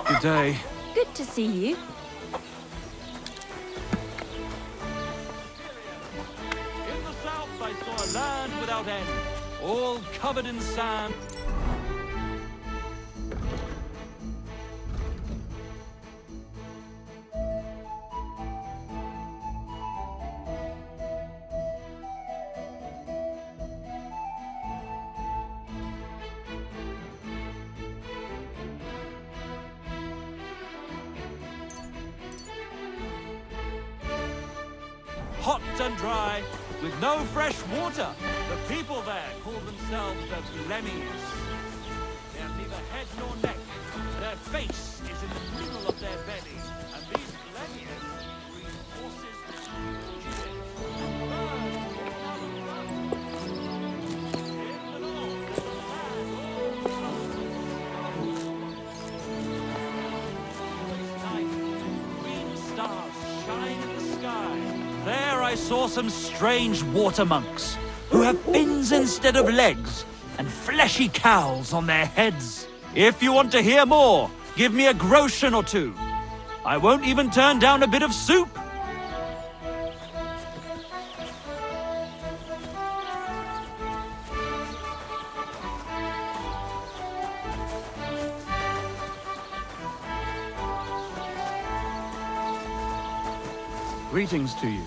Good day. Good to see you. In the south I saw a land without end, all covered in sand. hot and dry, with no fresh water. The people there call themselves the Blemmies. They have neither head nor neck. Their face is in the middle of their belly, and these Blemmies breed horses, There I saw some strange water monks who have fins instead of legs and fleshy cowls on their heads. If you want to hear more, give me a groschen or two. I won't even turn down a bit of soup. Greetings to you.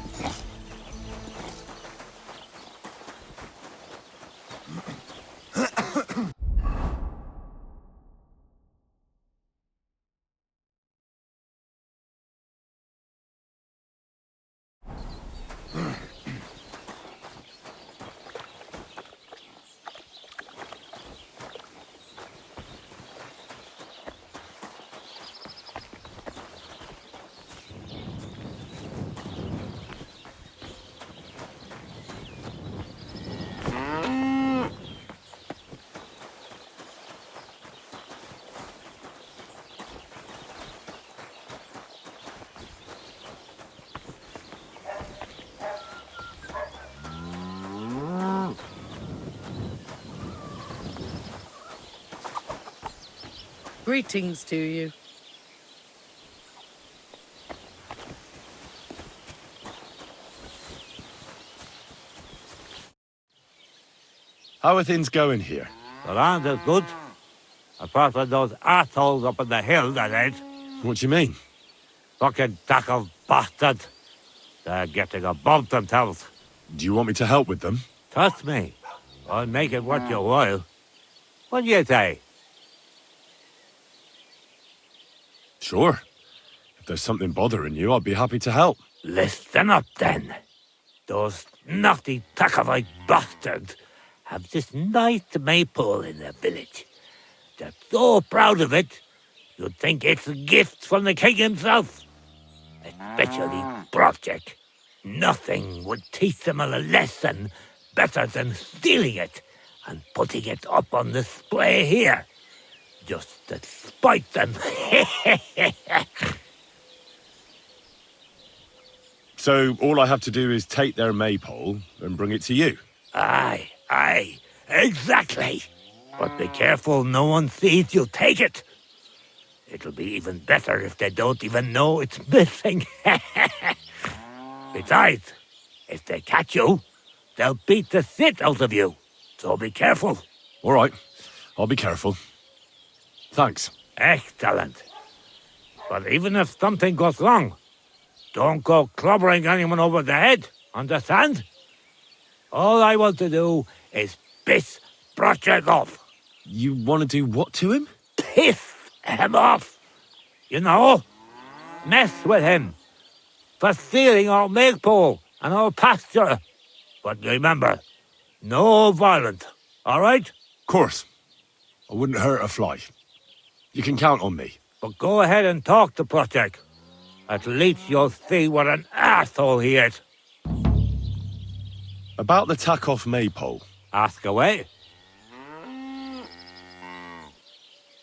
Greetings to you. How are things going here? The land is good. Apart from those assholes up in the hill, that is. What do you mean? Fucking tackle bastard. They're getting above themselves. Do you want me to help with them? Trust me. I'll make it worth your while. What do you say? Sure. If there's something bothering you, I'd be happy to help. Listen up, then. Those naughty Takavite bastards have this nice maypole in their village. They're so proud of it, you'd think it's a gift from the king himself. Especially Project. Nothing would teach them a lesson better than stealing it and putting it up on display here. Just to spite them. So all I have to do is take their maypole and bring it to you? Aye, exactly. But be careful no one sees you take it. It'll be even better if they don't even know it's missing. Besides, if they catch you, they'll beat the shit out of you. So be careful. All right, I'll be careful. Thanks. Excellent. But even if something goes wrong, don't go clobbering anyone over the head, understand? All I want to do is piss Project off. You want to do what to him? Piss him off. You know? Mess with him. For stealing our maypole and our pasture. But remember, no violence, all right? Of course. I wouldn't hurt a fly. You can count on me. But go ahead and talk to Project. At least you'll see what an asshole he is. About the tack-off maypole. Ask away.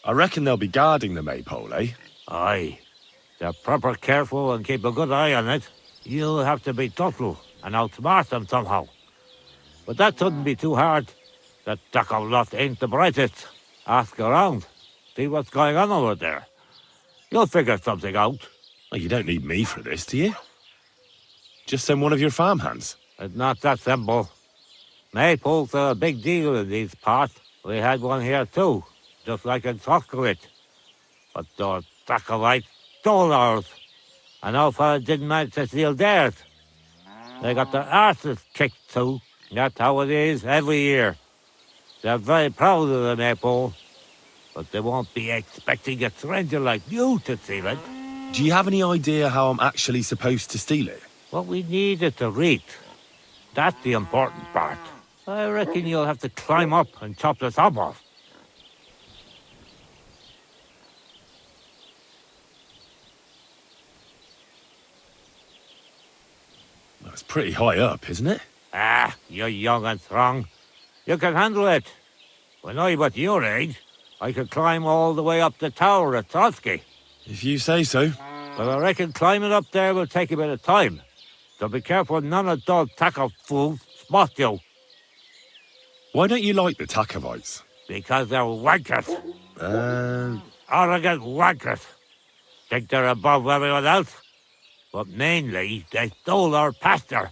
I reckon they'll be guarding the maypole, eh? Aye. They're proper careful and keep a good eye on it. You'll have to be thoughtful and outsmart them somehow. But that shouldn't be too hard. That tackle lot ain't the brightest. Ask around. See what's going on over there. You'll figure something out. Well, you don't need me for this, do you? Just send one of your farmhands. It's not that simple. Maypoles are a big deal in these parts. We had one here too, just like in Troskovich. But those Takovites stole ours. And our fella didn't manage to steal theirs. They got their arses kicked too. That's how it is every year. They're very proud of the maypole, but they won't be expecting a stranger like you to steal it. Do you have any idea how I'm actually supposed to steal it? What we need is the reach. That's the important part. I reckon you'll have to climb up and chop the top off. That's pretty high up, isn't it? Ah, you're young and strong. You can handle it. When I was your age, I could climb all the way up the tower at Trotsky. If you say so. But I reckon climbing up there will take a bit of time. So be careful none of those tackle fools spot you. Why don't you like the Takovites? Because they're wankers. Arrogant wankers. Think they're above everyone else. But mainly, they stole our pasture,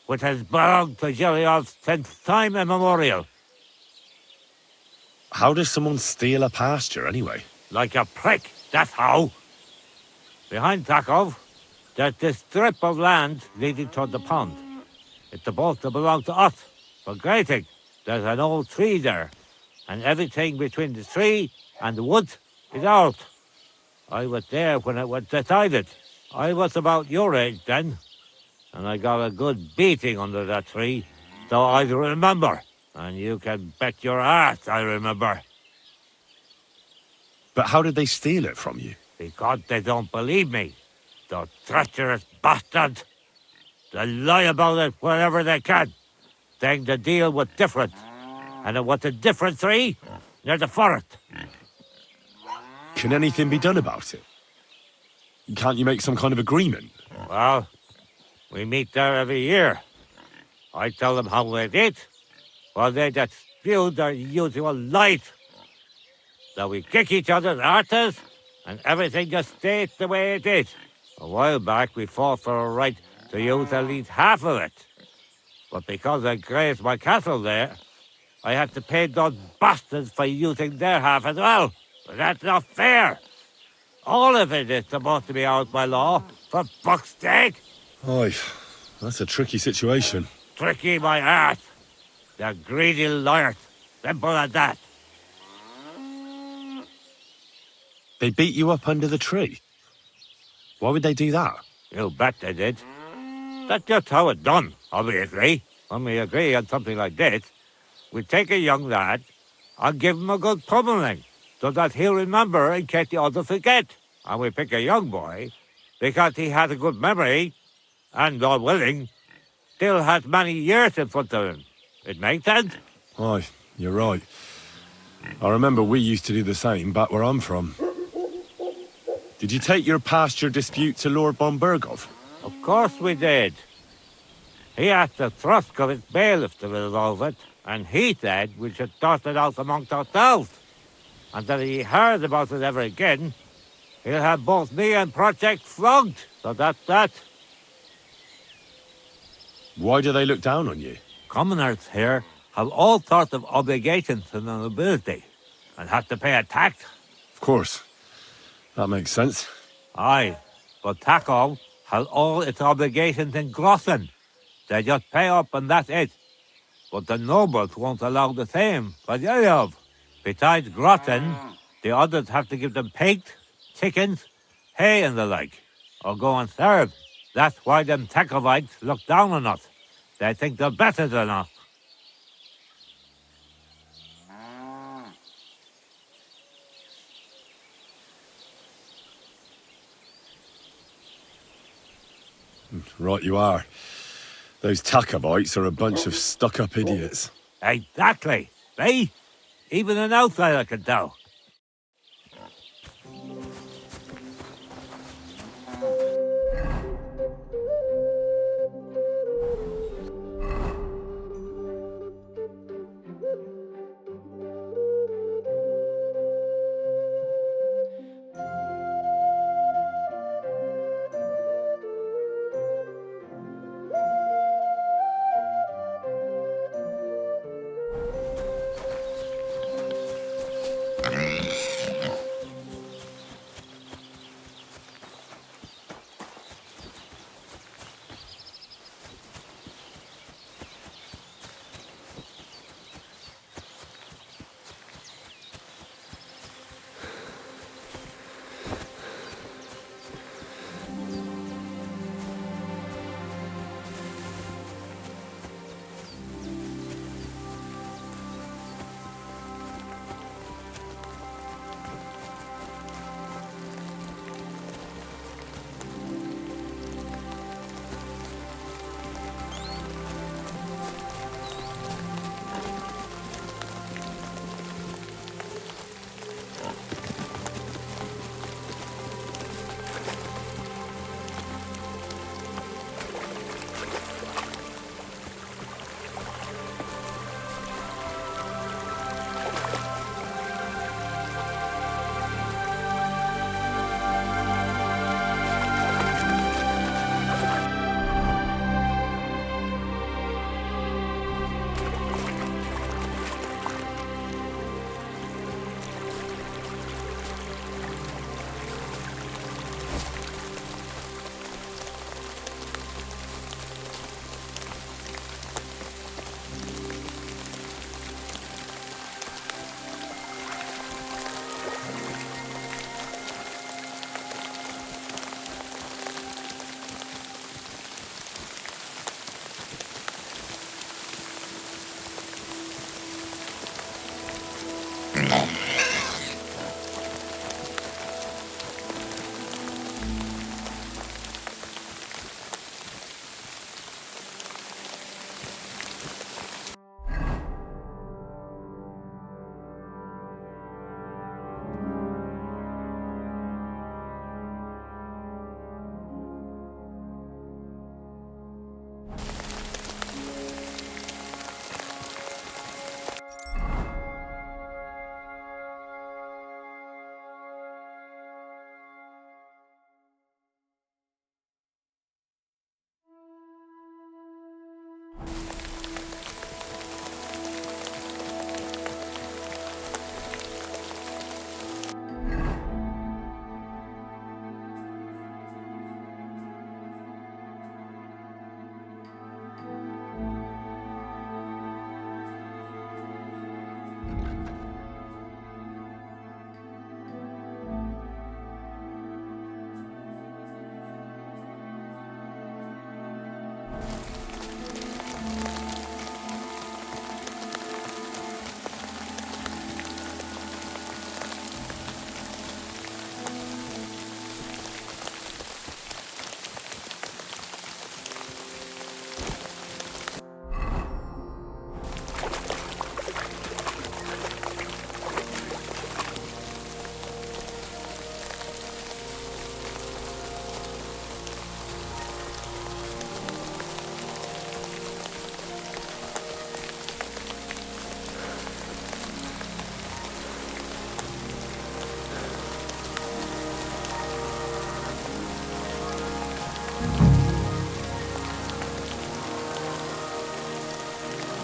which has belonged to Gilios since time immemorial. How does someone steal a pasture, anyway? Like a prick, that's how. Behind Takov, there's this strip of land leading toward the pond. It's supposed to belong to us, for grazing. There's an old tree there, and everything between the tree and the woods is ours. I was there when it was decided. I was about your age then, and I got a good beating under that tree, so I remember. And you can bet your ass I remember. But how did they steal it from you? Because they don't believe me. Those treacherous bastards. They lie about it wherever they can, saying the deal was different. And it was a different tree near the forest. Can anything be done about it? Can't you make some kind of agreement? Well, we meet there every year. I tell them how it is, while they just spew their usual lies. So we kick each other's arses, and everything just stays the way it is. A while back, we fought for a right to use at least half of it. But because I grazed my cattle there, I had to pay those bastards for using their half as well. But that's not fair. All of it is supposed to be ours by law, for fuck's sake. Oy, that's a tricky situation. Tricky my ass. They're greedy liars. Simple as that. They beat you up under the tree? Why would they do that? You bet they did. That's just how it's done, obviously. When we agree on something like this, we take a young lad and give him a good pummeling, so that he'll remember in case the others forget. And we pick a young boy because he has a good memory and, God willing, still has many years in front of him. It makes sense? Aye, you're right. I remember we used to do the same back where I'm from. Did you take your pasture dispute to Lord von Bergov? Of course we did. He asked the Thrusk of his bailiff to resolve it, and he said we should sort it out amongst ourselves. And that if he heard about it ever again, he'll have both me and Project flogged. So that's that. Why do they look down on you? Commoners here have all sorts of obligations to the nobility, and have to pay a tax. Of course. That makes sense. Aye, but Takov has all its obligations in Grossen. They just pay up and that's it. But the nobles won't allow the same for Yelov. Besides Grossen, the others have to give them pigs, chickens, hay and the like, or go and serve. That's why them Takovites look down on us. They think they're better than us. Right you are. Those Takovites are a bunch of stuck-up idiots. Exactly. See? Even an outsider can tell.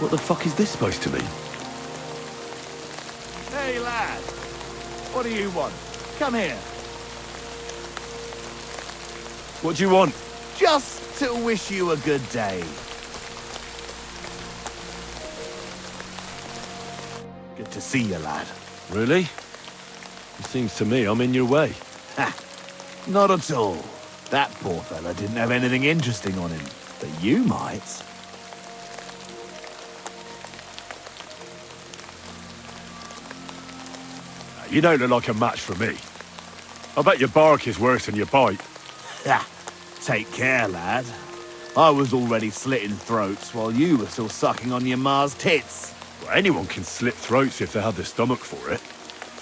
What the fuck is this supposed to mean? Hey, lad. What do you want? Come here. What do you want? Just to wish you a good day. Good to see you, lad. Really? It seems to me I'm in your way. Ha! Not at all. That poor fella didn't have anything interesting on him. But you might. You don't look like a match for me. I bet your bark is worse than your bite. Ha! Take care, lad. I was already slitting throats while you were still sucking on your ma's tits. Well, anyone can slit throats if they have the stomach for it.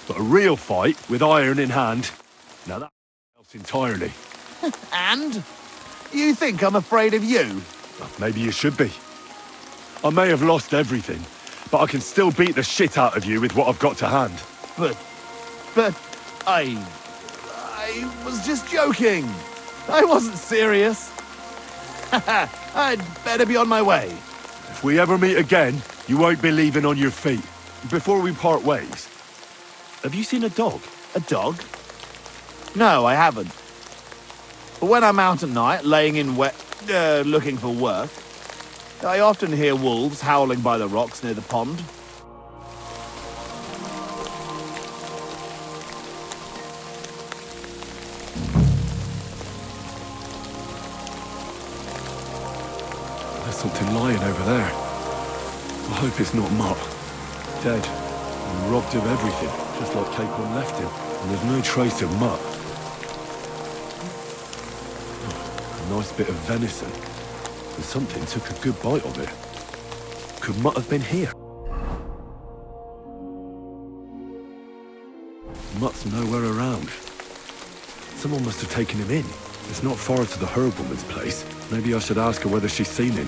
But a real fight, with iron in hand, now that's else entirely. And? You think I'm afraid of you? Well, maybe you should be. I may have lost everything, but I can still beat the shit out of you with what I've got to hand. But I was just joking. I wasn't serious. I'd better be on my way. If we ever meet again, you won't be leaving on your feet. Before we part ways, have you seen a dog? A dog? No, I haven't. But when I'm out at night, laying in wet, looking for work, I often hear wolves howling by the rocks near the pond. There's something lying over there. I hope it's not Mutt. Dead and robbed of everything, just like Capon left him. And there's no trace of Mutt. Oh, a nice bit of venison. And something took a good bite of it. Could Mutt have been here? Mutt's nowhere around. Someone must have taken him in. It's not far to the herb woman's place. Maybe I should ask her whether she's seen him.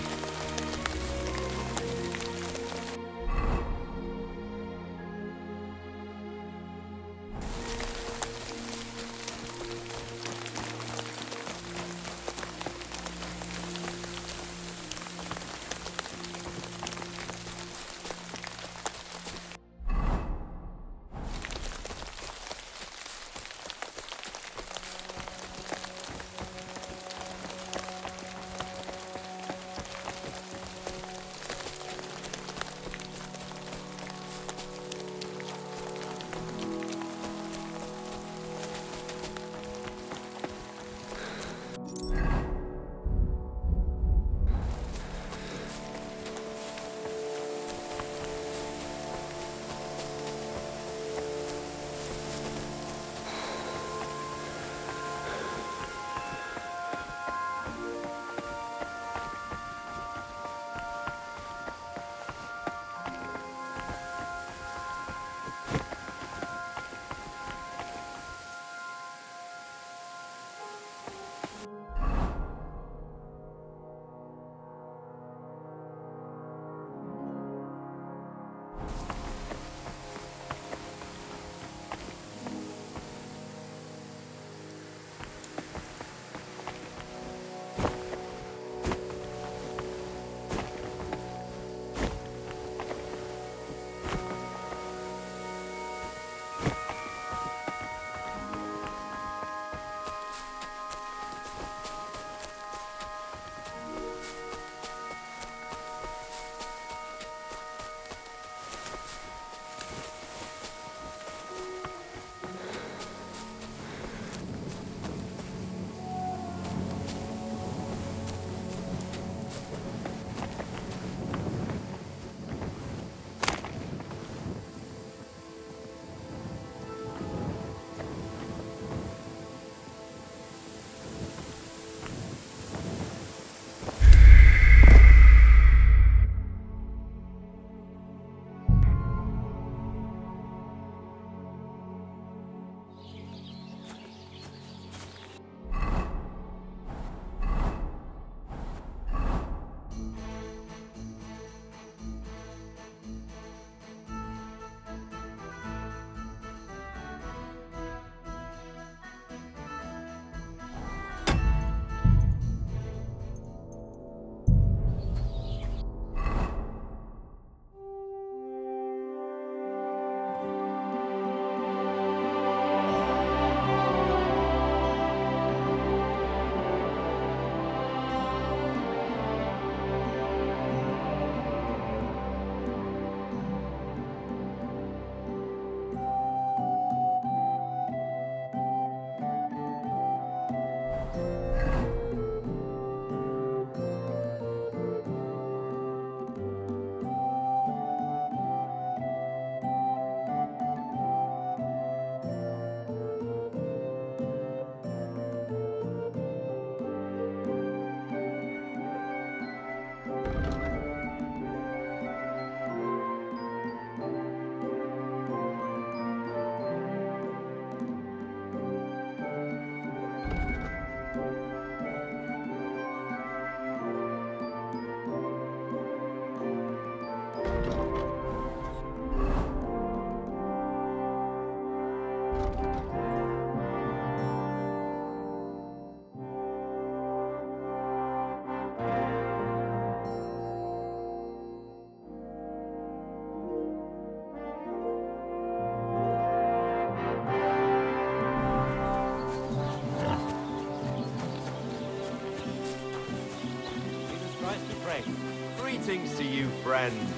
friend.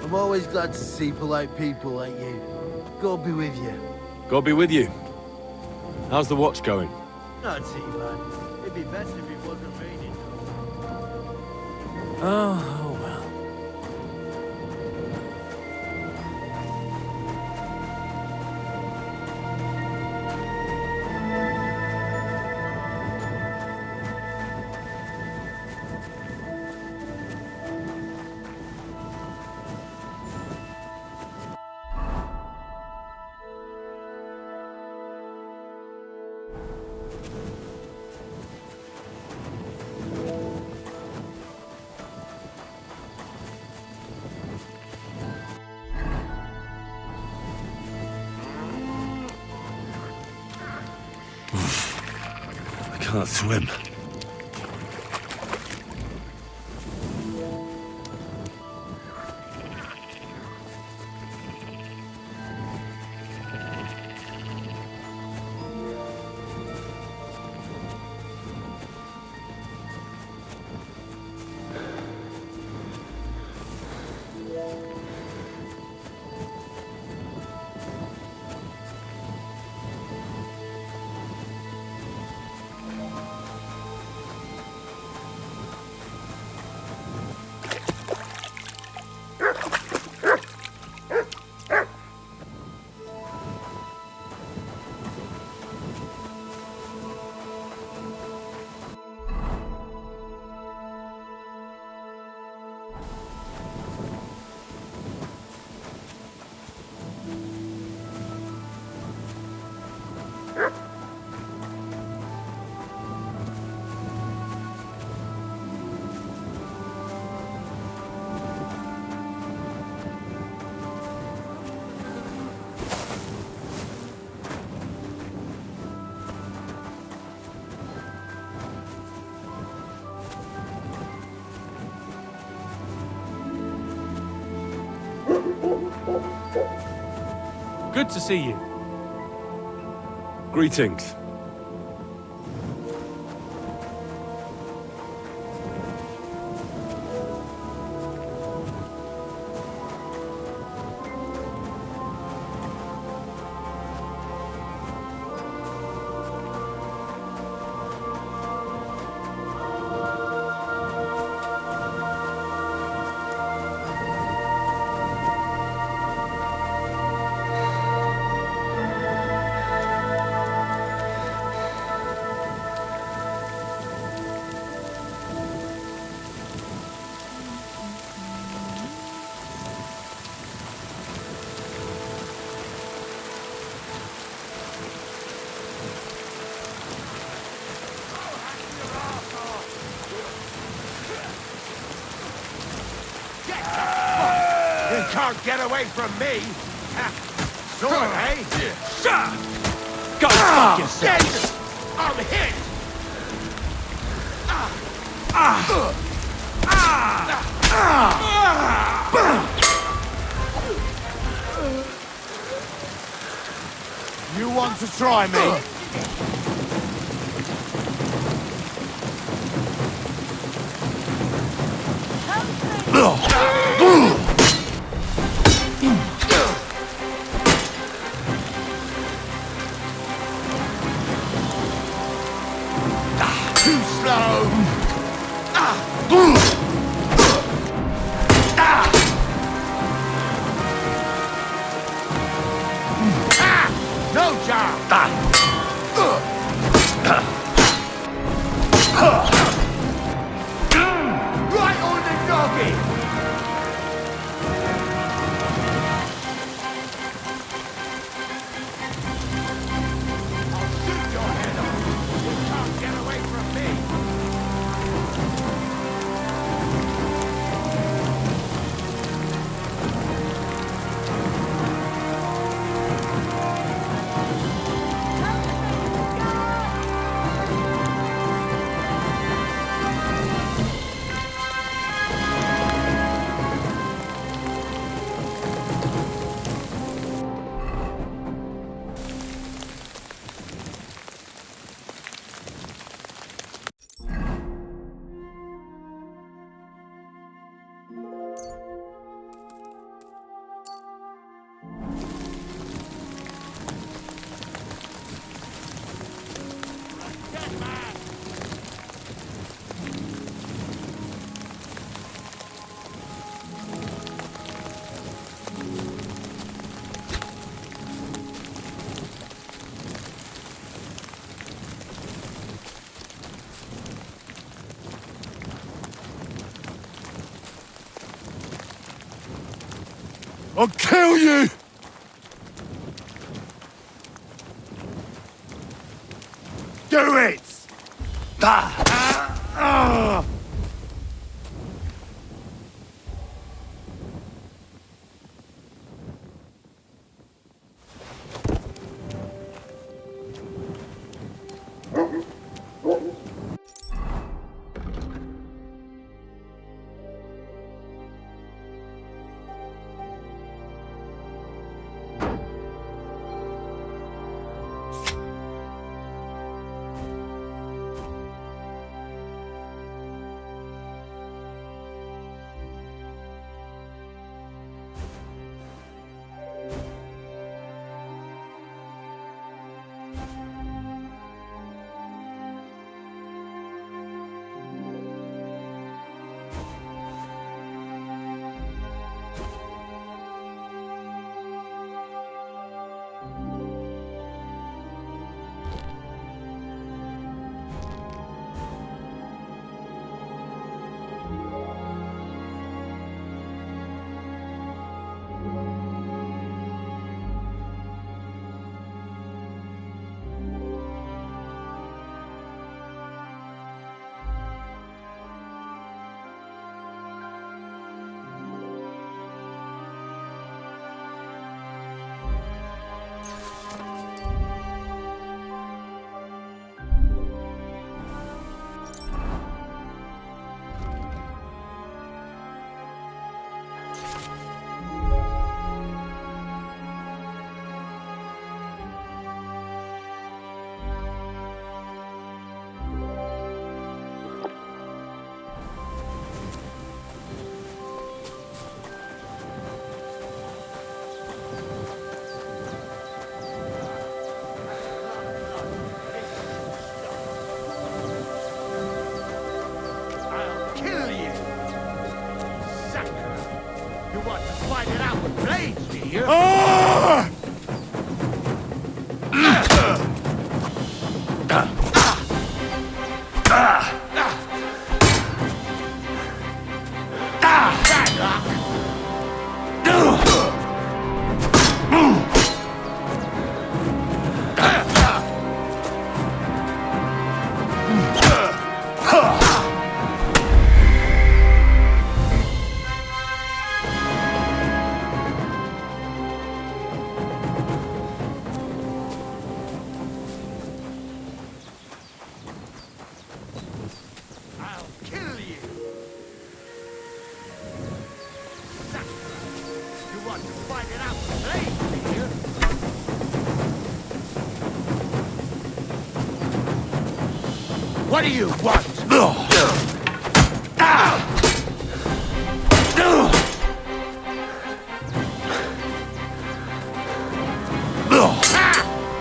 I'm always glad to see polite people like you. God be with you. God be with you. How's the watch going? Not too bad. It'd be better if it wasn't raining. Oh, well. I can't swim. Good to see you. Greetings. You can't get away from me! Sort of, eh? Go fuck yourself! Jesus! I'm hit! You want to try me? Too slow! No job! Right on the doggy! I'll shoot your head off! You can't get away from me! I'll kill you! Do it! Kill you! Sucker! You want to fight it out with blades, do you? What do you want?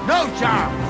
No chance!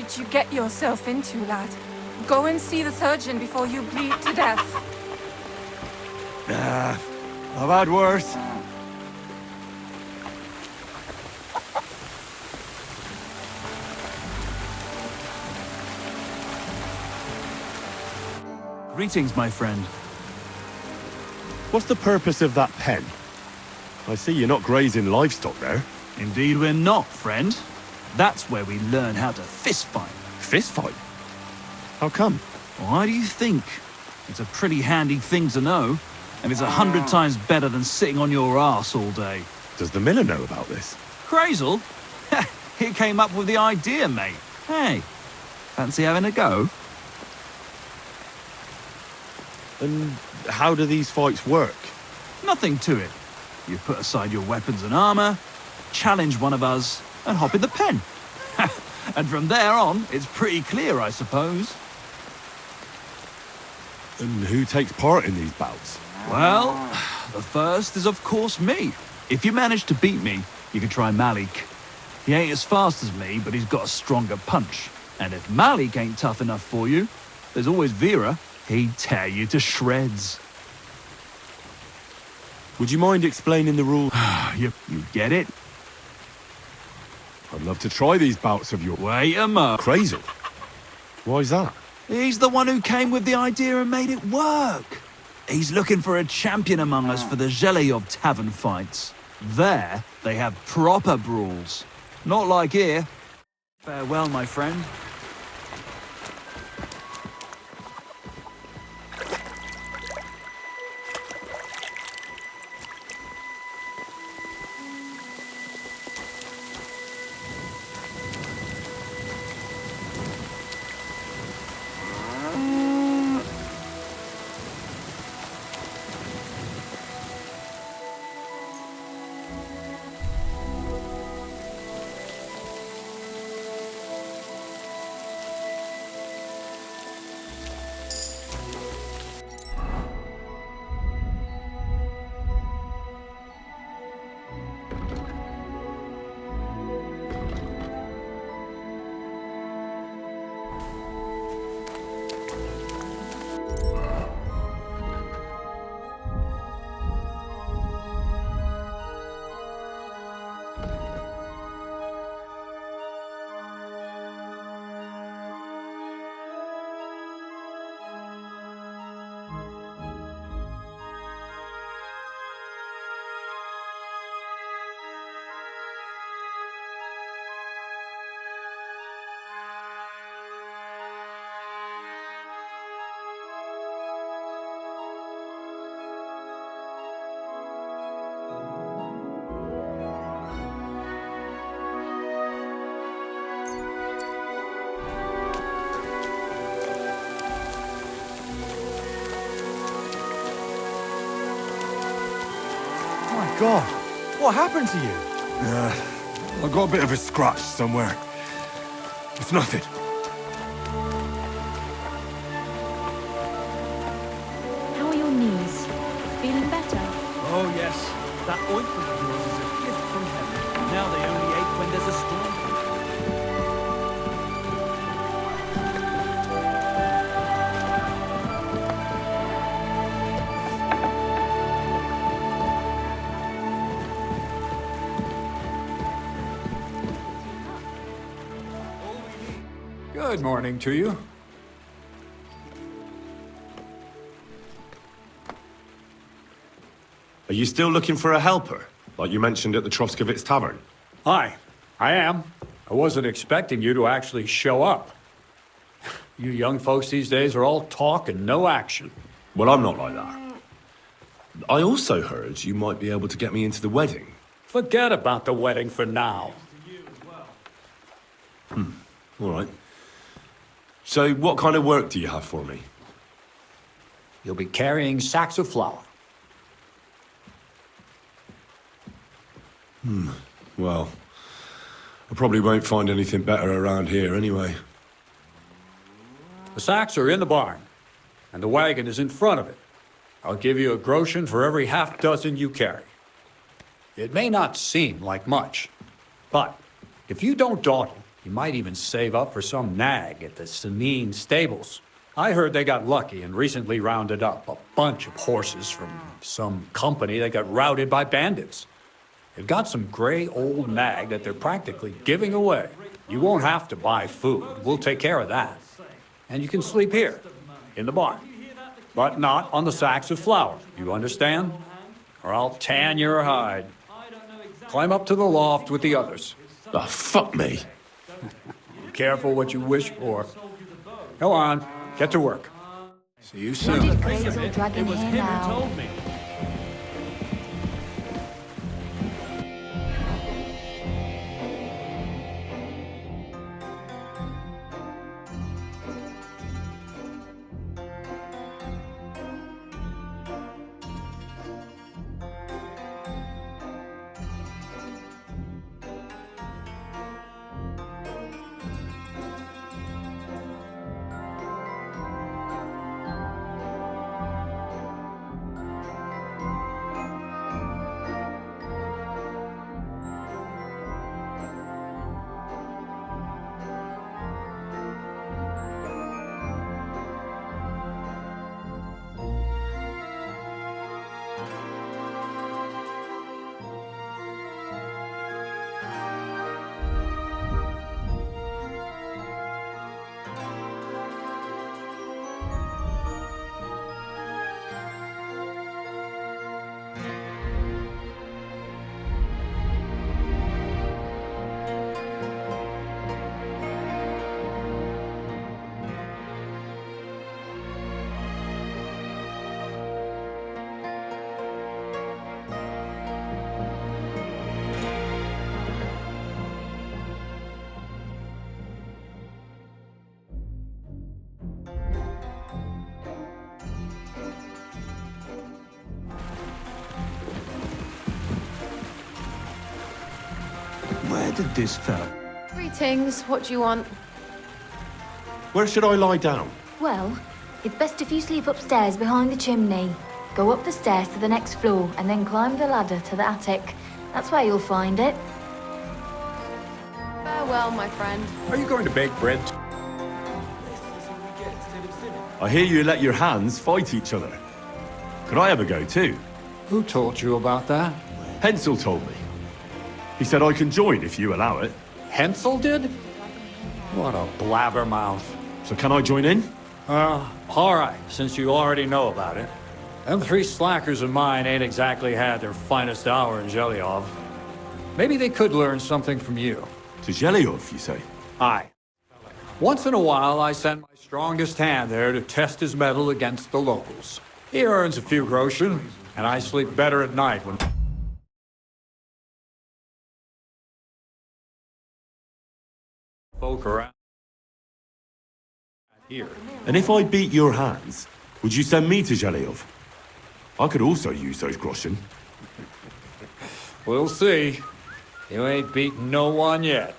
did you get yourself into, lad? Go and see the surgeon before you bleed to death. I've had worse. Greetings, my friend. What's the purpose of that pen? I see you're not grazing livestock there. Indeed we're not, friend. That's where we learn how to fist fight. Fist fight? How come? Why do you think? It's a pretty handy thing to know, and it's 100 times better than sitting on your ass all day. Does the miller know about this? Crazel? He came up with the idea, mate. Hey, fancy having a go? And how do these fights work? Nothing to it. You put aside your weapons and armor, challenge one of us, and hop in the pen. And from there on, it's pretty clear, I suppose. And who takes part in these bouts? Well, the first is of course me. If you manage to beat me, you can try Malik. He ain't as fast as me, but he's got a stronger punch. And if Malik ain't tough enough for you, there's always Vera. He'd tear you to shreds. Would you mind explaining the rules? You get it? I'd love to try these bouts of your... Wait a mo. Crazy. Why's that? He's the one who came with the idea and made it work. He's looking for a champion among us for the Zheleyov tavern fights. There, they have proper brawls. Not like here. Farewell, my friend. God, what happened to you? I got a bit of a scratch somewhere. It's nothing. How are your knees? Feeling better? Oh, yes. That ointment of yours is a gift from heaven. Now they only ache when there's a storm. Good morning to you. Are you still looking for a helper, like you mentioned at the Troskovitz Tavern? Hi, I am. I wasn't expecting you to actually show up. You young folks these days are all talk and no action. Well, I'm not like that. I also heard you might be able to get me into the wedding. Forget about the wedding for now. All right. So, what kind of work do you have for me? You'll be carrying sacks of flour. Well, I probably won't find anything better around here anyway. The sacks are in the barn, and the wagon is in front of it. I'll give you a groschen for every half dozen you carry. It may not seem like much, but if you don't dawdle You might even save up for some nag at the Sanine stables. I heard they got lucky and recently rounded up a bunch of horses from some company that got routed by bandits. They've got some gray old nag that they're practically giving away. You won't have to buy food. We'll take care of that. And you can sleep here, in the barn. But not on the sacks of flour, you understand? Or I'll tan your hide. Climb up to the loft with the others. Oh, fuck me. Careful what you wish for. Go on, get to work. See you soon. What did Crazel drag in here now? Where did this fella... Greetings. What do you want? Where should I lie down? Well, it's best if you sleep upstairs behind the chimney. Go up the stairs to the next floor and then climb the ladder to the attic. That's where you'll find it. Farewell, my friend. Are you going to bake bread? I hear you let your hands fight each other. Could I have a go too? Who told you about that? Hensel told me. He said I can join if you allow it. Hensel did? What a blabbermouth. So can I join in? All right, since you already know about it. Them three slackers of mine ain't exactly had their finest hour in Zhelyov. Maybe they could learn something from you. To Zhelyov, you say? Aye. Once in a while, I send my strongest hand there to test his mettle against the locals. He earns a few groschen, and I sleep better at night when... folk around here. And if I beat your hands, would you send me to Zhelyov? I could also use those groschen. We'll see. You ain't beaten no one yet.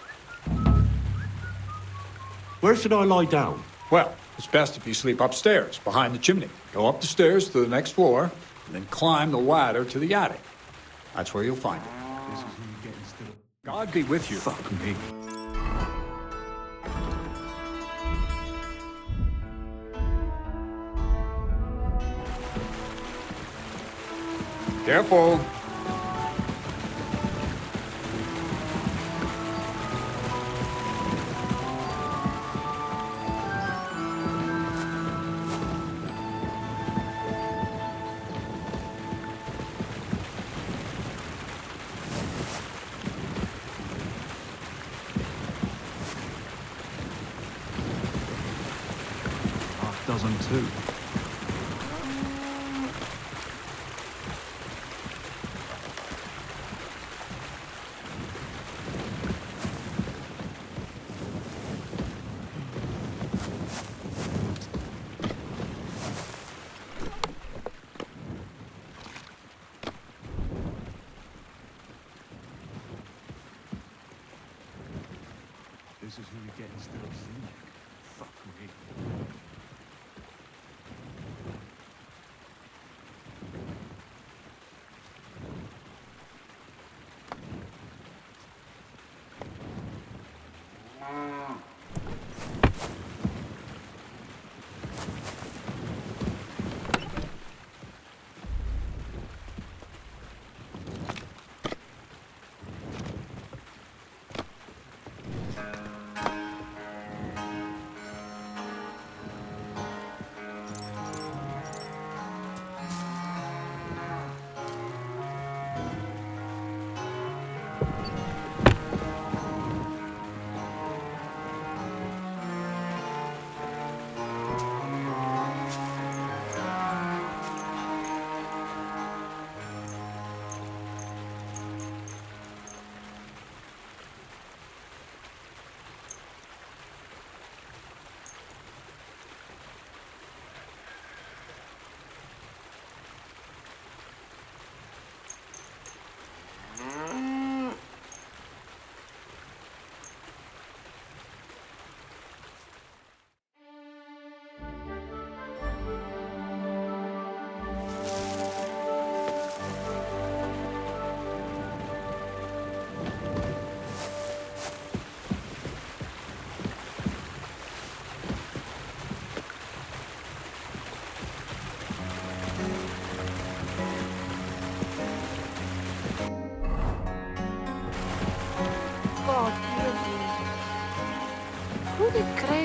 Where should I lie down? Well, it's best if you sleep upstairs, behind the chimney. Go up the stairs to the next floor, and then climb the ladder to the attic. That's where you'll find it. God be with you. Fuck me. Careful. Half dozen too. This is who you get instead of Zimmer. Fuck me.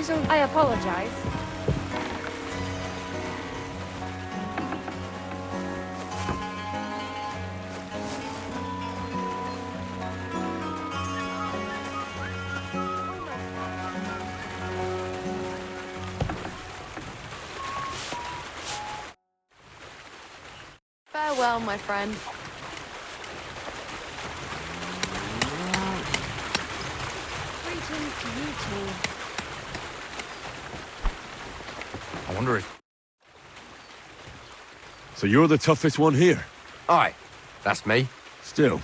Hazel. I apologize. Farewell, my friend. Greetings to you too. I wonder if... So you're the toughest one here? Aye, that's me. Still,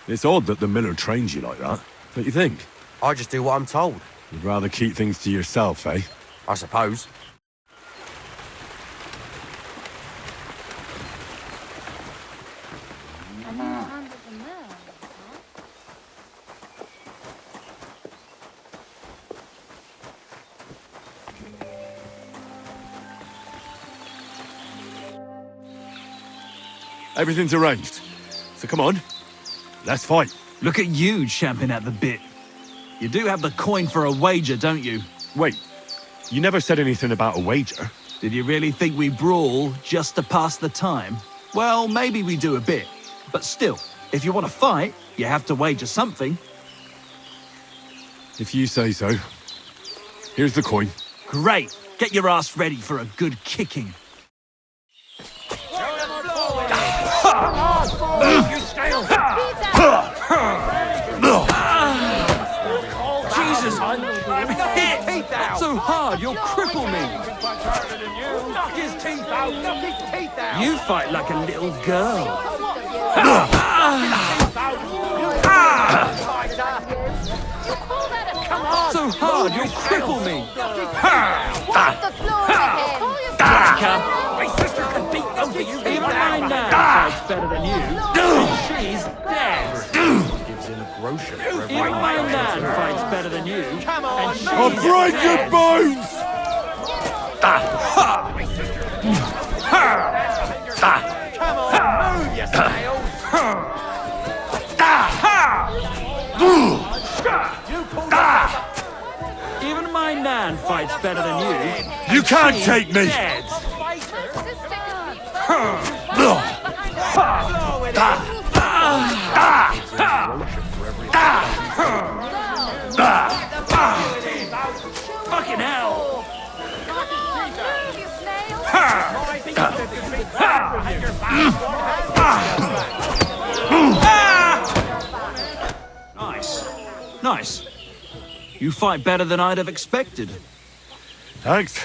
it's odd that the miller trains you like that, don't you think? I just do what I'm told. You'd rather keep things to yourself, eh? I suppose. Everything's arranged. So come on, let's fight. Look at you champing at the bit. You do have the coin for a wager, don't you? Wait, you never said anything about a wager. Did you really think we brawl just to pass the time? Well, maybe we do a bit. But still, if you want to fight, you have to wager something. If you say so. Here's the coin. Great. Get your ass ready for a good kicking. You stale! Jesus! I'm hit! Not so hard, you'll cripple me! Knock his teeth out! Knock his teeth out! You fight like a little girl. Come on! So hard, you'll cripple me! Wipe the floor with him! My sister can beat both of you! Even my nan fights better than you. She's dead. Gives in a grocer for every Even my nan fights better than you. Come on, and she's I'll break your dead. bones! Come on, move, you snails! Even my nan fights better than you. You can't take me! Dead. Fucking hell! Nice. Nice. You fight better than I'd have expected. Thanks.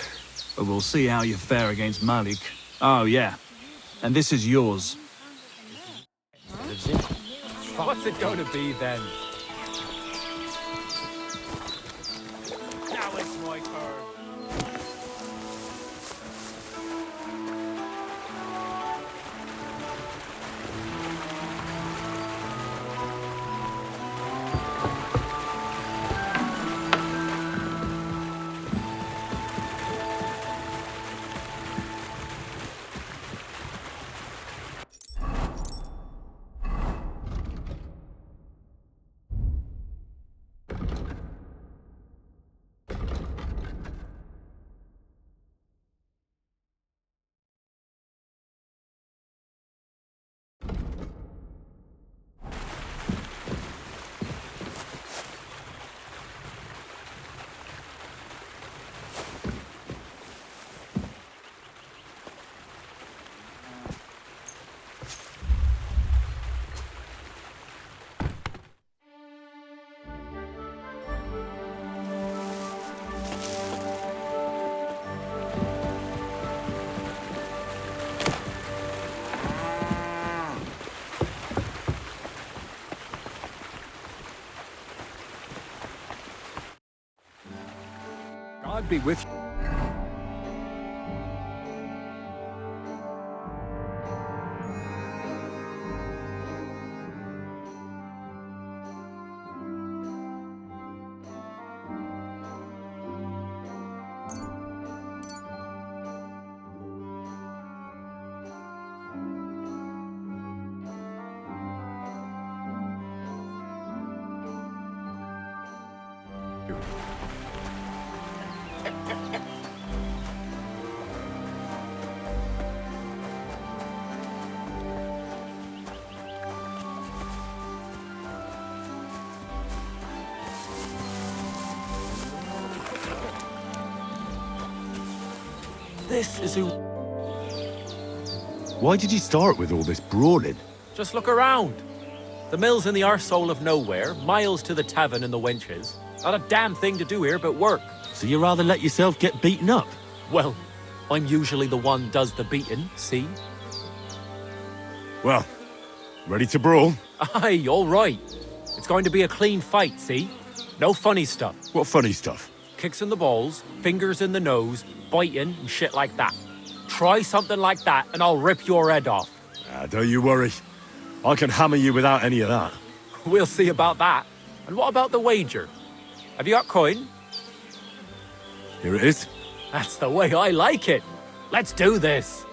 But we'll see how you fare against Malik. Oh, yeah. And this is yours. What's it going to be then? Now it's my turn. God be with you. This is who... Why did you start with all this brawling? Just look around. The mill's in the arsehole of nowhere, miles to the tavern and the wenches. Not a damn thing to do here but work. So you rather let yourself get beaten up? Well, I'm usually the one does the beating, see? Well, ready to brawl? Aye, all right. It's going to be a clean fight, see? No funny stuff. What funny stuff? Kicks in the balls, fingers in the nose, biting and shit like that. Try something like that and I'll rip your head off. Don't you worry. I can hammer you without any of that. We'll see about that. And what about the wager? Have you got coin? Here it is. That's the way I like it. Let's do this.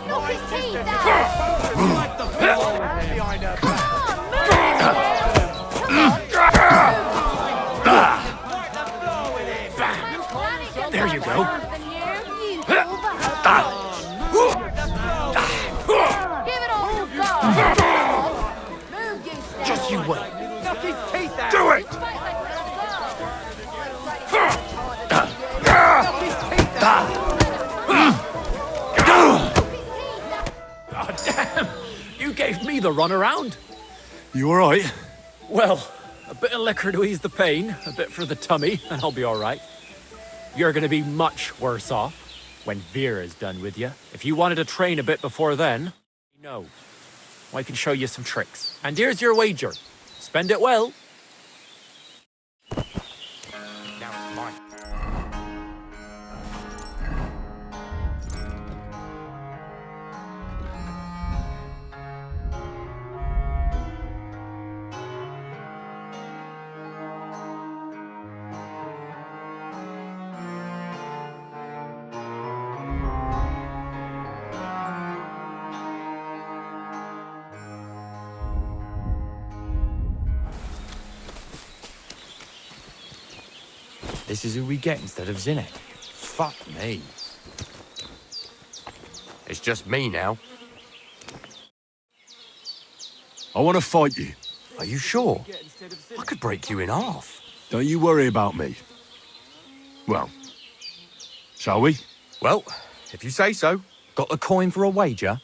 Knock his teeth out! Like the behind her back. There you go. Give it all you've got! Just you wait. Knock his teeth out! Do it! Oh, damn! You gave me the runaround. You all right? Well, a bit of liquor to ease the pain, a bit for the tummy, and I'll be all right. You're going to be much worse off when Vera's done with you. If you wanted to train a bit before then, no. I can show you some tricks. And here's your wager. Spend it well. Now it's mine. This is who we get instead of Zinnek. Fuck me. It's just me now. I want to fight you. Are you sure? I could break you in half. Don't you worry about me. Well, shall we? Well, if you say so. Got the coin for a wager?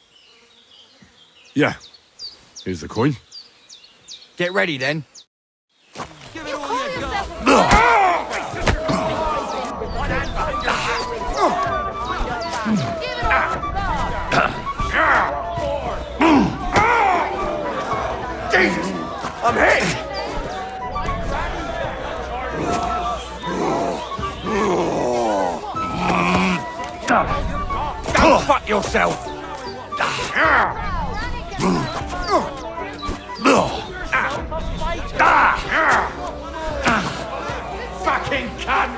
Yeah. Here's the coin. Get ready then. Give it all you got! Jesus! I'm hit! Go fuck yourself! Fucking cunt!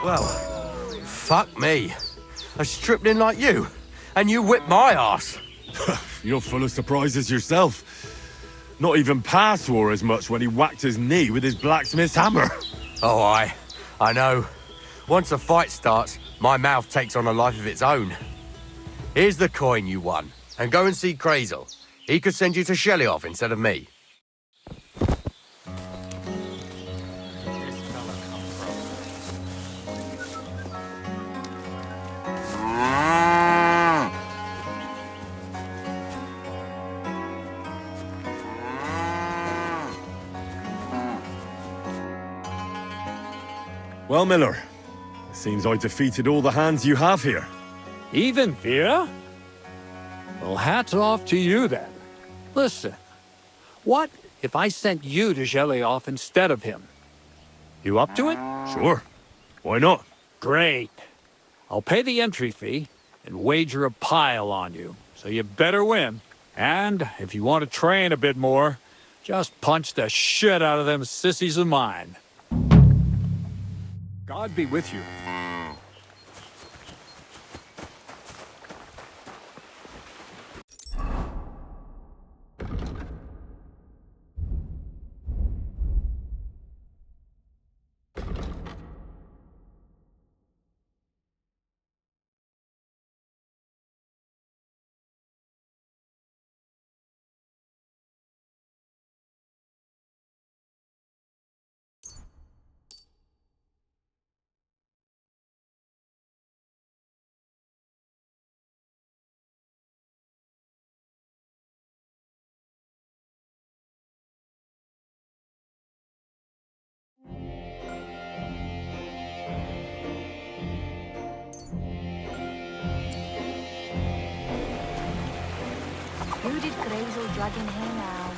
Well, fuck me. I stripped in like you, and you whipped my ass. You're full of surprises yourself. Not even Pa swore as much when he whacked his knee with his blacksmith's hammer. Oh, I know. Once a fight starts, my mouth takes on a life of its own. Here's the coin you won, and go and see Crazel. He could send you to Shelly-off instead of me. Well, Miller, it seems I defeated all the hands you have here. Even Vera? Well, hats off to you then. Listen, what if I sent you to Shelly-off instead of him? You up to it? Sure. Why not? Great. I'll pay the entry fee and wager a pile on you, so you better win. And if you want to train a bit more, Just punch the shit out of them sissies of mine. God be with you. Who did Grazel drag in here now?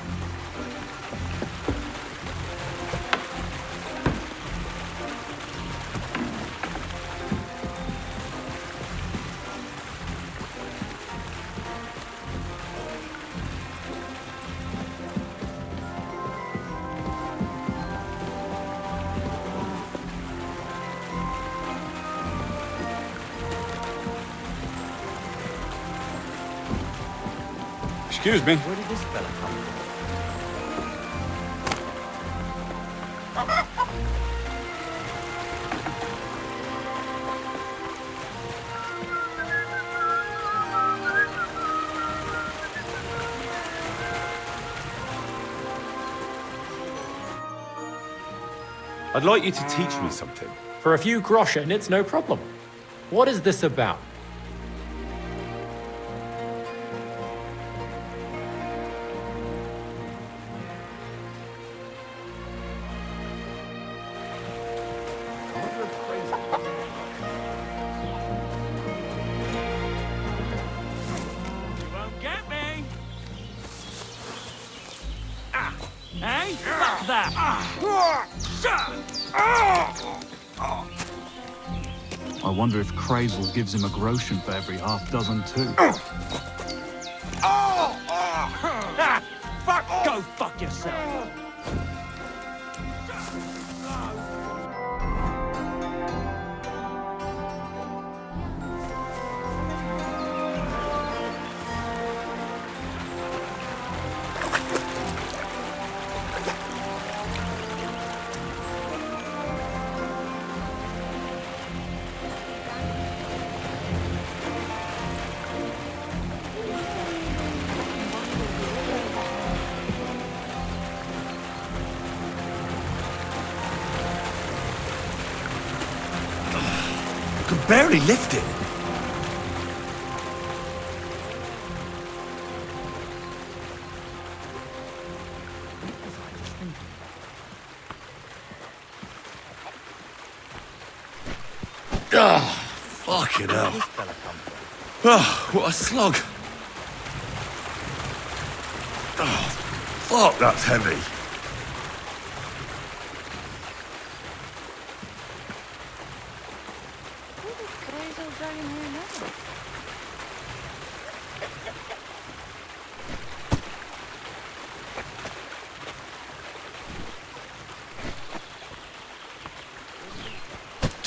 Excuse me. Where did this fella come from? I'd like you to teach me something. For a few groschen, it's no problem. What is this about? You won't get me! Hey, fuck that! I wonder if Crazel gives him a groschen for every half dozen too. Fuck! Go fuck yourself! Could barely lift it. Fucking hell. Oh, what a slug. Oh, fuck, that's heavy. Who did Grazel drag in here now?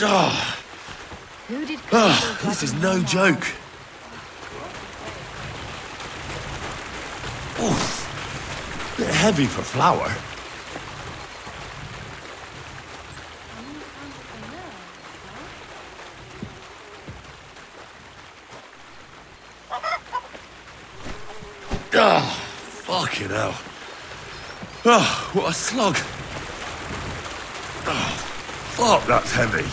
Oh, Who did this is no joke. Oh, bit heavy for flour. Fucking hell. Oh, what a slug. Oh, fuck, that's heavy.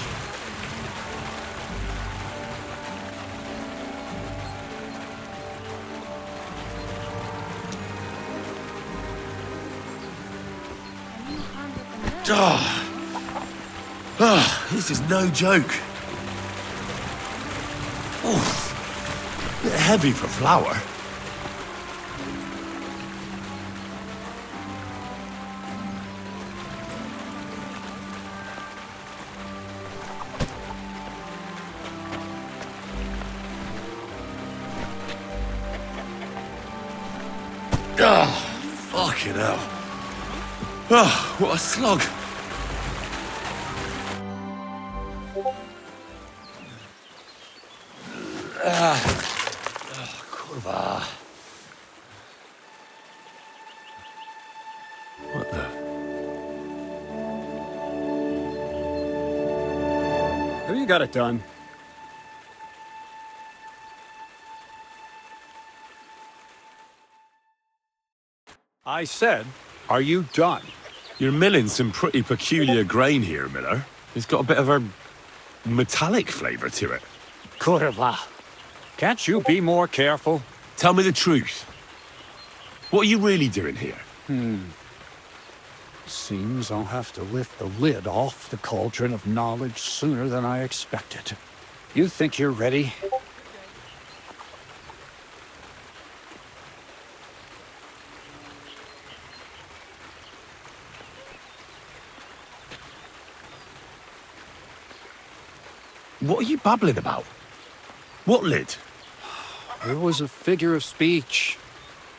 This is no joke. Oh, bit heavy for flour. Fucking hell. Oh, what a slog. Kurwa. What the? Have you got it done? I said, are you done? You're milling some pretty peculiar grain here, Miller. It's got a bit of a metallic flavour to it. Kurwa. Can't you be more careful? Tell me the truth. What are you really doing here? Seems I'll have to lift the lid off the cauldron of knowledge sooner than I expected. You think you're ready? What are you babbling about? What lid? It was a figure of speech.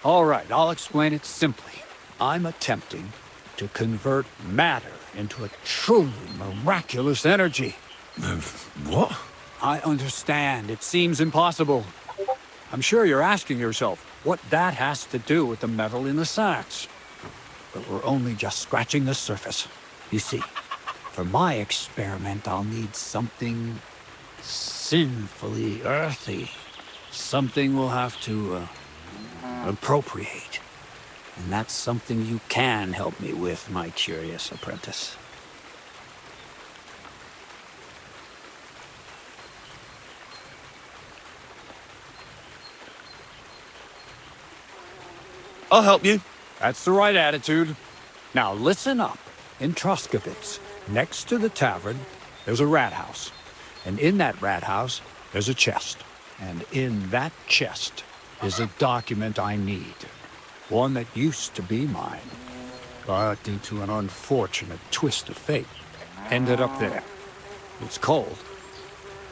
All right, I'll explain it simply. I'm attempting to convert matter into a truly miraculous energy. What? I understand. It seems impossible. I'm sure you're asking yourself what that has to do with the metal in the sacks. But we're only just scratching the surface. You see, for my experiment, I'll need something sinfully earthy. Something we'll have to appropriate. And that's something you can help me with, my curious apprentice. I'll help you. That's the right attitude. Now listen up. In Troskovitz, next to the tavern, there's a rat house. And in that rat house, there's a chest. And in that chest is a document I need. One that used to be mine. But due to an unfortunate twist of fate, ended up there. It's called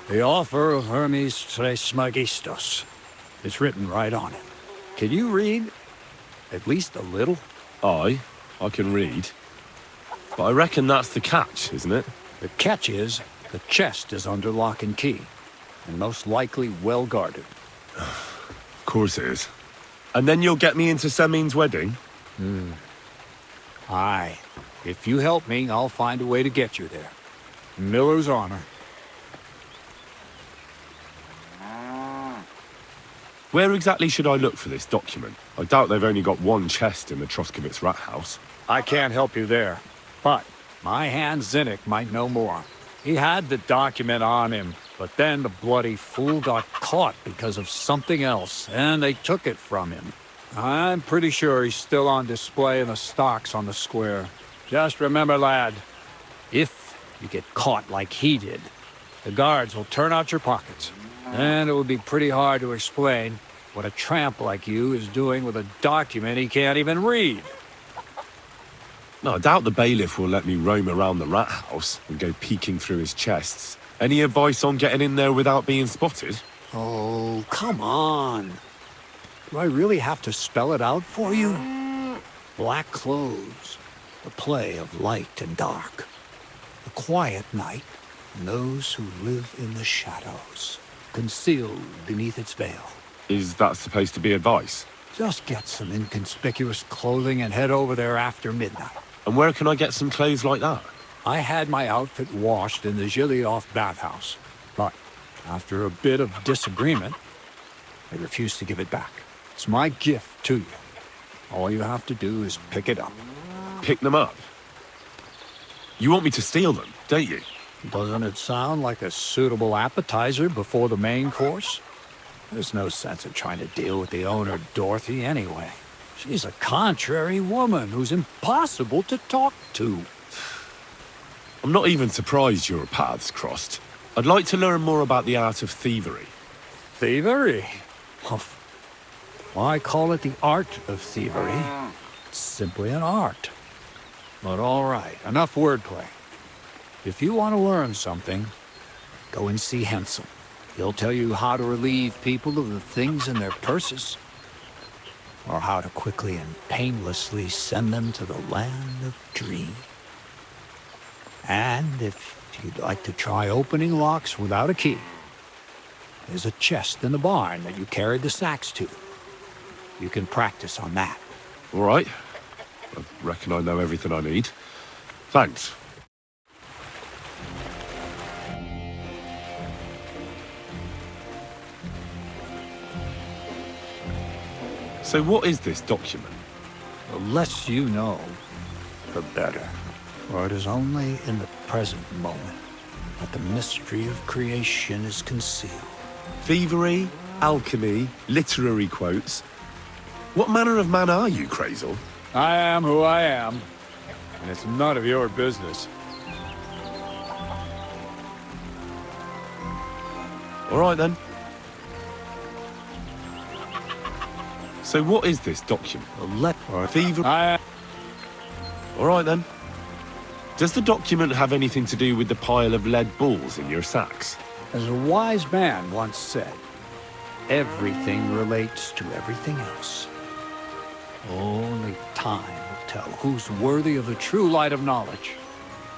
The Offer of Hermes Trismegistos. It's written right on it. Can you read? At least a little? I can read. But I reckon that's the catch, isn't it? The catch is, the chest is under lock and key, and most likely well guarded. Of course it is. And then you'll get me into Semin's wedding? Aye. If you help me, I'll find a way to get you there. Miller's honor. Where exactly should I look for this document? I doubt they've only got one chest in the Troskovitz rat house. I can't help you there, but my hand Zinnik might know more. He had the document on him, but then the bloody fool got caught because of something else, and they took it from him. I'm pretty sure he's still on display in the stocks on the square. Just remember, lad, if you get caught like he did, the guards will turn out your pockets. And it would be pretty hard to explain what a tramp like you is doing with a document he can't even read. No, I doubt the bailiff will let me roam around the rat house and go peeking through his chests. Any advice on getting in there without being spotted? Oh, come on. Do I really have to spell it out for you? Black clothes, the play of light and dark. The quiet night, and those who live in the shadows, concealed beneath its veil. Is that supposed to be advice? Just get some inconspicuous clothing and head over there after midnight. And where can I get some clothes like that? I had my outfit washed in the Gilioff bathhouse, but after a bit of disagreement, I refused to give it back. It's my gift to you. All you have to do is pick it up. Pick them up? You want me to steal them, don't you? Doesn't it sound like a suitable appetizer before the main course? There's no sense in trying to deal with the owner, Dorothy, anyway. She's a contrary woman who's impossible to talk to. I'm not even surprised your paths crossed. I'd like to learn more about the art of thievery. Thievery? Why call it the art of thievery? It's simply an art. But all right, enough wordplay. If you want to learn something, go and see Hensel. He'll tell you how to relieve people of the things in their purses. or how to quickly and painlessly send them to the land of dream. And if you'd like to try opening locks without a key, there's a chest in the barn that you carried the sacks to. You can practice on that. All right. I reckon I know everything I need. Thanks. So what is this document? The less you know, the better. For it is only in the present moment that the mystery of creation is concealed. Thievery, alchemy, literary quotes. What manner of man are you, Crazel? I am who I am, and it's none of your business. All right, then. So what is this document? A letter or thievery? All right, then. Does the document have anything to do with the pile of lead balls in your sacks? As a wise man once said, everything relates to everything else. Only time will tell who's worthy of the true light of knowledge,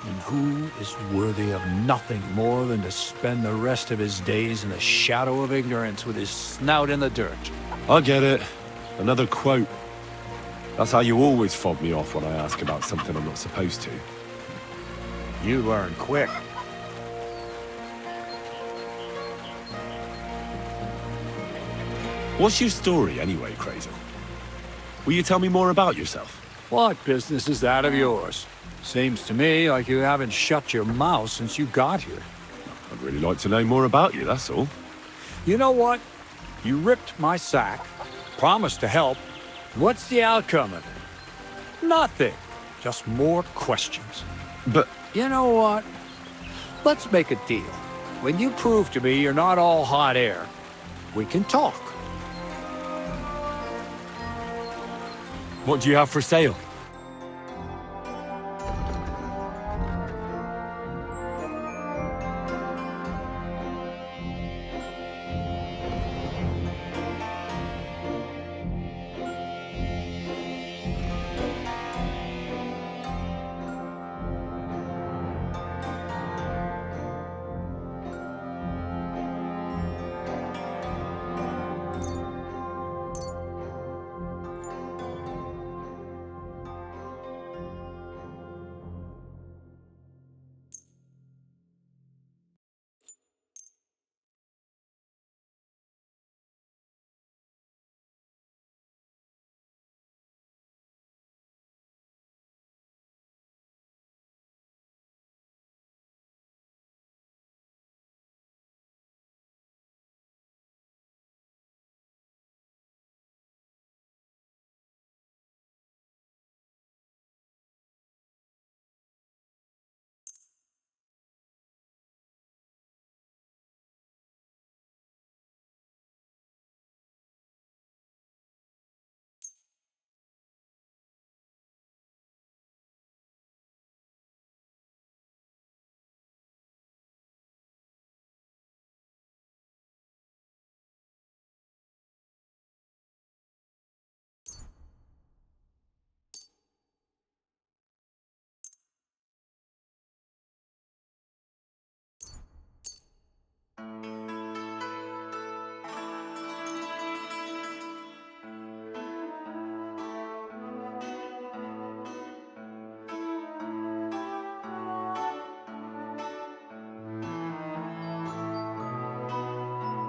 and who is worthy of nothing more than to spend the rest of his days in the shadow of ignorance with his snout in the dirt. I get it. Another quote. That's how you always fob me off when I ask about something I'm not supposed to. You learn quick. What's your story anyway, Crazel? Will you tell me more about yourself? What business is that of yours? Seems to me like you haven't shut your mouth since you got here. I'd really like to know more about you, that's all. You know what? You ripped my sack, promised to help. What's the outcome of it? Nothing. Just more questions. But... You know what? Let's make a deal. When you prove to me you're not all hot air, we can talk. What do you have for sale?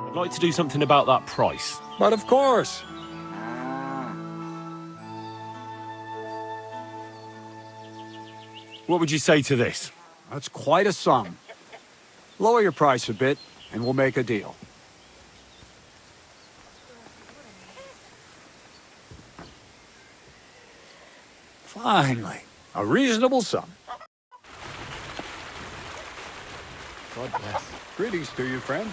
I'd like to do something about that price. But of course. What would you say to this? That's quite a sum. Lower your price a bit, and we'll make a deal. Finally, a reasonable sum. God bless. Greetings to you, friend.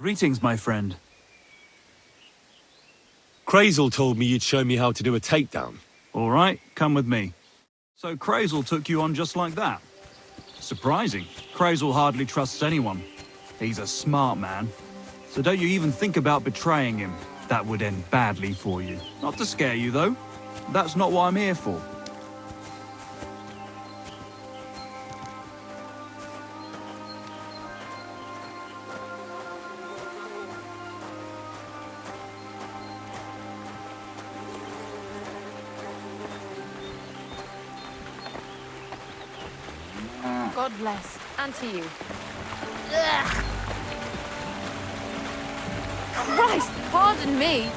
Greetings, my friend. Crazel told me you'd show me how to do a takedown. All right, come with me. So Crazel took you on just like that? Surprising. Crazel hardly trusts anyone. He's a smart man. So don't you even think about betraying him. That would end badly for you. Not to scare you, though. That's not what I'm here for. God bless. And to you. Christ, pardon me.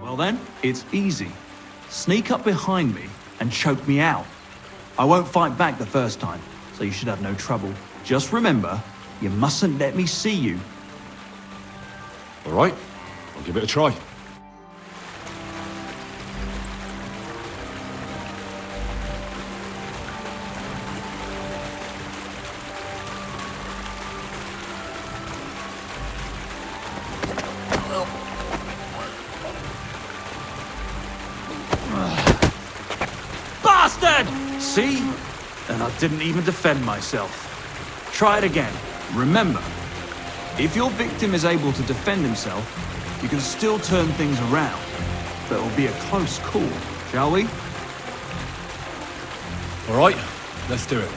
Well then, it's easy. Sneak up behind me and choke me out. I won't fight back the first time, so you should have no trouble. Just remember, you mustn't let me see you. All right, I'll give it a try. Bastard! See? And I didn't even defend myself. Try it again. Remember, if your victim is able to defend himself, you can still turn things around. But it'll be a close call, shall we? All right, let's do it.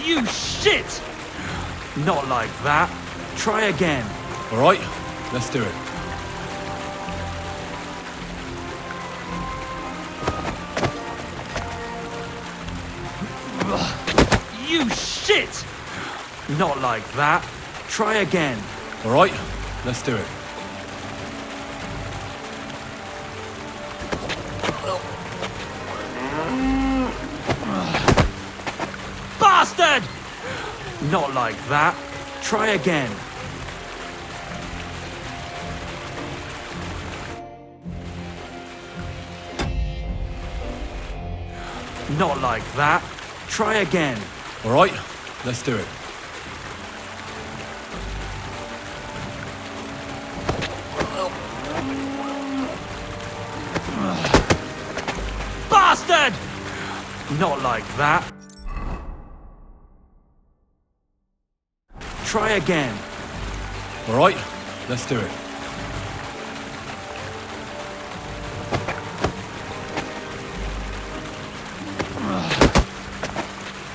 You shit! Not like that. Try again. All right, let's do it. You shit! Not like that. Try again. All right, let's do it. Bastard! Not like that. Try again. Not like that. Try again. All right, let's do it. Bastard! Not like that. Try again. All right, let's do it.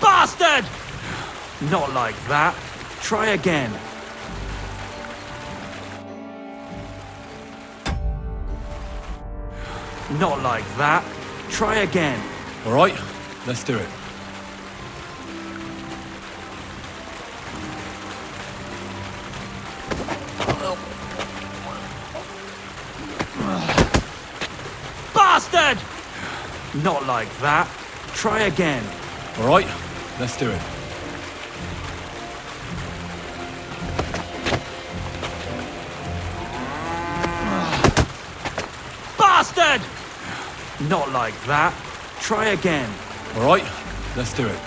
Bastard! Not like that. Try again. Not like that. Try again. All right, let's do it. Bastard! Not like that. Try again. All right, let's do it. Bastard! Not like that. Try again. All right, let's do it.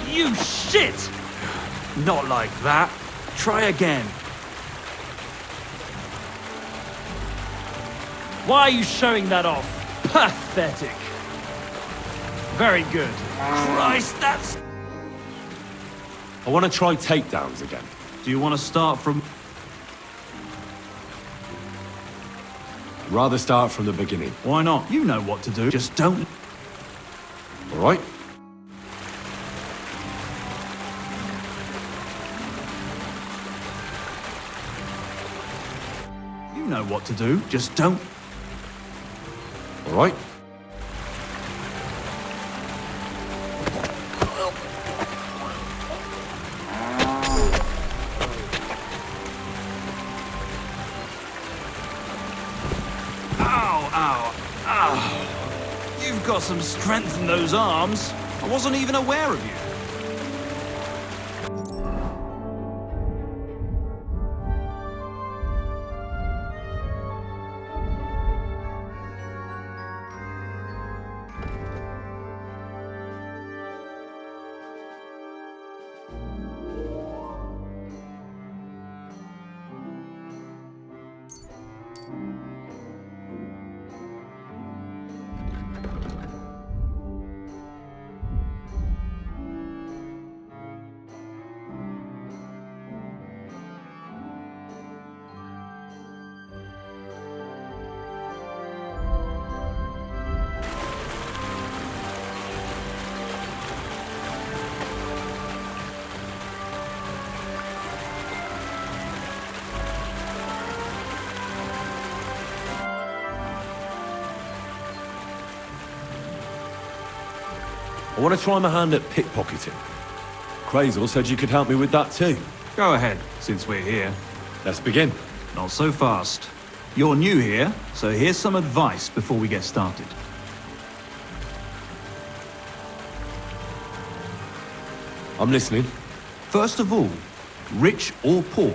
You shit! Not like that. Try again. Why are you showing that off? Pathetic. Very good. Christ, that's... I want to try takedowns again. Do you want to start from... Rather start from the beginning. Why not? You know what to do. Just don't... All right. You know what to do. Just don't... All right. Ow, ow, You've got some strength in those arms. I wasn't even aware of you. I want to try my hand at pickpocketing. Crazel said you could help me with that too. Go ahead, since we're here. Let's begin. Not so fast. You're new here, so here's some advice before we get started. I'm listening. First of all, rich or poor,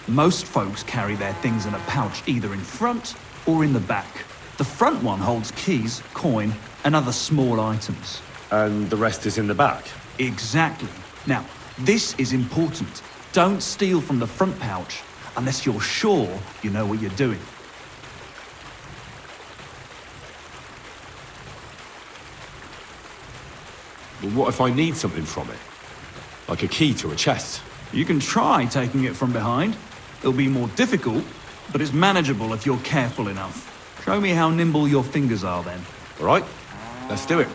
most folks carry their things in a pouch either in front or in the back. The front one holds keys, coin, and other small items. And the rest is in the back? Exactly. Now, this is important. Don't steal from the front pouch unless you're sure you know what you're doing. Well, what if I need something from it? Like a key to a chest? You can try taking it from behind. It'll be more difficult, but it's manageable if you're careful enough. Show me how nimble your fingers are then. All right, let's do it.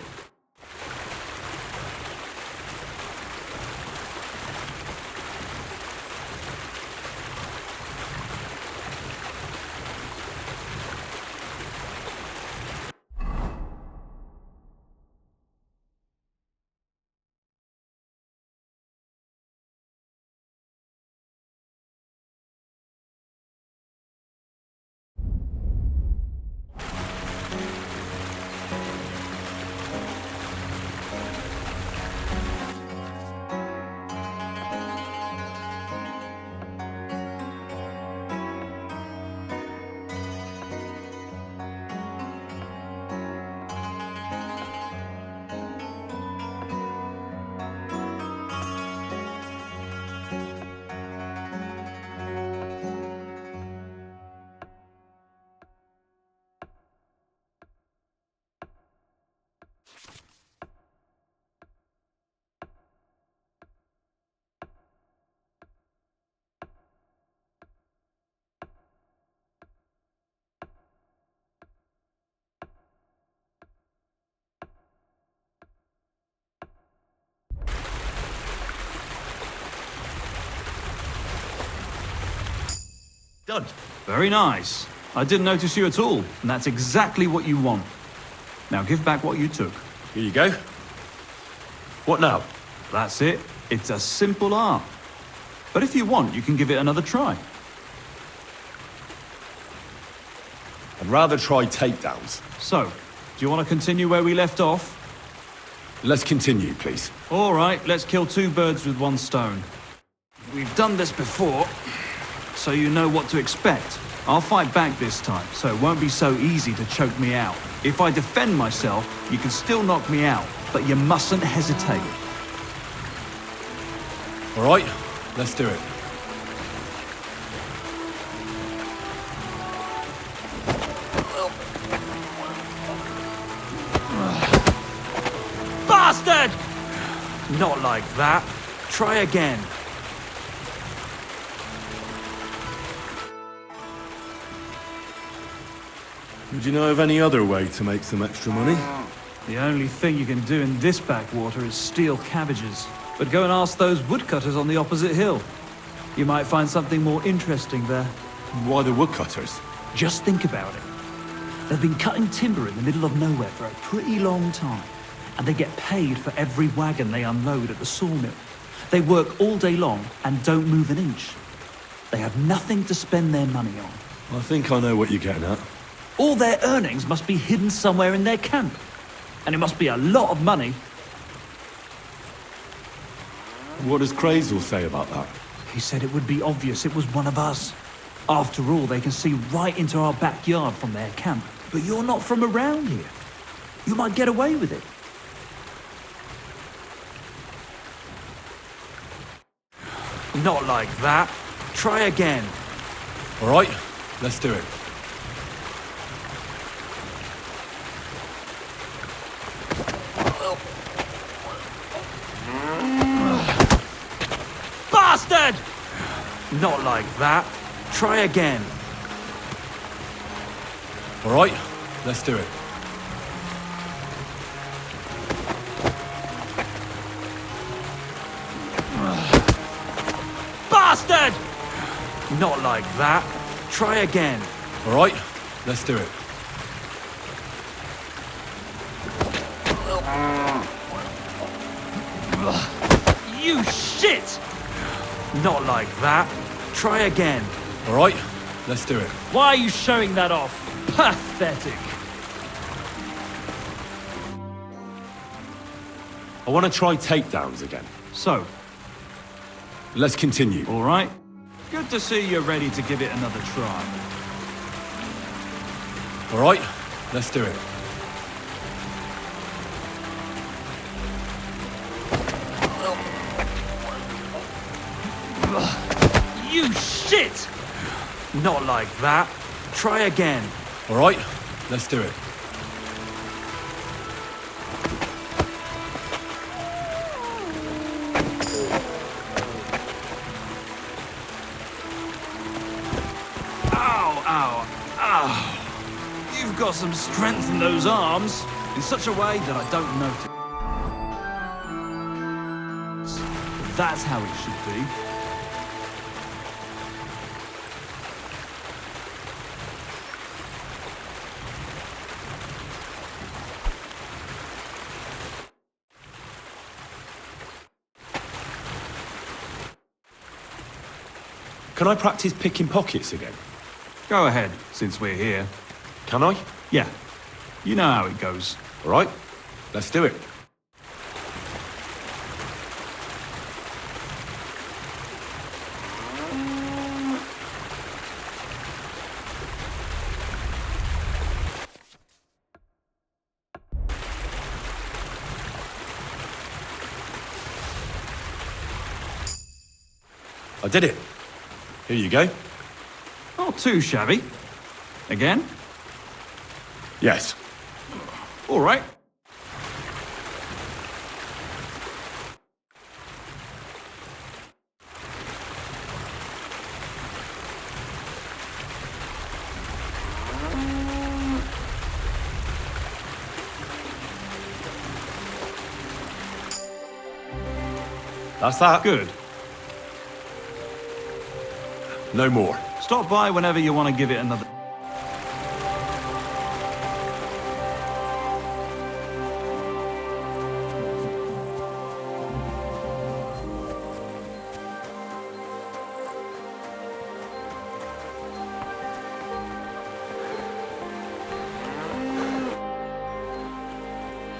Done. Very nice. I didn't notice you at all, and that's exactly what you want. Now give back what you took. Here you go. What now? That's it. It's a simple art. But if you want, you can give it another try. I'd rather try takedowns. So, do you want to continue where we left off? Let's continue, please. All right, let's kill two birds with one stone. We've done this before, so you know what to expect. I'll fight back this time, so it won't be so easy to choke me out. If I defend myself, you can still knock me out, but you mustn't hesitate. All right, let's do it. Bastard! Not like that. Try again. Would you know of any other way to make some extra money? The only thing you can do in this backwater is steal cabbages. But go and ask those woodcutters on the opposite hill. You might find something more interesting there. Why the woodcutters? Just think about it. They've been cutting timber in the middle of nowhere for a pretty long time, and they get paid for every wagon they unload at the sawmill. They work all day long and don't move an inch. They have nothing to spend their money on. I think I know what you're getting at. All their earnings must be hidden somewhere in their camp. And it must be a lot of money. What does Crazel say about that? He said it would be obvious it was one of us. After all, they can see right into our backyard from their camp. But you're not from around here. You might get away with it. Not like that. Try again. All right, let's do it. Bastard! Not like that. Try again. All right, let's do it. Bastard! Not like that. Try again. All right, let's do it. You shit! Not like that. Try again. All right, let's do it. Why are you showing that off? Pathetic. I want to try takedowns again. So, let's continue. all right. Good to see you're ready to give it another try. All right, let's do it. You shit! Not like that. Try again. All right, let's do it. Ow, ow, ow. You've got some strength in those arms, in such a way that I don't notice. That's how it should be. Can I practice picking pockets again? Go ahead, since we're here. Can I? Yeah. You know how it goes. All right, let's do it. I did it. Here you go. Not too shabby. Again? Yes. All right. That's that. Good. No more. Stop by whenever you want to give it another...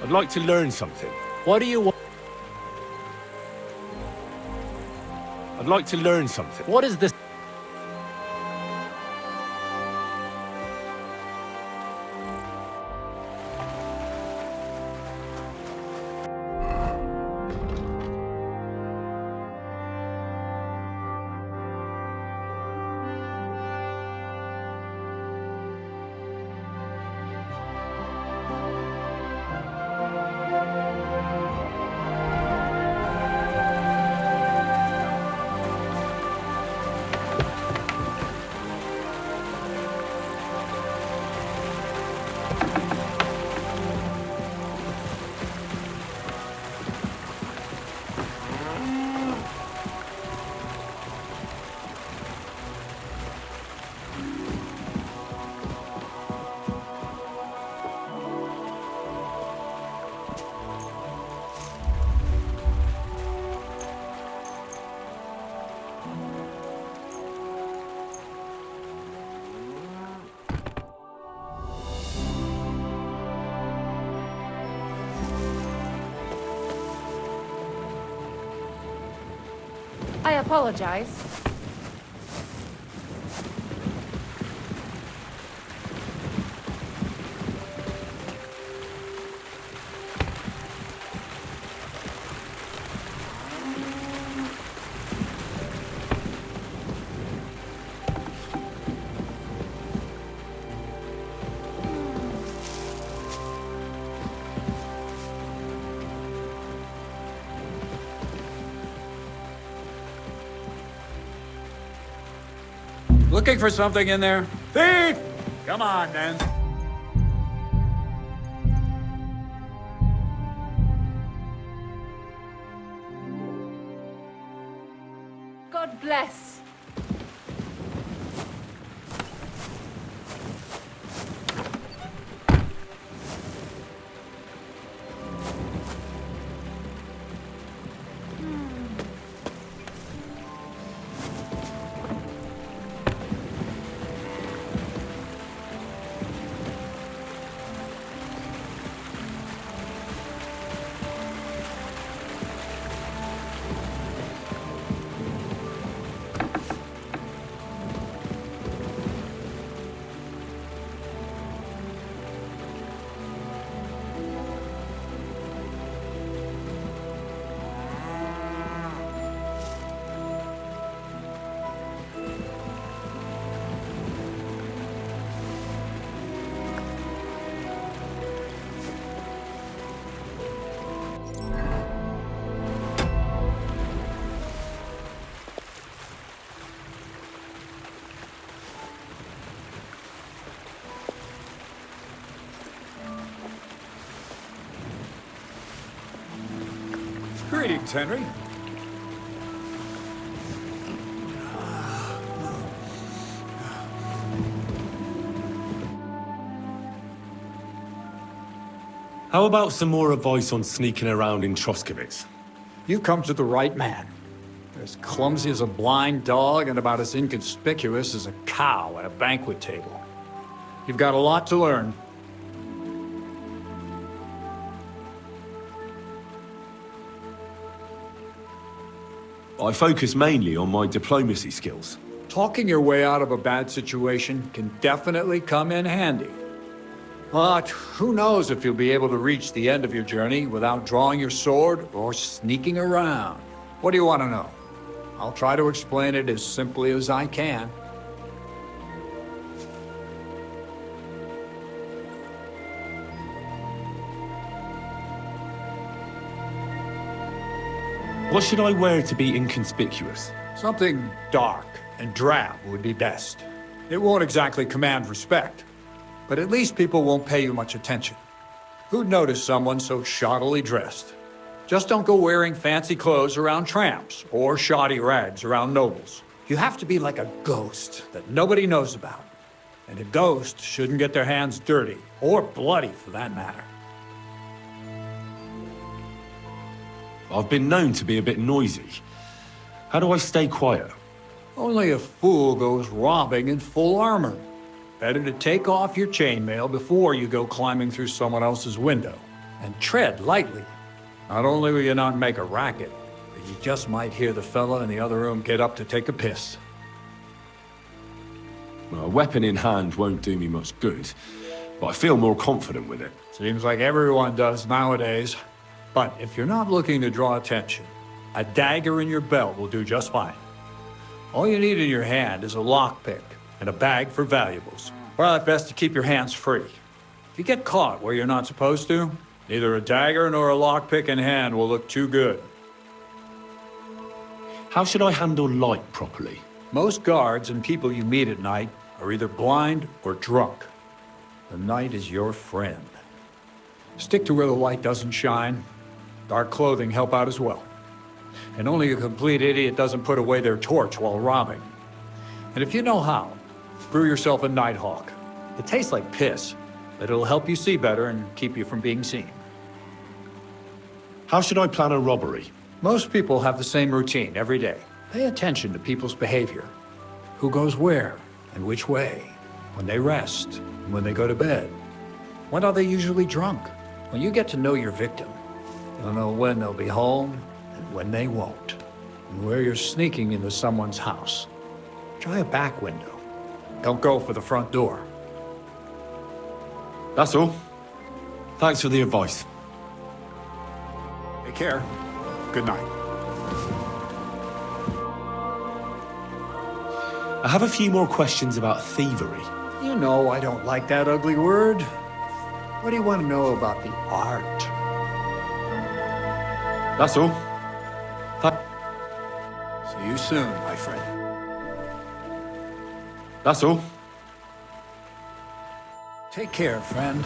I'd like to learn something. What do you want? I'd like to learn something. What is this? I apologize. Looking for something in there? Thief! Come on, then. God bless. Greetings, Henry. How about some more advice on sneaking around in Troskowitz? You've come to the right man. You're as clumsy as a blind dog and about as inconspicuous as a cow at a banquet table. You've got a lot to learn. I focus mainly on my diplomacy skills. Talking your way out of a bad situation can definitely come in handy. But who knows if you'll be able to reach the end of your journey without drawing your sword or sneaking around. What do you want to know? I'll try to explain it as simply as I can. What should I wear to be inconspicuous? Something dark and drab would be best. It won't exactly command respect, but at least people won't pay you much attention. Who'd notice someone so shoddily dressed? Just don't go wearing fancy clothes around tramps or shoddy rags around nobles. You have to be like a ghost that nobody knows about. And a ghost shouldn't get their hands dirty, or bloody for that matter. I've been known to be a bit noisy. How do I stay quiet? Only a fool goes robbing in full armor. Better to take off your chainmail before you go climbing through someone else's window. And tread lightly. Not only will you not make a racket, but you just might hear the fella in the other room get up to take a piss. Well, a weapon in hand won't do me much good, but I feel more confident with it. Seems like everyone does nowadays. But if you're not looking to draw attention, a dagger in your belt will do just fine. All you need in your hand is a lockpick and a bag for valuables. Well, at best to keep your hands free. If you get caught where you're not supposed to, neither a dagger nor a lockpick in hand will look too good. How should I handle light properly? Most guards and people you meet at night are either blind or drunk. The night is your friend. Stick to where the light doesn't shine. Dark clothing help out as well. And only a complete idiot doesn't put away their torch while robbing. And if you know how, brew yourself a Nighthawk. It tastes like piss, but it'll help you see better and keep you from being seen. How should I plan a robbery? Most people have the same routine every day. Pay attention to people's behavior. Who goes where and which way, when they rest and when they go to bed. When are they usually drunk? When you get to know your victim, you'll know when they'll be home and when they won't. and where you're sneaking into someone's house. Try a back window. Don't go for the front door. That's all. Thanks for the advice. Take care. Good night. I have a few more questions about thievery. You know I don't like that ugly word. What do you want to know about the art? That's all. See you soon, my friend. That's all. Take care, friend.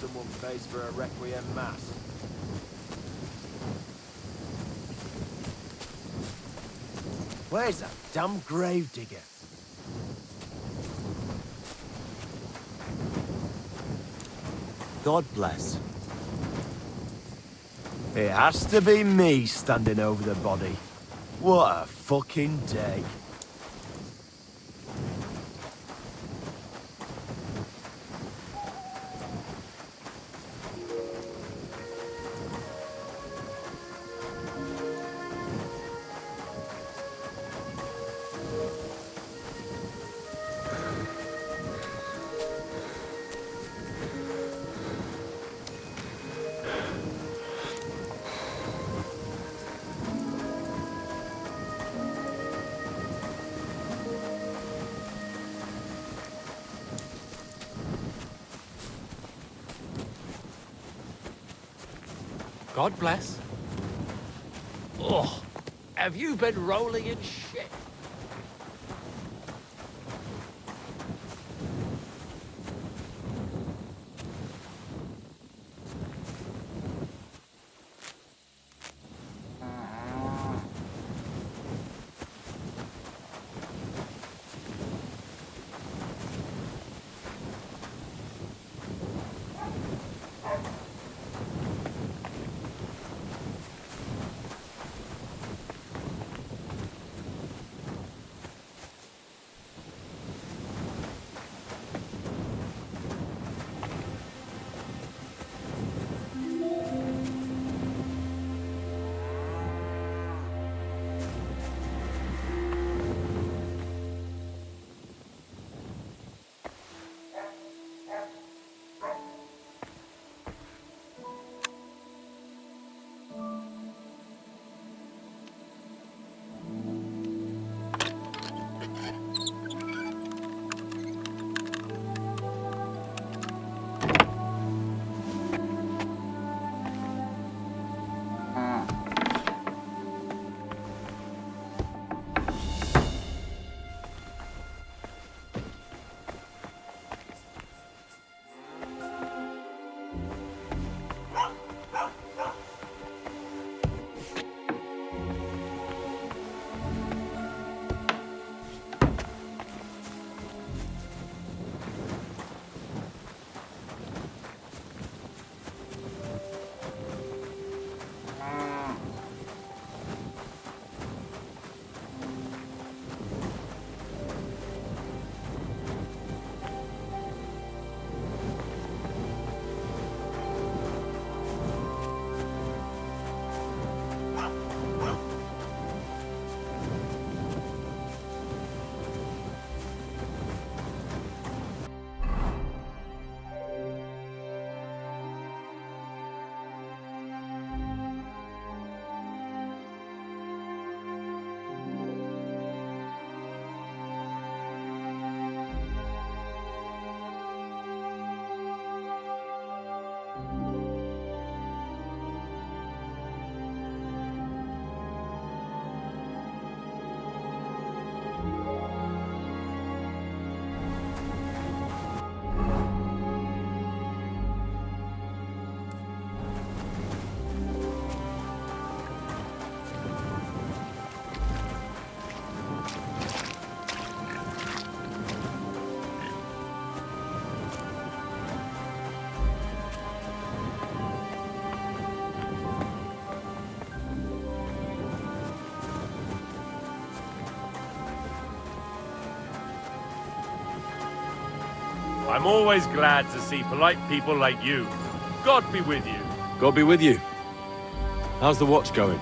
Someone pays for a requiem mass. Where's that damn gravedigger? God bless. It has to be me standing over the body. What a fucking day. God bless. Oh, have you been rolling in shit? I'm always glad to see polite people like you. God be with you. God be with you. How's the watch going?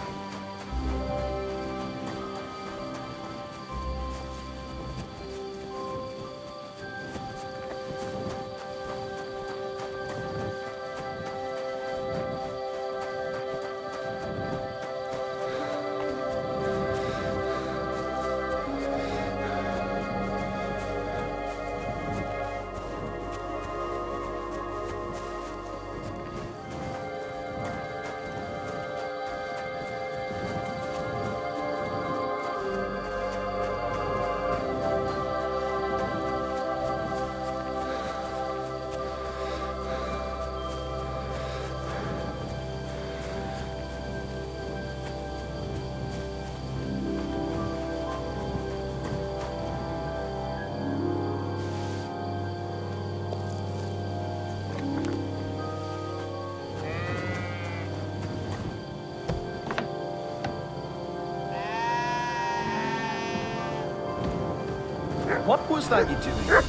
What was that you're doing?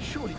Surely.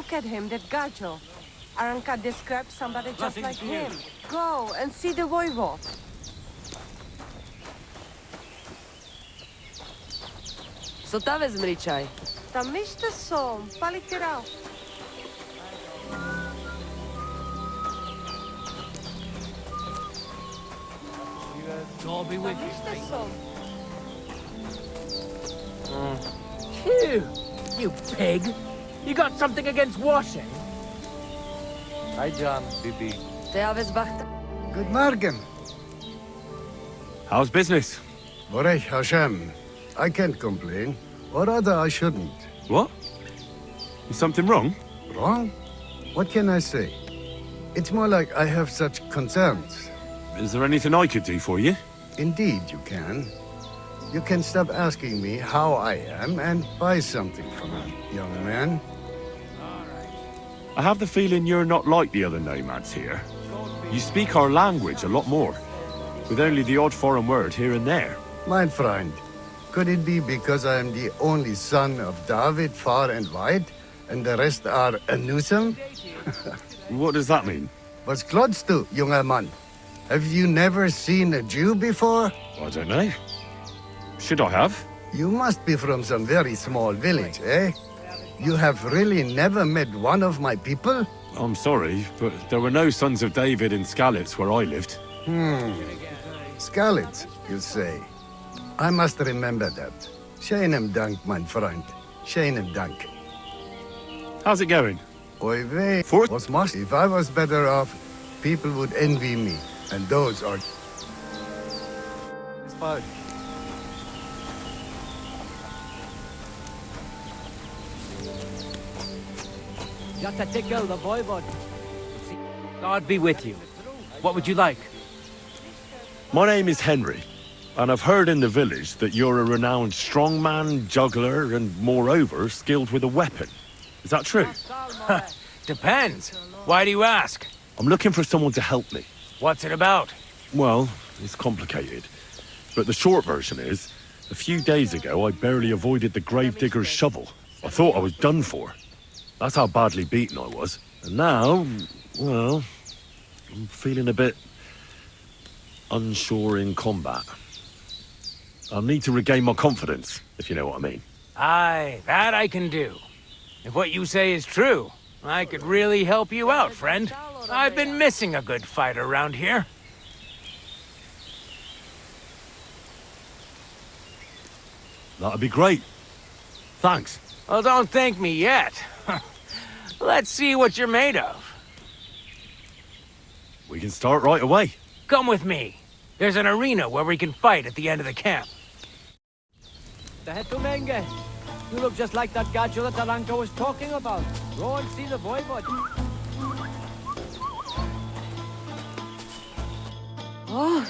Look at him, that Gajo. Aranka described somebody just like him. Go and see the voivod. Co ta vezmričaj? Tam niște som, palitirau. God be with Niște som. you. You pig. You got something against washing? Hi, John, Bibi. Te aveți bachta? Good morgen. How's business? Borech Hashem. I can't complain. Or rather, I shouldn't. What? Is something wrong? Wrong? What can I say? It's more like I have such concerns. Is there anything I could do for you? Indeed, you can. You can stop asking me how I am and buy something for me, young man. I have the feeling you're not like the other nomads here. You speak our language a lot more, with only the odd foreign word here and there. My friend, could it be because I am the only son of David far and wide, and the rest are Anusam? What does that mean? Was klotzt du, junger Mann? Have you never seen a Jew before? I don't know. Should I have? You must be from some very small village, eh? You have really never met one of my people? I'm sorry, but there were no sons of David in Skalitz where I lived. Skalitz, you say? I must remember that. Scheinem Dank, mein Freund. Scheinem Dank. How's it going? Oi weh, was must? If I was better off, people would envy me. And those are... Spud. the voivod. God be with you. What would you like? My name is Henry, and I've heard in the village that you're a renowned strongman, juggler, and moreover, skilled with a weapon. Is that true? Depends. Why do you ask? I'm looking for someone to help me. What's it about? Well, it's complicated. But the short version is, a few days ago I barely avoided the gravedigger's shovel. I thought I was done for. That's how badly beaten I was. And now, well, I'm feeling a bit unsure in combat. I'll need to regain my confidence, if you know what I mean. Aye, that I can do. If what you say is true, I could really help you out, friend. I've been missing a good fight around here. That'd be great. Thanks. Well, don't thank me yet. Let's see what you're made of. We can start right away. Come with me. There's an arena where we can fight at the end of the camp. You look just like that Gajo that Aranka was talking about. Go and see the voivod. Oh,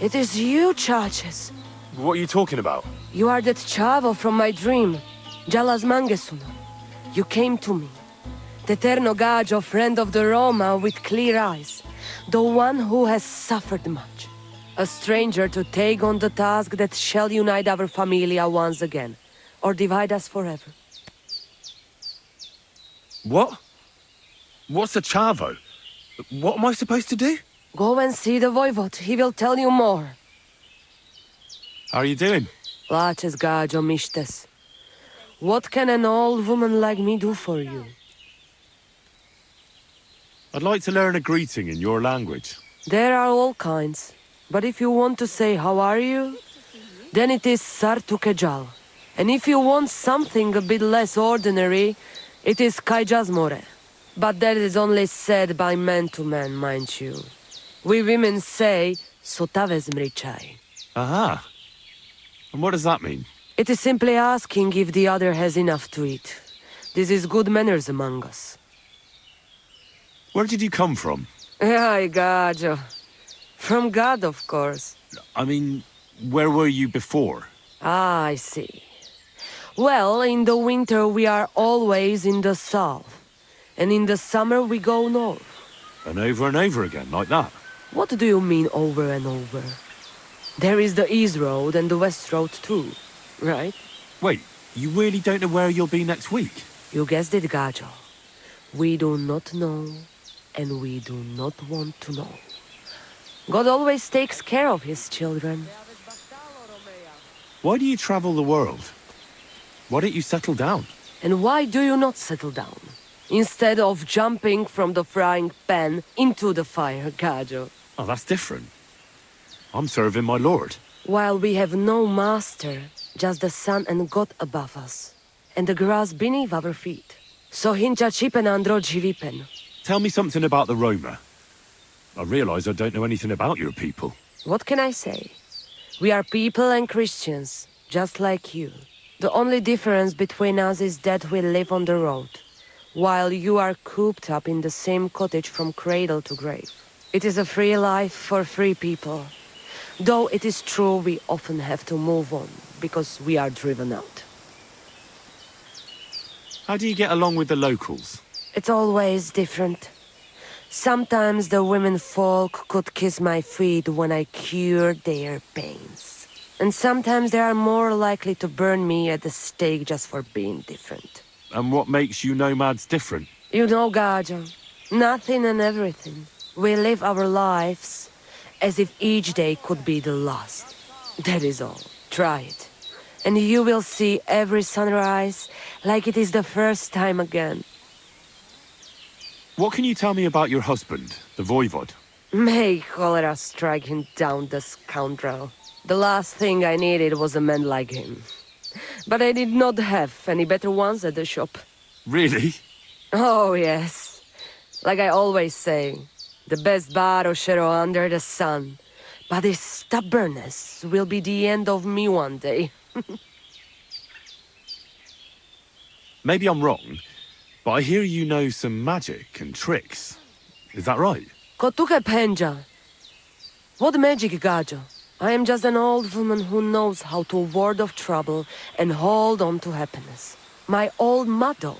it is you, Charges. What are you talking about? You are that Chavo from my dream, Jalas Mangesuna. You came to me, the Eterno Gajo, friend of the Roma with clear eyes, the one who has suffered much. A stranger to take on the task that shall unite our familia once again, or divide us forever. What? What's a Chavo? What am I supposed to do? Go and see the voivod. He will tell you more. How are you doing? Laches Gajo Mishtes. What can an old woman like me do for you? I'd like to learn a greeting in your language. There are all kinds. But if you want to say how are you, then it is Sartukejal. And if you want something a bit less ordinary, it is Kaijazmore. But that is only said by man to man, mind you. We women say, Sotavezmrichai. Aha. And what does that mean? It is simply asking if the other has enough to eat. This is good manners among us. Where did you come from? Ay, Gajo. From God, of course. I mean, where were you before? Ah, I see. Well, in the winter we are always in the south. And in the summer we go north. And over again, like that? What do you mean over and over? There is the East Road and the West Road too, right? Wait, you really don't know where you'll be next week? You guessed it, Gajo. We do not know, and we do not want to know. God always takes care of his children. Why do you travel the world? Why don't you settle down? And why do you not settle down? Instead of jumping from the frying pan into the fire, Gajo. Oh, that's different. I'm serving my lord. While we have no master, just the sun and God above us, and the grass beneath our feet. So hincha chipen andro jivipen. Tell me something about the Roma. I realize I don't know anything about your people. What can I say? We are people and Christians, just like you. The only difference between us is that we live on the road, while you are cooped up in the same cottage from cradle to grave. It is a free life for free people. Though it is true we often have to move on, because we are driven out. How do you get along with the locals? It's always different. Sometimes the women folk could kiss my feet when I cured their pains. And sometimes they are more likely to burn me at the stake just for being different. And what makes you nomads different? You know, Gajo, nothing and everything. We live our lives as if each day could be the last. That is all. Try it. And you will see every sunrise like it is the first time again. What can you tell me about your husband, the voivod? May cholera strike him down, the scoundrel. The last thing I needed was a man like him. But I did not have any better ones at the shop. Really? Oh, yes. Like I always say, the best baroshero under the sun. But his stubbornness will be the end of me one day. Maybe I'm wrong, but I hear you know some magic and tricks. Is that right? Kotuke penja. What magic, Gajo? I am just an old woman who knows how to ward off trouble and hold on to happiness. My old mother,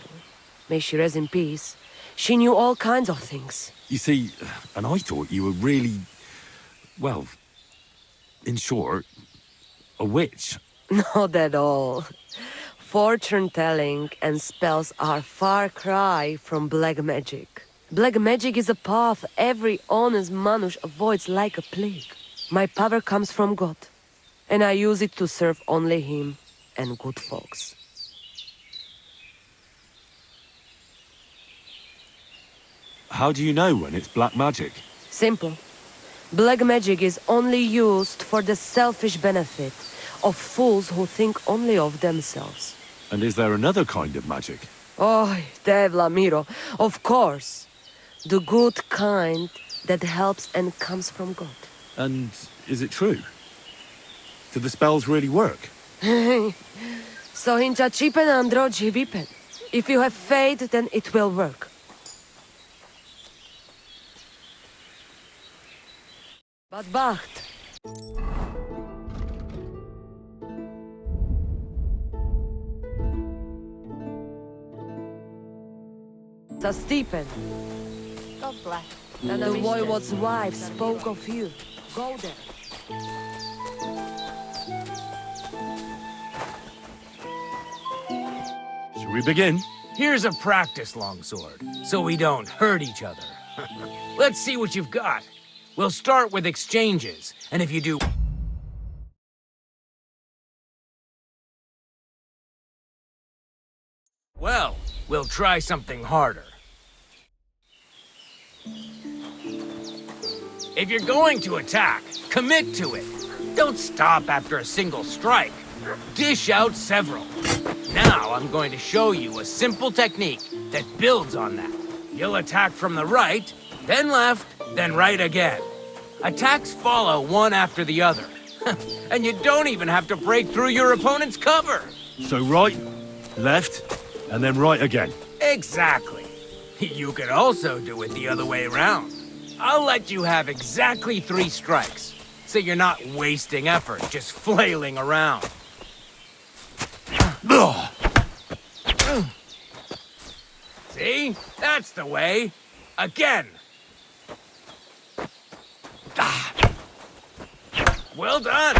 may she rest in peace, she knew all kinds of things. You see, and I thought you were really, well, in short, a witch. Not at all. Fortune-telling and spells are far cry from black magic. Black magic is a path every honest manush avoids like a plague. My power comes from God, and I use it to serve only him and good folks. How do you know when it's black magic? Simple. Black magic is only used for the selfish benefit of fools who think only of themselves. And is there another kind of magic? Oh, Devla Miro, of course. The good kind that helps and comes from God. And is it true? Do the spells really work? So hincha chipen andro jivipen. If you have faith, then it will work. But Bacht. Za Stephen. God bless. And the voivod's wife spoke of you. Go there. Should we begin? Here's a practice longsword, so we don't hurt each other. Let's see what you've got. We'll start with exchanges, and if you do... well, we'll try something harder. If you're going to attack, commit to it. Don't stop after a single strike. Dish out several. Now I'm going to show you a simple technique that builds on that. You'll attack from the right, then left, then right again. Attacks follow one after the other. And you don't even have to break through your opponent's cover. So right, left, and then right again. Exactly. You could also do it the other way around. I'll let you have exactly 3 strikes, so you're not wasting effort just flailing around. See? That's the way. Again. Well done.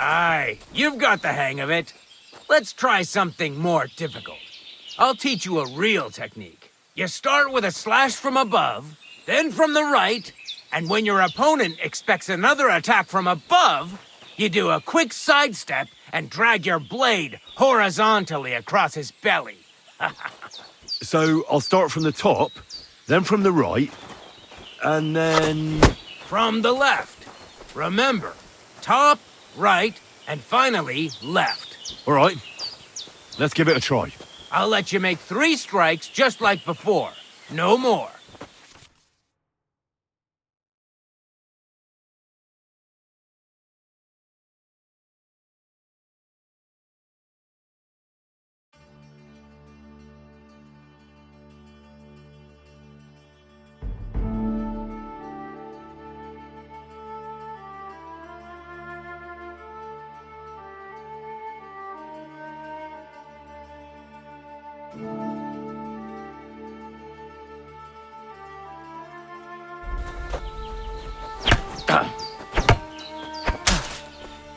Aye, you've got the hang of it. Let's try something more difficult. I'll teach you a real technique. You start with a slash from above, then from the right, and when your opponent expects another attack from above, you do a quick sidestep and drag your blade horizontally across his belly. So I'll start from the top, then from the right, and then... From the left. Remember, top, right, and finally left. All right, let's give it a try. I'll let you make 3 strikes just like before. No more.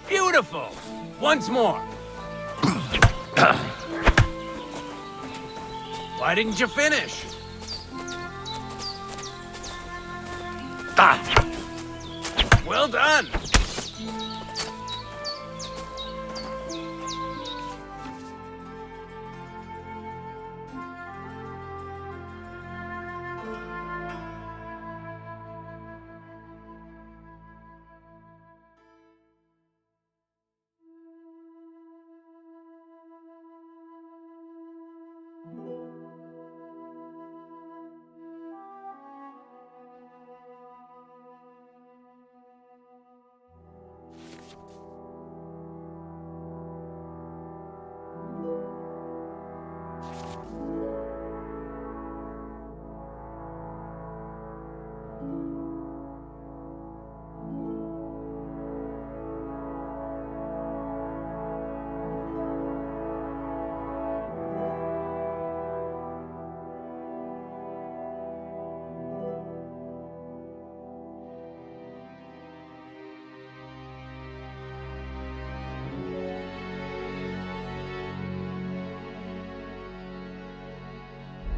Beautiful! Once more. Why didn't you finish? Well done!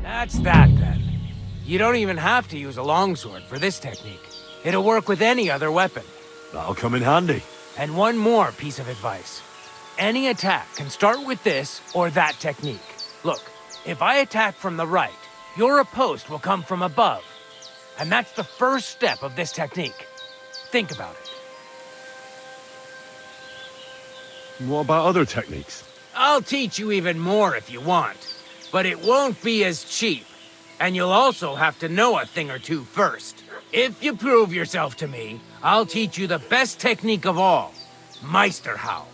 That's that, then. You don't even have to use a longsword for this technique. It'll work with any other weapon. That'll come in handy. And one more piece of advice. Any attack can start with this or that technique. Look, if I attack from the right, your riposte will come from above. And that's the first step of this technique. Think about it. What about other techniques? I'll teach you even more if you want. But it won't be as cheap. And you'll also have to know a thing or two first. If you prove yourself to me, I'll teach you the best technique of all. Meisterhau.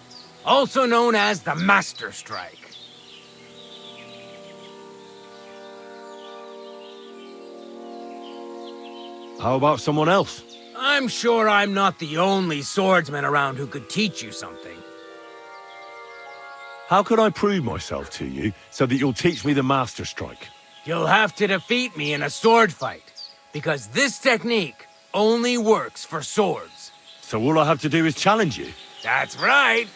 Also known as the Master Strike. How about someone else? I'm sure I'm not the only swordsman around who could teach you something. How can I prove myself to you so that you'll teach me the Master Strike? You'll have to defeat me in a sword fight, because this technique only works for swords. So all I have to do is challenge you? That's right.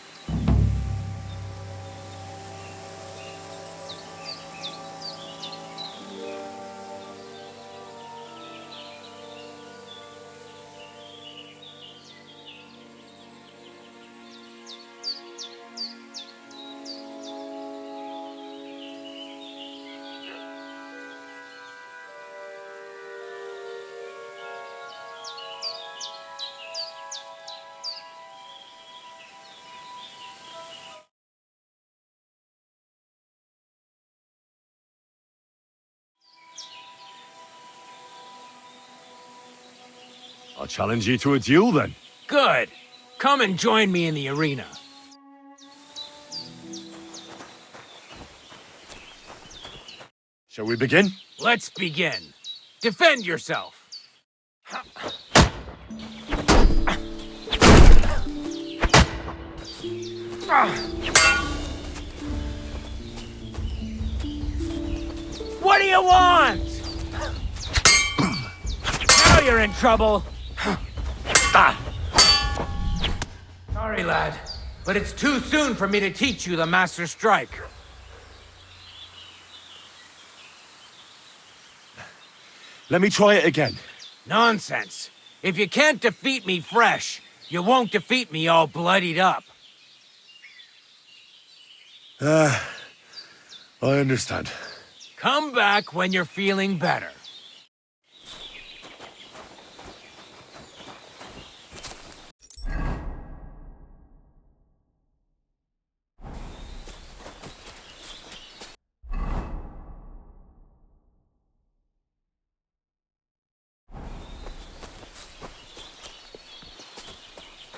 I'll challenge you to a duel then. Good. Come and join me in the arena. Shall we begin? Let's begin. Defend yourself. What do you want? Now you're in trouble. Sorry, lad. but it's too soon for me to teach you the Master Strike. Let me try it again. Nonsense. If you can't defeat me fresh, you won't defeat me all bloodied up. I understand. Come back when you're feeling better.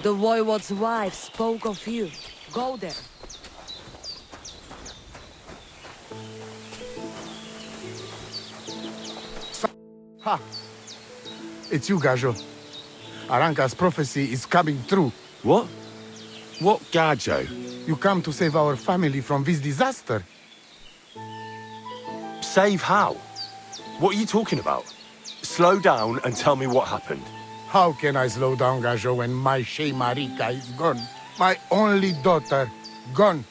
The Voivode's wife spoke of you. Go there. Ha! It's you, Gajo. Aranka's prophecy is coming true. What? What Gajo? You come to save our family from this disaster. Save how? What are you talking about? Slow down and tell me what happened. How can I slow down, Gajo, when my Shea Marika is gone? My only daughter, gone.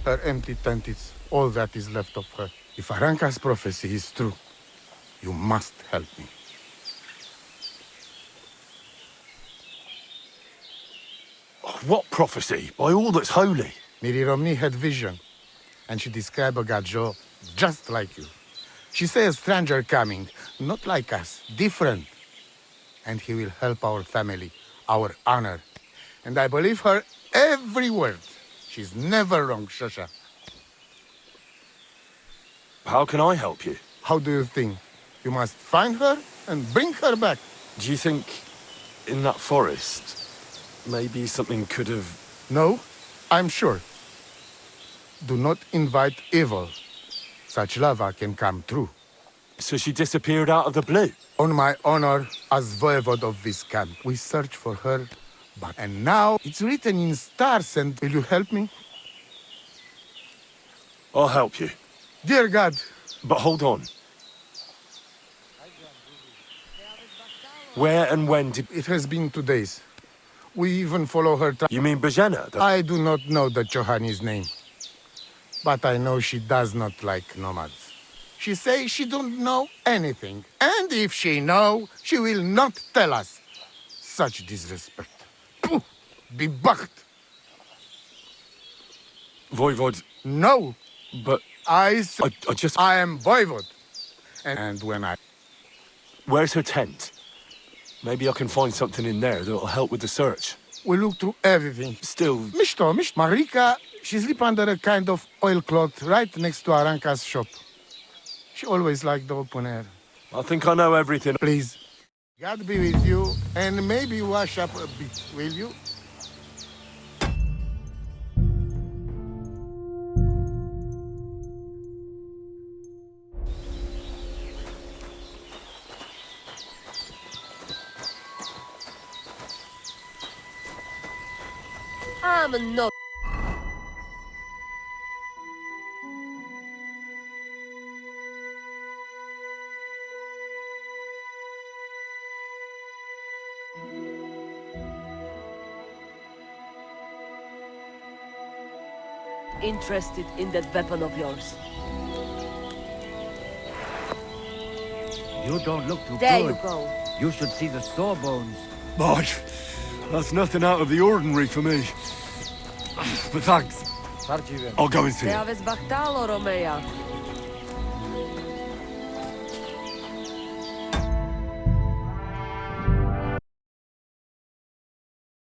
Her empty tent is all that is left of her. If Aranka's prophecy is true, you must help me. What prophecy? By all that's holy. Miri Romney had vision, and she described a Gajo just like you. She says a stranger coming, not like us, different. And he will help our family, our honor. And I believe her every word. She's never wrong, Shosha. How can I help you? How do you think? You must find her and bring her back. Do you think in that forest, maybe something could have... No, I'm sure. Do not invite evil. Such lava can come true. So she disappeared out of the blue? On my honor as voivode of this camp, we search for her. And now it's written in stars, and will you help me? I'll help you. Dear God. But hold on. Where and when did... It has been 2 days. We even follow her... You mean Bajena? I do not know the Johani's name. But I know she does not like nomads. She says she don't know anything. And if she know, she will not tell us. Such disrespect. Pooh! Be bucked! Voivode... No! But... I just... I am Voivode. And when I... Where's her tent? Maybe I can find something in there that'll help with the search. We look through everything. Still... Mishto, Marika, she sleep under a kind of oilcloth right next to Aranka's shop. She always liked the open air. I think I know everything. Please. God be with you, and maybe wash up a bit, will you? I'm not... interested in that weapon of yours. You don't look too There good. you go. You should see the sawbones. Boy, that's nothing out of the ordinary for me. But thanks. I'll go and see Te her. aveți bactalo, Romea.